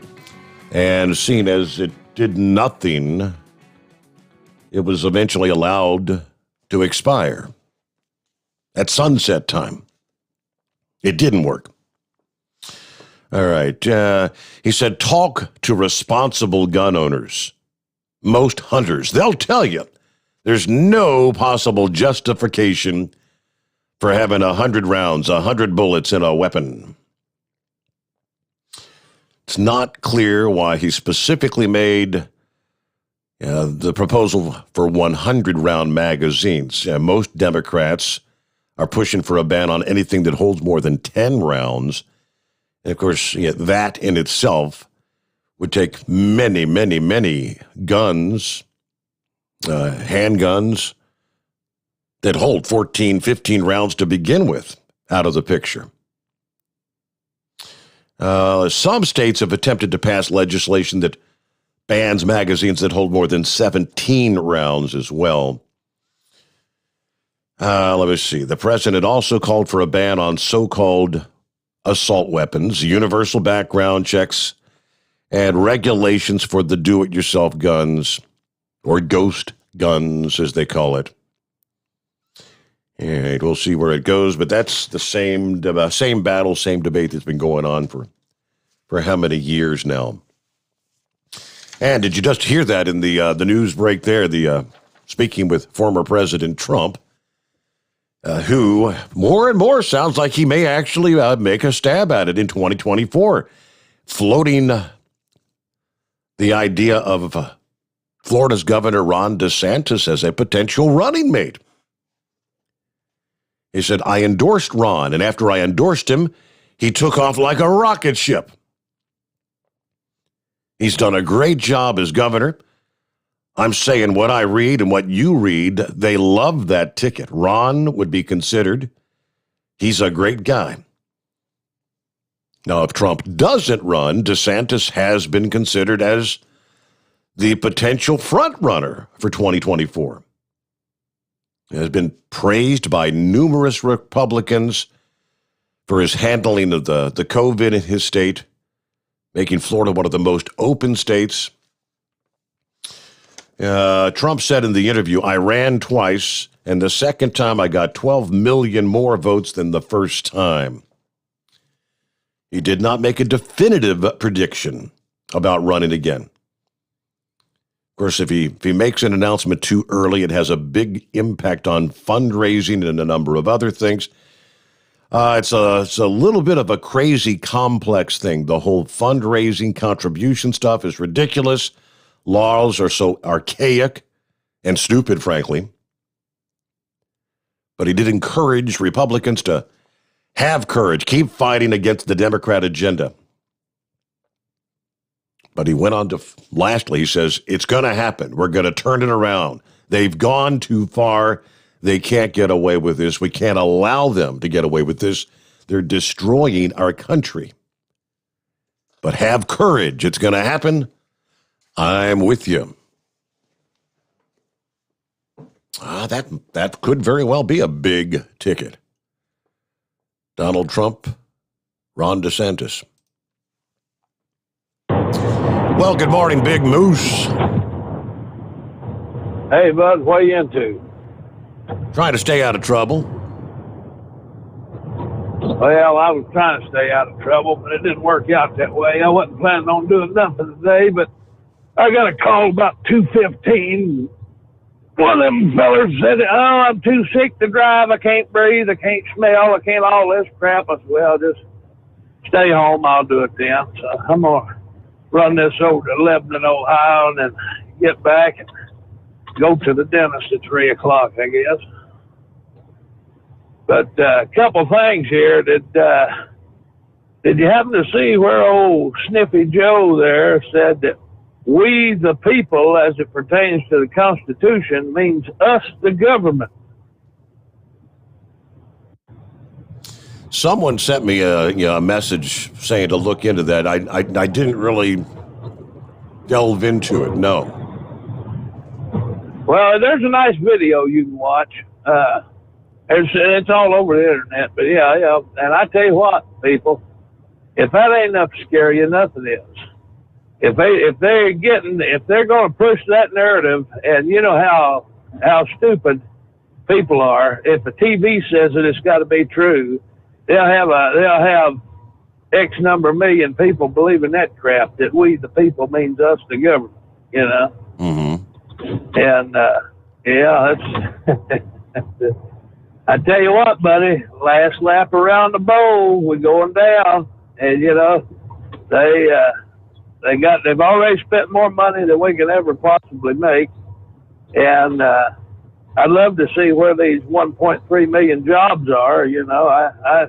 and seen as it did nothing, it was eventually allowed to expire at sunset time. It didn't work. All right. He said, talk to responsible gun owners. Most hunters, they'll tell you there's no possible justification for having 100 rounds, 100 bullets in a weapon. It's not clear why he specifically made the proposal for 100-round magazines. Most Democrats are pushing for a ban on anything that holds more than 10 rounds. And, of course, that in itself would take many, many, many guns, handguns, that hold 14, 15 rounds to begin with out of the picture. Some states have attempted to pass legislation that bans magazines that hold more than 17 rounds as well. Let me see. The president also called for a ban on so-called assault weapons, universal background checks, and regulations for the do-it-yourself guns, or ghost guns, as they call it. All right, we'll see where it goes, but that's the same battle, same debate that's been going on for how many years now. And did you just hear that in the news break there? Speaking with former President Trump, who more and more sounds like he may actually make a stab at it in 2024, floating the idea of Florida's Governor Ron DeSantis as a potential running mate. He said, I endorsed Ron, and after I endorsed him, he took off like a rocket ship. He's done a great job as governor. I'm saying what I read and what you read, they love that ticket. Ron would be considered. He's a great guy. Now, if Trump doesn't run, DeSantis has been considered as the potential front runner for 2024. Has been praised by numerous Republicans for his handling of the COVID in his state, making Florida one of the most open states. Trump said in the interview, I ran twice, and the second time I got 12 million more votes than the first time. He did not make a definitive prediction about running again. Of course, if he makes an announcement too early, it has a big impact on fundraising and a number of other things. It's a little bit of a crazy, complex thing. The whole fundraising contribution stuff is ridiculous. Laws are so archaic and stupid, frankly. But he did encourage Republicans to Have courage. Keep fighting against the Democrat agenda. But he went on to, lastly, he says, it's going to happen. We're going to turn it around. They've gone too far. They can't get away with this. We can't allow them to get away with this. They're destroying our country. But have courage. It's going to happen. I'm with you. That could very well be a big ticket. Donald Trump, Ron DeSantis. Well, good morning, Big Moose. Hey, bud, what are you into? Trying to stay out of trouble. Well, I was trying to stay out of trouble, but it didn't work out that way. I wasn't planning on doing nothing today, but I got a call about 2:15. One of them fellers said, "Oh, I'm too sick to drive. I can't breathe. I can't smell. I can't all this crap." I said, "Well, just stay home. I'll do it then." So I'm going to run this over to Lebanon, Ohio, and then get back and go to the dentist at 3 o'clock, I guess. But a couple things here. Did you happen to see where old Sniffy Joe there said that we, the people, as it pertains to the Constitution, means us, the government? Someone sent me a message saying to look into that. I didn't really delve into it, no. Well, there's a nice video you can watch. It's all over the internet, but yeah. And I tell you what, people, if that ain't enough to scare you, nothing is. If they're going to push that narrative, and you know how stupid people are. If the TV says it, it's got to be true. They'll have X number of million people believing that crap, that we, the people, means us, the government, you know? Mm-hmm. And, that's, I tell you what, buddy, last lap around the bowl, we're going down. And, you know, they've already spent more money than we can ever possibly make. And, I'd love to see where these 1.3 million jobs are. You know, I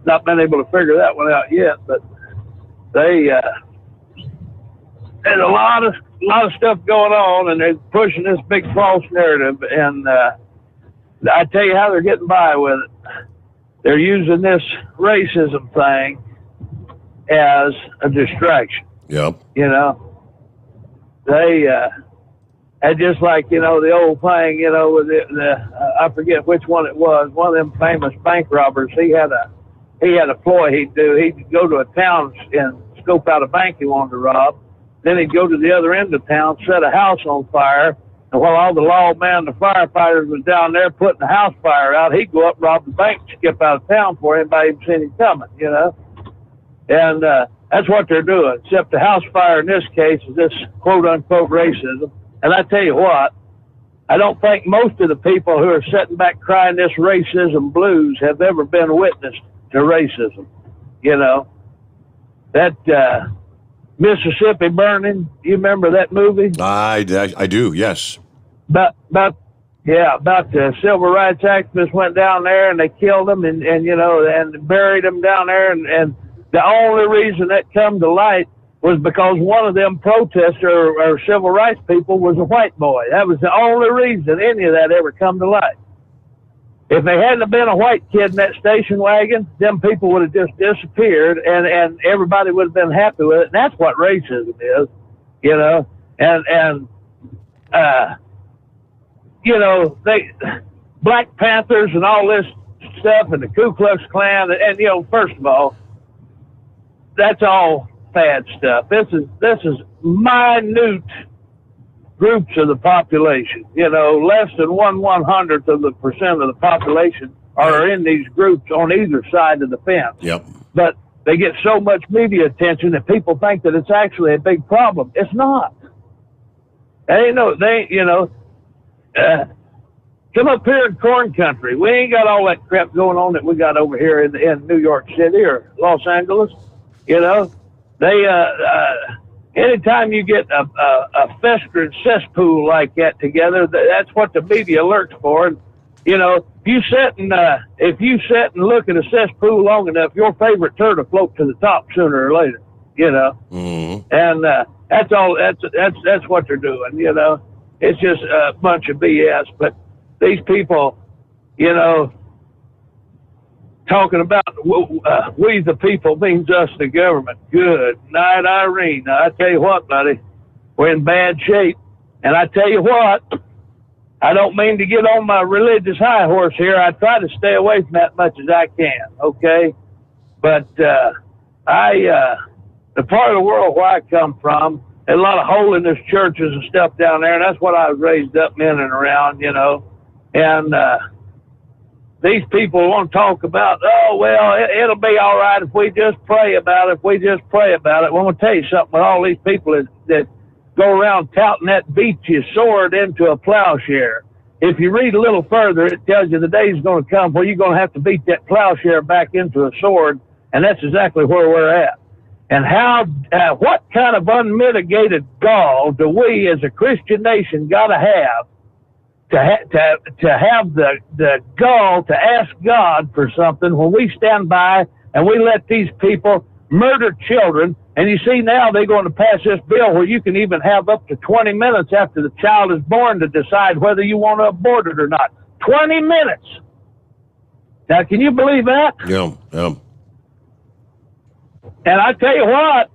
not been able to figure that one out yet, but there's a lot of stuff going on, and they're pushing this big false narrative. And I tell you how they're getting by with it. They're using this racism thing as a distraction. Yep. You know, and just like, you know, the old thing, you know, with I forget which one it was, one of them famous bank robbers, he had a ploy he'd do. He'd go to a town and scope out a bank he wanted to rob. Then he'd go to the other end of town, set a house on fire, and while all the lawmen and the firefighters was down there putting the house fire out, he'd go up, rob the bank, skip out of town before anybody even seen him coming, you know? And that's what they're doing, except the house fire in this case is this quote-unquote racism. And I tell you what, I don't think most of the people who are sitting back crying this racism blues have ever been witness to racism. You know, that Mississippi Burning, you remember that movie? I do, yes. About the civil rights activists went down there and they killed them and you know, and buried them down there. And the only reason that come to light was because one of them protesters or civil rights people was a white boy. That was the only reason any of that ever come to light. If they hadn't been a white kid in that station wagon, them people would have just disappeared and everybody would have been happy with it. And that's what racism is, you know. And you know, Black Panthers and all this stuff and the Ku Klux Klan and you know, first of all, that's all fad stuff. This is minute groups of the population. You know, less than 1/100th of the percent of the population are in these groups on either side of the fence. Yep. But they get so much media attention that people think that it's actually a big problem. It's not. Come up here in corn country. We ain't got all that crap going on that we got over here in New York City or Los Angeles. You know, they anytime you get a festering cesspool like that together, that's what the media lurks for. And, you know, you sit and look at a cesspool long enough, your favorite turtle float to the top sooner or later. You know, and that's all. That's what they're doing. You know, it's just a bunch of BS. But these people, you know, talking about we the people means us the government. Good night, Irene. I tell you what, buddy, we're in bad shape. And I tell you what, I don't mean to get on my religious high horse here. I try to stay away from that much as I can, okay? But the part of the world where I come from, there's a lot of holiness churches and stuff down there, and that's what I was raised up in and around, you know. And these people want to talk about, oh, well, it'll be all right if we just pray about it, Well, I'm going to tell you something with all these people that go around touting that beat your sword into a plowshare. If you read a little further, it tells you the day's going to come where you're going to have to beat that plowshare back into a sword, and that's exactly where we're at. And what kind of unmitigated gall do we as a Christian nation got to have the gall to ask God for something when we stand by and we let these people murder children? And you see now they're going to pass this bill where you can even have up to 20 minutes after the child is born to decide whether you want to abort it or not. 20 minutes. Now, can you believe that? Yeah. And I tell you what,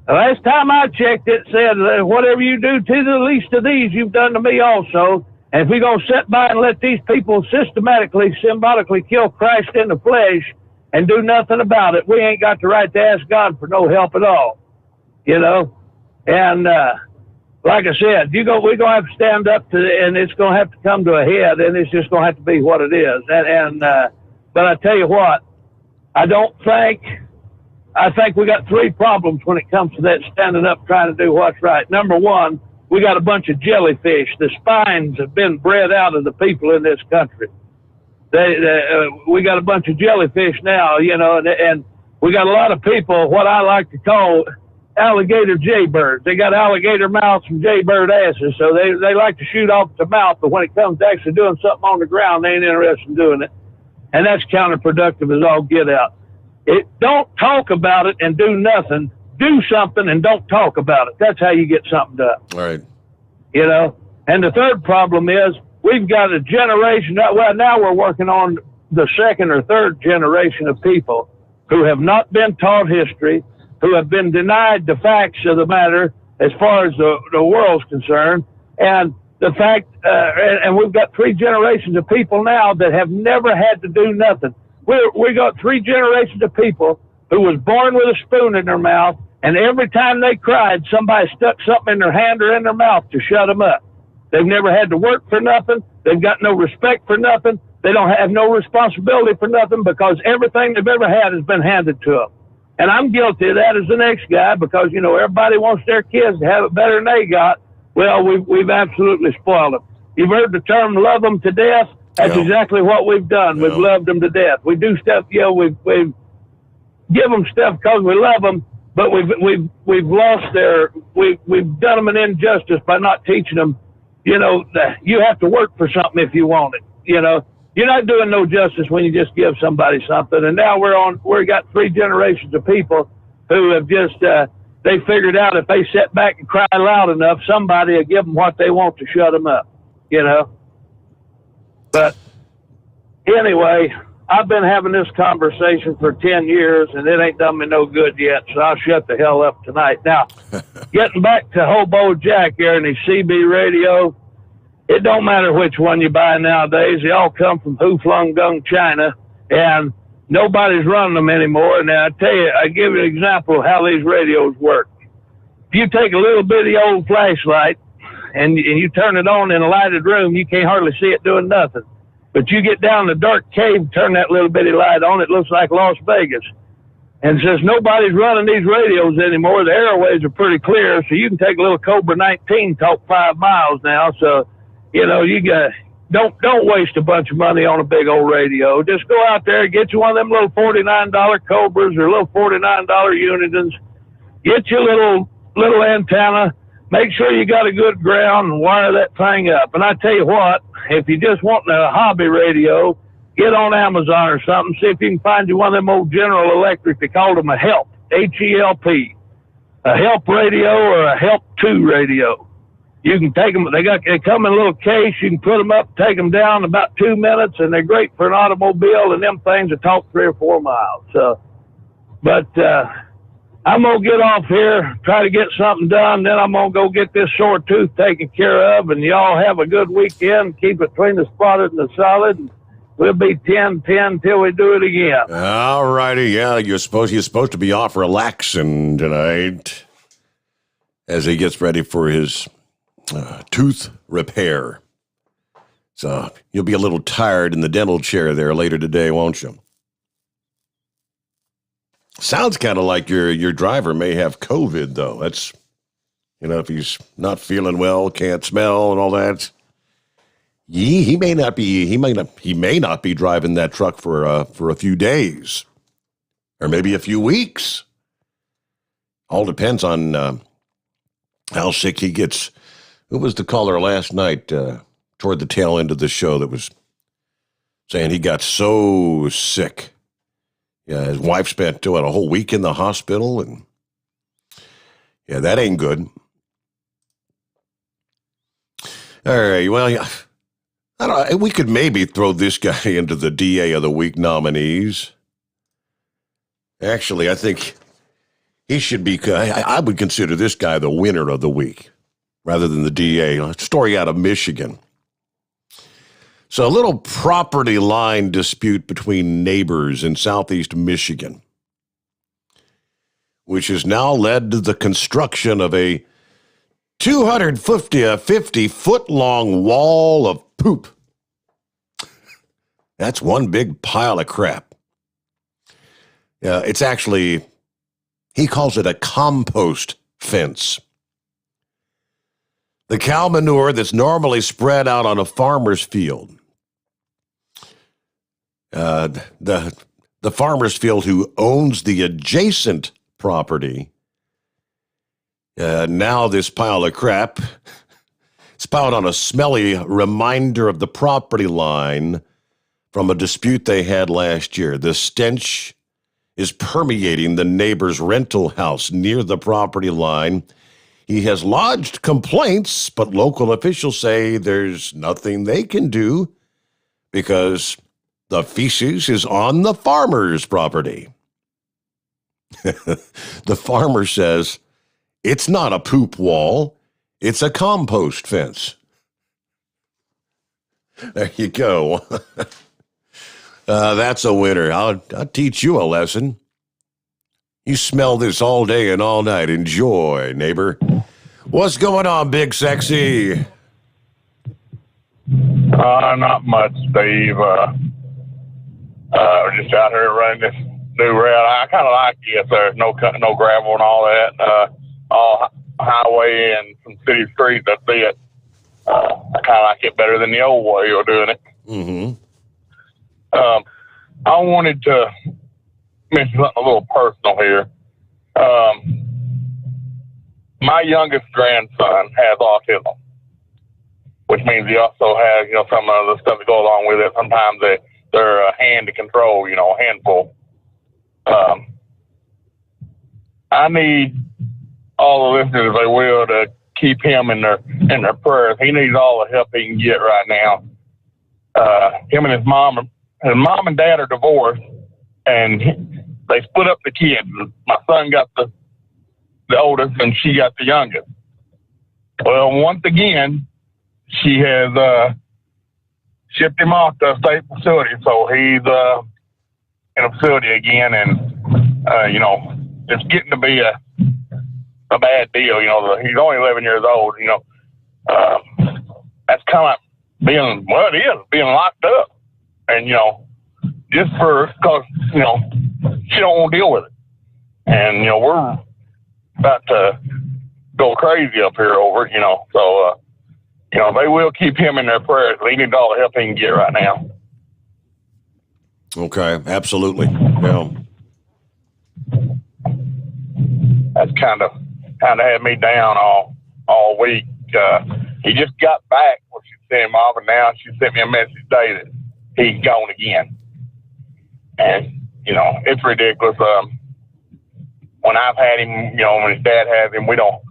the last time I checked, it said, whatever you do to the least of these, you've done to me also. And if we're going to sit by and let these people systematically, symbolically kill Christ in the flesh and do nothing about it, we ain't got the right to ask God for no help at all, you know. And like I said, we're going to have to stand up to it, and it's going to have to come to a head, and it's just going to have to be what it is. But I tell you what, I think we got three problems when it comes to that standing up trying to do what's right. Number one, we got a bunch of jellyfish. The spines have been bred out of the people in this country. We got a bunch of jellyfish now, you know, and we got a lot of people, what I like to call alligator jaybirds. They got alligator mouths and jaybird asses, so they like to shoot off the mouth, but when it comes to actually doing something on the ground, they ain't interested in doing it. And that's counterproductive as all get out. Don't talk about it and do nothing. Do something and don't talk about it. That's how you get something done. All right. You know? And the third problem is we've got a generation, well, now we're working on the second or third generation of people who have not been taught history, who have been denied the facts of the matter as far as the world's concerned. And the fact, and we've got three generations of people now that have never had to do nothing. We got three generations of people who was born with a spoon in their mouth, and every time they cried, somebody stuck something in their hand or in their mouth to shut them up. They've never had to work for nothing. They've got no respect for nothing. They don't have no responsibility for nothing because everything they've ever had has been handed to them. And I'm guilty of that as the next guy because, you know, everybody wants their kids to have it better than they got. Well, we've absolutely spoiled them. You've heard the term love them to death. That's exactly what we've done. We've loved them to death. We do stuff, we've give them stuff because we love them, but we've lost we've done them an injustice by not teaching them, you know, that you have to work for something if you want it. You know, you're not doing no justice when you just give somebody something. And now we got three generations of people who have just, they figured out if they sit back and cry loud enough, somebody will give them what they want to shut them up, you know. But anyway, I've been having this conversation for 10 years, and it ain't done me no good yet, so I'll shut the hell up tonight. Now, getting back to Hobo Jack here and his CB radio, it don't matter which one you buy nowadays. They all come from Huflung Dung, China, and nobody's running them anymore. And I tell you, I give you an example of how these radios work. If you take a little bitty old flashlight and you turn it on in a lighted room, you can't hardly see it doing nothing. But you get down the dark cave, turn that little bitty light on, it looks like Las Vegas. And since nobody's running these radios anymore, the airways are pretty clear, so you can take a little Cobra 19, talk 5 miles now. So, you know, don't waste a bunch of money on a big old radio. Just go out there and get you one of them little $49 Cobras or little $49 Unitons. Get you a little antenna. make sure you got a good ground and wire that thing up. And I tell you what, if you just want a hobby radio, get on Amazon or something. See if you can find you one of them old General Electric. They called them a HELP, H-E-L-P, a HELP radio or a HELP 2 radio. You can take them. They come in a little case. You can put them up, take them down in about 2 minutes, and they're great for an automobile. And them things will talk 3 or 4 miles. But I'm gonna get off here, try to get something done. Then I'm gonna go get this sore tooth taken care of. And y'all have a good weekend. Keep it between the spotted and the solid. And we'll be 10-10 till we do it again. All righty. Yeah, you're supposed to be off relaxing tonight as he gets ready for his tooth repair. So you'll be a little tired in the dental chair there later today, won't you? Sounds kind of like your driver may have COVID, though. That's, if he's not feeling well, can't smell, and all that. He may not be driving that truck for a few days, or maybe a few weeks. All depends on how sick he gets. Who was the caller last night toward the tail end of the show that was saying he got so sick? Yeah, his wife spent a whole week in the hospital, and yeah, that ain't good. All right, well, yeah, I don't know. We could maybe throw this guy into the DA of the Week nominees. Actually, I think he should be. I would consider this guy the winner of the week rather than the DA. A story out of Michigan. So a little property line dispute between neighbors in southeast Michigan, which has now led to the construction of a 250-foot-long wall of poop. That's one big pile of crap. It's actually, he calls it a compost fence. The cow manure that's normally spread out on a farmer's field. The farmer's field who owns the adjacent property. Now this pile of crap, it's piled on a smelly reminder of the property line from a dispute they had last year. The stench is permeating the neighbor's rental house near the property line. He has lodged complaints, but local officials say there's nothing they can do because the feces is on the farmer's property. The farmer says it's not a poop wall, it's a compost fence. There you go. That's a winner. I'll teach you a lesson. You smell this all day and all night. Enjoy, neighbor. What's going on, Big Sexy? Not much, Steve. Just out here running this new route. I kind of like it. There's no gravel and all that. All highway and some city streets. That's it. I kind of like it better than the old way of doing it. Mm-hmm. I wanted to mention something a little personal here. My youngest grandson has autism, which means he also has, some of the stuff that goes along with it. Sometimes they're a hand to control, a handful. I need all the listeners, if they will, to keep him in their prayers. He needs all the help he can get right now. Him and his mom and dad are divorced, and they split up the kids. My son got the oldest, and she got the youngest. Well, once again, she has shipped him off to a state facility, so he's in a facility again, and it's getting to be a bad deal. He's only 11 years old. That's kind of being locked up, and just because she don't want to deal with it, and we're about to go crazy up here over it. So they will keep him in their prayers. He needs all the help he can get right now. Okay, absolutely. Yeah. That's kind of had me down all all week. He just got back where she sent him off, and now she sent me a message today that he's gone again. And, it's ridiculous. When I've had him, when his dad has him, we don't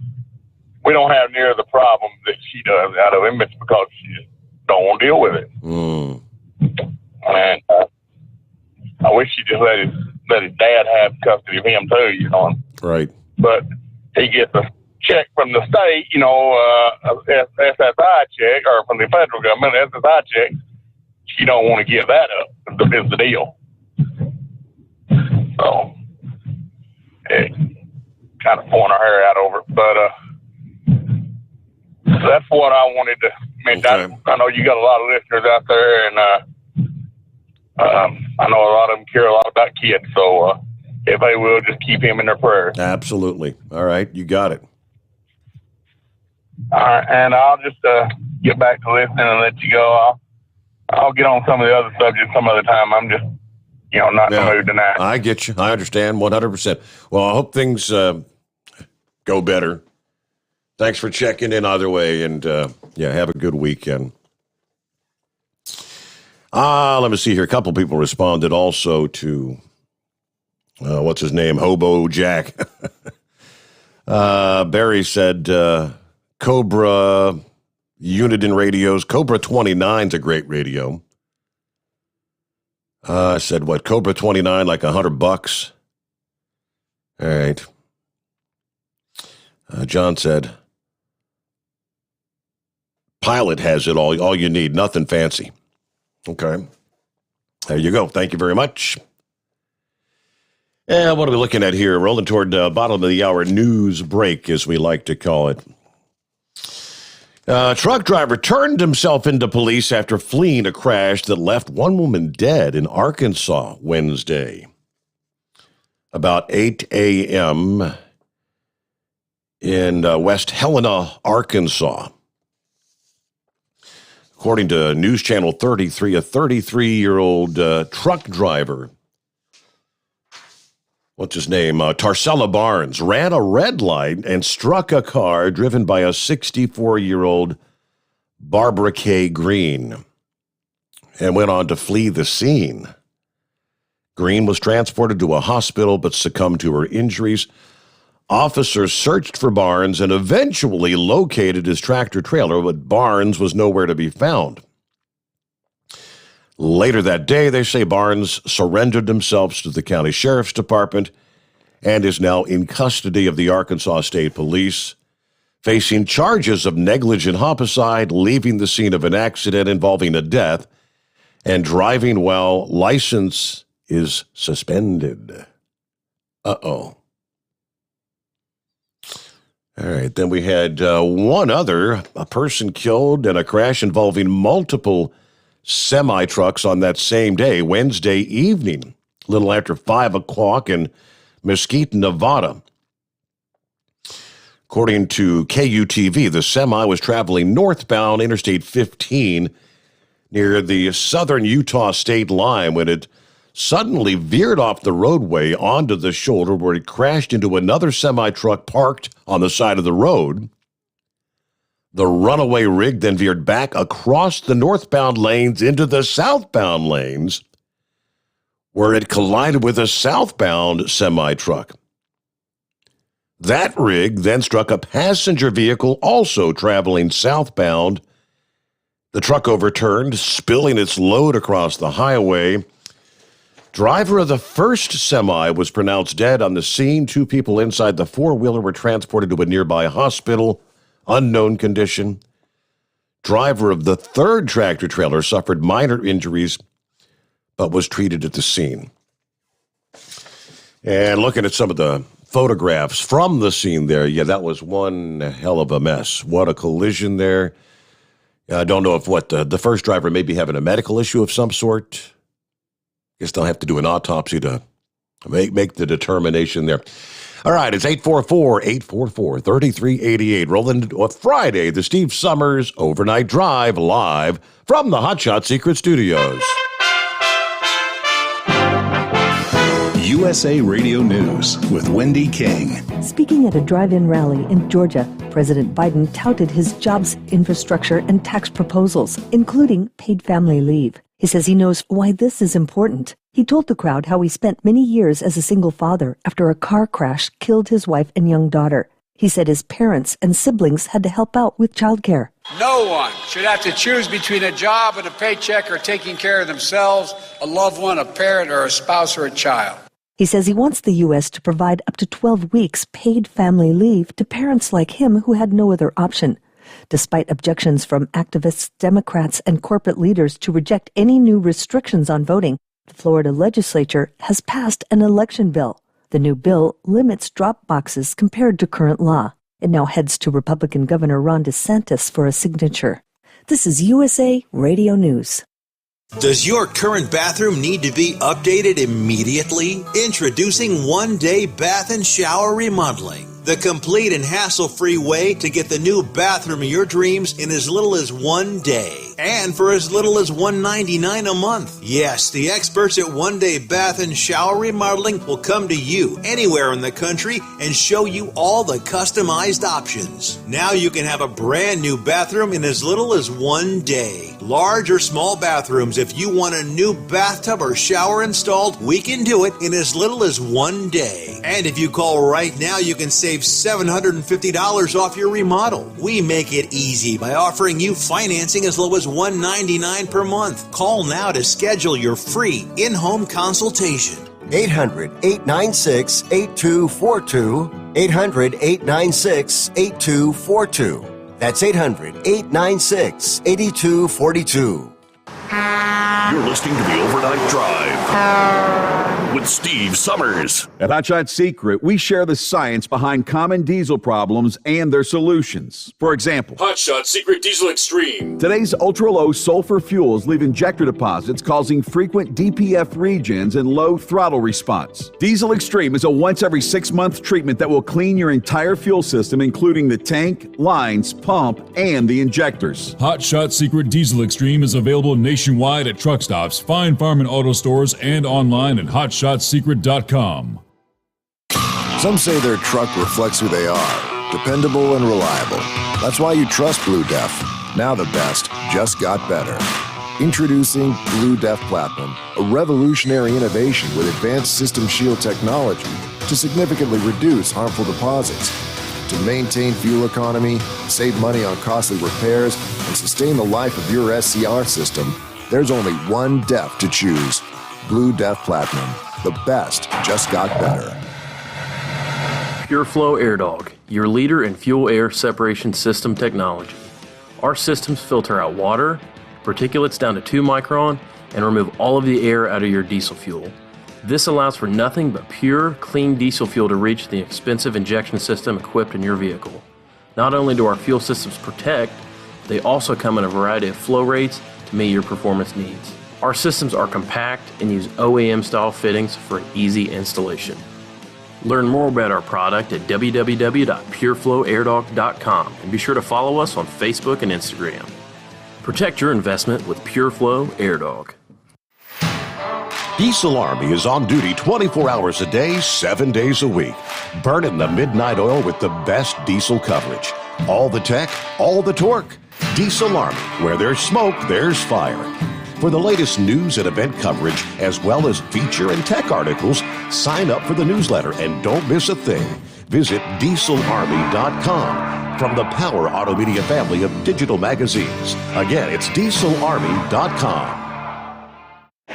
have near the problem that she does out of him. It's because she just don't want to deal with it. And I wish she just let his dad have custody of him too, Right. But he gets a check from the state, a SSI check, or from the federal government, SSI check. She don't want to give that up. Is the deal. So it kind of pulling her hair out over it, but that's what I wanted to mention. Okay. I know you got a lot of listeners out there, and I know a lot of them care a lot about kids, so if they will, just keep him in their prayers. Absolutely. All right, you got it. All right, and I'll just get back to listening and let you go. I'll get on some of the other subjects some other time. I'm just, not in the mood tonight. I get you. I understand 100%. Well, I hope things go better. Thanks for checking in either way, and have a good weekend. Let me see here. A couple people responded also to, what's his name? Hobo Jack. Barry said, Cobra Uniden radios. Cobra 29 is a great radio. I said, what, Cobra 29, like $100? All right. John said, Pilot has it all you need, nothing fancy. Okay. There you go. Thank you very much. And what are we looking at here? Rolling toward the bottom of the hour news break, as we like to call it. Truck driver turned himself into police after fleeing a crash that left one woman dead in Arkansas Wednesday. About 8 a.m. in West Helena, Arkansas. According to News Channel 33, a 33-year-old truck driver, what's his name? Tarcella Barnes, ran a red light and struck a car driven by a 64-year-old Barbara K. Green and went on to flee the scene. Green was transported to a hospital but succumbed to her injuries. Officers searched for Barnes and eventually located his tractor-trailer, but Barnes was nowhere to be found. Later that day, they say Barnes surrendered himself to the county sheriff's department and is now in custody of the Arkansas State Police, facing charges of negligent homicide, leaving the scene of an accident involving a death, and driving while license is suspended. Uh-oh. All right, then we had a person killed in a crash involving multiple semi-trucks on that same day, Wednesday evening, a little after 5 o'clock in Mesquite, Nevada. According to KUTV, the semi was traveling northbound Interstate 15 near the southern Utah state line when it suddenly veered off the roadway onto the shoulder where it crashed into another semi-truck parked on the side of the road. The runaway rig then veered back across the northbound lanes into the southbound lanes, where it collided with a southbound semi-truck. That rig then struck a passenger vehicle also traveling southbound. The truck overturned, spilling its load across the highway. Driver of the first semi was pronounced dead on the scene. 2 people inside the four-wheeler were transported to a nearby hospital. Unknown condition. Driver of the third tractor-trailer suffered minor injuries, but was treated at the scene. And looking at some of the photographs from the scene there, that was one hell of a mess. What a collision there. I don't know if the first driver may be having a medical issue of some sort. Guess they'll have to do an autopsy to make the determination there. All right, it's 844-844-3388. Rolling into a Friday, the Steve Sommers Overnight Drive, live from the Hot Shot Secret Studios. USA Radio News with Wendy King. Speaking at a drive-in rally in Georgia, President Biden touted his jobs, infrastructure, and tax proposals, including paid family leave. He says he knows why this is important. He told the crowd how he spent many years as a single father after a car crash killed his wife and young daughter. He said his parents and siblings had to help out with childcare. No one should have to choose between a job and a paycheck or taking care of themselves, a loved one, a parent, or a spouse or a child. He says he wants the U.S. to provide up to 12 weeks paid family leave to parents like him who had no other option. Despite objections from activists, Democrats, and corporate leaders to reject any new restrictions on voting, the Florida legislature has passed an election bill. The new bill limits drop boxes compared to current law. It now heads to Republican Governor Ron DeSantis for a signature. This is USA Radio News. Does your current bathroom need to be updated immediately? Introducing One Day Bath and Shower Remodeling, the complete and hassle-free way to get the new bathroom of your dreams in as little as 1 day and for as little as $199 a month. Yes, the experts at One Day Bath and Shower Remodeling will come to you anywhere in the country and show you all the customized options. Now you can have a brand new bathroom in as little as 1 day. Large or small bathrooms, if you want a new bathtub or shower installed, we can do it in as little as 1 day. And if you call right now, you can save $750 off your remodel. We make it easy by offering you financing as low as $199 per month. Call now to schedule your free in-home consultation. 800-896-8242. 800-896-8242. That's 800-896-8242. You're listening to the Overnight Drive with Steve Summers. At Hot Shot Secret, we share the science behind common diesel problems and their solutions. For example, Hot Shot Secret Diesel Extreme. Today's ultra-low sulfur fuels leave injector deposits causing frequent DPF regens and low throttle response. Diesel Extreme is a once every 6-month treatment that will clean your entire fuel system, including the tank, lines, pump, and the injectors. Hot Shot Secret Diesel Extreme is available nationwide at truck stops, fine farm and auto stores, and online at hotshotsecret.com. Some say their truck reflects who they are, dependable and reliable. That's why you trust Blue Def. Now the best just got better. Introducing Blue Def Platinum, a revolutionary innovation with advanced system shield technology to significantly reduce harmful deposits. To maintain fuel economy, save money on costly repairs, and sustain the life of your SCR system, there's only one DEF to choose. Blue Def Platinum. The best just got better. PureFlow AirDog, your leader in fuel air separation system technology. Our systems filter out water, particulates down to 2 micron, and remove all of the air out of your diesel fuel. This allows for nothing but pure, clean diesel fuel to reach the expensive injection system equipped in your vehicle. Not only do our fuel systems protect, they also come in a variety of flow rates to meet your performance needs. Our systems are compact and use OEM-style fittings for an easy installation. Learn more about our product at www.pureflowairdog.com and be sure to follow us on Facebook and Instagram. Protect your investment with PureFlow AirDog. Diesel Army is on duty 24 hours a day, 7 days a week. Burning the midnight oil with the best diesel coverage. All the tech, all the torque. Diesel Army, where there's smoke, there's fire. For the latest news and event coverage, as well as feature and tech articles, sign up for the newsletter and don't miss a thing. Visit dieselarmy.com from the Power Auto Media family of digital magazines. Again, it's dieselarmy.com.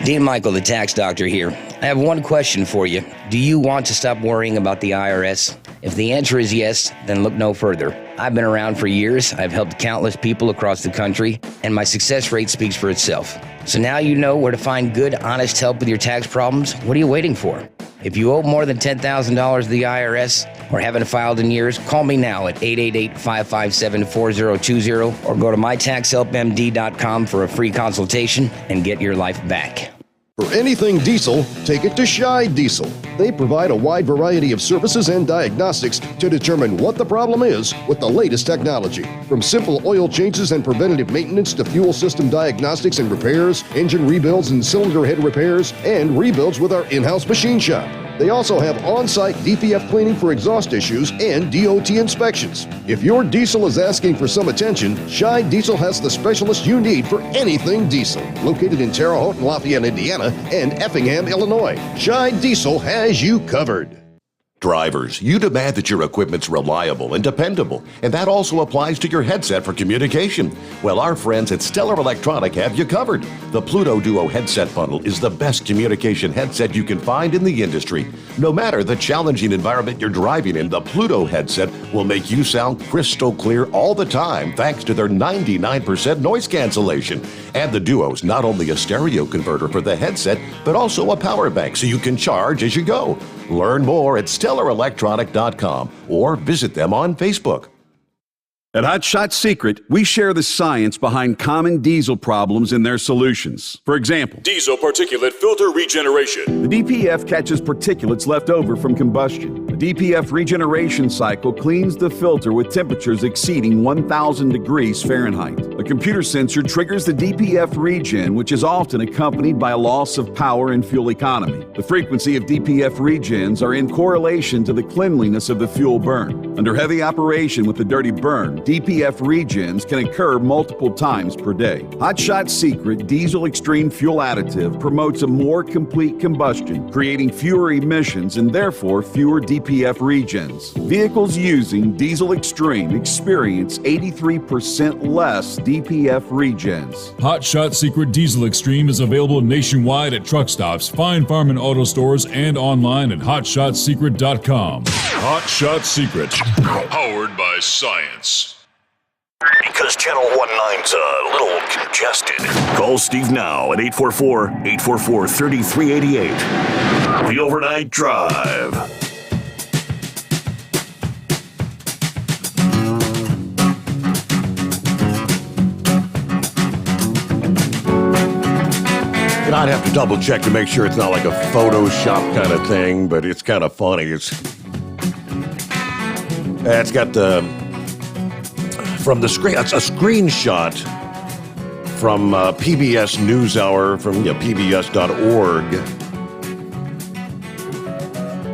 Dean Michael, the tax doctor here. I have one question for you. Do you want to stop worrying about the IRS? If the answer is yes, then look no further. I've been around for years. I've helped countless people across the country, and my success rate speaks for itself. So now you know where to find good, honest help with your tax problems. What are you waiting for? If you owe more than $10,000 to the IRS or haven't filed in years, call me now at 888-557-4020 or go to mytaxhelpmd.com for a free consultation and get your life back. For anything diesel, take it to Shy Diesel. They provide a wide variety of services and diagnostics to determine what the problem is with the latest technology. From simple oil changes and preventative maintenance to fuel system diagnostics and repairs, engine rebuilds and cylinder head repairs, and rebuilds with our in-house machine shop. They also have on-site DPF cleaning for exhaust issues and DOT inspections. If your diesel is asking for some attention, Scheid Diesel has the specialist you need for anything diesel. Located in Terre Haute and Lafayette, Indiana, and Effingham, Illinois, Scheid Diesel has you covered. Drivers, you demand that your equipment's reliable and dependable, and that also applies to your headset for communication. Well, our friends at Stellar Electronic have you covered. The Pluto Duo headset bundle is the best communication headset you can find in the industry. No matter the challenging environment you're driving in, the Pluto headset will make you sound crystal clear all the time thanks to their 99% noise cancellation. And the Duo's not only a stereo converter for the headset, but also a power bank so you can charge as you go. Learn more at StellarElectronic.com or visit them on Facebook. At Hot Shot Secret, we share the science behind common diesel problems and their solutions. For example, diesel particulate filter regeneration. The DPF catches particulates left over from combustion. The DPF regeneration cycle cleans the filter with temperatures exceeding 1,000 degrees Fahrenheit. A computer sensor triggers the DPF regen, which is often accompanied by a loss of power and fuel economy. The frequency of DPF regens are in correlation to the cleanliness of the fuel burn. Under heavy operation with the dirty burn, DPF regens can occur multiple times per day. Hot Shot Secret Diesel Extreme Fuel Additive promotes a more complete combustion, creating fewer emissions and therefore fewer DPF regens. Vehicles using Diesel Extreme experience 83% less DPF regens. Hot Shot Secret Diesel Extreme is available nationwide at truck stops, fine farm and auto stores, and online at hotshotsecret.com. Hot Shot Secret, powered by science. Because Channel 19's a little congested. Call Steve now at 844-844-3388. The Overnight Drive. And I'd have to double check to make sure it's not like a Photoshop kind of thing, but it's kind of funny. It's got from the screen. It's a screenshot from PBS NewsHour from PBS.org.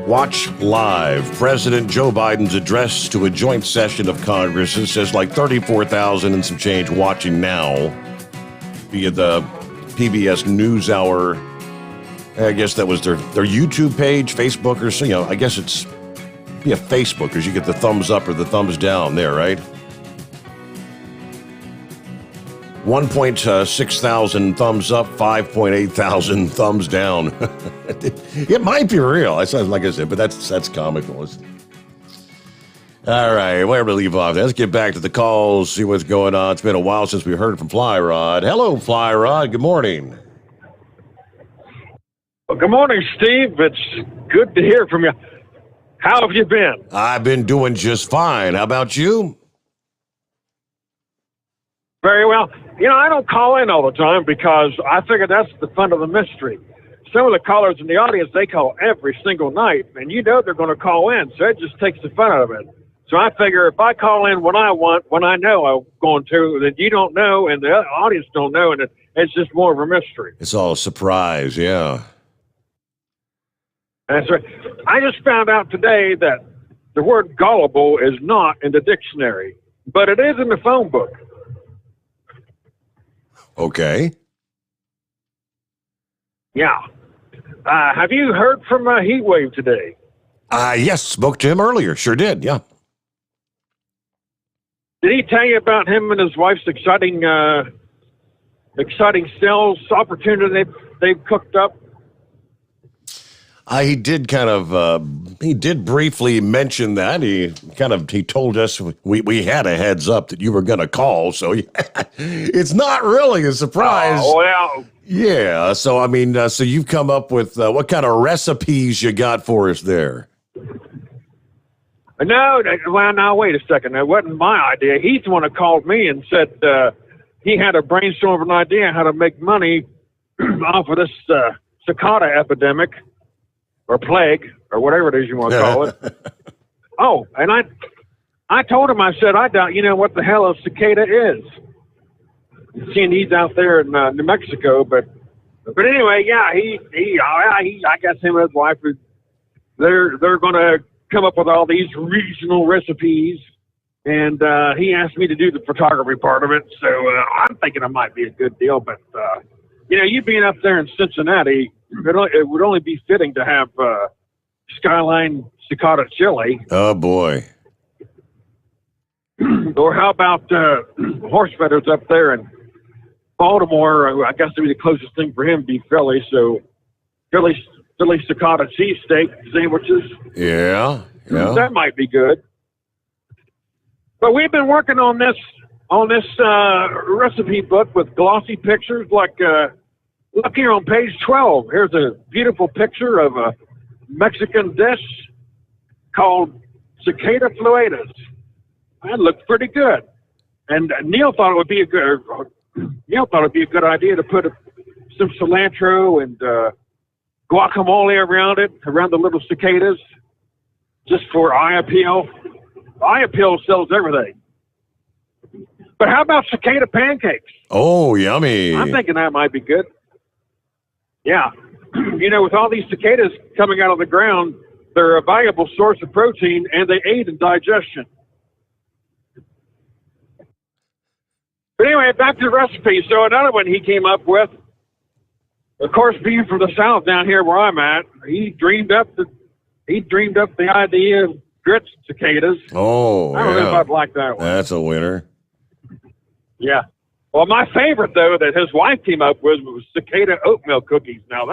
Watch live. President Joe Biden's address to a joint session of Congress. It says like 34,000 and some change watching now via the PBS NewsHour. I guess that was their YouTube page, Facebook, or so. I guess it's Facebook, because you get the thumbs up or the thumbs down there, right? 1.6 thousand thumbs up, 5.8 thousand thumbs down. It might be real. Like I said, but that's comical. All right, where we leave off? Let's get back to the calls, see what's going on. It's been a while since we heard from Fly Rod. Hello, Fly Rod. Good morning. Well, good morning, Steve. It's good to hear from you. How have you been? I've been doing just fine. How about you? Very well. I don't call in all the time because I figure that's the fun of the mystery. Some of the callers in the audience, they call every single night, and they're going to call in, so it just takes the fun out of it. So I figure if I call in when I want, when I know I'm going to, then you don't know and the audience don't know, and it's just more of a mystery. It's all a surprise, yeah. That's right. I just found out today that the word gullible is not in the dictionary, but it is in the phone book. Okay. Yeah. Have you heard from Heatwave today? Yes, spoke to him earlier. Sure did, yeah. Did he tell you about him and his wife's exciting sales opportunity they've cooked up? He did he did briefly mention that. He told us we had a heads up that you were going to call, so it's not really a surprise. Oh, well. Yeah, so so you've come up with what kind of recipes you got for us there? No, now wait a second. That wasn't my idea. He's the one that called me and said he had a brainstorm of an idea how to make money off of this cicada epidemic. Or plague, or whatever it is you want to call it. Oh, and I told him, I said, I doubt you know what the hell a cicada is. Seeing he's out there in New Mexico, but anyway, yeah, he I guess him and his wife they're going to come up with all these regional recipes. And he asked me to do the photography part of it. So I'm thinking it might be a good deal. But, you being up there in Cincinnati, it would only be fitting to have Skyline Cicada chili. Oh, boy. Or how about horse feathers up there in Baltimore? I guess it'd be the closest thing for him to be Philly. So Philly Cicada cheesesteak sandwiches. Yeah. That might be good. But we've been working on this recipe book with glossy pictures. Like look here on page 12. Here's a beautiful picture of a Mexican dish called cicada fluedas. That looks pretty good. And Neil thought it would be a good idea to put some cilantro and guacamole around the little cicadas, just for eye appeal. Eye appeal sells everything. But how about cicada pancakes? Oh, yummy. I'm thinking that might be good. Yeah. With all these cicadas coming out of the ground, they're a valuable source of protein, and they aid in digestion. But anyway, back to the recipe. So another one he came up with, of course, being from the South down here where I'm at, he dreamed up the idea of grits cicadas. Oh, I don't know if I'd like that one. That's a winner. Yeah. Well, my favorite, though, that his wife came up with was cicada oatmeal cookies. Now,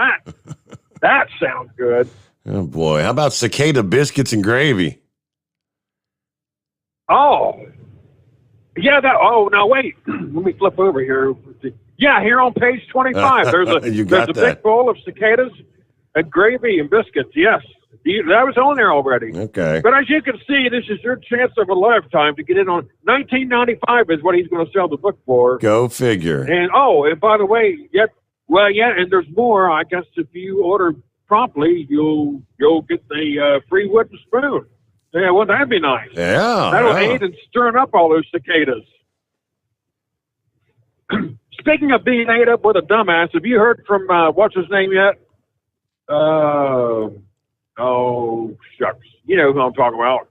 that sounds good. Oh, boy. How about cicada biscuits and gravy? Oh. Yeah, now, wait. Let me flip over here. Yeah, here on page 25, there's a big bowl of cicadas and gravy and biscuits. Yes. That was on there already. Okay. But as you can see, this is your chance of a lifetime to get in on $19.95 is what he's going to sell the book for. Go figure. And by the way, and there's more. I guess if you order promptly, you'll get the free wooden spoon. Yeah, wouldn't that be nice? Yeah. That'll aid in stirring up all those cicadas. Speaking of being ate up with a dumbass, have you heard from what's his name yet? Oh, shucks. You know who I'm talking about.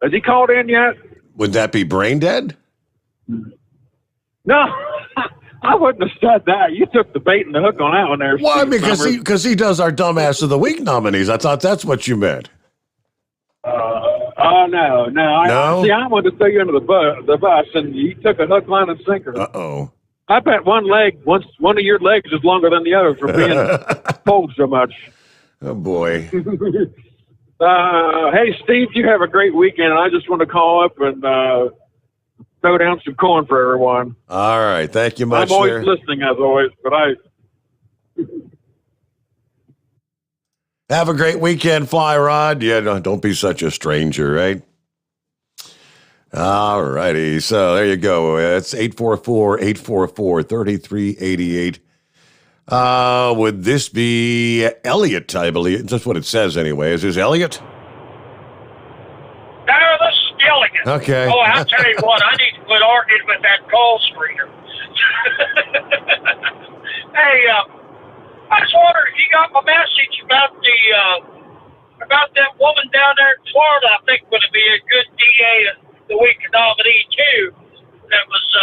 Has he called in yet? Would that be Brain Dead? No, I wouldn't have said that. You took the bait and the hook on that one there. Why? Because he does our Dumbass of the Week nominees. I thought that's what you meant. No. No? I wanted to throw you under the bus, and you took a hook, line, and sinker. Uh-oh. I bet one of your legs is longer than the other for being pulled so much. Oh, boy. Hey, Steve, you have a great weekend. I just want to call up and throw down some corn for everyone. All right. Thank you much, I'm always listening, as always, but Have a great weekend, Fly Rod. Yeah, no, don't be such a stranger, right? All righty. So there you go. It's 844-844-3388. Would this be Elliot, I believe? That's what it says anyway. Is this Elliot? No, this is Elliot. Okay. Oh, I'll tell you what, I need to quit arguing with that call screener. Hey, I just wonder if you got my message about that woman down there in Florida. I think would be a good DA of the week nominee too. That was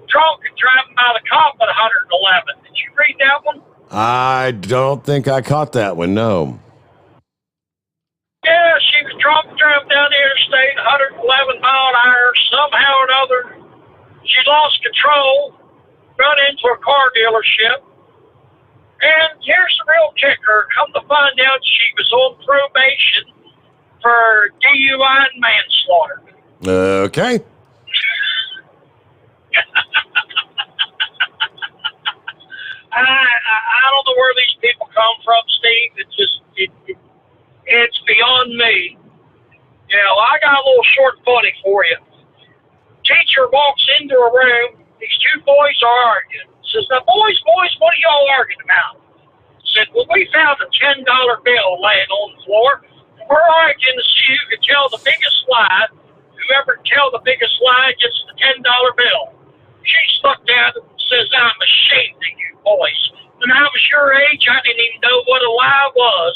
drunk and driving by the cop at 111. Did you read that one? I don't think I caught that one, no. Yeah, she was drunk, driving down the interstate, 111 mile an hour. Somehow or another, she lost control, run into a car dealership. And here's the real kicker. Come to find out, she was on probation for DUI and manslaughter. Okay. I don't know where these people come from, Steve. It's beyond me. You know, I got a little short funny for you. Teacher walks into a room. These two boys are arguing. Says, now, boys, what are y'all arguing about? Said, well, we found a $10 bill laying on the floor. We're arguing to see who can tell the biggest lie. Whoever can tell the biggest lie gets the $10 bill. She stuck down and says, I'm ashamed of you boys. When I was your age, I didn't even know what a lie was.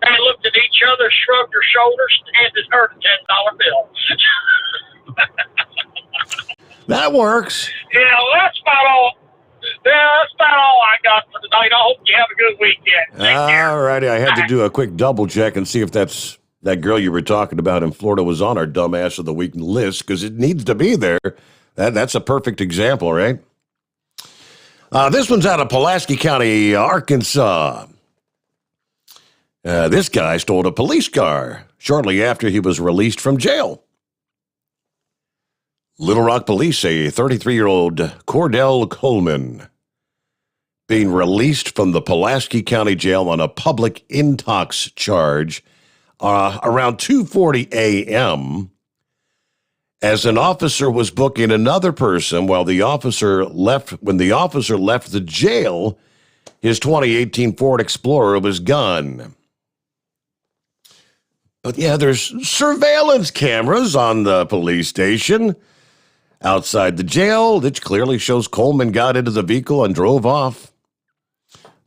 They looked at each other, shrugged their shoulders, and handed her a $10 bill. That works. That's about all. Yeah, that's about all I got for tonight. I hope you have a good weekend. All righty. I had to do a quick double check and see if that girl you were talking about in Florida was on our dumbass of the week list, because it needs to be there. That's a perfect example, right? This one's out of Pulaski County, Arkansas. This guy stole a police car shortly after he was released from jail. Little Rock police say 33-year-old Cordell Coleman being released from the Pulaski County Jail on a public intox charge around 2:40 a.m. as an officer was booking another person when the officer left the jail, his 2018 Ford Explorer was gone. But yeah, there's surveillance cameras on the police station outside the jail that clearly shows Coleman got into the vehicle and drove off.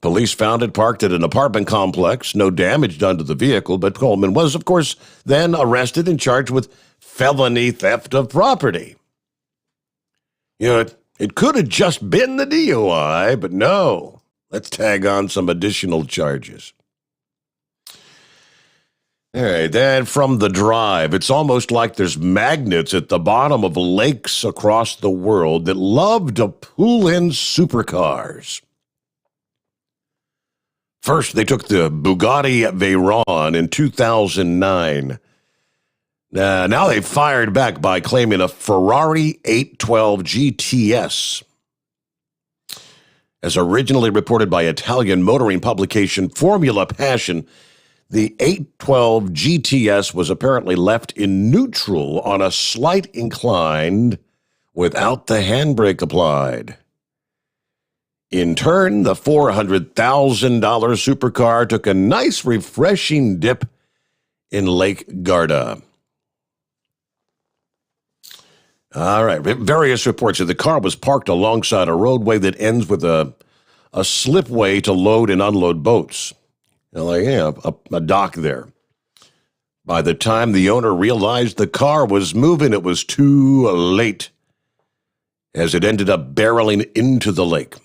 Police found it parked at an apartment complex. No damage done to the vehicle, but Coleman was, of course, then arrested and charged with felony theft of property. It could have just been the DUI, but no. Let's tag on some additional charges. All right, then from the drive, it's almost like there's magnets at the bottom of lakes across the world that love to pull in supercars. First, they took the Bugatti Veyron in 2009. Now they fired back by claiming a Ferrari 812 GTS. As originally reported by Italian motoring publication Formula Passion, the 812 GTS was apparently left in neutral on a slight incline without the handbrake applied. In turn, the $400,000 supercar took a nice, refreshing dip in Lake Garda. All right, various reports that the car was parked alongside a roadway that ends with a slipway to load and unload boats. A dock there. By the time the owner realized the car was moving, it was too late, as it ended up barreling into the lake.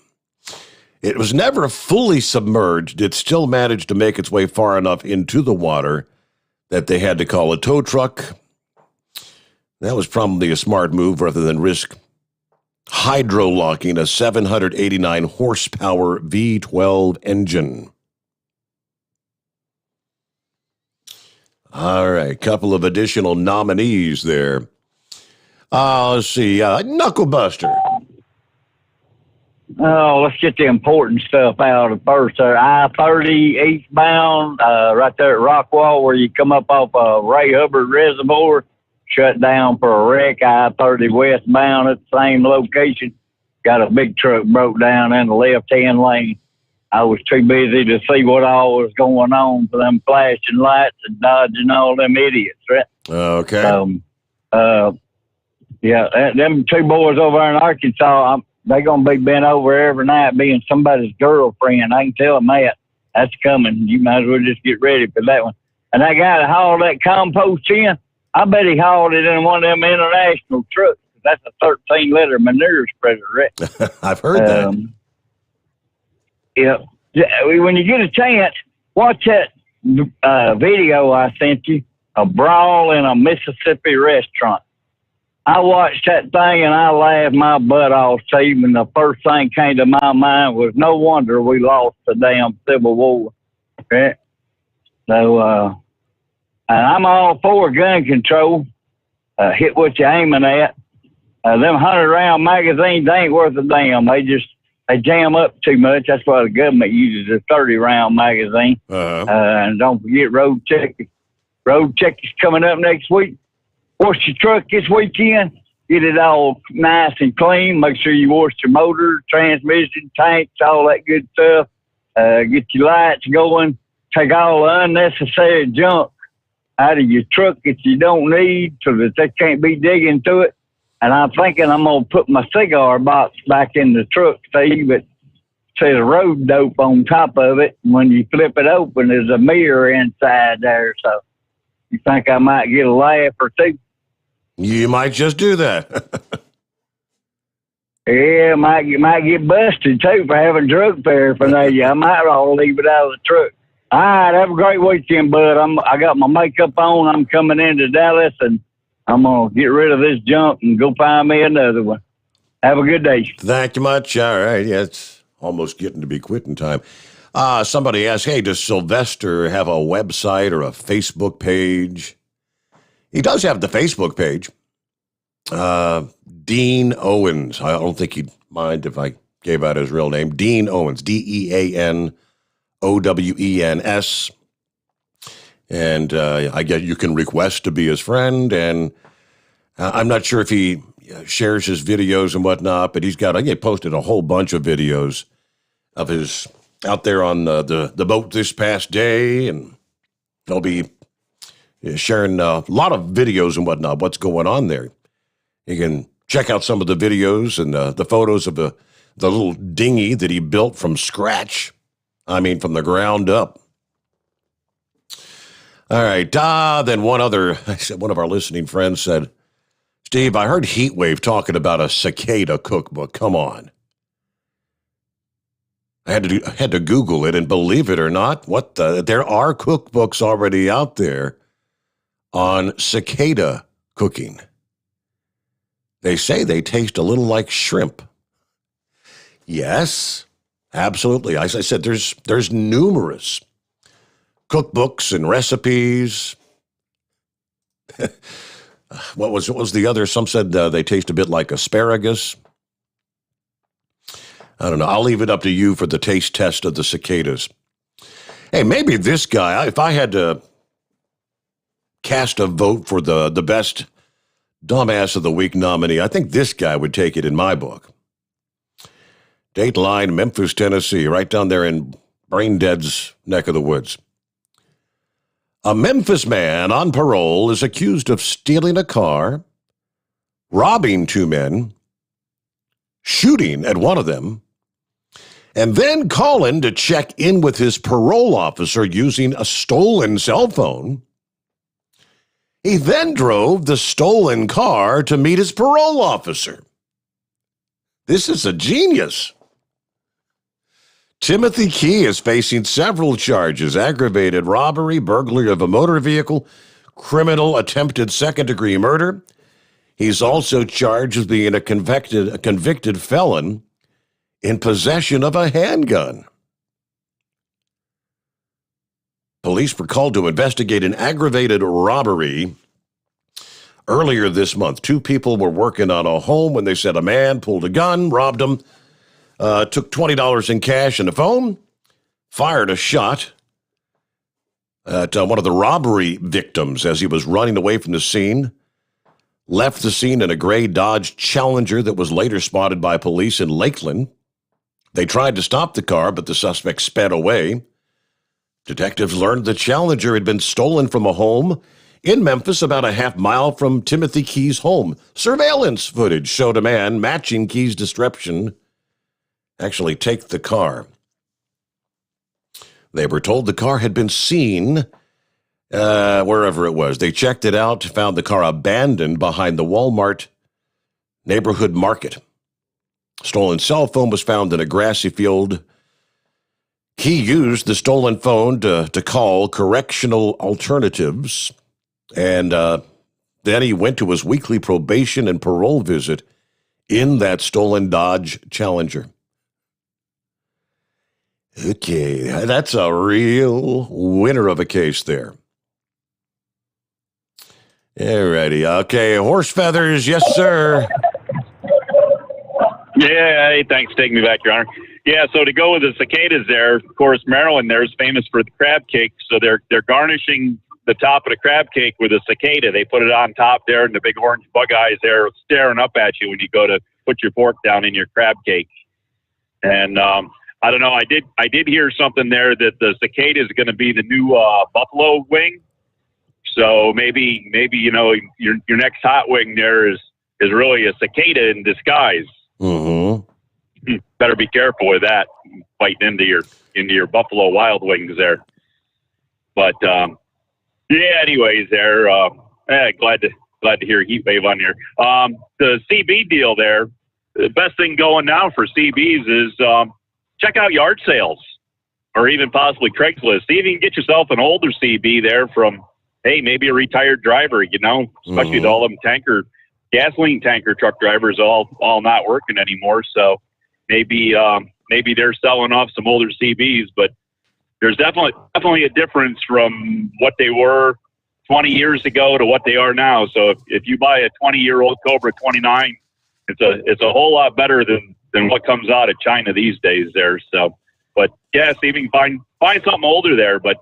It was never fully submerged. It still managed to make its way far enough into the water that they had to call a tow truck. That was probably a smart move rather than risk hydro-locking a 789 horsepower V12 engine. All right, couple of additional nominees there. Let's see, Knucklebuster. Oh, let's get the important stuff out of first. I-30 eastbound, right there at Rockwall, where you come up off Ray Hubbard Reservoir, shut down for a wreck. I-30 westbound at the same location. Got a big truck broke down in the left-hand lane. I was too busy to see what all was going on for them flashing lights and dodging all them idiots, right? Okay. Them two boys over there in Arkansas, they're going to be bent over every night being somebody's girlfriend. I can tell them that. That's coming. You might as well just get ready for that one. And that guy that hauled that compost in, I bet he hauled it in one of them international trucks. That's a 13-liter manure spreader, right? I've heard that. Yeah. When you get a chance, watch that video I sent you, a brawl in a Mississippi restaurant. I watched that thing and I laughed my butt off, Steve, and the first thing came to my mind was no wonder we lost the damn Civil War. Okay? So, and I'm all for gun control. Hit what you're aiming at. Them 100-round magazines, they ain't worth a damn. They jam up too much. That's why the government uses a 30-round magazine. And don't forget road checkers. Road checkers coming up next week. Wash your truck this weekend. Get it all nice and clean. Make sure you wash your motor, transmission, tanks, all that good stuff. Get your lights going. Take all the unnecessary junk out of your truck that you don't need so that they can't be digging through it. And I'm thinking I'm going to put my cigar box back in the truck, Steve, but says road dope on top of it. And when you flip it open, there's a mirror inside there. So you think I might get a laugh or two? You might just do that. Yeah, might get busted too for having drug paraphernalia. I might all leave it out of the truck. All right, have a great weekend, bud. I got my makeup on. I'm coming into Dallas, and I'm gonna get rid of this junk and go find me another one. Have a good day. Thank you much. All right, yeah, it's almost getting to be quitting time. Somebody asked, hey, does Sylvester have a website or a Facebook page? He does have the Facebook page. Dean Owens. I don't think he'd mind if I gave out his real name. Dean Owens, DeanOwens. And I guess you can request to be his friend. And I'm not sure if he shares his videos and whatnot, but he posted a whole bunch of videos of his out there on the boat this past day. And he'll be sharing a lot of videos and whatnot, what's going on there. You can check out some of the videos and the photos of the little dinghy that he built from scratch. I mean, from the ground up. All right. Then one of our listening friends said, Steve, I heard Heatwave talking about a cicada cookbook. Come on. I had to Google it, and believe it or not, there are cookbooks already out there on cicada cooking. They say they taste a little like shrimp. Yes, absolutely. As I said, there's numerous cookbooks and recipes. What was the other? Some said they taste a bit like asparagus. I don't know. I'll leave it up to you for the taste test of the cicadas. Hey, maybe this guy, if I had to cast a vote for the best Dumbass of the Week nominee, I think this guy would take it in my book. Dateline, Memphis, Tennessee, right down there in Braindead's neck of the woods. A Memphis man on parole is accused of stealing a car, robbing two men, shooting at one of them, and then calling to check in with his parole officer using a stolen cell phone. He then drove the stolen car to meet his parole officer. This is a genius. Timothy Key is facing several charges: aggravated robbery, burglary of a motor vehicle, criminal attempted second-degree murder. He's also charged with being a convicted felon in possession of a handgun. Police were called to investigate an aggravated robbery earlier this month. Two people were working on a home when they said a man pulled a gun, robbed them, took $20 in cash and a phone, fired a shot at one of the robbery victims as he was running away from the scene, left the scene in a gray Dodge Challenger that was later spotted by police in Lakeland. They tried to stop the car, but the suspect sped away. Detectives learned the Challenger had been stolen from a home in Memphis, about a half mile from Timothy Key's home. Surveillance footage showed a man matching Key's description actually take the car. They were told the car had been seen wherever it was. They checked it out, found the car abandoned behind the Walmart neighborhood market. Stolen cell phone was found in a grassy field. He used the stolen phone to call correctional alternatives, and then he went to his weekly probation and parole visit in that stolen Dodge Challenger. Okay, that's a real winner of a case there. Alrighty, okay, horse feathers, yes, sir. Yeah, hey, thanks for taking me back, Your Honor. Yeah, so to go with the cicadas there, of course, Maryland there is famous for the crab cake, so they're garnishing the top of the crab cake with a cicada. They put it on top there, and the big orange bug eyes there staring up at you when you go to put your fork down in your crab cake. And I don't know, I did hear something there that the cicada is going to be the new buffalo wing. So maybe you know your next hot wing there is really a cicada in disguise. Mm-hmm. better be careful with that, fighting into your Buffalo Wild Wings there. But anyways, there. Glad to hear Heat Wave on here. The CB deal there. The best thing going now for CBs is check out yard sales, or even possibly Craigslist. See if you can get yourself an older CB there from, hey, maybe a retired driver. Especially with all them gasoline tanker truck drivers all not working anymore. So maybe they're selling off some older CBs, but there's definitely a difference from what they were 20 years ago to what they are now. So if you buy a 20-year-old Cobra 29, it's a whole lot better than what comes out of China these days there. So, but yeah, see if you can find something older there. But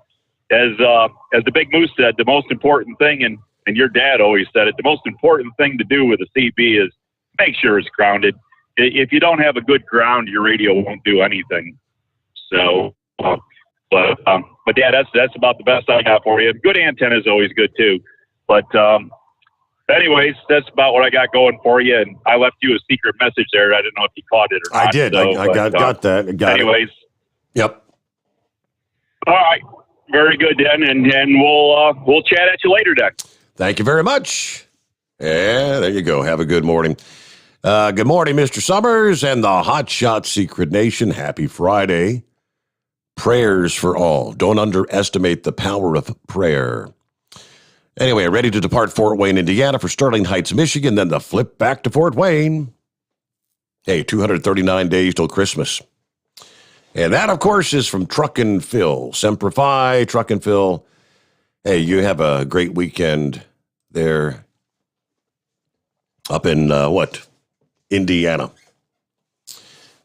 as the Big Moose said, the most important thing, and your dad always said it, the most important thing to do with a CB is make sure it's grounded. If you don't have a good ground, your radio won't do anything. So, but yeah, that's about the best I got for you. Good antenna is always good too. But anyways, that's about what I got going for you. And I left you a secret message there. I didn't know if you caught it or not. I did. So, I got that. Anyways. Yep. All right. Very good, then. And we'll chat at you later, then. Thank you very much. Yeah, there you go. Have a good morning. Good morning, Mr. Sommers and the Hot Shot Secret Nation. Happy Friday. Prayers for all. Don't underestimate the power of prayer. Anyway, ready to depart Fort Wayne, Indiana for Sterling Heights, Michigan, then the flip back to Fort Wayne. Hey, 239 days till Christmas. And that, of course, is from Truck and Phil. Semper Fi, Truck and Phil. Hey, you have a great weekend there up in, Indiana.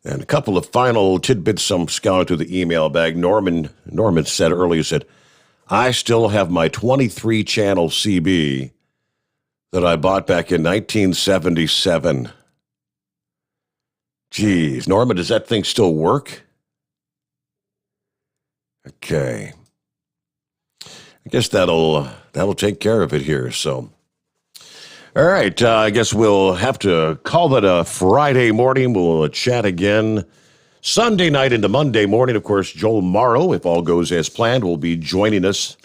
And a couple of final tidbits I'm scouting through the email bag. Norman said earlier, I still have my 23-channel CB that I bought back in 1977. Geez, Norman, does that thing still work? Okay. I guess that'll take care of it here, so. All right, I guess we'll have to call it a Friday morning. We'll chat again Sunday night into Monday morning. Of course, Joel Morrow, if all goes as planned, will be joining us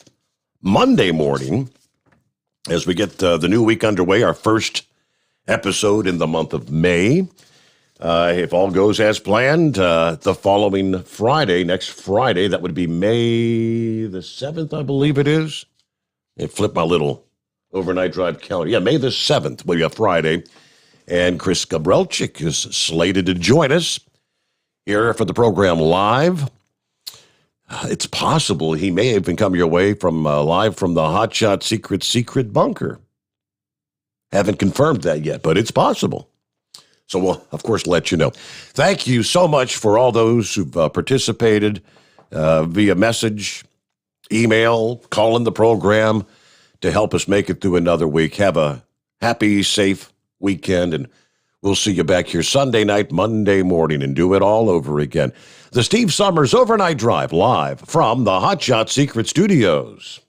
Monday morning as we get the new week underway, our first episode in the month of May. If all goes as planned, the following Friday, next Friday, that would be May the 7th, I believe it is. And flip my little overnight drive calendar. Yeah, May the 7th will be a Friday. And Chris Gabrelchik is slated to join us here for the program live. It's possible he may even come your way from live from the Hot Shot Secret Bunker. Haven't confirmed that yet, but it's possible. So we'll, of course, let you know. Thank you so much for all those who've participated via message, email, calling the program to help us make it through another week. Have a happy, safe weekend, and we'll see you back here Sunday night, Monday morning, and do it all over again. The Steve Sommers Overnight Drive, live from the Hot Shot Secret Studios.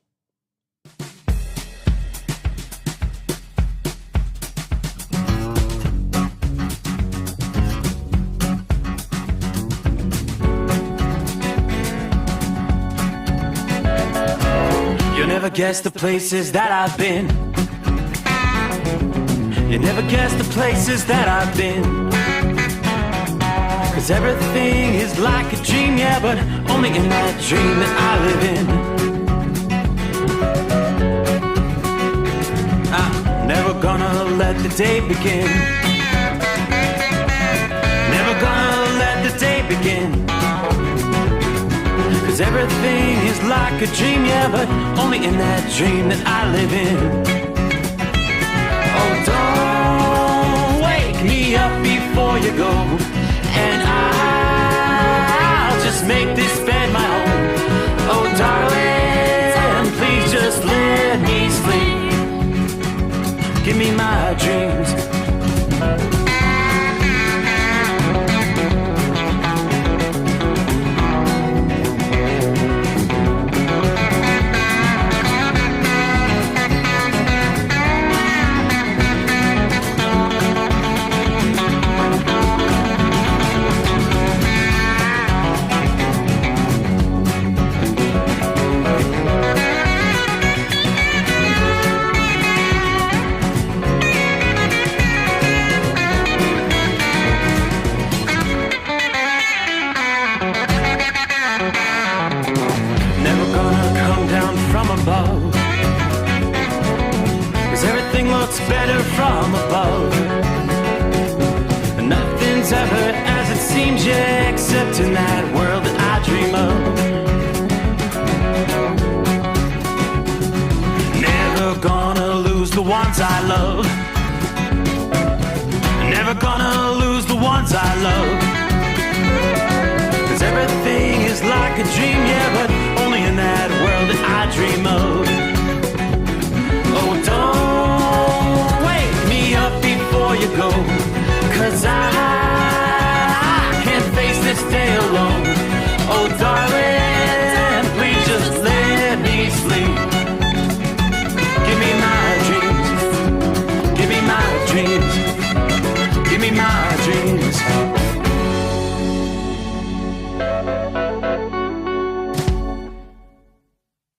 Never guess the places that I've been. You never guess the places that I've been. 'Cause everything is like a dream, yeah, but only in that dream that I live in. I'm never gonna let the day begin. Never gonna let the day begin. 'Cause everything is like a dream, yeah, but only in that dream that I live in. Oh, don't wake me up before you go, and I'll just make this bed my home. Oh, darling, please just let me sleep. Give me my dreams. trapped in that world that I dream of. Never gonna lose the ones I love. Never gonna lose the ones I love. 'Cause everything is like a dream, yeah, but only in that world that I dream of. Oh, don't wake me up before you go, 'cause I can't face this day alone. Oh, darling, please just let me sleep. Give me my dreams, give me my dreams.